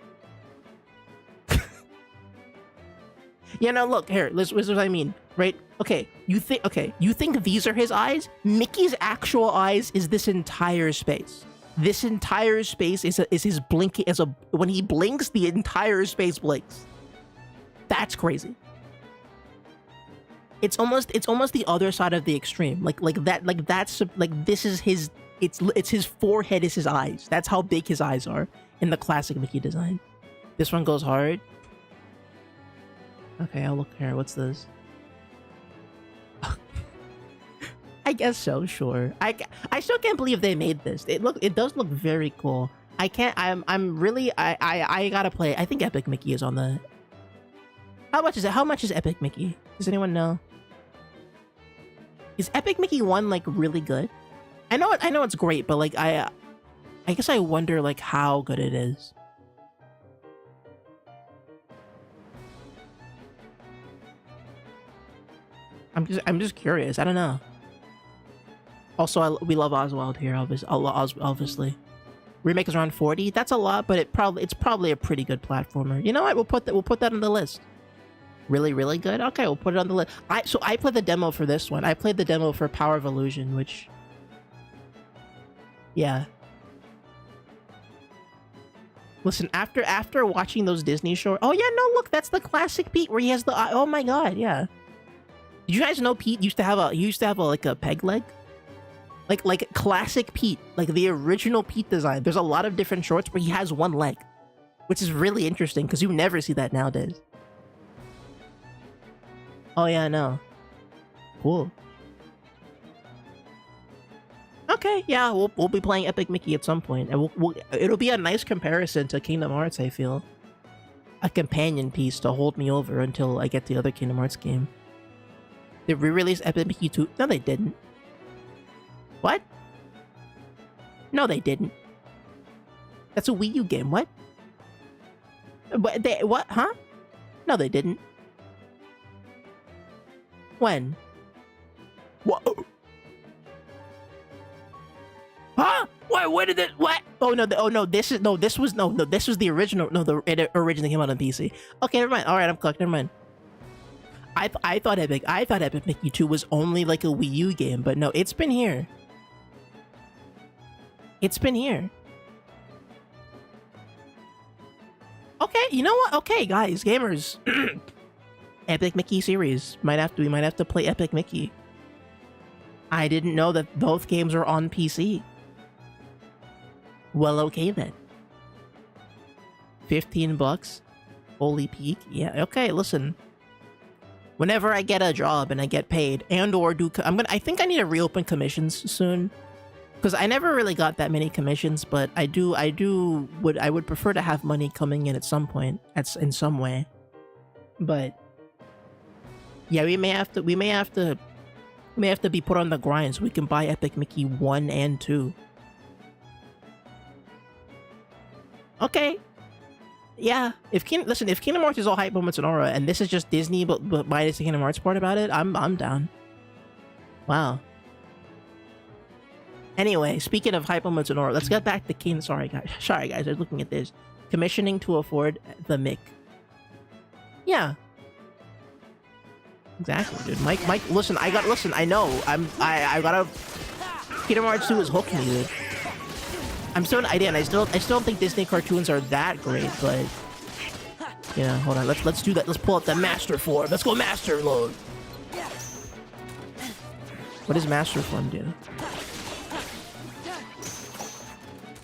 Look here. This is what I mean, right? Okay, you think these are his eyes? Mickey's actual eyes is this entire space. This entire space is his blinking. When he blinks, the entire space blinks. That's crazy. It's almost the other side of the extreme. This is his. It's his forehead is his eyes. That's how big his eyes are in the classic Mickey design. This one goes hard. Okay, I'll look here. What's this? I guess so. Sure. I still can't believe they made this. It does look very cool. I gotta play. I think Epic Mickey is on the. How much is it? How much is Epic Mickey? Does anyone know? Is Epic Mickey 1 like really good? I know it's great, but like I guess I wonder like how good it is. I'm just curious. I don't know. Also, we love Oswald here, obviously. Remake is around 40. That's a lot, but it's probably a pretty good platformer. You know what? We'll put that on the list. Really, really good? Okay, we'll put it on the list. So I played the demo for this one. I played the demo for Power of Illusion, which... Yeah. Listen, after watching those Disney shorts... Oh, yeah, no, look, that's the classic Pete where he has the... Oh, my God, yeah. Did you guys know Pete used to have like a peg leg? Like classic Pete, like the original Pete design. There's a lot of different shorts where he has one leg, which is really interesting because you never see that nowadays. Oh yeah, no. Cool. Okay, yeah, we'll be playing Epic Mickey at some point, and it'll be a nice comparison to Kingdom Hearts. I feel a companion piece to hold me over until I get the other Kingdom Hearts game. They re-released Epic Mickey 2. No, they didn't. What? No, they didn't. That's a Wii U game. What? What? Huh? No, they didn't. When? What? Huh? What? When did it? What? Oh no! This was the original. No, it originally came out on PC. Okay, never mind. All right, I'm cooked. Never mind. I thought Epic Mickey 2 was only like a Wii U game, but no, it's been here. It's been here. Okay, you know what? Okay, guys, gamers. Epic Mickey series. We might have to play Epic Mickey. I didn't know that both games are on PC. Well, okay then. $15? Holy peak. Yeah, okay, listen. Whenever I get a job and I get paid and/or I think I need to reopen commissions soon. Because I never really got that many commissions, but I would prefer to have money coming in at some point, in some way. But yeah, we may have to be put on the grind so we can buy Epic Mickey 1 and 2. Okay. Yeah, if Kingdom Hearts is all hype moments and aura, and this is just Disney but minus the Kingdom Hearts part about it, I'm down. Wow. Anyway, speaking of hype moments and aura, let's get back to Kingdom. Sorry guys, I was looking at this. Commissioning to afford the Mick. Yeah. Exactly, dude. Mike, listen, I know. I gotta. Kingdom Hearts 2 is hooking me, dude. I'm still an idea, and I still don't think Disney cartoons are that great, but yeah, hold on. Let's do that. Let's pull out the master form. Let's go master mode. What does master form do?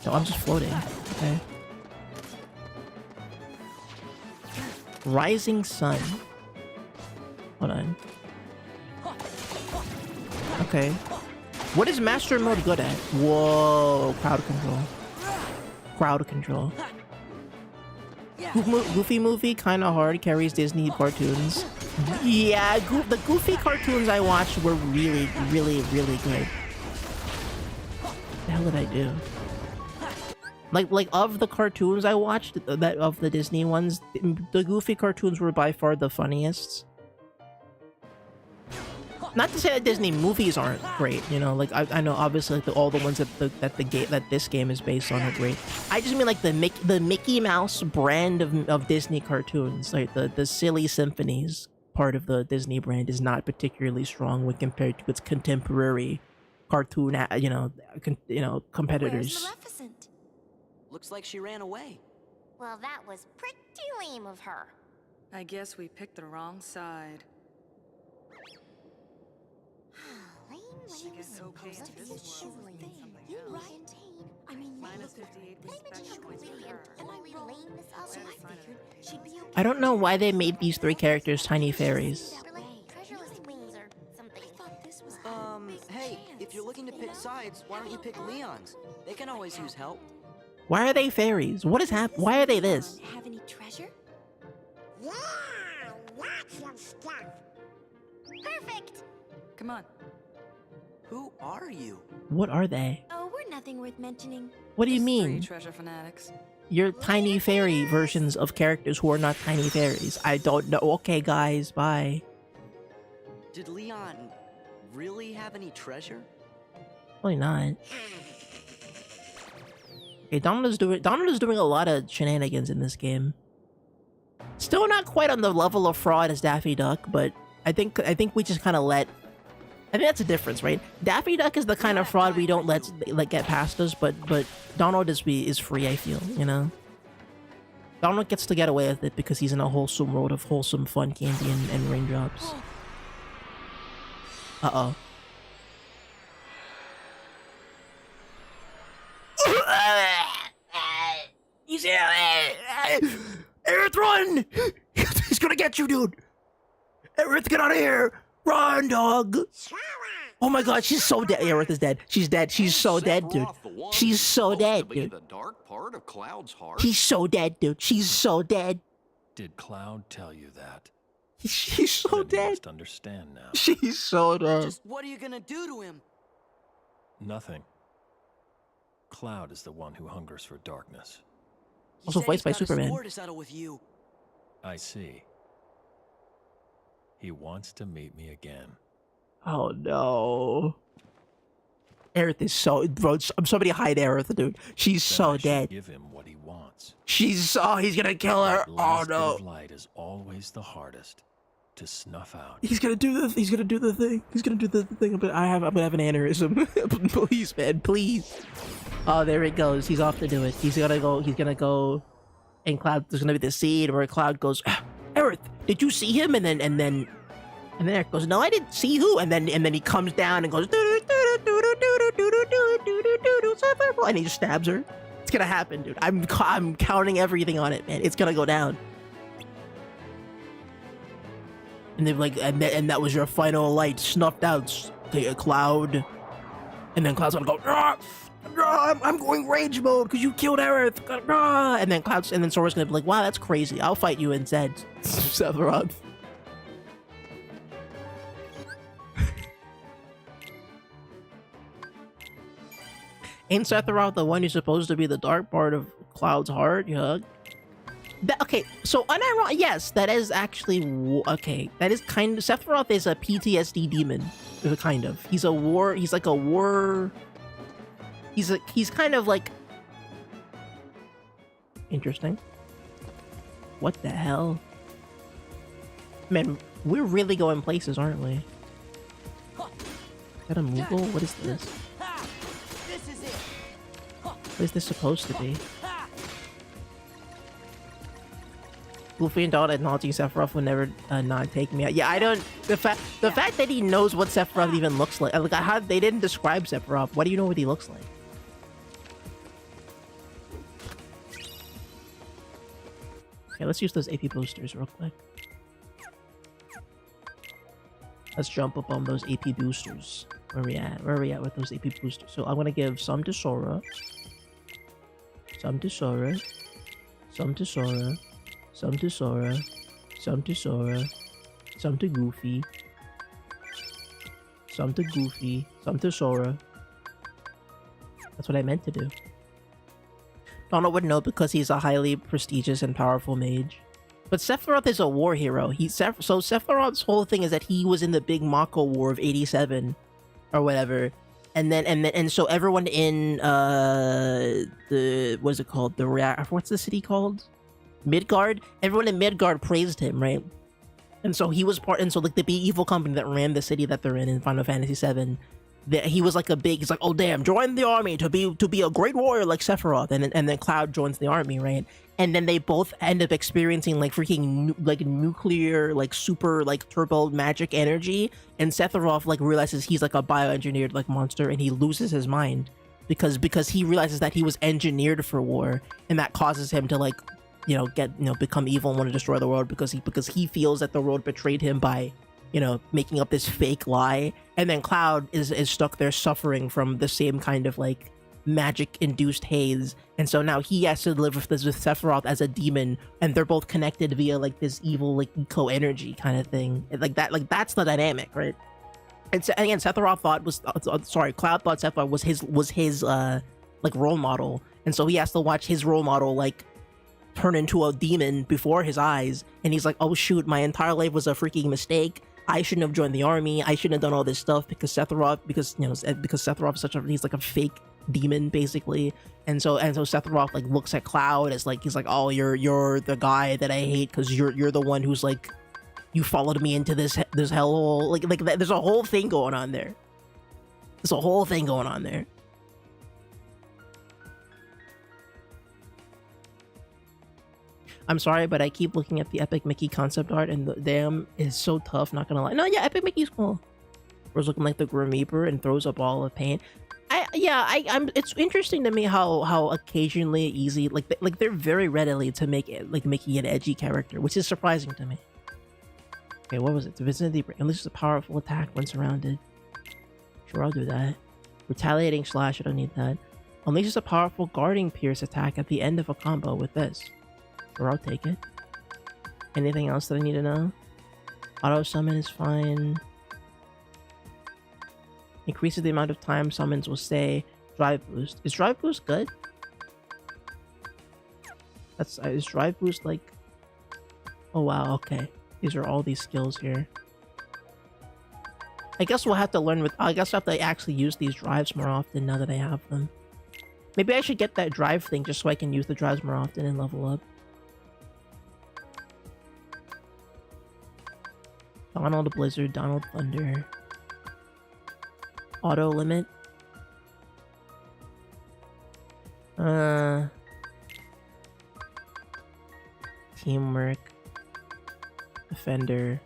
No, I'm just floating. Okay. Rising Sun. Hold on. Okay. What is Master Mode good at? Whoa, crowd control. Crowd control. Goofy movie, kind of hard, carries Disney cartoons. Yeah, the Goofy cartoons I watched were really, really, really good. What the hell did I do? Like of the cartoons I watched, that of the Disney ones, the Goofy cartoons were by far the funniest. Not to say that Disney movies aren't great, you know, like I know obviously like all the ones that this game is based on are great. I just mean like the Mickey Mouse brand of Disney cartoons, like the silly symphonies part of the Disney brand is not particularly strong when compared to its contemporary cartoon, competitors. Maleficent? Looks like she ran away. Well, that was pretty lame of her. I guess we picked the wrong side. I don't know why they made these three characters tiny fairies. Hey, if you're looking to pick sides, why don't you pick Leon's? They can always use help. Why are they fairies? What is happening? Why are they this? Have any treasure? Yeah, lots of stuff. Perfect. Come on. Who are you? What are they? Oh, we're nothing worth mentioning. What do you Three mean? treasure fanatics. You're tiny fairy versions of characters who are not tiny fairies. I don't know. Okay, guys, bye. Did Leon really have any treasure? Probably not. Okay, Donald's doing a lot of shenanigans in this game. Still not quite on the level of fraud as Daffy Duck, but I think we just kind of let. I think that's a difference, right? Daffy Duck is the kind of fraud we don't let get past us, but Donald is free. I feel, you know. Donald gets to get away with it because he's in a wholesome world of wholesome fun candy and raindrops. Uh-oh. He's here! Aerith, run! He's gonna get you, dude! Aerith, get out of here! Run, dog! Oh my god, she's so dead. Aerith is dead. She's dead. She's so dead, dude. She's so dead, dude. The dark part of Cloud's heart. He's so dead, dude. She's so dead. Did Cloud tell you that? She's so dead. You must understand now. She's so dead. Just what are you gonna do to him? Nothing. Cloud is the one who hungers for darkness. Also voiced by Superman. To settle with you. I see. He wants to meet me again. Oh no. Aerith is so... Bro, somebody hide Aerith, dude. She's so dead. Give him what he wants. He's gonna kill her. Oh no. Light is always the hardest to snuff out. He's gonna do the thing. He's gonna do the thing. But I'm gonna have an aneurysm. Please, man, please. Oh, there it goes. He's off to do it. He's gonna go. And Cloud, there's gonna be the scene where Cloud goes, Aerith, did you see him? And then Aerith goes, no, I didn't see who. And then he comes down and goes, and he just stabs her. It's gonna happen, dude. I'm counting everything on it, man. It's gonna go down. And they're like, and that was your final light snuffed out, Cloud. And then Cloud's gonna go, I'm going rage mode because you killed Aerith. And then Sora's gonna be like, wow, that's crazy. I'll fight you instead, Sephiroth. Ain't Sephiroth the one who's supposed to be the dark part of Cloud's heart? Yug. Okay, so unironic, yes, that is actually okay. That is kind of Sephiroth is a PTSD demon, kind of. He's like a war. He's kind of like interesting. What the hell, man? We're really going places, aren't we? Is that a Moogle? What is this? What is this supposed to be? Goofy and Donald acknowledging Sephiroth would never not take me out. Yeah, I don't. The fact that he knows what Sephiroth even looks like. Like, how they didn't describe Sephiroth. Why do you know what he looks like? Okay, let's use those AP boosters real quick. Let's jump up on those AP boosters. Where we at? Where are we at with those AP boosters? So I'm gonna give some to Sora. Some to Sora. Some to Sora. Some to Sora. Some to Sora. Some to Goofy. Some to Goofy. Some to Sora. That's what I meant to do. Donald would know because he's a highly prestigious and powerful mage. But Sephiroth is a war hero. So Sephiroth's whole thing is that he was in the big Mako War of 87 or whatever. And so everyone in the what's it called? What's the city called? Midgard? Everyone in Midgard praised him, right? And so he was like the evil company that ran the city that they're in Final Fantasy VII. He was like he's like, oh damn, join the army to be a great warrior like Sephiroth, and then Cloud joins the army, right? And then they both end up experiencing like freaking like nuclear, like super like turbo magic energy, and Sephiroth like realizes he's like a bioengineered like monster, and he loses his mind because he realizes that he was engineered for war, and that causes him to like become evil and want to destroy the world because he feels that the world betrayed him by making up this fake lie. And then Cloud is stuck there suffering from the same kind of like magic induced haze, and so now he has to live with Sephiroth as a demon, and they're both connected via like this evil like eco energy kind of thing, like that's the dynamic, right? And so, again, Cloud thought Sephiroth was his like role model, and so he has to watch his role model like turn into a demon before his eyes, and he's like, oh shoot, my entire life was a freaking mistake. I shouldn't have joined the army. I shouldn't have done all this stuff because Sephiroth he's like a fake demon basically. And so Sephiroth like looks at Cloud as like, he's like, oh, you're the guy that I hate because you're the one who's like, you followed me into this hellhole. Like there's a whole thing going on there. I'm sorry, but I keep looking at the Epic Mickey concept art, and the damn is so tough, not gonna lie. No, yeah, Epic Mickey's cool. Where's looking like the Grim Reaper and throws a ball of paint. It's interesting to me how occasionally easy, like they're very readily to make it, like Mickey an edgy character, which is surprising to me. Okay, what was it? Divinity Break. Unleashes a powerful attack when surrounded. Sure, I'll do that. Retaliating Slash, I don't need that. Unleashes a powerful Guarding Pierce attack at the end of a combo with this. Sure, I'll take it. Anything else that I need to know? Auto Summon is fine. Increases the amount of time summons will stay. Drive Boost. Is Drive Boost good? Is Drive Boost like... Oh wow, okay. These are all these skills here. I guess we'll have to learn with... I guess I'll have to actually use these drives more often now that I have them. Maybe I should get that drive thing just so I can use the drives more often and level up. Donald Blizzard, Donald Thunder. Auto limit. Teamwork. Defender.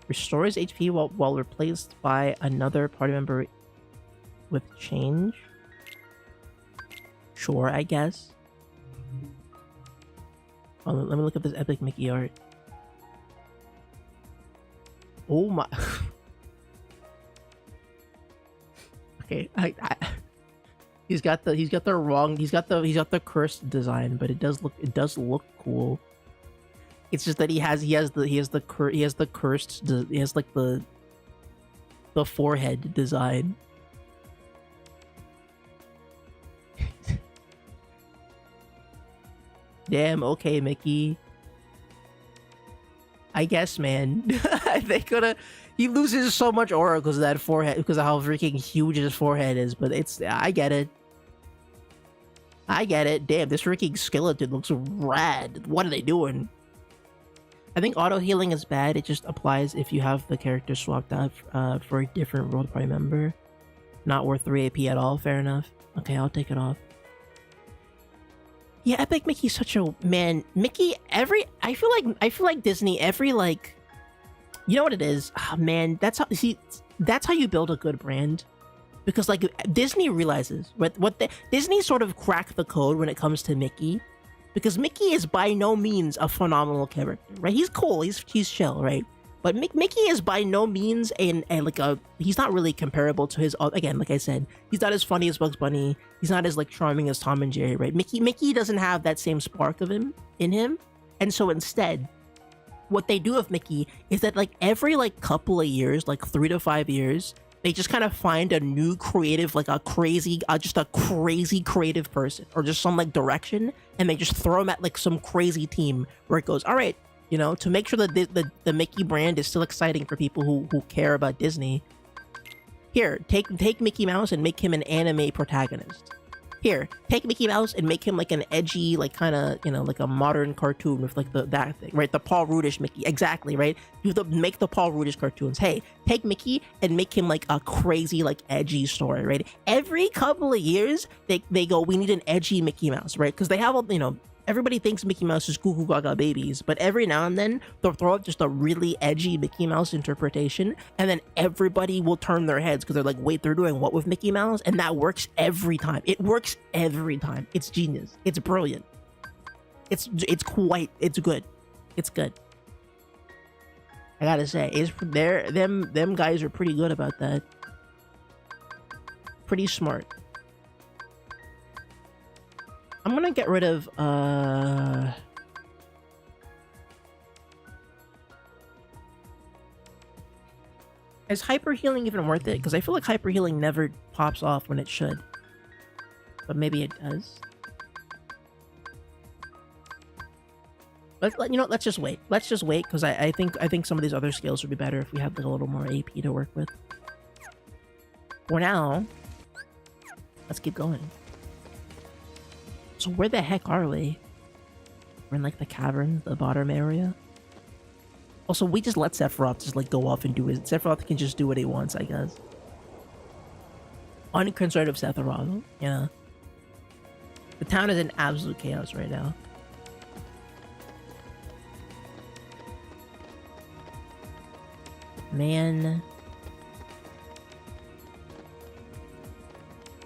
Restores HP while replaced by another party member with change. Sure, I guess. Oh, let me look at this Epic Mickey art. Oh my. Okay, he's got the cursed design, but it does look cool. It's just that he has the forehead design. Damn, okay, Mickey. I guess, man. He loses so much aura because of that forehead, because of how freaking huge his forehead is, but I get it. Damn, this freaking skeleton looks rad. What are they doing? I think auto healing is bad. It just applies if you have the character swapped out for a different world party member. Not worth 3 AP at all. Fair enough. Okay, I'll take it off. Yeah, Epic Mickey's such a man. Mickey, I feel like Disney, you know what it is? Oh, man, that's how you build a good brand. Because like Disney realizes Disney sort of cracked the code when it comes to Mickey. because Mickey is by no means a phenomenal character, right? He's cool, he's chill, right? But Mickey is by no means he's not really comparable to his, again, like I said, he's not as funny as Bugs Bunny, he's not as like charming as Tom and Jerry, right? Mickey doesn't have that same spark of him in him, and so instead, what they do with Mickey is that like every like couple of years, like 3 to 5 years, they just kind of find a new creative, like just a crazy creative person, or just some like direction, and they just throw them at like some crazy team where it goes, all right, you know, to make sure that the Mickey brand is still exciting for people who care about Disney. Here, take Mickey Mouse and make him an anime protagonist. Here, take Mickey Mouse and make him like an edgy, like kind of, you know, like a modern cartoon with like that thing, right? The Paul Rudish Mickey, exactly, right? Make the Paul Rudish cartoons. Hey, take Mickey and make him like a crazy, like edgy story, right? Every couple of years, they go, we need an edgy Mickey Mouse, right? Because they have, you know, everybody thinks Mickey Mouse is Goo Goo Gaga Babies, but every now and then they'll throw out just a really edgy Mickey Mouse interpretation, and then everybody will turn their heads because they're like, wait, they're doing what with Mickey Mouse? And that works every time. It works every time. It's genius. It's brilliant. It's good. It's good. I gotta say, them guys are pretty good about that. Pretty smart. I'm gonna get rid of, is hyper healing even worth it? Because I feel like hyper healing never pops off when it should. But maybe it does. You know, let's just wait. Let's just wait, because I think some of these other skills would be better if we had like a little more AP to work with. For now, let's keep going. So where the heck are we? We're in like the cavern, the bottom area. Also, we just let Sephiroth just like go off and do it. Sephiroth can just do what he wants, I guess. Unconcerned of Sephiroth, yeah. The town is in absolute chaos right now. Man.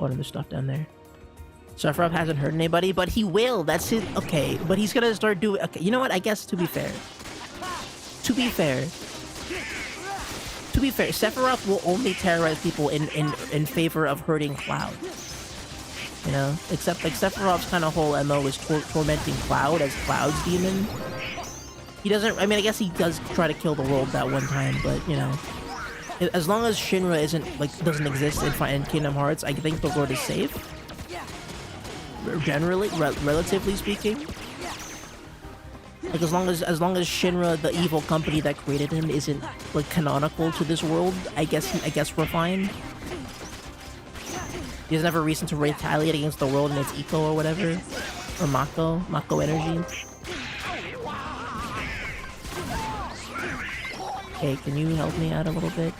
Oh, there's stuff down there. Sephiroth hasn't hurt anybody, but he will. That's it. Okay, but he's gonna start doing... Okay, you know what? I guess to be fair, Sephiroth will only terrorize people in favor of hurting Cloud. You know? Except like Sephiroth's kind of whole MO is tormenting Cloud as Cloud's demon. He doesn't... I mean, I guess he does try to kill the world that one time, but, you know... As long as Shinra doesn't exist in Kingdom Hearts, I think the world is safe. Generally, relatively speaking, like as long as Shinra, the evil company that created him, isn't like canonical to this world, I guess we're fine. He doesn't have a reason to retaliate against the world and its eco or whatever, or Mako energy. Okay, can you help me out a little bit?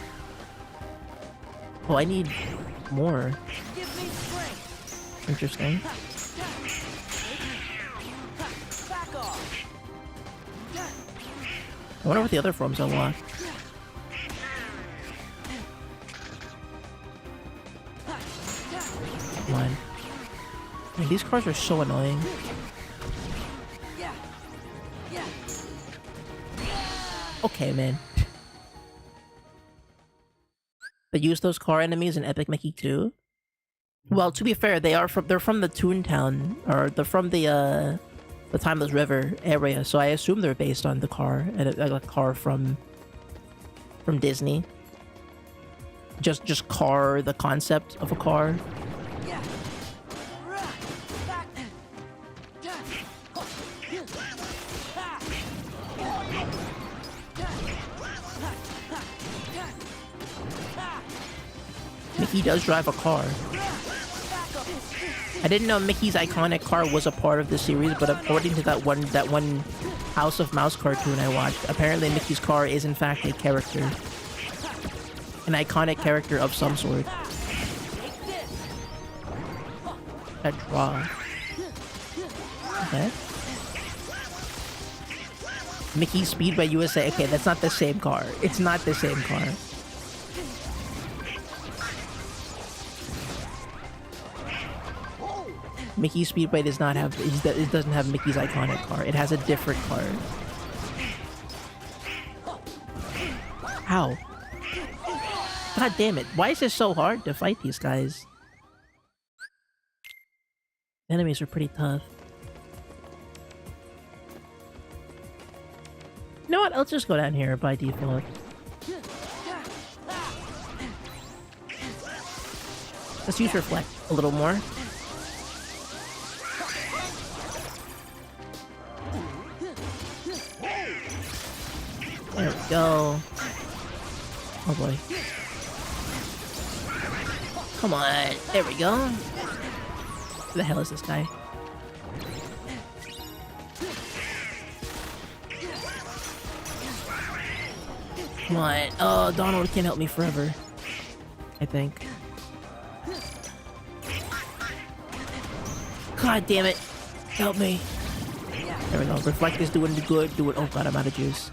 Oh, I need more. Interesting. I wonder what the other forms unlock. Come on. Man, these cars are so annoying. Okay, man. They use those car enemies in Epic Mickey 2? Well, to be fair, they're from the Toontown, or they're from the Timeless River area, so I assume they're based on the car, and a car from Disney. Just car, the concept of a car. Mickey does drive a car. I didn't know Mickey's iconic car was a part of the series, but according to that one House of Mouse cartoon I watched, apparently Mickey's car is in fact a character. An iconic character of some sort. A draw. Okay. Mickey Speedway USA. Okay, that's not the same car. It's not the same car. Mickey Speedway does not have, it doesn't have Mickey's iconic car. It has a different car. Ow. God damn it. Why is this so hard to fight these guys? Enemies are pretty tough. You know what? Let's just go down here by default. Let's use Reflect a little more. There we go. Oh boy. Come on. There we go. Who the hell is this guy? Come on. Oh, Donald can't help me forever. I think. God damn it. Help me. There we go. Reflect is doing good. Do it. Oh god, I'm out of juice.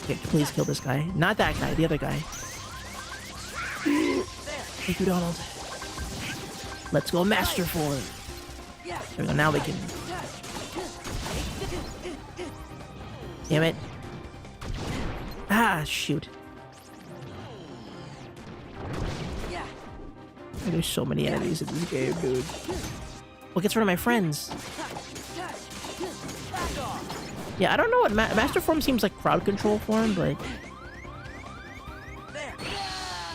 Okay, please kill this guy. Not that guy, the other guy. Thank you, Donald. Let's go master form. There we go, now we can... Damn it. Ah, shoot. There's so many enemies in this game, dude. What gets rid of my friends? Yeah, I don't know what Master Form seems like crowd control form, but...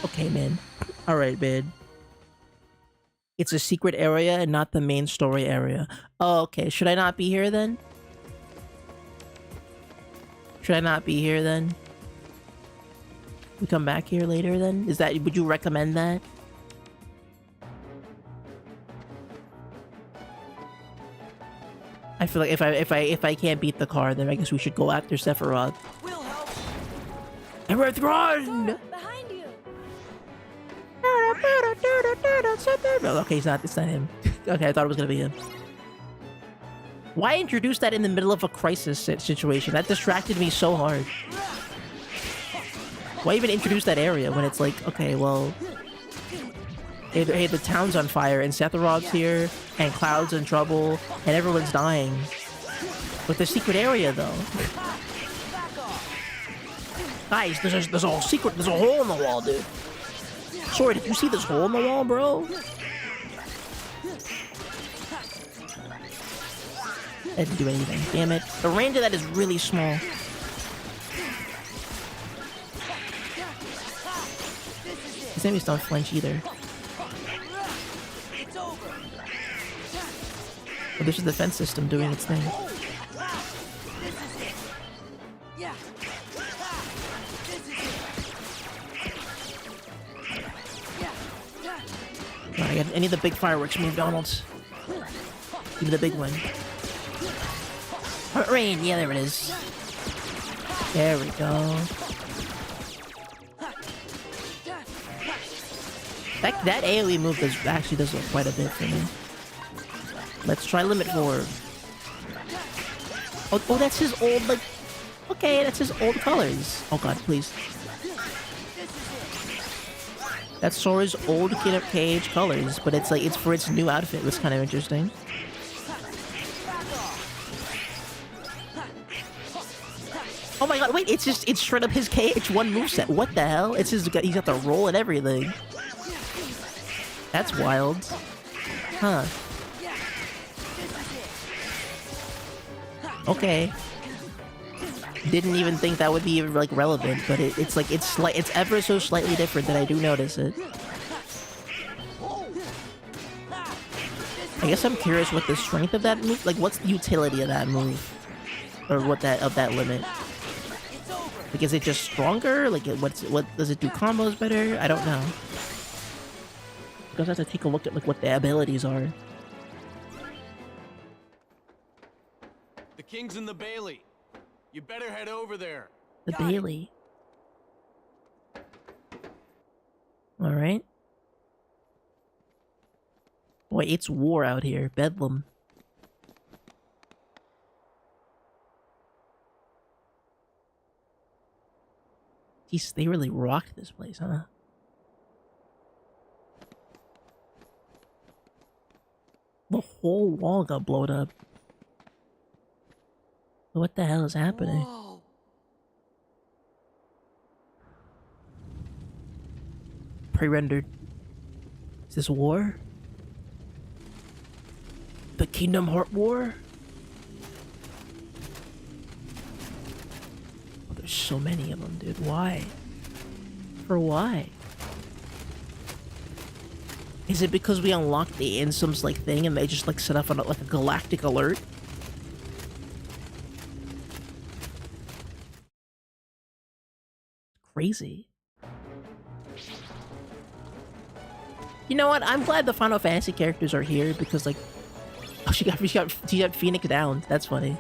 Okay, man. Alright, man. It's a secret area and not the main story area. Oh, okay. Should I not be here then? Should I not be here then? We come back here later then? Is that... Would you recommend that? I feel like if I can't beat the car, then I guess we should go after Sephiroth. We'll help. Everett, run! Behind you. Okay, it's not him. Okay, I thought it was gonna be him. Why introduce that in the middle of a crisis situation? That distracted me so hard. Why even introduce that area when it's like, okay, well... Hey, the town's on fire, and Sephiroth's here, and Cloud's in trouble, and everyone's dying. But the secret area, though. Guys, there's a secret, there's a hole in the wall, dude. Sorry, did you see this hole in the wall, bro? That didn't do anything, damn it. The range of that is really small. These enemies don't flinch either. But there's a defense system doing its thing. I need the big fireworks move, Donalds. Give me the big one. Heart rain, yeah, there it is. There we go. That AoE move actually does quite a bit for me. Let's try Limit 4. Oh, that's his old, like... Okay, that's his old colors. Oh god, please. That's Sora's old Kid colors, but it's like, it's for its new outfit. That's kind of interesting. Oh my god, wait, it's straight up his KH1 moveset. What the hell? It's he's got the roll and everything. That's wild. Huh. Okay. Didn't even think that would be like relevant, but it's like it's ever so slightly different that I do notice it. I guess I'm curious what the strength of that move, like what's the utility of that move, or what of that limit. Like, is it just stronger? Like, what does it do combos better? I don't know. I guess I have to take a look at like what the abilities are. The king's in the Bailey. You better head over there. The Bailey. All right. Boy, it's war out here. Bedlam. Jeez, they really rocked this place, huh? The whole wall got blown up. What the hell is happening? Whoa. Pre-rendered. Is this war? The Kingdom Heart War? Oh, there's so many of them, dude. Why? For why? Is it because we unlocked the Ansem's like thing and they just like set up like a galactic alert? Crazy. You know what? I'm glad the Final Fantasy characters are here because like, oh, she got Phoenix down. That's funny.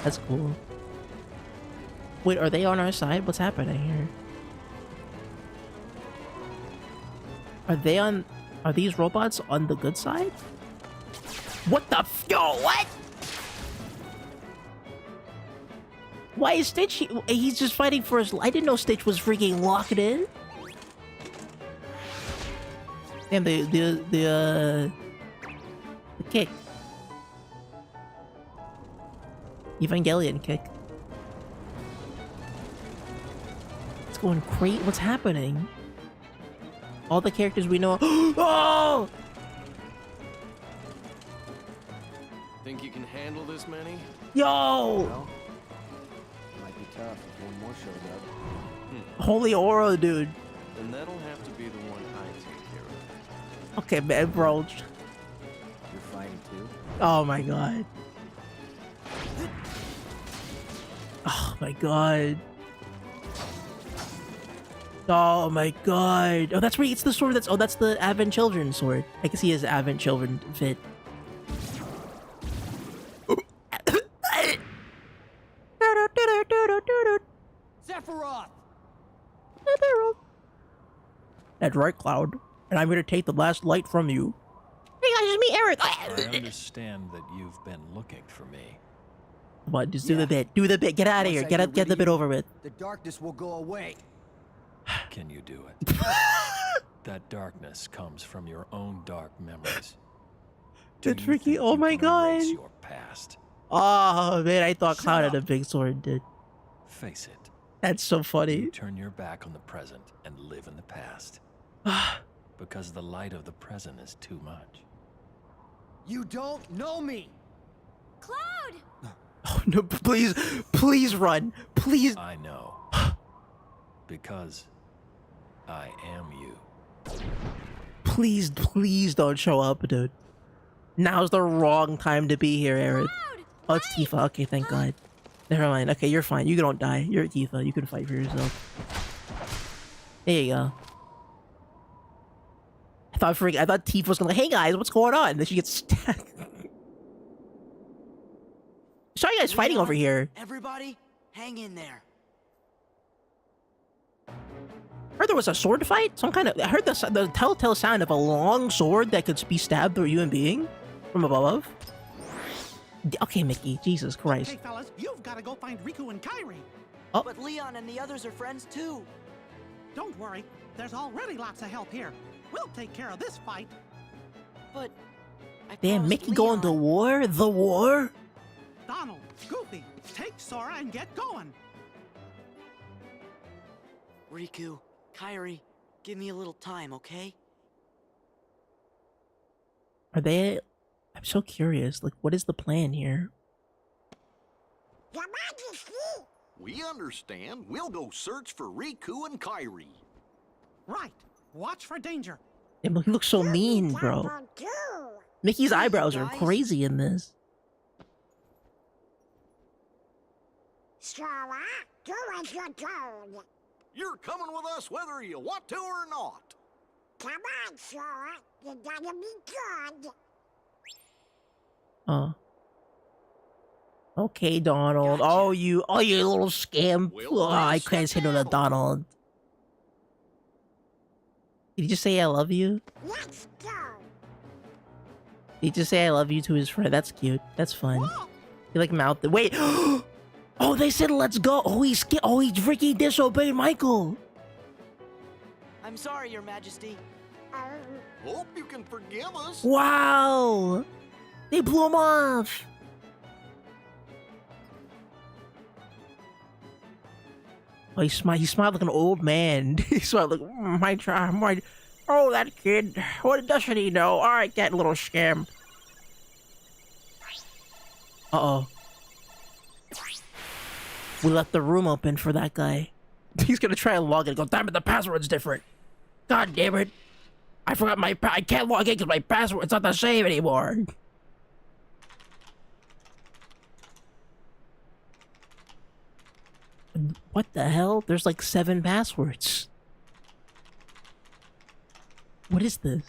That's cool. Wait, are they on our side? What's happening here? Are these robots on the good side? What the yo, what? Why is Stitch, he's just fighting for his, I didn't know Stitch was freaking locked in. And the kick. Evangelion kick. It's going crazy. What's happening? All the characters we know. Oh! Think you can handle this many? Yo! Well, might be tough if one more shows up. Holy aura, dude. Then that'll have to be the one I take care of. Okay, man, bro. You're fighting too? Oh my god. Oh my god. Oh my god. Oh, that's where he gets the sword. That's the Advent Children sword. I can see his Advent Children fit. Sephiroth! That's right, Cloud. And I'm gonna take the last light from you. Hey guys, it's me, Eric. I understand that you've been looking for me. Come on, just do the bit. Do the bit. Get out of here. Get the bit over with. The darkness will go away. Can you do it? That darkness comes from your own dark memories. That's freaky. Oh my god. Erase your past. Oh man, I thought Cloud had a big sword, dude. Face it. That's so funny. You turn your back on the present and live in the past. Because the light of the present is too much. You don't know me. Cloud! Oh no, please run. Please. I know. Because I am you. Please don't show up, dude. Now's the wrong time to be here, Eric. Oh, it's Tifa. Okay, thank God. Never mind. Okay, you're fine. You don't die. You're Tifa. You can fight for yourself. There you go. I thought Tifa was gonna, hey guys, what's going on? And then she gets stabbed. Saw you guys fighting over here. Everybody, hang in there. I heard there was a sword fight. I heard the telltale sound of a long sword that could be stabbed through a human being from above. Okay, Mickey. Jesus Christ. Hey, fellas, you've got to go find Riku and Kairi. Oh. But Leon and the others are friends too. Don't worry. There's already lots of help here. We'll take care of this fight. But damn, Mickey going to war? The war? Donald, Goofy, take Sora and get going. Riku, Kairi, give me a little time, okay? Are they... I'm so curious. Like, what is the plan here? Your Majesty! We understand. We'll go search for Riku and Kairi. Right. Watch for danger. He looks so mean, bro. Mickey's eyebrows are crazy in this. Sora, do as you're told. You're coming with us whether you want to or not. Come on, Sora. You gotta be good. Oh. Okay, Donald. Gotcha. Oh, you little scam. Oh, I can't say no to Donald. Did he just say I love you? Let's go. Did he just say I love you to his friend? That's cute. That's fun. Whoa. He like mouthed it. Wait. Oh, they said let's go. Oh, he freaking disobeyed Michael. I'm sorry, Your Majesty. Hope you can forgive us. Wow! They blew him off! Oh, he smiled like an old man. He smiled like, oh, that kid. What doesn't he know? All right, that little scam. Uh-oh. We left the room open for that guy. He's gonna try and log in and go, damn it, the password's different. God damn it. I forgot I can't log in because my password's not the same anymore. What the hell? There's like 7 passwords. What is this?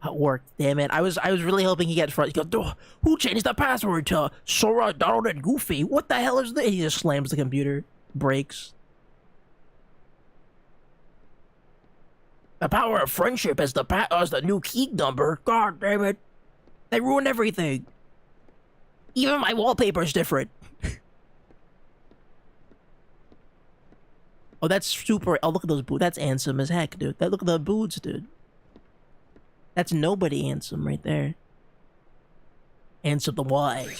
That worked, damn it. I was really hoping he gets front. He goes, who changed the password to Sora, Donald, and Goofy? What the hell is this? He just slams the computer. Breaks. The power of friendship as the new key number. God damn it. They ruined everything. Even my wallpaper's different. Oh, that's super. Oh, look at those boots. That's handsome as heck, dude. Look at the boots, dude. That's nobody handsome right there. Answer the why.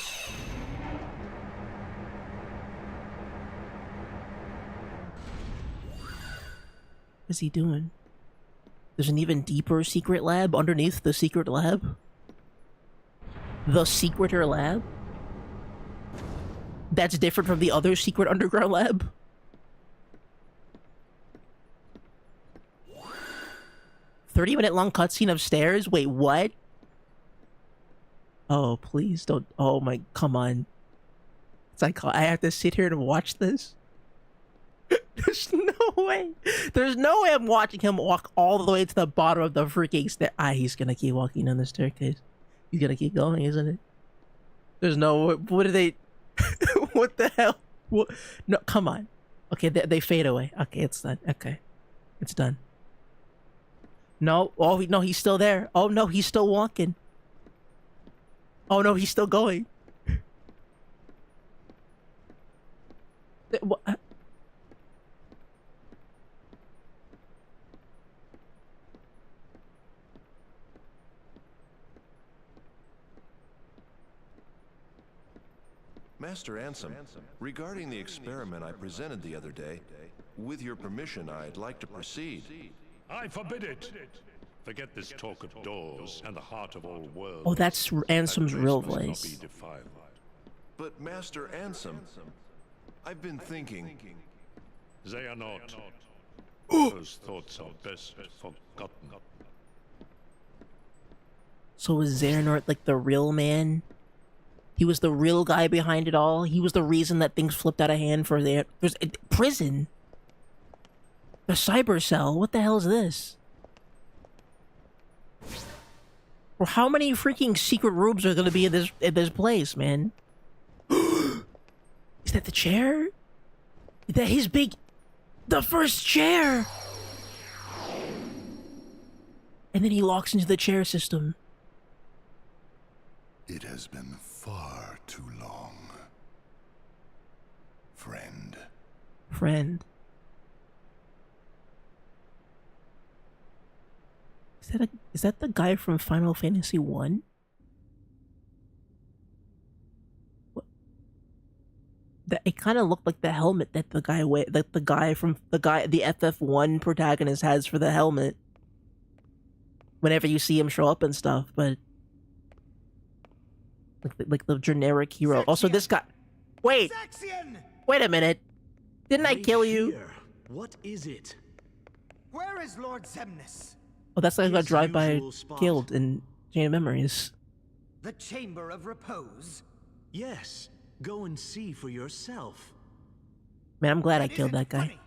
What's he doing? There's an even deeper secret lab underneath the secret lab. The secreter lab? That's different from the other secret underground lab? "30-minute long cutscene of stairs? Wait, what? Oh, please don't. Oh my, come on. It's like, I have to sit here and watch this? There's no way. There's no way I'm watching him walk all the way to the bottom of the freaking stair. He's gonna keep walking down the staircase. He's gonna keep going, isn't it? There's no, what are they, what the hell? What? No, come on. Okay, they fade away. Okay, it's done. Okay, it's done. No, oh no, he's still there. Oh no, he's still walking. Oh no, he's still going. What? Master Ansem, regarding the experiment I presented the other day, with your permission, I'd like to proceed. I forbid it. Forget this talk of doors and the heart of all worlds. Oh, that's Ansem's real voice. But Master Ansem, I've been thinking. They are not. Those thoughts are best forgotten. So was Xehanort like the real man? He was the real guy behind it all? He was the reason that things flipped out of hand for there's prison. The cyber cell. What the hell is this? Well, how many freaking secret rooms are gonna be in this place, man? Is that the chair? Is that his big... The first chair! And then he locks into the chair system. It has been far too long. Friend. Friend. Is that the guy from Final Fantasy 1? What? That it kind of looked like the helmet that the guy from the FF1 protagonist has for the helmet. Whenever you see him show up and stuff, but like the generic hero. Zexion! Also, this guy. Wait. Zexion! Wait a minute. Didn't I kill you? Here. What is it? Where is Lord Xemnas? Oh, that's like I got His drive-by usual spot. killed in Chain of Memories. The Chamber of Repose? Yes. Go and see for yourself. Man, I'm glad I killed that guy. Funny?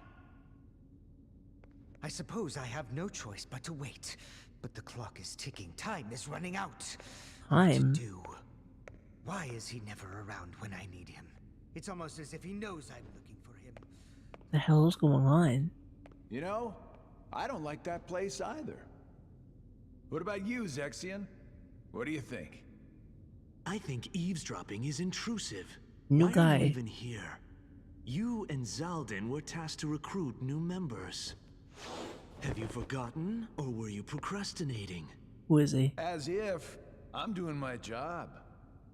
I suppose I have no choice but to wait. But the clock is ticking. Time is running out. Time? What to do? Why is he never around when I need him? It's almost as if he knows I'm looking for him. The hell is going on? You know, I don't like that place either. What about you, Zexion? What do you think? I think eavesdropping is intrusive. New Why guy. Are you even here? You and Zaldin were tasked to recruit new members. Have you forgotten, or were you procrastinating? Who is he? As if. I'm doing my job.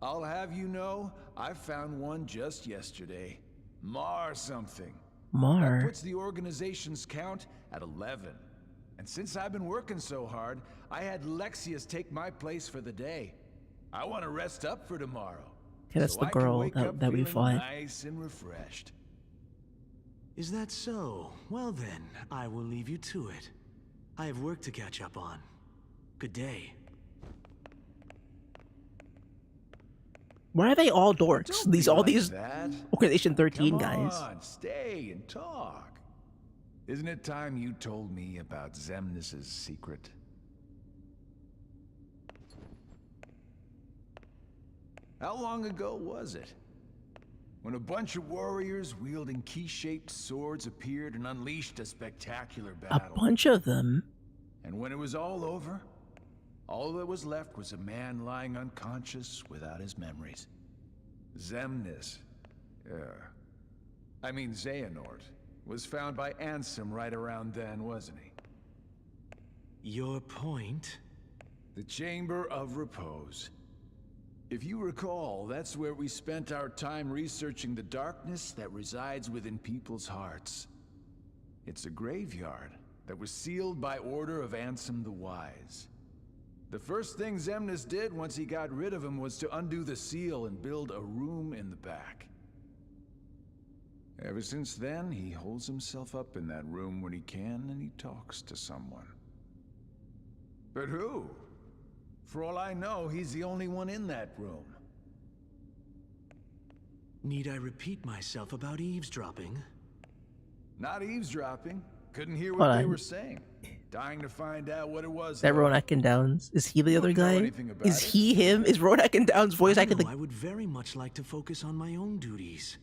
I'll have you know, I found one just yesterday. Mar something. Mar? That puts the organization's count at 11. And since I've been working so hard, I had Lexius take my place for the day. I want to rest up for tomorrow. Okay, that's so the I can girl wake that, up that we feeling fought. nice and refreshed. Is that so? Well then, I will leave you to it. I have work to catch up on. Good day. Why are they all dorks? Don't All be these like that. Organization 13 Come guys. on, stay and talk. Isn't it time you told me about Xemnas' secret? How long ago was it? When a bunch of warriors wielding key-shaped swords appeared and unleashed a spectacular A battle. bunch of them. And when it was all over, all that was left was a man lying unconscious without his memories. Xemnas, Xehanort, was found by Ansem right around then, wasn't he? Your point? The Chamber of Repose. If you recall, that's where we spent our time researching the darkness that resides within people's hearts. It's a graveyard that was sealed by order of Ansem the Wise. The first thing Xemnas did once he got rid of him was to undo the seal and build a room in the back. Ever since then, he holds himself up in that room when he can and he talks to someone. But who? For all I know, he's the only one in that room. Need I repeat myself about eavesdropping? Not eavesdropping. Couldn't hear Hold what they on. were saying. Dying to find out what it was. Is that though. Ronak and Downs? Is he the other Don't know guy? anything about Is it. he him? Is Ronak and Downs voice acting No, like I would very much like to focus on my own duties.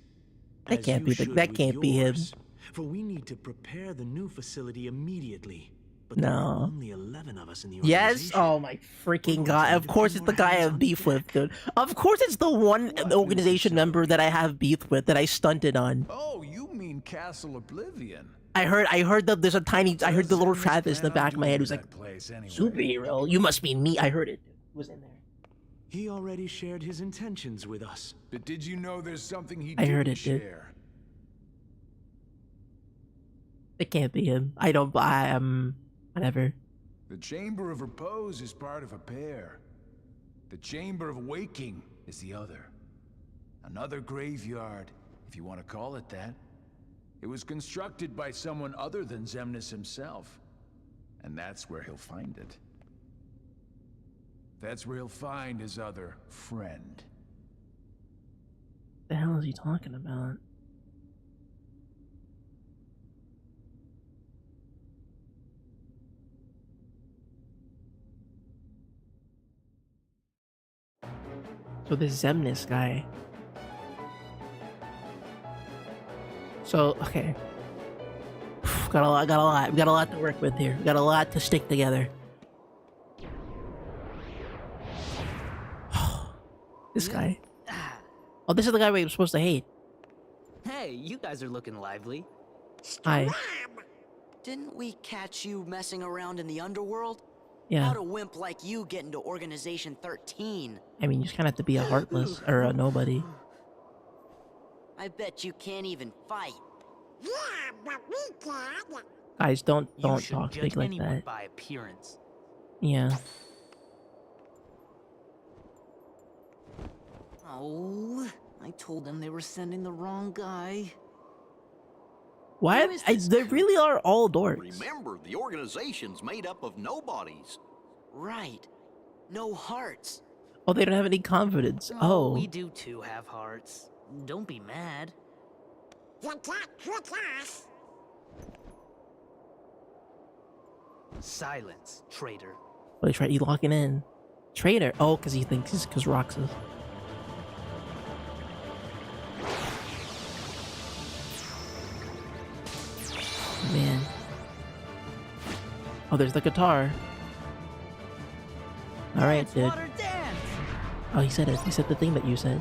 that? As Can't you be should that with can't be him. yours, For we need to prepare the new facility immediately. But there are No. only 11 of us in the Yes. organization. Oh my freaking god! Of course it's the guy I have beef with, dude. Of course it's the one organization member that I have beef with that I stunted on. Oh, you mean Castle Oblivion? I heard that there's a tiny. I heard the little Travis in the back of my head who's like, Place anyway. superhero. You must mean me. I heard it. It was in there. He already shared his intentions with us. But did you know there's something he I didn't heard it, dude. share? It can't be him. I don't. Whatever. The Chamber of Repose is part of a pair. The Chamber of Waking is the other. Another graveyard, if you want to call it that. It was constructed by someone other than Xemnas himself. And that's where he'll find it. That's where he'll find his other friend. The hell is he talking about? So this Xemnas guy. So okay, got a lot. We got a lot to work with here. We got a lot to stick together. This guy. Oh, this is the guy we're supposed to hate. Hey, you guys are looking lively. Hi. Didn't we catch you messing around in the underworld? Yeah. How'd a wimp like you get into Organization 13? I mean, you just kind of have to be a heartless or a nobody. I bet you can't even fight. Yeah, but we can. Guys, don't You talk shouldn't big judge like anyone that. by appearance. Yeah. Oh, I told them they were sending the wrong guy. Why? They really are all dorks. Remember, the organization's made up of nobodies. Right. No hearts. Oh, they don't have any confidence. Oh. We do too have hearts. Don't be mad. You can't trick us. Silence, traitor. Oh, he's right. He's locking in. Traitor. Oh, because he thinks he's because Roxas. Man. Oh, there's the guitar. All right, dude. Oh, he said it. He said the thing that you said.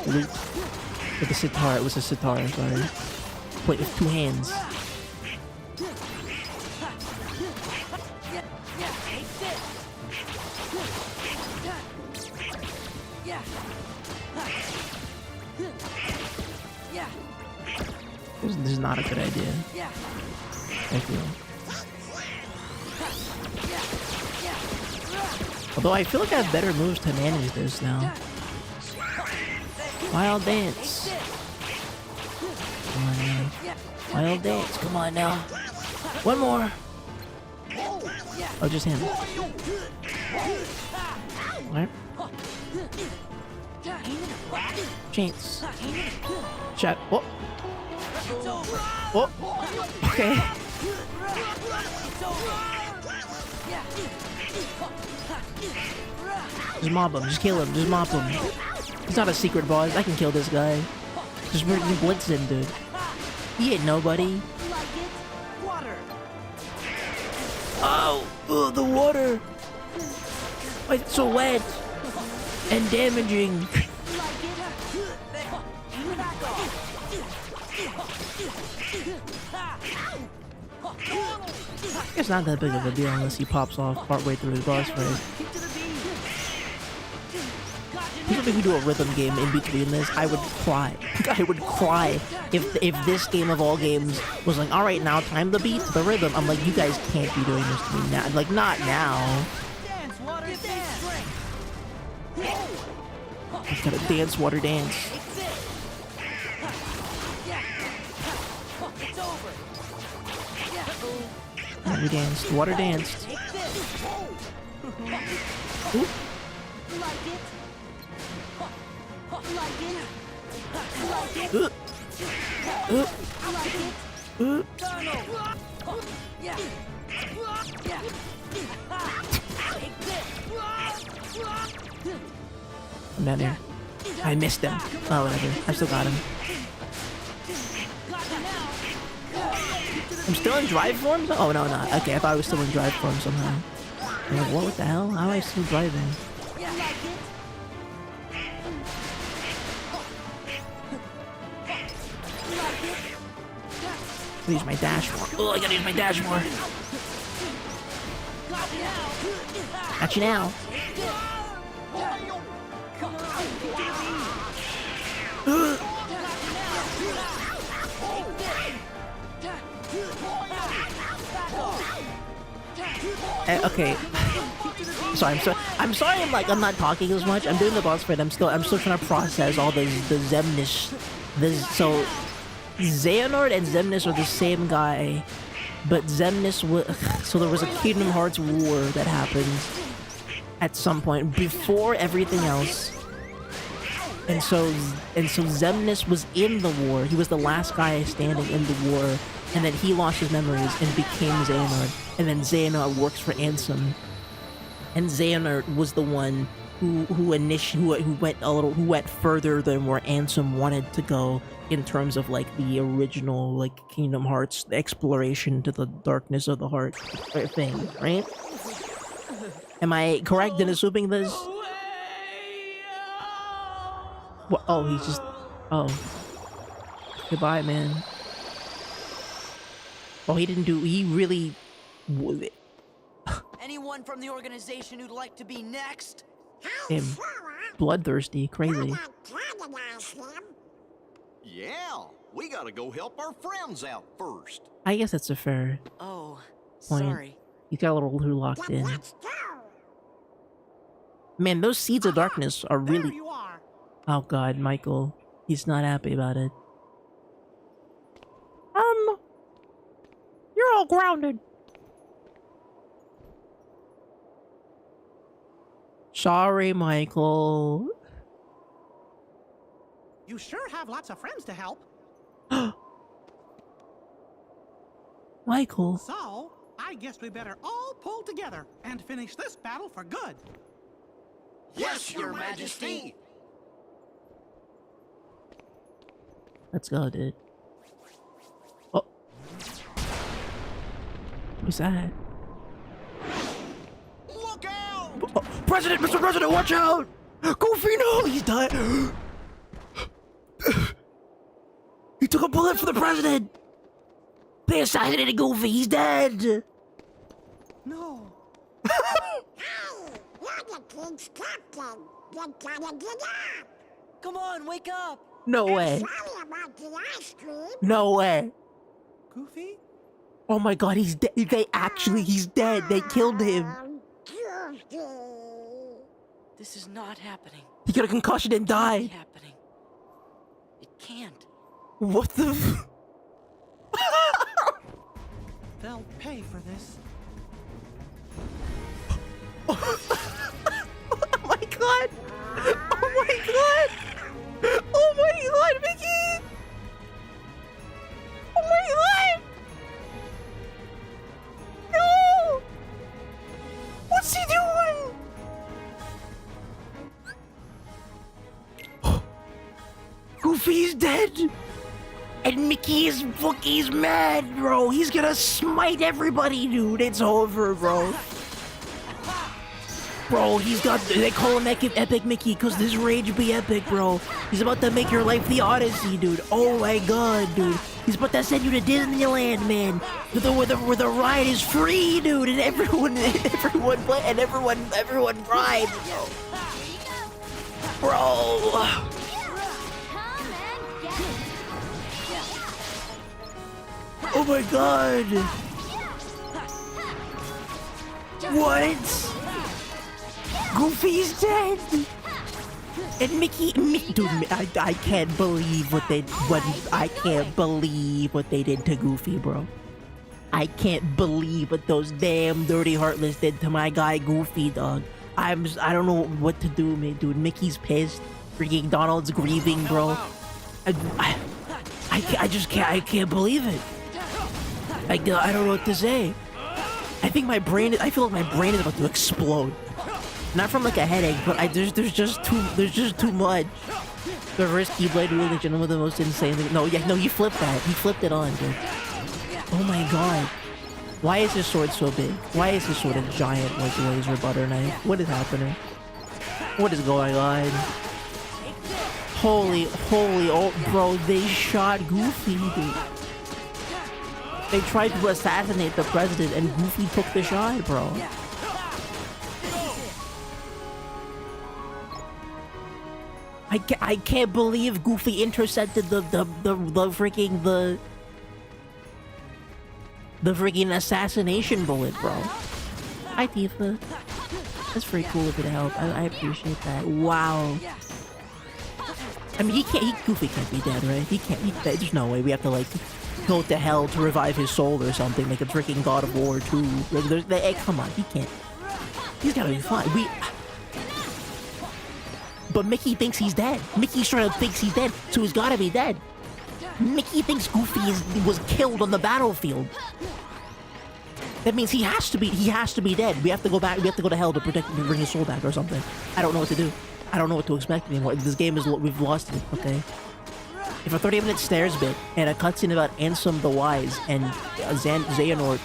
Luke. With the sitar, it was a sitar, sorry. Played with 2 hands. This is not a good idea. I feel. Although I feel like I have better moves to manage this now. Wild dance. Come on now. Wild dance. Come on now. One more. Oh, just him. Alright. Chance. Shot. Oh. Oh. Okay. Just mob him. Just kill him. Just mob him. He's not a secret boss. I can kill this guy. Just blitz him, dude. He ain't nobody. Oh, the water. Why it's so wet and damaging. It's not that big of a deal unless he pops off partway through his boss fight. Usually if we do a rhythm game in between this, I would cry. I would cry if this game of all games was like, alright, now time to beat the rhythm. I'm like, you guys can't be doing this to me now. Like, not now. He's gotta dance, water dance. We danced, water danced. Ooh. I'm down there. I missed him. Oh, whatever. I still got him. I'm still in drive form? Oh, no, not. Okay, I thought I was still in drive form somehow. I'm like, what the hell? How am I still driving? Use my dash more. Oh, I gotta use my dash more. Got you now. Okay. Sorry, I'm sorry I'm not talking as much. I'm doing the boss fight. I'm still trying to process all the Zemnish. So Xehanort and Zemnis are the same guy, but Zemnis so there was a Kingdom Hearts war that happened at some point before everything else. And so Zemnis was in the war. He was the last guy standing in the war, and then he lost his memories and became Xehanort. And then Xehanort works for Ansem. And Xehanort was the one who went further than where Ansem wanted to go in terms of like the original like Kingdom Hearts exploration to the darkness of the heart thing, right? Am I correct in assuming this? What? Oh, he's just... Oh. Goodbye, man. Oh, he didn't do... He really... Anyone from the organization who'd like to be next? Him. Bloodthirsty. Crazy. Yeah, we gotta go help our friends out first. I guess that's a fair point. Sorry. You got a little too locked in. Man, those seeds of darkness are really... Oh god, Michael. He's not happy about it. You're all grounded. Sorry, Michael. You sure have lots of friends to help. Michael. So, I guess we better all pull together and finish this battle for good. Yes, Your Majesty! Let's go, dude. Oh. What's that? Look out! Oh, President! Mr. President, watch out! Goofy, no! He's dying! He took a bullet for the president! They assassinated Goofy, he's dead! No. You're the king's captain. You gotta get up. Come on, wake up. No way. Sorry about the ice cream. No way. Goofy? Oh my god, he's dead. He's dead. They killed him. Goofy. This is not happening. He got a concussion and died. Happening. It can't. What the f- They'll pay for this. Oh my god! Oh my god! Oh my god, Mickey! Oh my god! No! What's he doing? Goofy's dead! And Mickey's mad, bro! He's gonna smite everybody, dude! It's over, bro! Bro, they call him Epic Mickey because his rage be epic, bro. He's about to make your life the Odyssey, dude. Oh my god, dude. He's about to send you to Disneyland, man. Where the ride is free, dude, and everyone rides, bro. Oh my god. What? Goofy's dead! And dude, I can't believe I can't believe what they did to Goofy, bro. I can't believe what those damn dirty Heartless did to my guy Goofy, dog. I don't know what to do, man, dude. Mickey's pissed. Freaking Donald's grieving, bro. I just can't believe it. I don't know what to say. I feel like my brain is about to explode. Not from like a headache, but there's just too much. The reverse Keyblade religion, one of the most insane things. No, he flipped that. He flipped it on, dude. Oh my god. Why is his sword so big? Why is his sword a giant like laser butter knife? What is happening? What is going on? Holy, oh bro, they shot Goofy, dude. They tried to assassinate the president and Goofy took the shot, bro. I can't believe Goofy intercepted the freaking assassination bullet, bro. Hi, Tifa. That's pretty cool of you to help. I appreciate that. Wow. I mean, Goofy can't be dead, right? There's no way we have to, like, go to hell to revive his soul or something, like a freaking God of War 2. Like, come on, he can't. He's gotta be fine. But Mickey thinks he's dead. Mickey straight up thinks he's dead, so he's gotta be dead. Mickey thinks Goofy was killed on the battlefield. That means he has to be dead. We have to go back. We have to go to hell to bring his soul back or something. I don't know what to do. I don't know what to expect anymore. This game we've lost it. Okay. If a 30-minute stairs bit and a cutscene about Ansem the Wise and Xehanort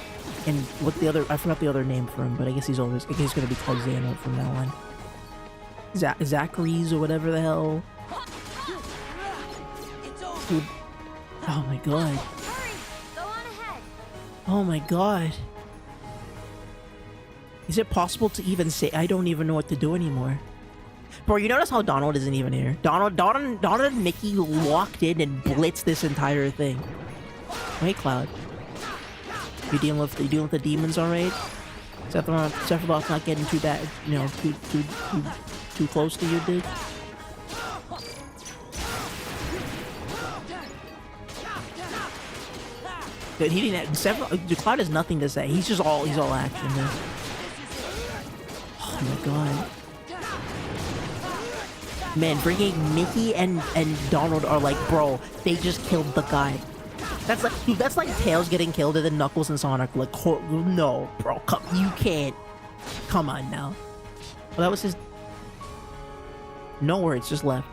and what the other, I forgot the other name for him, but I guess he's gonna be called Xehanort from now on. Zachary's or whatever the hell. Dude. Oh my god. Oh my god. Is it possible to even say? I don't even know what to do anymore. Bro, you notice how Donald isn't even here? Donald and Mickey walked in and blitzed this entire thing. Hey, Cloud. You dealing with the demons alright? Sephiroth's not getting too bad, you know, too close to you, dude. Dude, he didn't have Cloud has nothing to say. He's all action, man. Oh my god. Man, bringing Mickey and Donald are like, bro, they just killed the guy. That's like, dude, that's like Tails getting killed and then Knuckles and Sonic like, no, bro, you can't. Come on now. Well, that was his. No words, just left.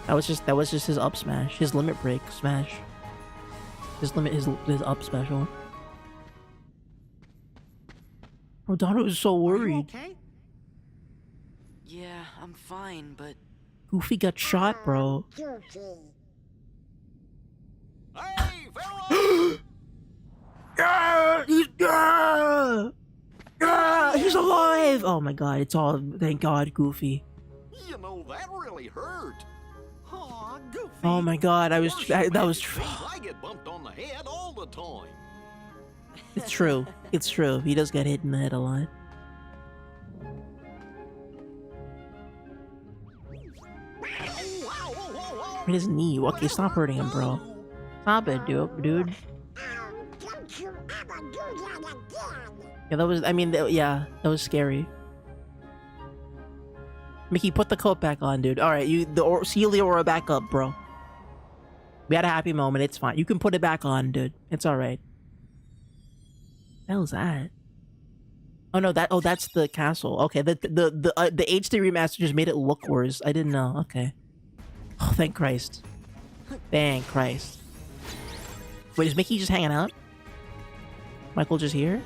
That was just his up smash, his limit break smash. His up special. Oh, Donald was so worried. Okay? Yeah, I'm fine, but... Goofy got shot, bro. Goofy. Hey, fella! He's alive! Oh my god, it's all, thank god, Goofy. You know, that really hurt. Aw, Goofy. Oh my god, that was I get bumped on the head all the time. It's true. It's true. He does get hit in the head a lot. Hit his knee. Okay, stop hurting him, bro. Stop it, dude. Don't you ever do that again! Yeah, that was, I mean, yeah, that was scary. Mickey, put the coat back on, dude. Alright, seal the aura back up, bro. We had a happy moment, it's fine. You can put it back on, dude. It's alright. What the hell is that? Oh no, that's the castle. Okay, the HD remaster just made it look worse. I didn't know. Okay. Oh, thank Christ. Thank Christ. Wait, is Mickey just hanging out? Michael just here?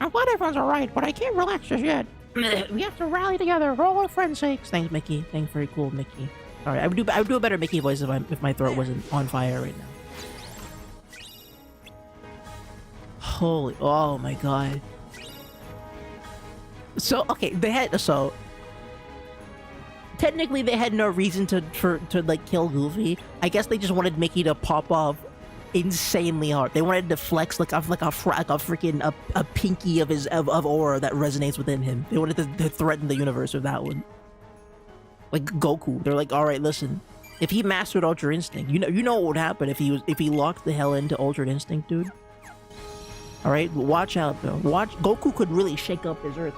I'm glad everyone's alright, but I can't relax just yet. We have to rally together for all our friends' sakes. Thanks, Mickey. Thanks, very cool, Mickey. Sorry, I would do a better Mickey voice if my throat wasn't on fire right now. Holy, oh my god. So okay, technically they had no reason to like kill Goofy. I guess they just wanted Mickey to pop off insanely hard. They wanted to flex like a freaking a pinky of aura that resonates within him. They wanted to threaten the universe with that one. Like Goku, they're like, all right, listen, if he mastered Ultra Instinct, you know what would happen if he locked the hell into Ultra Instinct, dude. All right, watch out though. Goku could really shake up his Earth.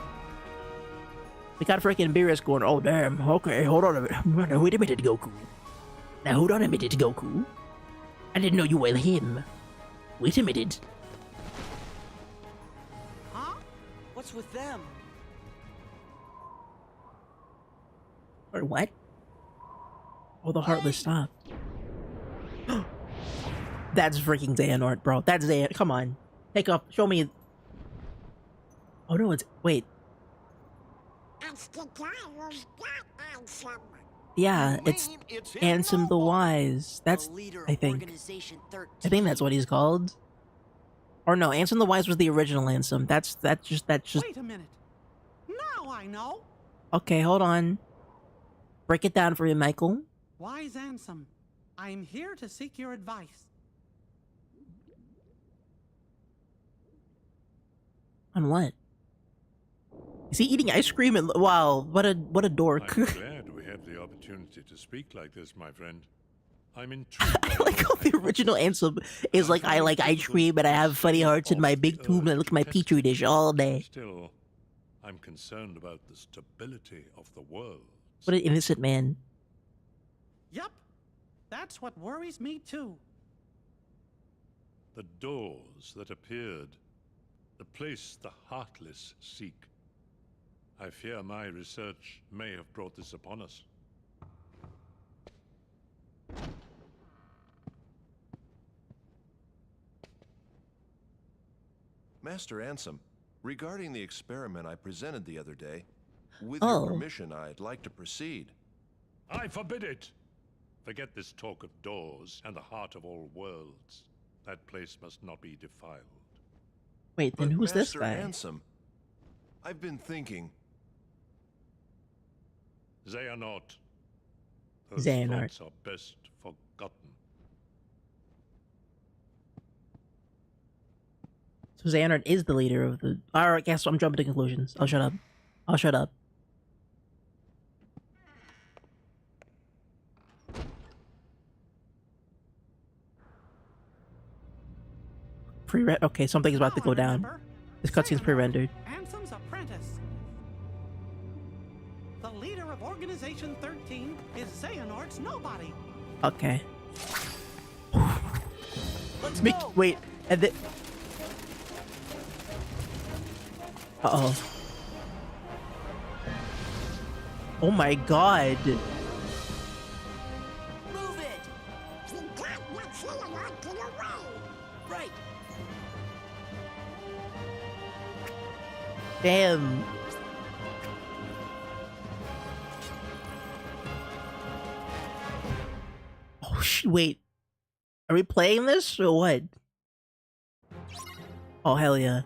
We got freaking Beerus going, oh damn, okay, hold on a minute. Wait a minute, Goku. Now hold on a minute, Goku. I didn't know you were him. Wait a minute. Huh? What's with them? Or what? Oh, the Heartless stopped. That's freaking Xehanort, bro. That's Xehanort. Come on. Take off. Show me. Oh no, it's... Wait. It's the guy who's got Ansem. Yeah, it's Ansem the Wise. That's, I think. I think that's what he's called. Or no, Ansem the Wise was the original Ansem. That's just... Wait a minute. Now I know. Okay, hold on. Break it down for you, Michael. Wise Ansem, I am here to seek your advice. On what? Is he eating ice cream? And wow, what a dork. I'm glad we have the opportunity to speak like this, my friend. I'm intrigued. I like how the original Ansem is like, I like ice cream and I have funny hearts in my big tube and I look at my petri dish all day. Still, I'm concerned about the stability of the world. What an innocent man. Yup, that's what worries me too. The doors that appeared, the place the heartless seek. I fear my research may have brought this upon us. Master Ansem, regarding the experiment I presented the other day, with your permission, I'd like to proceed. I forbid it! Forget this talk of doors and the heart of all worlds. That place must not be defiled. Wait, then who's this guy? Master Ansem, I've been thinking... Xehanort. Xehanort. Thoughts are best forgotten. So Xehanort is the leader of the... Alright, guess I'm jumping to conclusions. I'll shut up. I'll shut up. Okay, something's about to go down. This cutscene's pre-rendered. Ansem's apprentice. The leader of Organization 13 is Xehanort's nobody. Okay. Wait, and then... Uh-oh. Oh my god. Move it! He got what Xehanort get away! Right! Damn. Oh, wait. Are we playing this or what? Oh, hell yeah.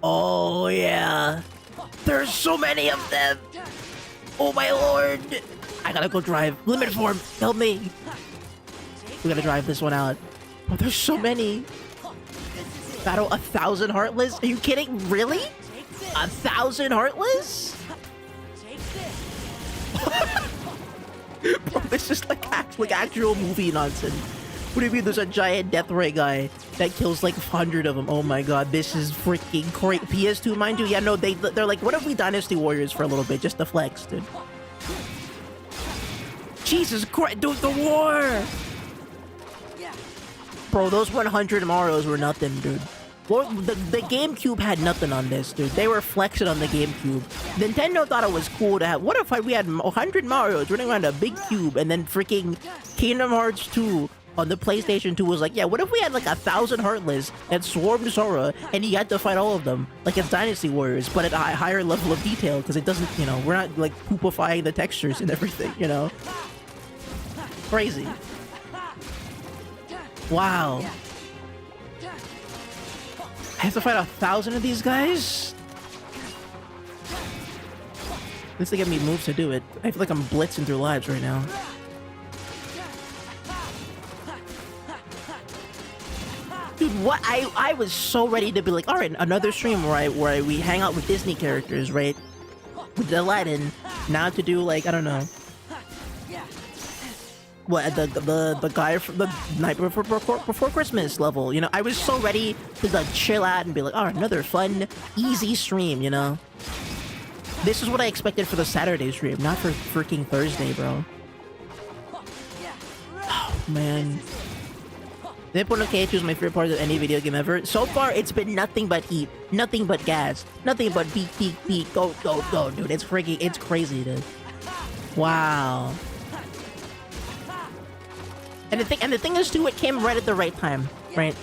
Oh, yeah. There's so many of them. Oh, my lord. I gotta go drive. Limit form, help me. We gotta drive this one out. Oh, there's so many. Battle 1,000 Heartless? Are you kidding? Really? 1,000 Heartless? Bro, this is like actual movie nonsense. What do you mean there's a giant death ray guy that kills like 100 of them? Oh my god, this is freaking crazy. PS2, mind you? Yeah, no, they're like, what if we Dynasty Warriors for a little bit, just to flex, dude? Jesus Christ, dude, the war! Bro, those 100 Marios were nothing, dude. Well, the GameCube had nothing on this, dude. They were flexing on the GameCube. Nintendo thought it was cool to have... What if we had 100 Marios running around a big cube and then freaking Kingdom Hearts 2 on the PlayStation 2 was like, yeah, what if we had like 1,000 Heartless that swarmed Sora and you had to fight all of them? Like it's Dynasty Warriors, but at a higher level of detail because it doesn't, you know, we're not like poopifying the textures and everything, you know? Crazy. Wow. I have to fight 1,000 of these guys? At least they give me moves to do it. I feel like I'm blitzing through lives right now. Dude, what? I was so ready to be like, all right, another stream where we hang out with Disney characters, right? With Aladdin. Now to do like, I don't know. What, the guy from the night before Christmas level, you know? I was so ready to like chill out and be like, all right, another fun, easy stream, you know? This is what I expected for the Saturday stream, not for freaking Thursday, bro. Oh, man. Nipple no K2 is my favorite part of any video game ever. So far, it's been nothing but heat, nothing but gas, nothing but beat, go, dude. It's freaking, it's crazy, dude. Wow. And the thing is too, it came right at the right time, right?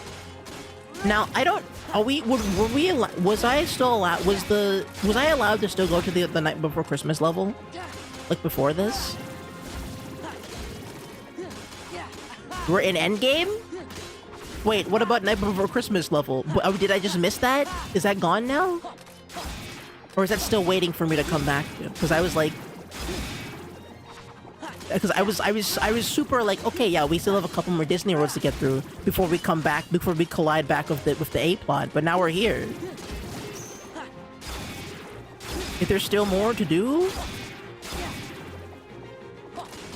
Now I don't. Are we? Were we? Was I still allowed? Was I allowed to still go to the night before Christmas level, like before this? We're in Endgame. Wait, what about night before Christmas level? Did I just miss that? Is that gone now? Or is that still waiting for me to come back to? Because I was like. Because I was super like, okay, yeah, we still have a couple more Disney Worlds to get through before we come back, before we collide back with the A plot. But now we're here. If there's still more to do,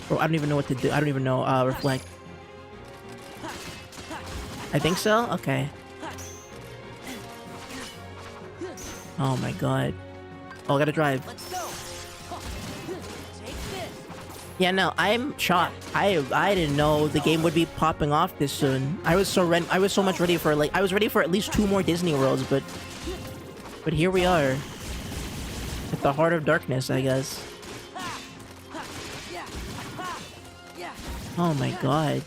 bro, I don't even know what to do. I don't even know. Reflect. I think so. Okay. Oh my god. Oh, I gotta drive. Yeah, no, I'm shocked. I didn't know the game would be popping off this soon. I was so much ready for like I was ready for at least 2 more Disney Worlds, but here we are. At the heart of darkness, I guess. Oh my god.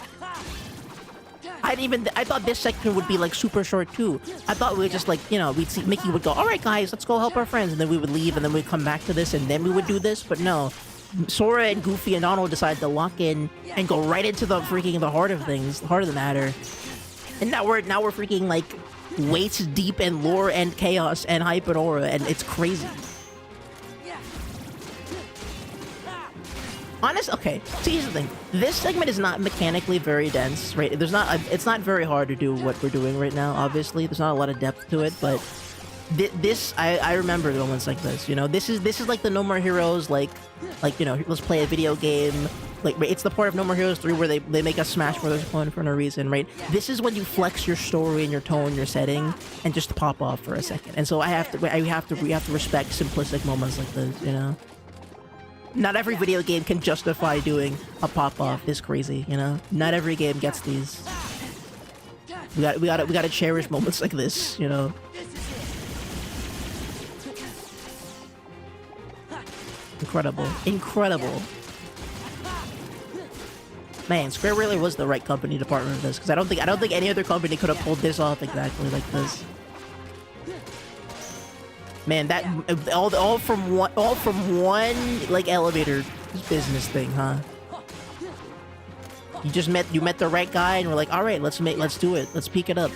I thought this section would be like super short too. I thought we would just like, you know, we'd see Mickey would go, all right guys, let's go help our friends, and then we would leave and then we'd come back to this and then we would do this, but no. Sora and Goofy and Donald decided to lock in and go right into the freaking heart of things, the heart of the matter. And now we're freaking like waist deep in lore and chaos and hype and aura, and it's crazy. Honest, okay. So here's the thing: this segment is not mechanically very dense, right? It's not very hard to do what we're doing right now. Obviously, there's not a lot of depth to it, but. I remember moments like this, you know. This is like the No More Heroes, like you know, let's play a video game. Like it's the part of No More Heroes 3 where they make a Smash Brothers clone for no reason, right? This is when you flex your story and your tone, your setting, and just pop off for a second. And so we have to respect simplistic moments like this, you know. Not every video game can justify doing a pop off this crazy, you know. Not every game gets these. We gotta cherish moments like this, you know. Incredible. Man, Square really was the right company to partner with this, because I don't think any other company could have pulled this off exactly like this. Man, that all from one like elevator business thing, huh? You met the right guy, and we're like, all right, let's do it. Let's peek it up.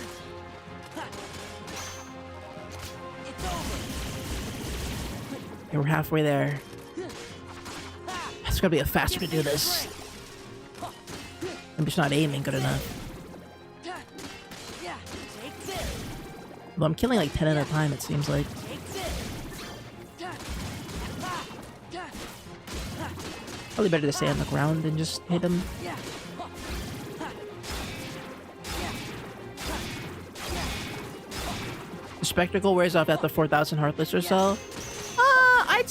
Okay, we're halfway there. It's gonna be a faster to do this. I'm just not aiming good enough. Well, I'm killing like 10 at a time, it seems like. Probably better to stay on the ground and just hit him. The spectacle wears off after 4,000 Heartless or so.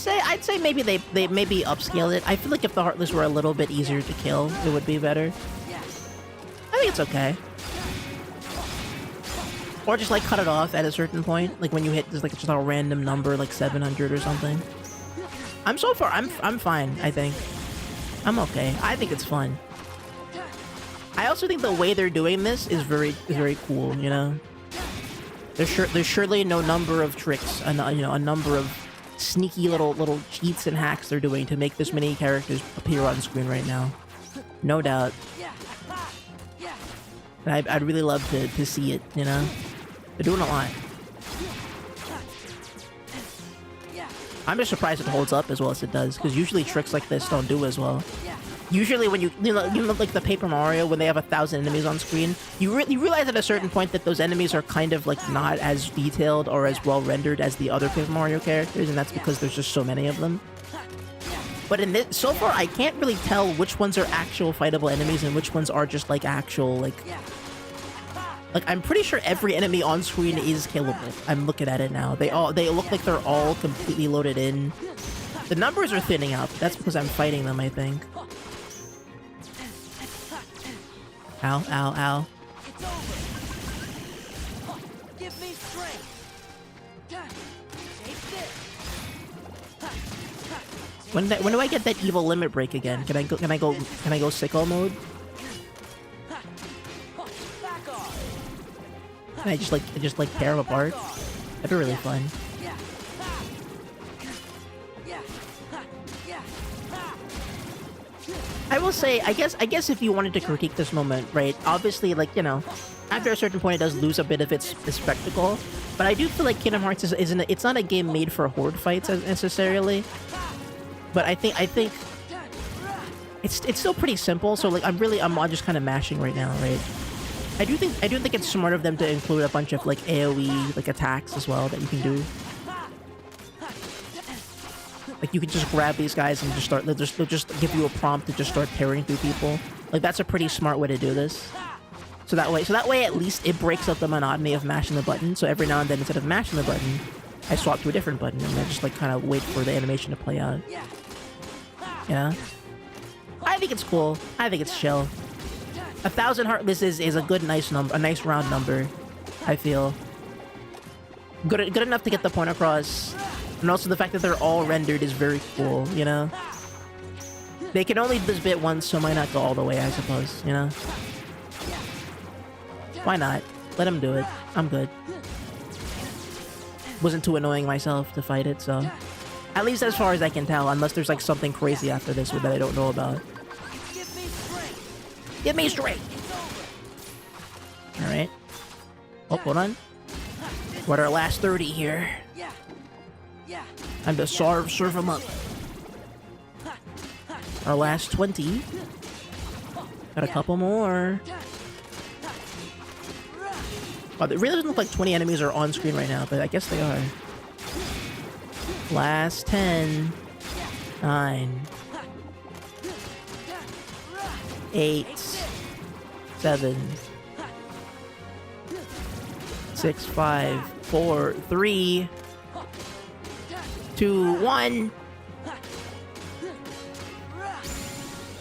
I'd say maybe they maybe upscale it. I feel like if the Heartless were a little bit easier to kill, it would be better. I think it's okay. Or just like cut it off at a certain point, like when you hit just like just a random number, like 700 or something. I'm fine. I think I'm okay. I think it's fun. I also think the way they're doing this is very cool. You know, there's surely no number of tricks, and a number of sneaky little cheats and hacks they're doing to make this many characters appear on screen right now. No doubt. And I'd really love to see it. You know, they're doing a lot. I'm just surprised it holds up as well as it does, because usually tricks like this don't do as well. Usually when you know like the Paper Mario, when they have 1,000 enemies on screen, you realize at a certain point that those enemies are kind of like not as detailed or as well rendered as the other Paper Mario characters, and that's because there's just so many of them. But in this, so far, I can't really tell which ones are actual fightable enemies and which ones are just like actual like I'm pretty sure every enemy on screen is killable. I'm looking at it now. They look like they're all completely loaded in. The numbers are thinning out. That's because I'm fighting them, I think. Ow, ow, ow. Give me strength. When do I get that evil limit break again? Can I go sicko mode? Can I just tear them apart? That'd be really fun. I will say, I guess if you wanted to critique this moment, right? Obviously, like, you know, after a certain point, it does lose a bit of its spectacle. But I do feel like Kingdom Hearts it's not a game made for horde fights necessarily. But I think it's still pretty simple. So like, I'm just kind of mashing right now, right? I do think it's smart of them to include a bunch of like AoE like attacks as well that you can do. Like you can just grab these guys and just start. They'll just give you a prompt to just start tearing through people. Like that's a pretty smart way to do this. So that way at least it breaks up the monotony of mashing the button. So every now and then, instead of mashing the button, I swap to a different button and I just like kind of wait for the animation to play out. Yeah. I think it's cool. I think it's chill. 1,000 Heartless is a good, nice number, a nice round number. I feel good enough to get the point across. And also the fact that they're all rendered is very cool, you know? They can only do this bit once, so might not go all the way, I suppose, you know? Why not? Let them do it. I'm good. Wasn't too annoying myself to fight it, so... At least as far as I can tell, unless there's like something crazy after this that I don't know about. Give me strength! Alright. Oh, hold on. What are our last 30 here? Time to serve them up. Our last 20. Got a couple more. Wow, it really doesn't look like 20 enemies are on screen right now, but I guess they are. Last 10. 9. 8. 7. 6, 5, 4, 3, 2, 1.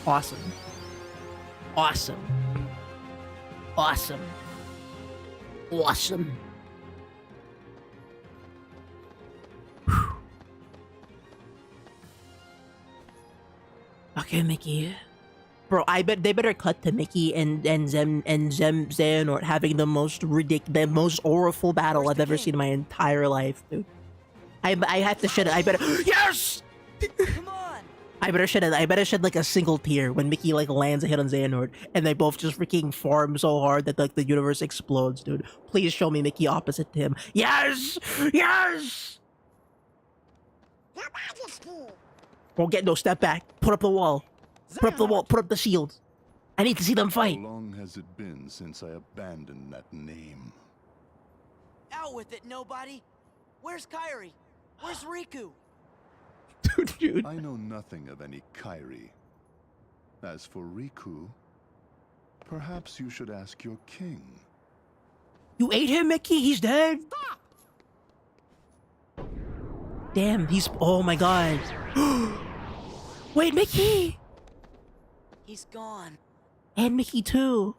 Awesome. Awesome. Awesome. Awesome. Okay, Mickey. Bro, I bet they better cut to Mickey and Xehanort having the most awful battle I've ever seen in my entire life, dude. I have to shit it. I better. Yes! Come on! I better shed like a single tear when Mickey like lands a hit on Xehanort and they both just freaking farm so hard that like the universe explodes, dude. Please show me Mickey opposite to him. Yes! Yes! Your Majesty! Won't get no step back. Put up the wall. Put up the wall. Put up the shield. I need to see them fight. How long has it been since I abandoned that name? Out with it, nobody! Where's Kairi? Where's Riku? Dude. I know nothing of any Kairi. As for Riku, perhaps you should ask your king. You ate him, Mickey? He's dead? Stop! Damn, he's... Oh my god. Wait, Mickey! He's gone. And Mickey too.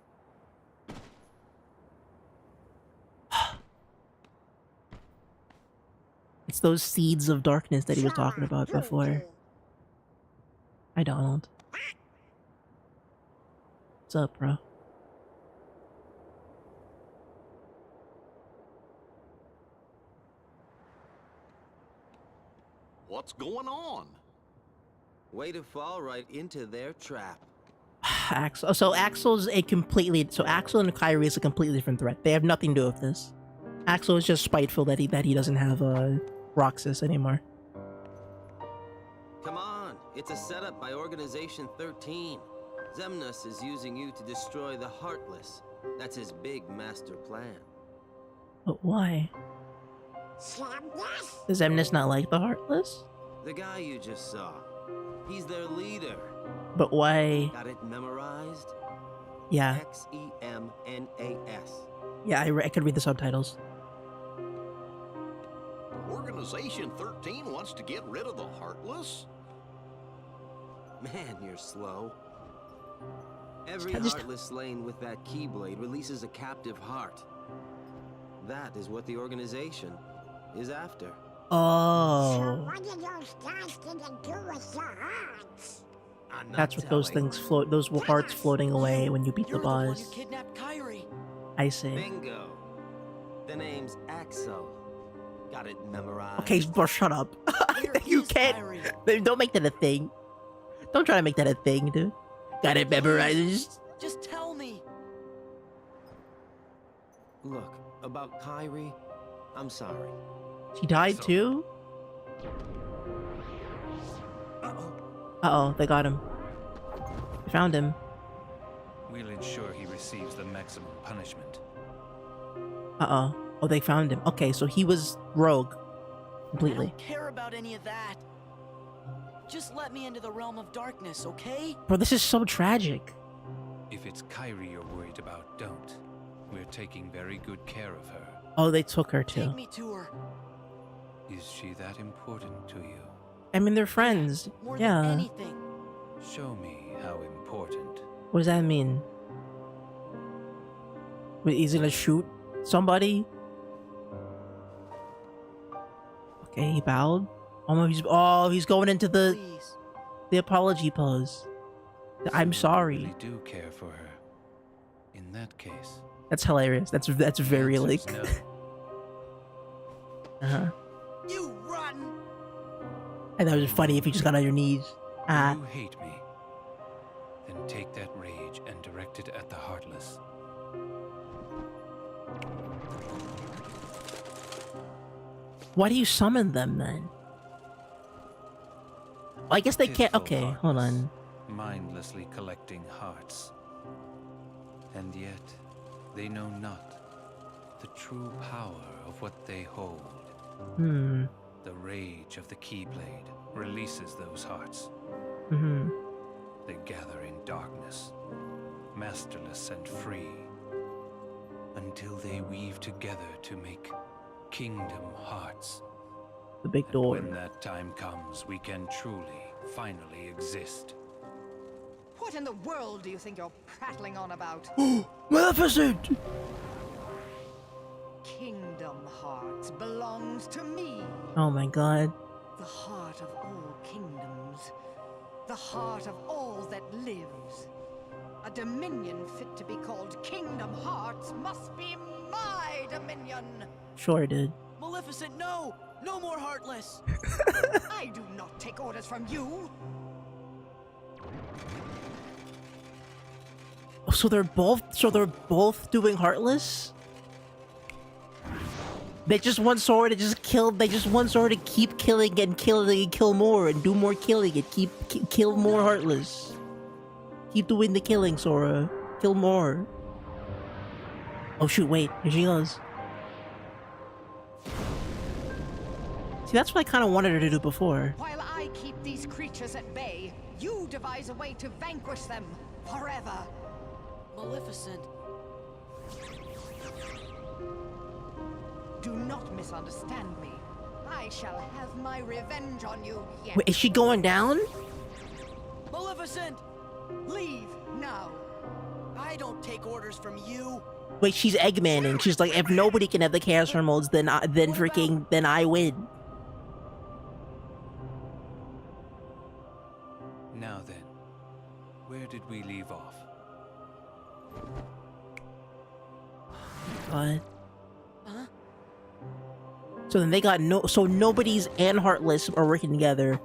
It's those seeds of darkness that he was talking about before. Hi, Donald. What's up, bro? What's going on? Way to fall right into their trap. Axel. So Axel's a completely... So Axel and Kairi is a completely different threat. They have nothing to do with this. Axel is just spiteful that he doesn't have Roxas anymore. Come on, it's a setup by Organization 13. Xemnas is using you to destroy the Heartless. That's his big master plan. But why? Does Xemnas not like the Heartless? The guy you just saw. He's their leader. But why? Got it memorized? Yeah. Xemnas. Yeah, I could read the subtitles. Organization 13 wants to get rid of the Heartless? Man, you're slow. Every Heartless slain with that Keyblade releases a captive heart. That is what the organization is after. Oh. So what did those guys gonna do with the hearts? That's what those things float. Those hearts floating away when you beat the boss. The one who kidnapped Kairi. I see. Bingo. The name's Axel. Got it memorized. Okay, bro, shut up. You can't. Don't make that a thing. Don't try to make that a thing, dude. Got it memorized. Just tell me. Look, about Kairi, I'm sorry. She died too? Uh-oh, they got him. They found him. We'll ensure he receives the maximum punishment. Uh-oh. Oh, they found him. Okay, so he was rogue. Completely. I don't care about any of that. Just let me into the realm of darkness, okay? Bro, this is so tragic. If it's Kairi you're worried about, don't. We're taking very good care of her. Oh, they took her too. Take me to her. Is she that important to you? I mean, they're friends. More yeah. than anything. Show me how important. What does that mean? Wait, he's gonna shoot somebody? Okay, he bowed. He's going into the apology pose. I'm sorry. I really do care for her. In that case, that's hilarious. That's very like. No. Uh-huh. You rotten. And that was funny if you just got on your knees. You hate me. Then take that rage and direct it at the Heartless. Why do you summon them then? Well, I guess they can't. Okay, hold on. Mindlessly collecting hearts. And yet, they know not the true power of what they hold. Hmm. The rage of the Keyblade releases those hearts. Mm-hmm. They gather in darkness, masterless and free, until they weave together to make Kingdom Hearts. The big door. When that time comes, we can truly, finally exist. What in the world do you think you're prattling on about? Maleficent! Kingdom Hearts belongs to me. Oh my god. The heart of all kingdoms. The heart of all that lives. A dominion fit to be called Kingdom Hearts must be my dominion. Sure, dude. Maleficent, no! No more Heartless! I do not take orders from you. So they're both doing Heartless? They just want Sora to just kill. They just want Sora to keep killing and killing and kill more and do more killing and kill more Heartless. Keep doing the killing, Sora. Kill more. Oh shoot! Wait, here she goes. See, that's what I kind of wanted her to do before. While I keep these creatures at bay, you devise a way to vanquish them forever. Maleficent. Do not misunderstand me. I shall have my revenge on you yet. Wait, is she going down? Maleficent! Leave now. I don't take orders from you. Wait, she's Eggmaning. She's like, if nobody can have the Chaos Hormones, then I win. Now then, where did we leave off? What? Huh? So then they got so Nobody's and Heartless are working together.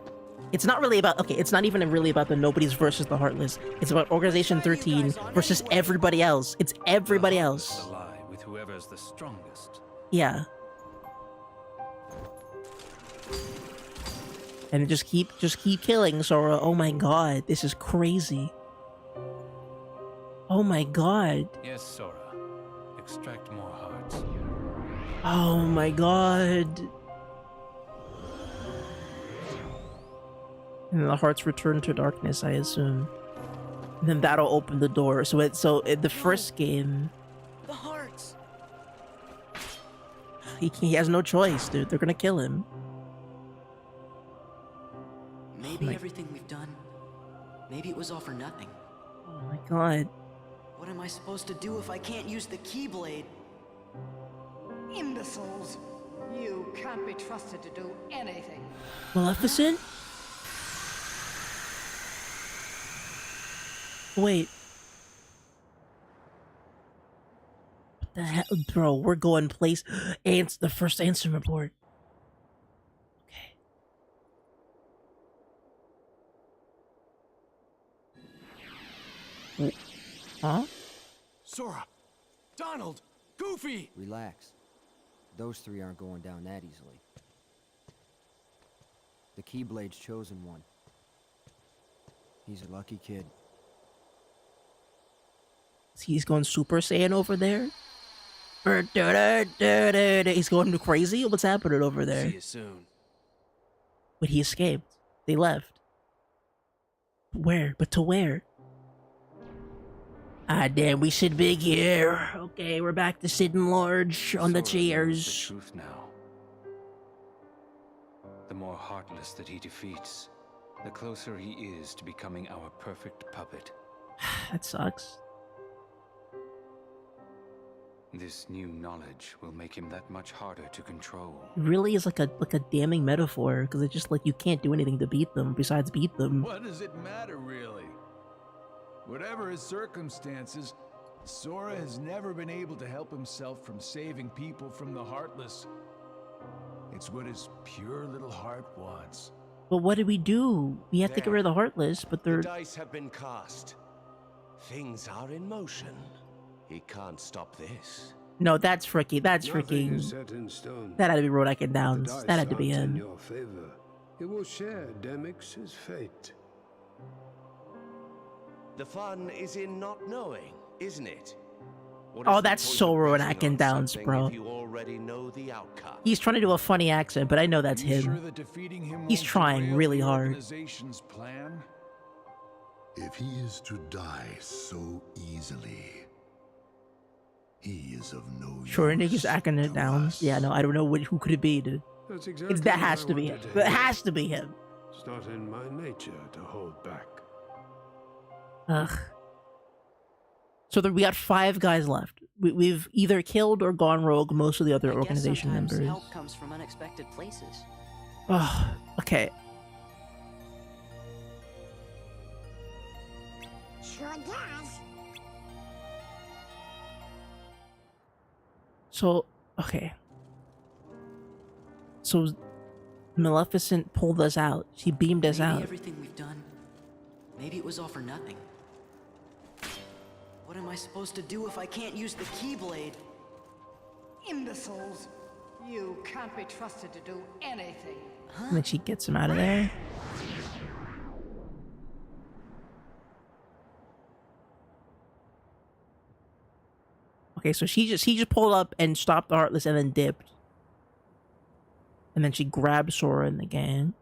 It's not really about, okay, it's not even really about the Nobody's versus the Heartless. It's about Organization 13 versus everybody else. It's everybody else. Ally with whoever's the strongest. Yeah. And just keep killing Sora. Oh my god, this is crazy. Oh my god. Yes, Sora. Extract more hearts. Oh my god. And the hearts return to darkness, I assume. And then that'll open the door. So in the first game, The hearts. he has no choice, dude. They're gonna kill him. Maybe everything we've done, maybe it was all for nothing. Oh my god. What am I supposed to do if I can't use the Keyblade? Imbeciles. You can't be trusted to do anything. Maleficent? Wait. What the hell? Bro, we're going place. The first Ansem report. Okay. Huh? Sora! Donald! Goofy! Relax. Those three aren't going down that easily. The Keyblade's chosen one. He's a lucky kid. He's going Super Saiyan over there? He's going crazy? What's happening over there? See you soon. But he escaped. They left. Where? But to where? Ah, damn, we sit big here. Okay, we're back to sitting large on the chairs. The truth now. The more Heartless that he defeats, the closer he is to becoming our perfect puppet. That sucks. This new knowledge will make him that much harder to control. It really is like a damning metaphor, because it's just like you can't do anything to beat them besides beat them. What does it matter, really? Whatever his circumstances, Sora has never been able to help himself from saving people from the Heartless. It's what his pure little heart wants. But what do? We have to get rid of the Heartless, but they're... The dice have been cast. Things are in motion. He can't stop this. No, that's freaking. That's Nothing freaking. is set in stone. That had to be Rodak and Downs. The dice That had to be odds in him. your favor. He will share Demyx's fate. The fun is in not knowing, isn't it? Oh, that's so Rodak and Downs, bro. You already know the outcome. He's trying to do a funny accent, but I know that's him. Sure that defeating him He's won't trying derail really the hard. organization's plan? If he is to die so easily, he is of no Sure, Nick is acting it down. Yeah, no, I don't know who could it be, dude. That's exactly That what has I to be him. wanted to That hear. has to be him. It's not in my nature to hold back. Ugh. So we got 5 guys left. We've either killed or gone rogue most of the other organization Sometimes members. help comes from unexpected places. Oh, okay. Sure does. So, okay. So, Maleficent pulled us out. She beamed us Maybe out. everything we've done, Maybe it was all for nothing. What am I supposed to do if I can't use the Keyblade? Imbeciles! You can't be trusted to do anything. And then she gets him out of there. Okay, so he just pulled up and stopped the Heartless and then dipped. And then she grabbed Sora and the gang.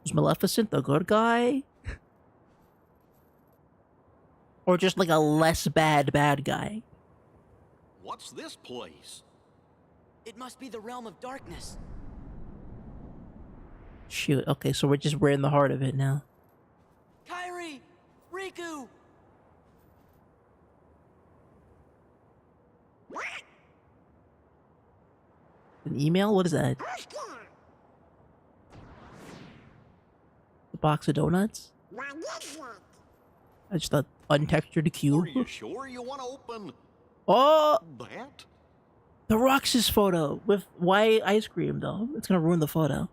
Was Maleficent the good guy? Or just like a less bad guy? What's this place? It must be the realm of darkness. Shoot, okay, so we're in the heart of it now. Kairi! Riku! An email? What is that? A box of donuts? That's just an untextured cube. Are you sure you want to open Oh! that? The Roxas photo with white ice cream, though. It's gonna ruin the photo.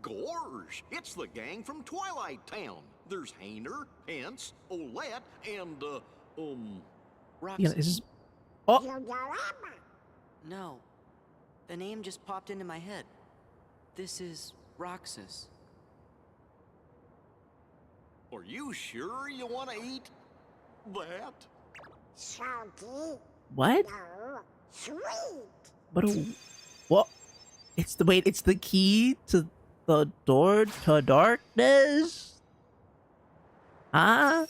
Gorge! It's the gang from Twilight Town. There's Hayner, Pence, Olette, and, Roxas. Yeah, this is... Oh! No. The name just popped into my head. This is Roxas. Are you sure you want to eat that? Salty. What? No. Sweet. What? It's the... Wait, it's the key to the door to darkness? Huh?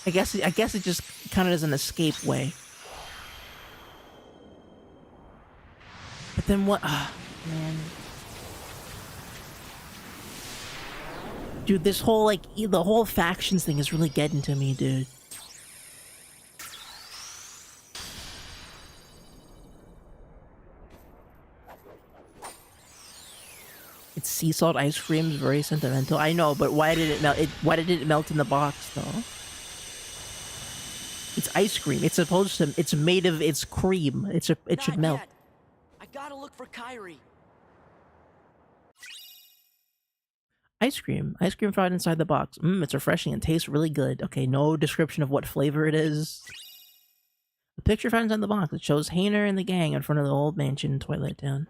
I guess it just kind of is an escape way. But then what? Man. Dude, this whole, like, the whole factions thing is really getting to me, dude. It's sea salt ice cream, very sentimental. I know, but why did it melt? Why did it melt in the box, though? It's ice cream. It's supposed to. It's made of. It's cream. It should melt. Yet. I gotta look for Kairi. Ice cream. Ice cream fried inside the box. It's refreshing and tastes really good. Okay, no description of what flavor it is. The picture found inside the box. It shows Hayner and the gang in front of the old mansion in Twilight Town.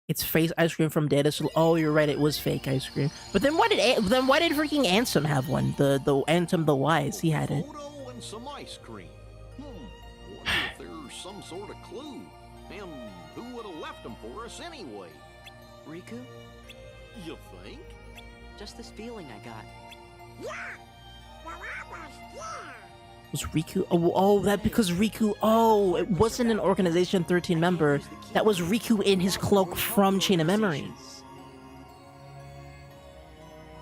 It's face ice cream from Data. Oh, you're right. It was fake ice cream. But then why did freaking Ansem have one? The Ansem the Wise. He had it. Photo and some ice cream. Wonder if there's some sort of clue. And who would have left them for us anyway? Riku? You think? Just this feeling I got. Yeah. Well, almost there. Was Riku? Oh, that because Riku. Oh, it wasn't an Organization 13 member. That was Riku in his cloak from Chain of Memories.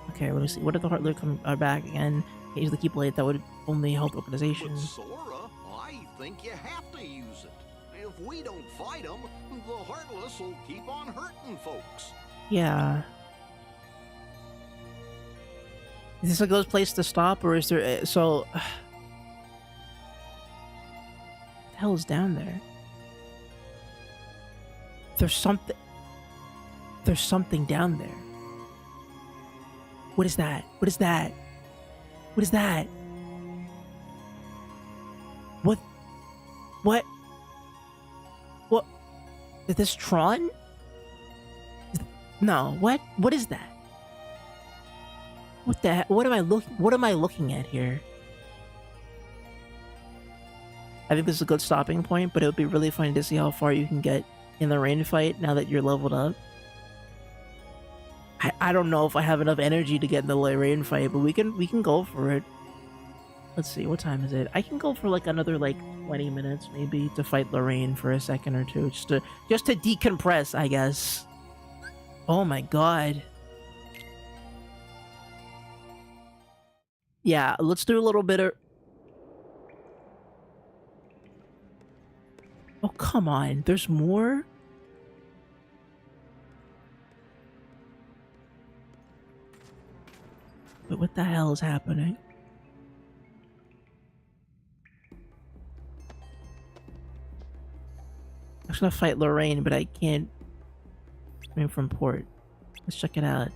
Okay, let me see. What if the Heartless come back again? Use the Keyblade. That would only help the Organization. But Sora, I think you have to use it. If we don't fight them, the Heartless will keep on hurting folks. Yeah. Is this a good place to stop, or is there... So... What the hell is down there? There's something down there. What is that? What is that? What is that? What? Is this Tron? No, what is that? What the heck? What am I looking at here? I think this is a good stopping point, but it would be really funny to see how far you can get in the rain fight now that you're leveled up. I don't know if I have enough energy to get in the rain fight, but we can go for it. Let's see, what time is it? I can go for like another 20 minutes maybe to fight Lorraine for a second or two, just to decompress, I guess. Oh my god. Yeah, let's do a little bit of... Oh, come on. There's more? But what the hell is happening? gonna fight Lorraine, but I can't swim from port. Let's check it out.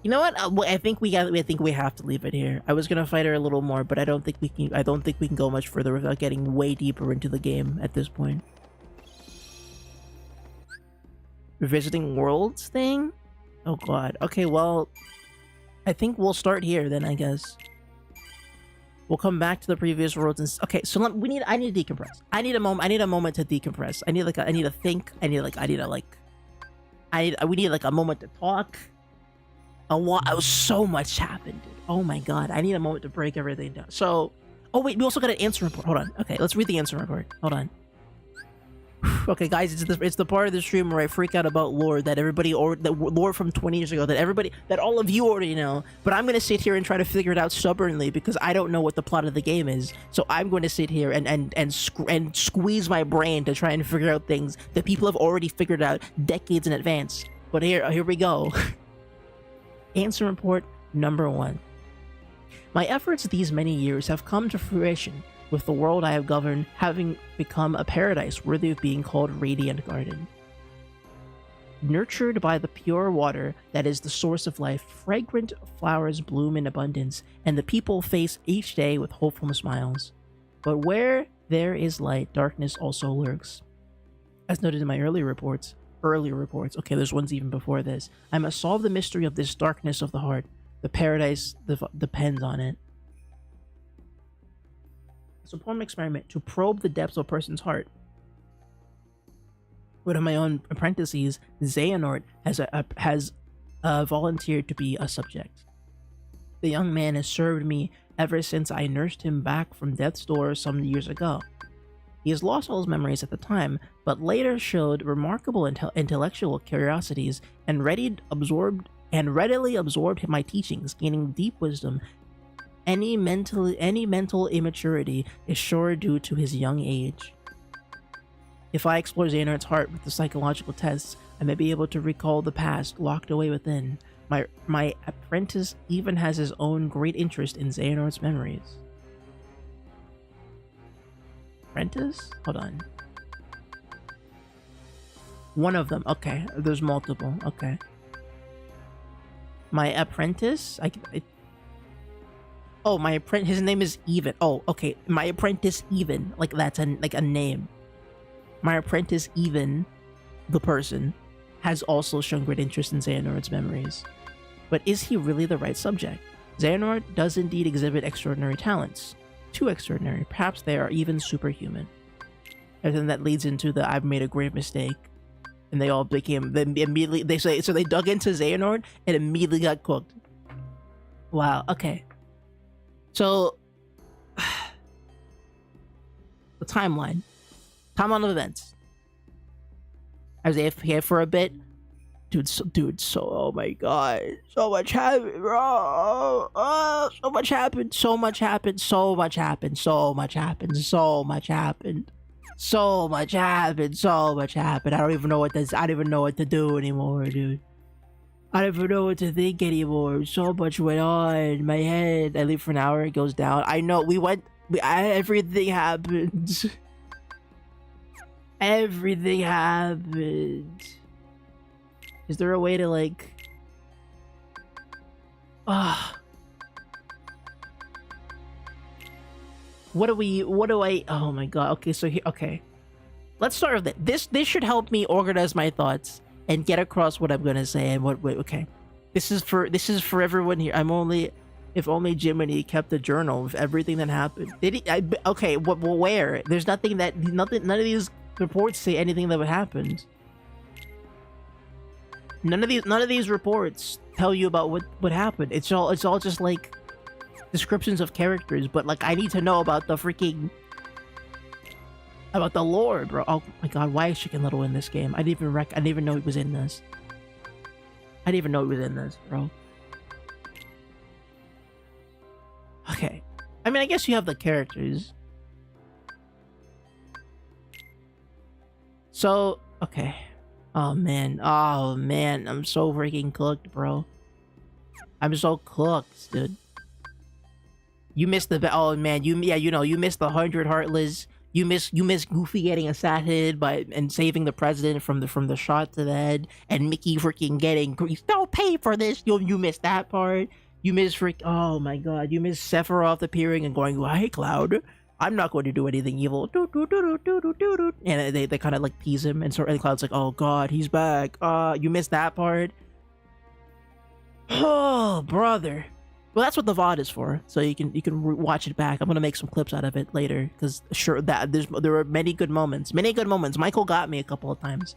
You know what? I think we have to leave it here. I was gonna fight her a little more, but I don't think we can. I don't think we can go much further without getting way deeper into the game at this point. Revisiting worlds thing? Oh god. Okay, well, I think we'll start here then. I guess we'll come back to the previous worlds and okay. So I need to decompress. I need a moment. I need a moment to decompress. I need I need to think. We need like a moment to talk. So much happened, dude. Oh my god, I need a moment to break everything down. So, oh wait, we also got an answer report. Hold on. Okay, let's read the answer report. Hold on. Okay, guys, it's the part of the stream where I freak out about lore that lore from 20 years ago that all of you already know. But I'm gonna sit here and try to figure it out stubbornly because I don't know what the plot of the game is. So I'm going to sit here and squeeze my brain to try and figure out things that people have already figured out decades in advance. But here we go. Answer report number 1. My efforts these many years have come to fruition, with the world I have governed having become a paradise worthy of being called Radiant Garden. Nurtured by the pure water that is the source of life, fragrant flowers bloom in abundance, and the people face each day with hopeful smiles. But where there is light, darkness also lurks. As noted in my earlier reports, okay, there's ones even before this. I must solve the mystery of this darkness of the heart. The paradise depends on it. It's a important experiment to probe the depths of a person's heart. One of my own apprentices, Xehanort, has volunteered to be a subject. The young man has served me ever since I nursed him back from death's door some years ago. He has lost all his memories at the time, but later showed remarkable intellectual curiosities and readily absorbed my teachings, gaining deep wisdom. Any mental immaturity is sure due to his young age. If I explore Xehanort's heart with the psychological tests, I may be able to recall the past locked away within. My apprentice even has his own great interest in Xehanort's memories. Apprentice? Hold on. One of them. Okay. There's multiple. Okay. My apprentice? Oh, my apprentice. His name is Even. Oh, okay. My apprentice Even. Like that's a name. My apprentice Even, the person, has also shown great interest in Xehanort's memories. But is he really the right subject? Xehanort does indeed exhibit extraordinary talents. Too extraordinary. Perhaps they are even superhuman. And then that leads into the I've made a grave mistake. And they all became they dug into Xehanort and immediately got cooked. Wow, okay. So the timeline of events. I was AFK for a bit. Dude, oh my god. So much happened, bro. So much happened. I don't even know what to do anymore, dude. I don't even know what to think anymore. So much went on in my head. I leave for an hour, it goes down. I know, everything happened. Everything happened. Is there a way to like... What do I... Oh my god. Okay, so here... Okay. Let's start with it. This should help me organize my thoughts and get across what I'm gonna say and what... Wait, okay. This is for everyone here. If only Jiminy kept a journal of everything that happened. Did he... okay, well, where? There's nothing that... None of these reports say anything that happened. None of these reports tell you about what happened. It's all just like descriptions of characters, but like I need to know about the freaking about the lore, bro. Oh my god, why is Chicken Little in this game? I didn't even know he was in this. Bro. Okay. I mean, I guess you have the characters. So, okay. Oh man, I'm so freaking cooked, bro. I'm so cooked, dude. You missed the... Oh man, you missed the 100 Heartless. You miss Goofy getting assassinated and saving the president from the shot to the head, and Mickey freaking getting don't pay for this. You miss that part. You miss oh my god, you miss Sephiroth appearing and going, well, hey Cloud, I'm not going to do anything evil. And they kind of like tease him, and Cloud's like, oh god, he's back. You missed that part. Oh brother. Well, that's what the VOD is for, so you can watch it back. I'm gonna make some clips out of it later, because sure that there were many good moments. Michael got me a couple of times.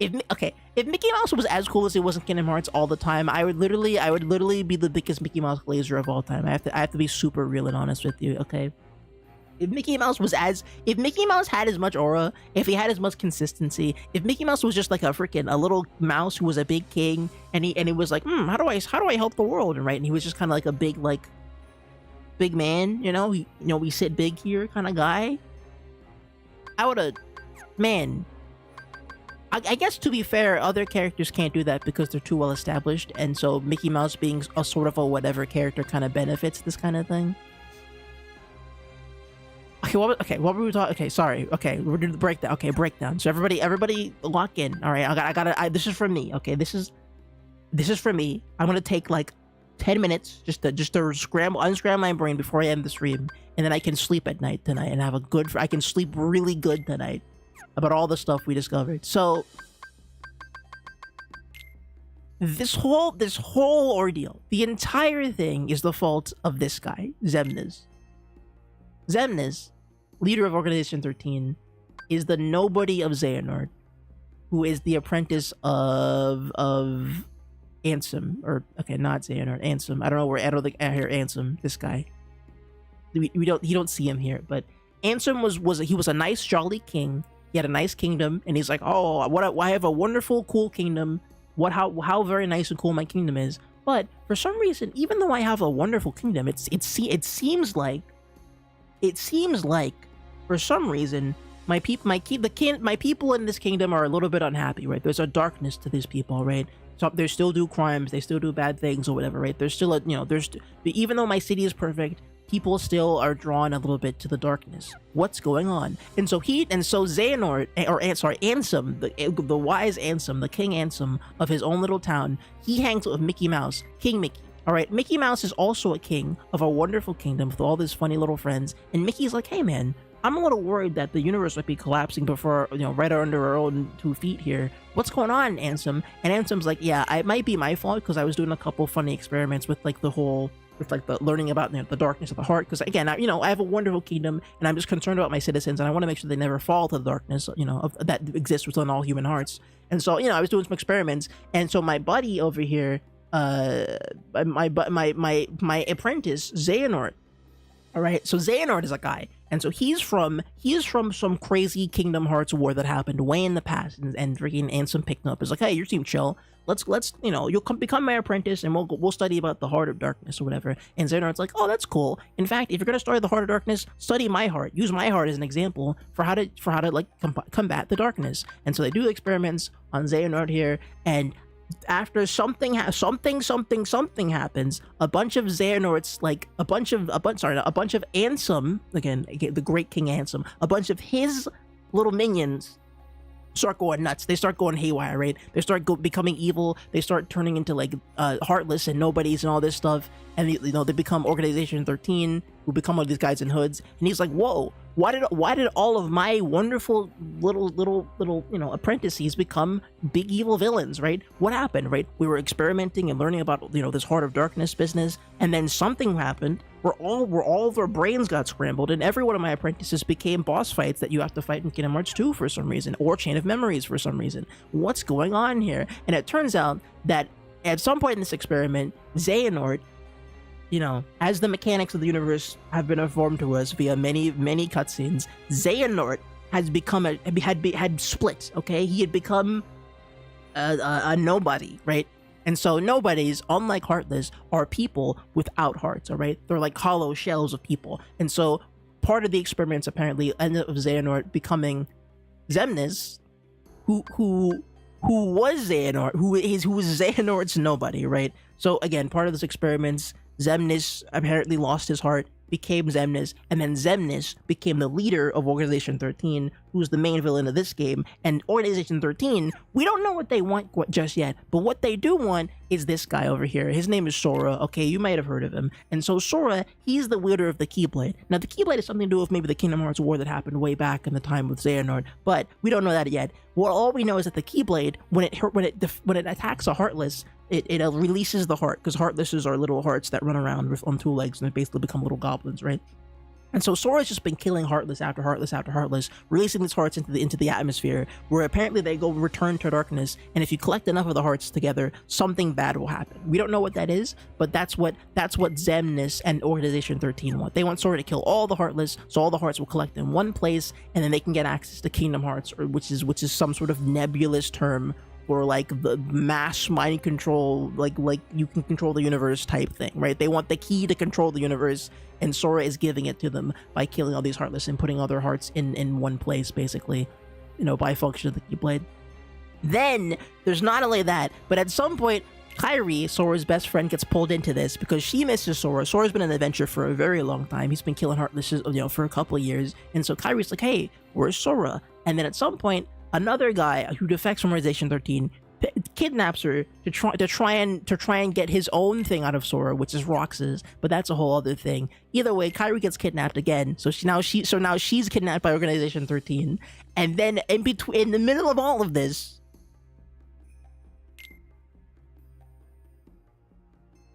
If Mickey Mouse was as cool as he was in Kingdom Hearts all the time, I would literally be the biggest Mickey Mouse glazer of all time. I have to be super real and honest with you, okay? If Mickey Mouse had as much aura, if he had as much consistency, if Mickey Mouse was just like a little mouse who was a big king, and he was like, how do I help the world, and he was just kind of like a big man, we sit big here kind of guy. I would have, man. I guess to be fair, other characters can't do that because they're too well established, and so Mickey Mouse being a sort of a whatever character kind of benefits this kind of thing. What were we talking? Okay, sorry. Okay, we're doing the breakdown. Okay, breakdown. So everybody lock in. All right, I gotta. This is from me. Okay, this is from me. I'm gonna take like 10 minutes just to unscramble my brain before I end the stream, and then I can sleep at night tonight and have I can sleep really good tonight about all the stuff we discovered. So this whole ordeal, the entire thing is the fault of this guy, Xemnas. Xemnas, leader of Organization 13, is the nobody of Xehanort, who is the apprentice of Ansem, or okay, not Xehanort, Ansem. I don't think I hear Ansem. This guy, you don't see him here, but Ansem was a nice jolly king. He had a nice kingdom, and he's like, oh, I have a wonderful, cool kingdom. How very nice and cool my kingdom is. But for some reason, even though I have a wonderful kingdom, it seems like for some reason my people in this kingdom are a little bit unhappy, right? There's a darkness to these people, right? So they still do crimes, they still do bad things or whatever, right? There's still even though my city is perfect, people still are drawn a little bit to the darkness. What's going on? And so Xehanort, Ansem, the wise Ansem, the King Ansem of his own little town, he hangs with Mickey Mouse, King Mickey. All right, Mickey Mouse is also a king of a wonderful kingdom with all his funny little friends, and Mickey's like, hey man, I'm a little worried that the universe might be collapsing before, right under our own 2 feet here. What's going on, Ansem? And Ansem's like, yeah, it might be my fault because I was doing a couple funny experiments with the learning about the darkness of the heart. Because again, I have a wonderful kingdom, and I'm just concerned about my citizens, and I want to make sure they never fall to the darkness, that exists within all human hearts. And so, I was doing some experiments, and so my buddy over here, my apprentice Xehanort. All right, so Xehanort is a guy, and so he's from some crazy Kingdom Hearts war that happened way in the past, and freaking Ansem picked him up. Is like, hey, you seem chill. Let's you'll become my apprentice, and we'll study about the heart of darkness or whatever. And Xehanort's like, oh, that's cool. In fact, if you're gonna study the heart of darkness, study my heart. Use my heart as an example for how to like combat the darkness. And so they do experiments on Xehanort here, and after something happens, a bunch of Xehanorts, like a bunch of Ansem, again, the great King Ansem, a bunch of his little minions start going nuts. They start going haywire, right? They start becoming evil. They start turning into like heartless and nobodies and all this stuff. And they become Organization 13, who become all these guys in hoods. And he's like, whoa, why did all of my wonderful little apprentices become big evil villains, right? What happened, right? We were experimenting and learning about this heart of darkness business, and then something happened where all of their brains got scrambled, and every one of my apprentices became boss fights that you have to fight in Kingdom Hearts 2 for some reason, or Chain of Memories for some reason. What's going on here? And it turns out that at some point in this experiment, Xehanort, as the mechanics of the universe have been informed to us via many cutscenes, Xehanort has become had split. Okay, he had become a nobody, right? And so nobodies, unlike Heartless, are people without hearts. All right, they're like hollow shells of people. And so part of the experiments apparently ended up with Xehanort becoming Xemnas, who was Xehanort, who was Xehanort's nobody, right? So again, part of this experiments, Xemnas apparently lost his heart, became Xemnas, and then Xemnas became the leader of Organization 13, who's the main villain of this game. And Organization 13, we don't know what they want just yet, but what they do want is this guy over here. His name is Sora. Okay, you might have heard of him. And so Sora, he's the wielder of the Keyblade. Now, the Keyblade is something to do with maybe the Kingdom Hearts War that happened way back in the time with Xehanort, but we don't know that yet. Well, all we know is that the Keyblade, when it attacks a Heartless, it releases the heart, because Heartlesses are little hearts that run around on two legs and they basically become little goblins, right? And so Sora's just been killing Heartless after Heartless after Heartless, releasing these hearts into the atmosphere, where apparently they go return to darkness, and if you collect enough of the hearts together, something bad will happen. We don't know what that is, but that's what Xemnas and Organization 13 want. They want Sora to kill all the Heartless, so all the hearts will collect in one place, and then they can get access to Kingdom Hearts, or which is some sort of nebulous term for like the mass mind control, like you can control the universe type thing, right? They want the key to control the universe, and Sora is giving it to them by killing all these Heartless and putting all their hearts in one place, basically, you know, by function of the Keyblade. Then there's not only that, but at some point, Kairi, Sora's best friend, gets pulled into this because she misses Sora. Sora's been an adventurer for a very long time. He's been killing Heartless, you know, for a couple of years, and so Kairi's like, "Hey, where's Sora?" And then at some point, another guy who defects from Organization 13 kidnaps her to try and get his own thing out of Sora, which is Roxas, but that's a whole other thing. Either way, Kairi gets kidnapped again, so now she's kidnapped by Organization 13, and then in the middle of all of this,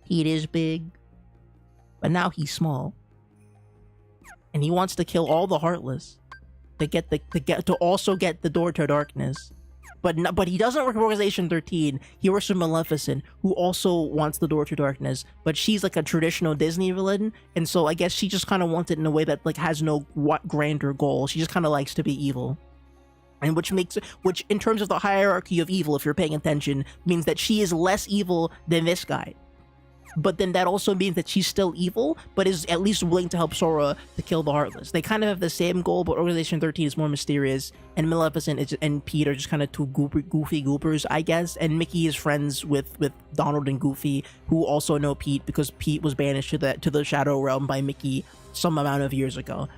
Pete is big, but now he's small, and he wants to kill all the Heartless to also get the door to darkness. But he doesn't work with Organization 13. He works with Maleficent, who also wants the door to darkness. But she's like a traditional Disney villain, and so I guess she just kind of wants it in a way that like has no grander goal. She just kind of likes to be evil, and which in terms of the hierarchy of evil, if you're paying attention, means that she is less evil than this guy. But then that also means that she's still evil, but is at least willing to help Sora to kill the Heartless. They kind of have the same goal, but Organization 13 is more mysterious, and Maleficent and Pete are just kind of two goofy goopers, I guess. And Mickey is friends with Donald and Goofy, who also know Pete because Pete was banished to the Shadow Realm by Mickey some amount of years ago.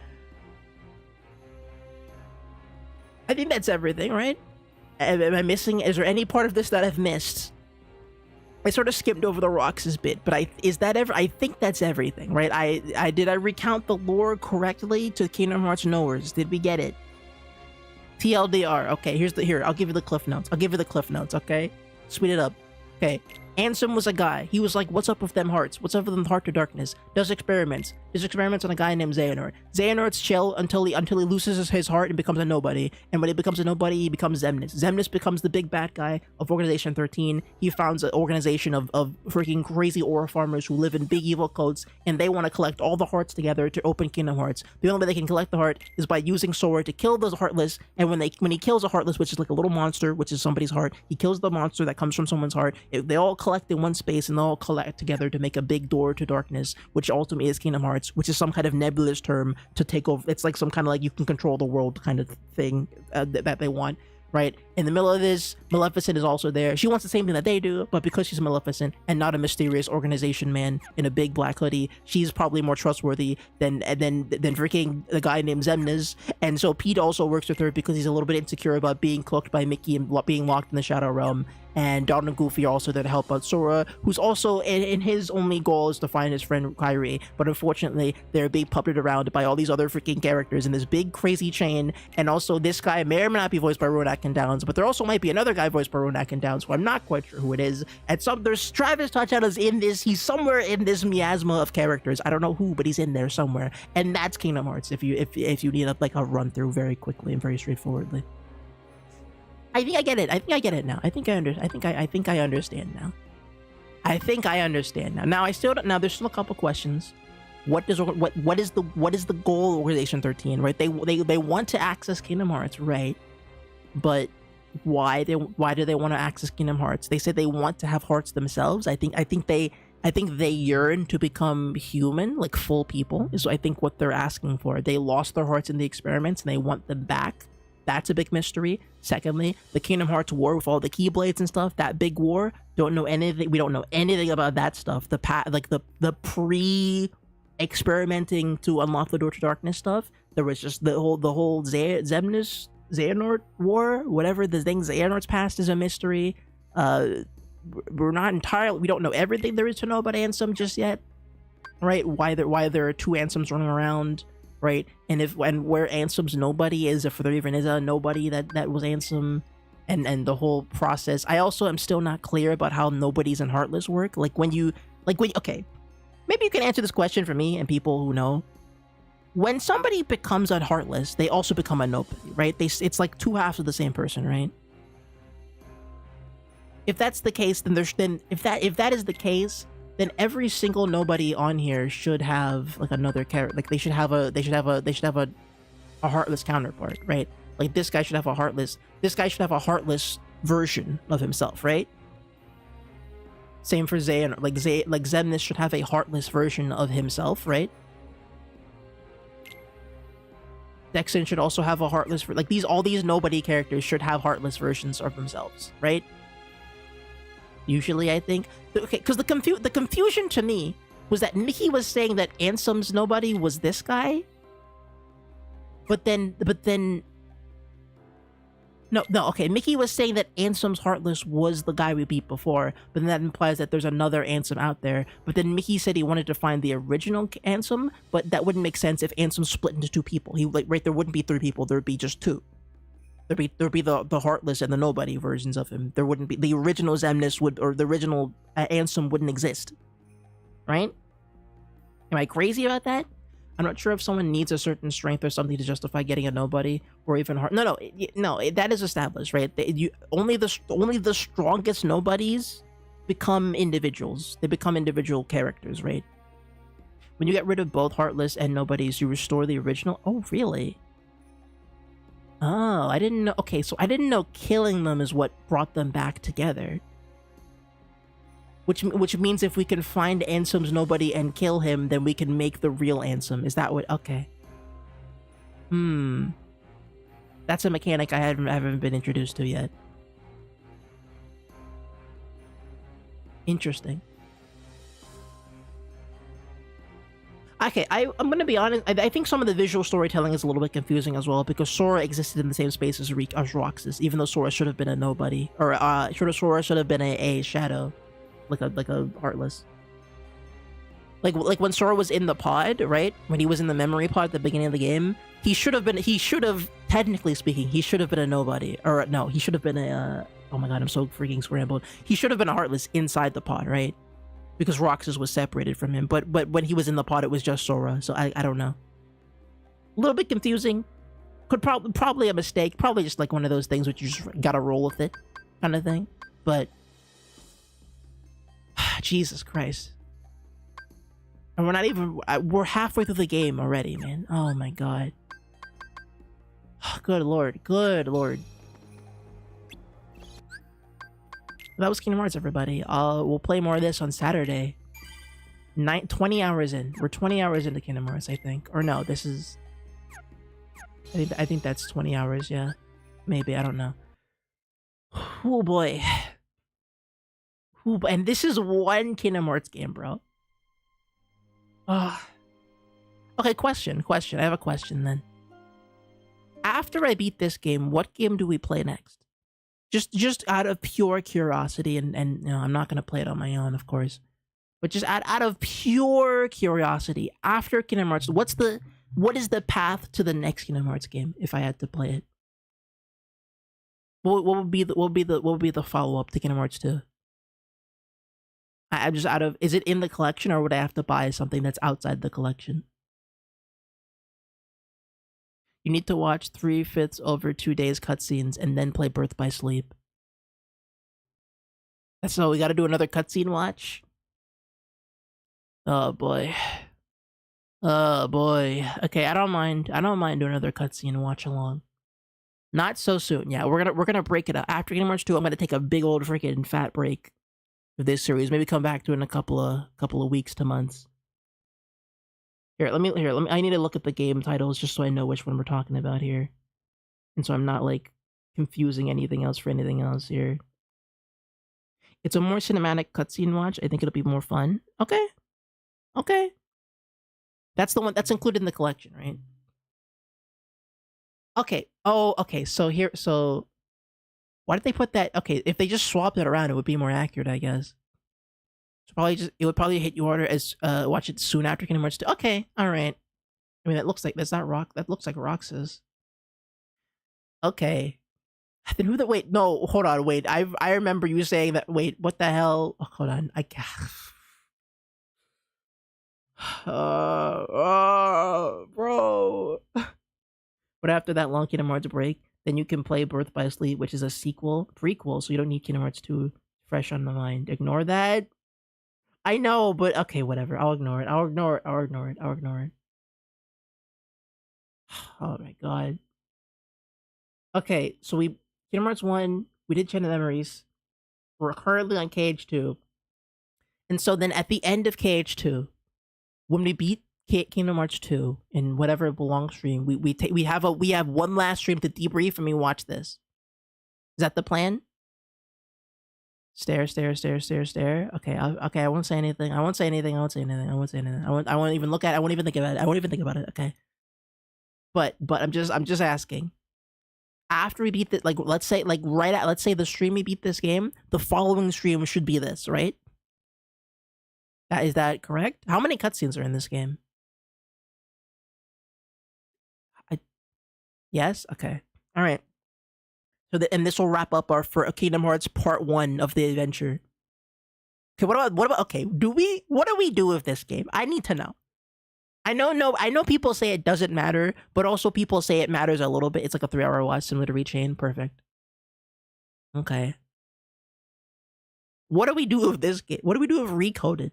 I think that's everything, right? Am I missing? Is there any part of this that I've missed? I sort of skipped over the Roxas bit, but I think that's everything, right? Did I recount the lore correctly to Kingdom Hearts knowers? Did we get it? TLDR. Okay, here, I'll give you the cliff notes, okay? Speed it up. Okay. Ansem was a guy. He was like, what's up with them hearts? What's up with them heart to darkness? Does experiments. Does experiments on a guy named Xehanort. Xehanort's chill until he loses his heart and becomes a nobody. And when he becomes a nobody, he becomes Xemnas. Xemnas becomes the big bad guy of Organization 13. He founds an organization of freaking crazy aura farmers who live in big evil coats, and they want to collect all the hearts together to open Kingdom Hearts. The only way they can collect the heart is by using Sora to kill those Heartless, and when he kills a Heartless, which is like a little monster, which is somebody's heart, he kills the monster that comes from someone's heart. They all collect in one space, and they all collect together to make a big door to darkness, which ultimately is Kingdom Hearts, which is some kind of nebulous term to take over. It's like some kind of like you can control the world kind of thing that they want, right? In the middle of this, Maleficent is also there. She wants the same thing that they do, but because she's Maleficent and not a mysterious organization man in a big black hoodie, she's probably more trustworthy than freaking the guy named Xemnas. And so Pete also works with her because he's a little bit insecure about being cooked by Mickey and being locked in the Shadow Realm. And Donald and Goofy are also there to help out Sora, who's also in his only goal is to find his friend Kairi, but unfortunately they're being puppeted around by all these other freaking characters in this big crazy chain. And also this guy may or may not be voiced by Ronak and Downs, but there also might be another guy voiced by Ronak and Downs, who I'm not quite sure who it is. There's Travis Touchdown is in this. He's somewhere in this miasma of characters. I don't know who, but he's in there somewhere. And that's Kingdom Hearts. If you need a run through very quickly and very straightforwardly. I think I get it. I think I get it now. I think I understand now. Now there's still a couple questions. What is the goal of Organization 13, right? They want to access Kingdom Hearts, right? But why do they want to access Kingdom Hearts? They say they want to have hearts themselves. I think they yearn to become human, like full people, is I think what they're asking for. They lost their hearts in the experiments and they want them back. That's a big mystery. Secondly, the Kingdom Hearts war with all the Keyblades and stuff, that big war, we don't know anything about that stuff. The pre experimenting to unlock the door to darkness stuff. There was just the whole Zemnis Xehanort war, whatever the thing. Xehanort's past is a mystery. We're not entirely, we don't know everything there is to know about Ansem just yet, right? Why there are two Ansems running around, right? And where Ansem's nobody is, if there even is a nobody that was Ansem, and the whole process. I also am still not clear about how nobodies and Heartless work. Okay, maybe you can answer this question for me and people who know. When somebody becomes a Heartless, they also become a nobody, right? It's like two halves of the same person, right? If that's the case, if that is the case, then every single nobody on here should have like another character. Like they should have a Heartless counterpart, right? Like this guy should have a Heartless. This guy should have a Heartless version of himself, right? Same for Zayn. Like Zemnis should have a Heartless version of himself, right? Zexion should also have a Heartless. All these nobody characters should have Heartless versions of themselves, right? Usually, I think. Okay, because the confusion to me was that Mickey was saying that Ansem's nobody was this guy, but then no, okay, Mickey was saying that Ansem's Heartless was the guy we beat before, but then that implies that there's another Ansem out there. But then Mickey said he wanted to find the original Ansem, but that wouldn't make sense if Ansem split into two people. There wouldn't be three people, there would be just two. There'd be the Heartless and the nobody versions of him. There wouldn't be the original Zemnis or the original Ansem wouldn't exist, right? Am I crazy about that? I'm not sure if someone needs a certain strength or something to justify getting a nobody or even no, that is established, right? Only the strongest nobodies become individuals. They become individual characters, right? When you get rid of both Heartless and nobodies, you restore the original. Oh, really? Oh, I didn't know. Okay, so I didn't know killing them is what brought them back together. Which means if we can find Ansem's nobody and kill him, then we can make the real Ansem. Is that what? Okay. That's a mechanic I haven't been introduced to yet. Interesting. Okay, I'm gonna be honest. I think some of the visual storytelling is a little bit confusing as well, because Sora existed in the same space as Roxas, even though Sora should have been a nobody, or Sora should have been a shadow, like a Heartless. Like when Sora was in the pod, right? When he was in the memory pod at the beginning of the game, he should have, technically speaking, he should have been a nobody, or no, he should have been a. Oh my god, I'm so freaking scrambled. He should have been a Heartless inside the pod, right? Because Roxas was separated from him, but when he was in the pod, it was just Sora. So I don't know. A little bit confusing. Probably a mistake. Probably just like one of those things which you just gotta roll with it, kind of thing. But Jesus Christ, and we're not even. We're halfway through the game already, man. Oh my god. Good lord. Good lord. That was Kingdom Hearts, everybody. We'll play more of this on Saturday. 20 hours in. We're 20 hours into Kingdom Hearts, I think. Or no, this is... I think that's 20 hours, yeah. Maybe, I don't know. Oh boy. And this is one Kingdom Hearts game, bro. Okay, question. I have a question then. After I beat this game, what game do we play next? Just out of pure curiosity, and you know, I'm not gonna play it on my own, of course, but just out of pure curiosity, after Kingdom Hearts, what is the path to the next Kingdom Hearts game if I had to play it? What would be the follow up to Kingdom Hearts 2? I'm just is it in the collection, or would I have to buy something that's outside the collection? You need to watch 3/5 over 2 days cutscenes and then play Birth by Sleep. So we gotta do another cutscene watch? Oh boy. Oh boy. Okay, I don't mind doing another cutscene watch along. Not so soon. Yeah, we're gonna break it up. After Kingdom Hearts 2, I'm gonna take a big old freaking fat break of this series. Maybe come back to it in a couple of weeks to months. Here, let me. I need to look at the game titles just so I know which one we're talking about here, and so I'm not like confusing anything else for anything else here. It's a more cinematic cutscene watch. I think it'll be more fun. Okay. That's the one that's included in the collection, right? Okay. Oh, okay. So here, so why did they put that? Okay, if they just swapped it around, it would be more accurate, I guess. So probably just it would probably hit you harder as watch it soon after Kingdom Hearts 2. Okay, all right. I mean, that looks like that's not Rock. That looks like Roxas. Okay. Then who the wait? No, hold on. Wait, I remember you saying that. Wait, what the hell? Oh, hold on. I can't. Bro. But after that long Kingdom Hearts break, then you can play Birth by Sleep, which is a prequel, so you don't need Kingdom Hearts 2 fresh on the mind. Ignore that. I know, but okay, whatever. I'll ignore it. I'll ignore it. I'll ignore it. I'll ignore it. Oh my god. Okay, so Kingdom Hearts 1, we did Chain of Memories. We're currently on KH2. And so then at the end of KH2, when we beat Kingdom Hearts 2 in whatever belongs stream, we have one last stream to debrief and we watch this. Is that the plan? Stare. Okay, I won't say anything. I won't even look at it. I won't even think about it. I won't even think about it. Okay. But I'm just asking. After we beat the let's say the stream we beat this game, the following stream should be this, right? Is that correct? How many cutscenes are in this game? Yes? Okay. All right. So and this will wrap up our Kingdom Hearts Part 1 of the adventure. Okay, what about okay, what do we do with this game? I need to know. I know people say it doesn't matter, but also people say it matters a little bit. It's like a 3-hour watch similar to Rechain. Perfect. Okay. What do we do with this game? What do we do with Recoded?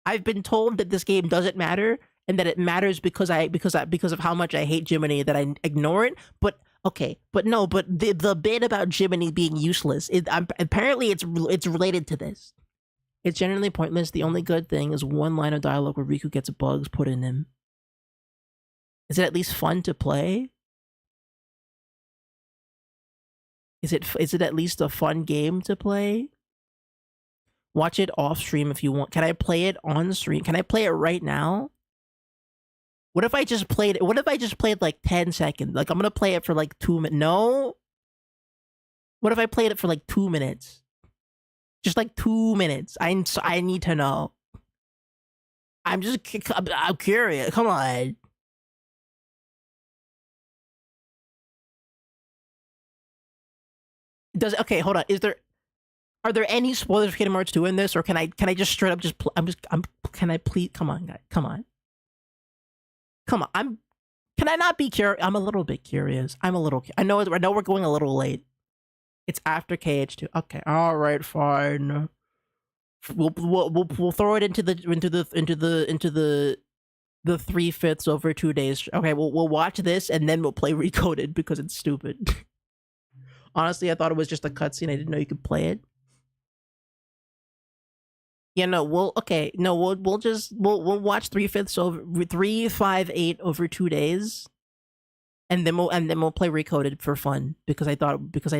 I've been told that this game doesn't matter and that it matters because of how much I hate Jiminy that I ignore it. But okay, but no, but the bit about Jiminy being useless, apparently it's related to this. It's generally pointless. The only good thing is one line of dialogue where Riku gets bugs put in him. Is it at least fun to play? Is it at least a fun game to play? Watch it off stream if you want. Can I play it on stream? Can I play it right now? What if I just played it? What if I just played like 10 seconds? Like I'm gonna play it for like 2 minutes. No. What if I played it for like 2 minutes? Just like 2 minutes. I need to know. I'm curious. Come on. Okay, hold on. Are there any spoilers for Kingdom Hearts 2 in this, or can I just straight up can I please come on, guys, come on. Can I not be curious? I'm a little bit curious. I know we're going a little late. It's after KH2. Okay, all right, fine. We'll throw it into the 3/5 over 2 days. Okay, we'll watch this and then we'll play Recoded because it's stupid. Honestly, I thought it was just a cutscene. I didn't know you could play it. Yeah, no, we'll watch 3/5 over 3, 5, 8 over 2 days. And then we'll play Recoded for fun because I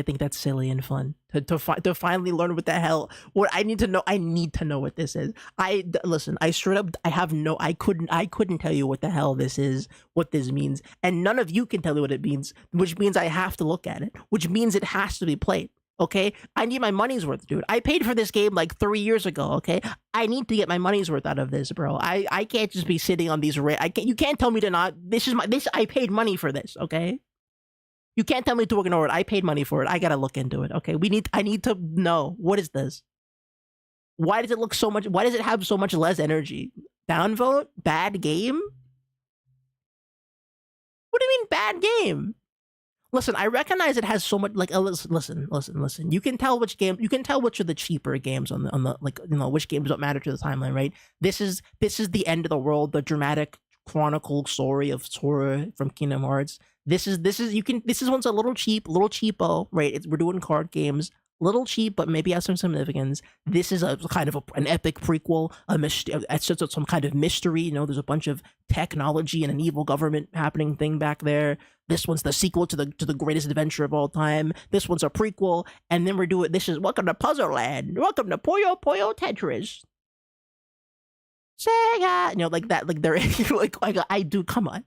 think that's silly and fun to finally learn what the hell. What I need to know what this is. Listen, I straight up I couldn't tell you what the hell this is, what this means, and none of you can tell me what it means, which means I have to look at it, which means it has to be played. Okay, I need my money's worth, dude. I paid for this game like 3 years ago. Okay, I need to get my money's worth out of this, bro. I can't just be sitting on these. You can't tell me to not. I paid money for this. Okay, you can't tell me to ignore it. I paid money for it. I gotta look into it. Okay, I need to know, what is this? Why does it look so much? Why does it have so much less energy? Downvote? Bad game? What do you mean bad game? Listen, I recognize it has so much listen. You can tell which are the cheaper games on the which games don't matter to the timeline, right? This is the end of the world, the dramatic chronicle story of Sora from Kingdom Hearts. This one's a little cheapo, right? We're doing card games. Little cheap, but maybe has some significance. This is a kind of an epic prequel, some kind of mystery. You know, there's a bunch of technology and an evil government happening thing back there. This one's the sequel to the greatest adventure of all time. This one's a prequel, and then this is Welcome to Puzzle Land. Welcome to Puyo Puyo Tetris. Sega, you know, like that, like they're like I do. Come on,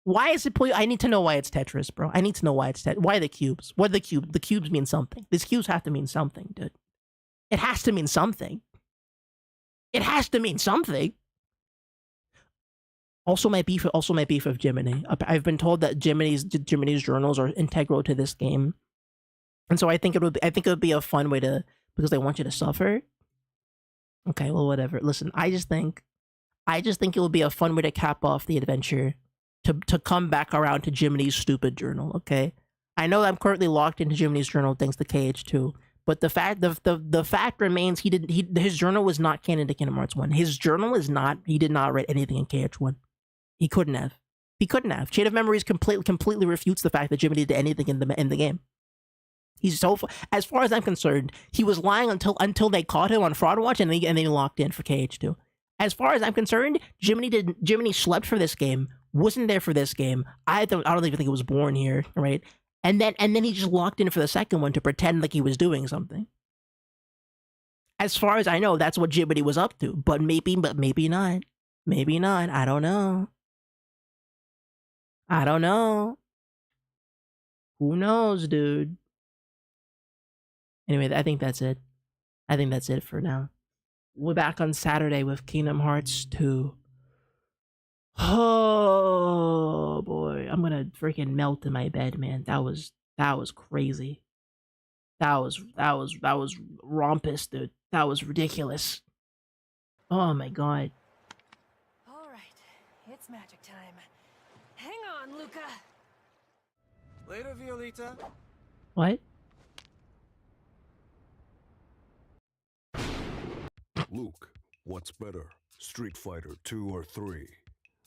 why is it? I need to know why it's Tetris, bro. I need to know why it's why the cubes. What are the cubes? The cubes mean something. These cubes have to mean something, dude. It has to mean something. It has to mean something. Also, my beef with Jiminy. I've been told that Jiminy's journals are integral to this game, and so I think it would be a fun way to, because they want you to suffer. Okay, well, whatever. Listen, I just think it would be a fun way to cap off the adventure, to come back around to Jiminy's stupid journal. Okay, I know I'm currently locked into Jiminy's journal thanks to KH2, but the fact remains his journal was not canon to Kingdom Hearts 1. His journal is not. He did not write anything in KH1. He couldn't have. He couldn't have. Chain of Memories completely refutes the fact that Jiminy did anything in the game. He's so, as far as I'm concerned, he was lying until they caught him on Fraud Watch and they locked in for KH2. As far as I'm concerned, Jiminy slept for this game, wasn't there for this game. I don't even think it was born here, right? And then he just locked in for the second one to pretend like he was doing something. As far as I know, that's what Jiminy was up to. But maybe not. Maybe not. I don't know. Who knows, dude? Anyway, I think that's it. I think that's it for now. We're back on Saturday with Kingdom Hearts 2. Oh boy, I'm gonna freaking melt in my bed, man. That was crazy. That was rompous, dude. That was ridiculous. Oh my god. All right, it's magic time. Hang on, Luca. Later, Violeta. What? Luke, what's better, Street Fighter 2 or 3?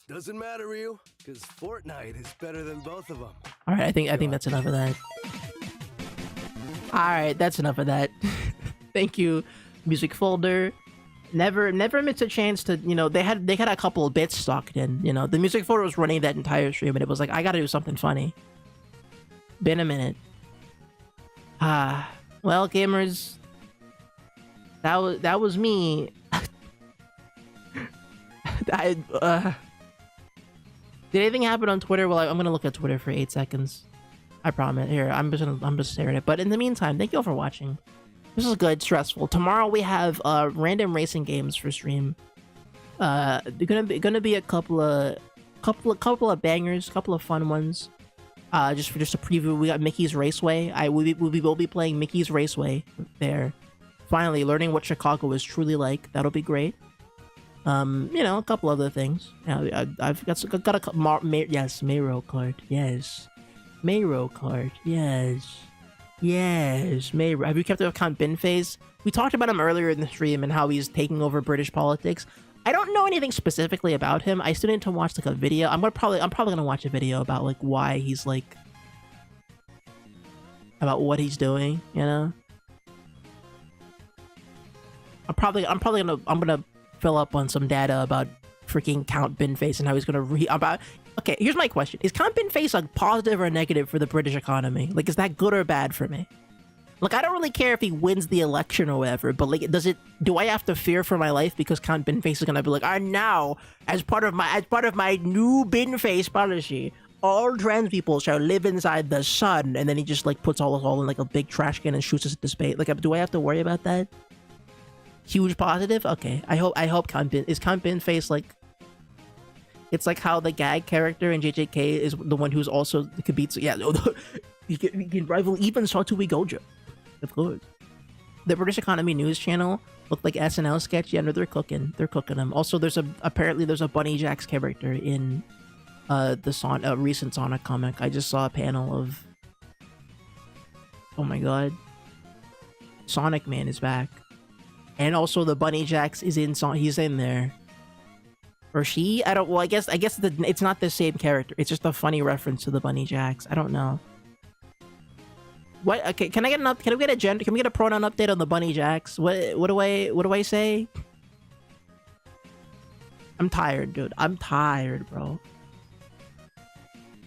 Doesn't matter, Ryu, because Fortnite is better than both of them. All right, I think that's enough of that. All right, that's enough of that. Thank you, Music Folder. Never missed a chance to, you know, they had a couple of bits stocked in. You know, the Music Folder was running that entire stream, and it was like, I gotta do something funny. Been a minute. Well, gamers, that was me. Did anything happen on Twitter? Well, I'm gonna look at Twitter for 8 seconds. I promise. Here, I'm just staring at it. But in the meantime, thank you all for watching. This is good, stressful. Tomorrow we have random racing games for stream. Gonna be a couple of bangers, couple of fun ones. Just a preview. We got Mickey's Raceway. We'll be playing Mickey's Raceway there. Finally, learning what Chicago is truly like. That'll be great. You know, a couple other things. I've got a couple. Yes, Mayro card. Yes, Mayro card. Yes. Mayro. Have you kept up with Count Binface? We talked about him earlier in the stream and how he's taking over British politics. I don't know anything specifically about him. I still need to watch like a video. I'm probably gonna watch a video about like why he's like, about what he's doing. You know. I'm gonna fill up on some data about freaking Count Binface and how he's gonna Okay, here's my question: is Count Binface like positive or negative for the British economy? Like, is that good or bad for me? Like, I don't really care if he wins the election or whatever, but like, do I have to fear for my life because Count Binface is gonna be like, and now, as part of my new Binface policy, all trans people shall live inside the sun, and then he just like puts us all in like a big trash can and shoots us into space. Like, do I have to worry about that? Huge positive? Okay. I hope Count Binface like, it's like how the gag character in JJK is the one who's also the Kibitsu. Yeah, he can rival even Satoshi Gojo. Of course. The British Economy News Channel looked like SNL sketch. Yeah, no, they're cooking them. Also, apparently there's a Bunny Jacks character in the recent Sonic comic. I just saw a panel of, oh my god, Sonic Man is back. And also the Bunny Jacks is he's in there. Or she? I guess it's not the same character. It's just a funny reference to the Bunny Jacks. I don't know. What? Okay, can we get a pronoun update on the Bunny Jacks? What do I say? I'm tired, dude. I'm tired, bro.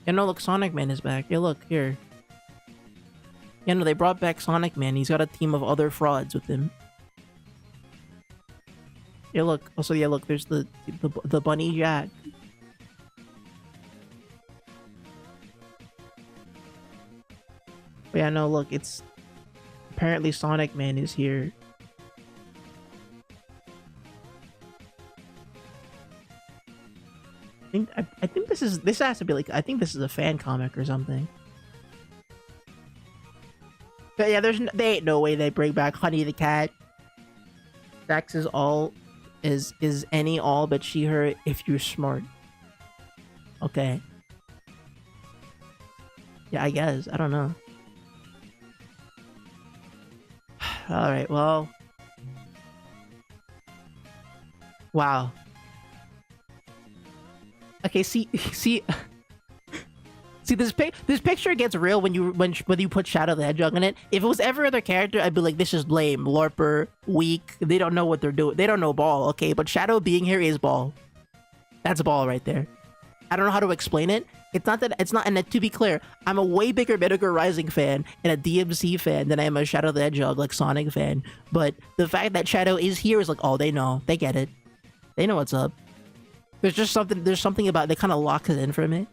Yeah, no, look, Sonic Man is back. Yeah, look, here. Yeah, no, they brought back Sonic Man. He's got a team of other frauds with him. Yeah, look. Also, yeah, look. There's the bunny jack. But yeah, no, look. It's apparently Sonic Man is here. I think this has to be like, I think this is a fan comic or something. But yeah, they ain't no way they bring back Honey the Cat. Dax is all is any all but she her if you're smart. Okay. Yeah, I guess. I don't know. Alright, well. Wow. Okay, see see this picture gets real when you put Shadow the Hedgehog in it. If it was every other character, I'd be like, this is lame, LARPer, weak. They don't know what they're doing. They don't know ball, okay? But Shadow being here is ball. That's ball right there. I don't know how to explain it. It's not that it's not. And to be clear, I'm a way bigger Metal Gear Rising fan and a DMC fan than I am a Shadow the Hedgehog like Sonic fan. But the fact that Shadow is here is like, oh, they know, they get it, they know what's up. There's just something. There's something about they kind of lock it in for me.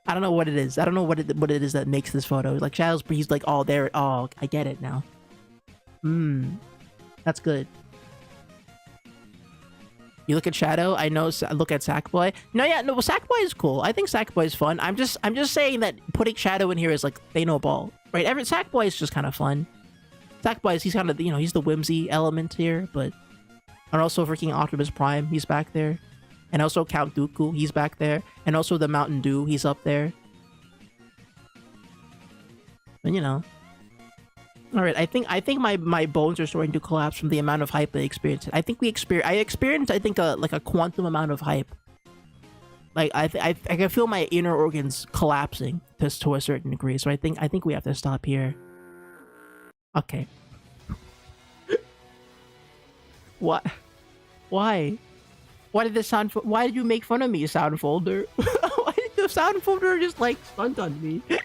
I don't know what it is. I don't know what it is that makes this photo. Like Shadow's, he's like, oh, there. Oh, I get it now. That's good. You look at Shadow. I know. Look at Sackboy. No, yeah, no. Sackboy is cool. I think Sackboy is fun. I'm just saying that putting Shadow in here is like they know ball, right? Sackboy is just kind of fun. Sackboy is he's kind of he's the whimsy element here, but and also freaking Optimus Prime, he's back there. And also Count Dooku, he's back there. And also the Mountain Dew, he's up there. And you know. Alright, I think my bones are starting to collapse from the amount of hype I experienced. I think I experienced a quantum amount of hype. Like I can feel my inner organs collapsing to a certain degree. So I think we have to stop here. Okay. What? Why? Why did the sound? Why did you make fun of me, sound folder? Why did the sound folder just like stunt on me? And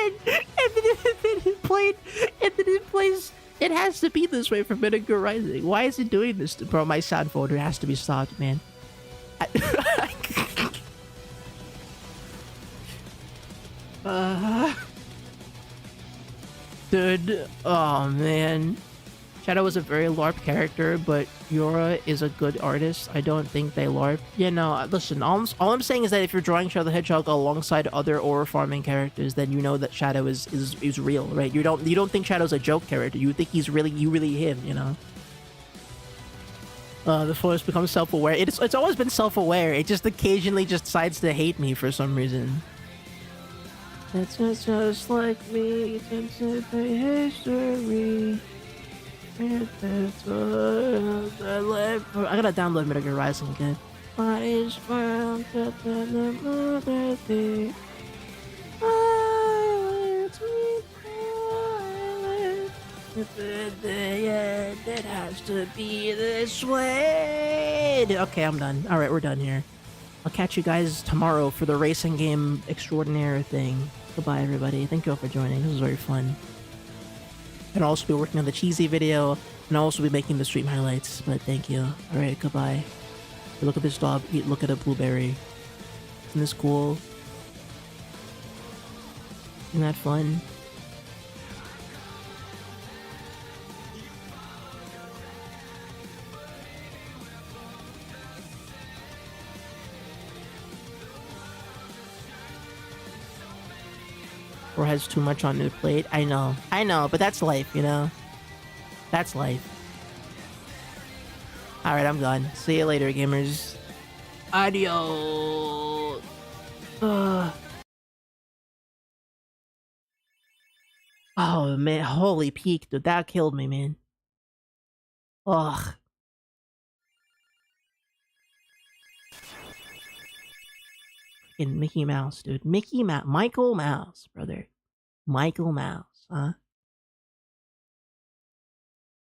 then it played, and then it plays. It has to be this way for Metal Gear Rising. Why is it doing this, bro? My sound folder has to be stopped, man. Dude, oh man. Shadow is a very LARP character, but Yura is a good artist. I don't think they LARP. Yeah, no, listen, all I'm saying is that if you're drawing Shadow the Hedgehog alongside other ore farming characters, then you know that Shadow is real, right? You don't think Shadow's a joke character. You think he's really him, you know? The forest becomes self-aware. It's always been self-aware. It just occasionally just decides to hate me for some reason. It's just like me, it's a history. I gotta download Metal Gear Rising again. What is found at the day? It has to be this way. Okay, I'm done. Alright, we're done here. I'll catch you guys tomorrow for the racing game extraordinaire thing. Goodbye, everybody. Thank you all for joining. This was very fun. And I'll also be working on the cheesy video, and I'll also be making the stream highlights, but thank you. Alright, goodbye. Look at this dog, look at a blueberry. Isn't this cool? Isn't that fun? Or has too much on their plate. I know, but that's life, you know? That's life. Alright, I'm done. See you later, gamers. Adios! Oh, man. Holy peak, dude. That killed me, man. Ugh. Fucking Mickey Mouse, dude. Mickey Mouse. Michael Mouse, brother. Michael Mouse, huh?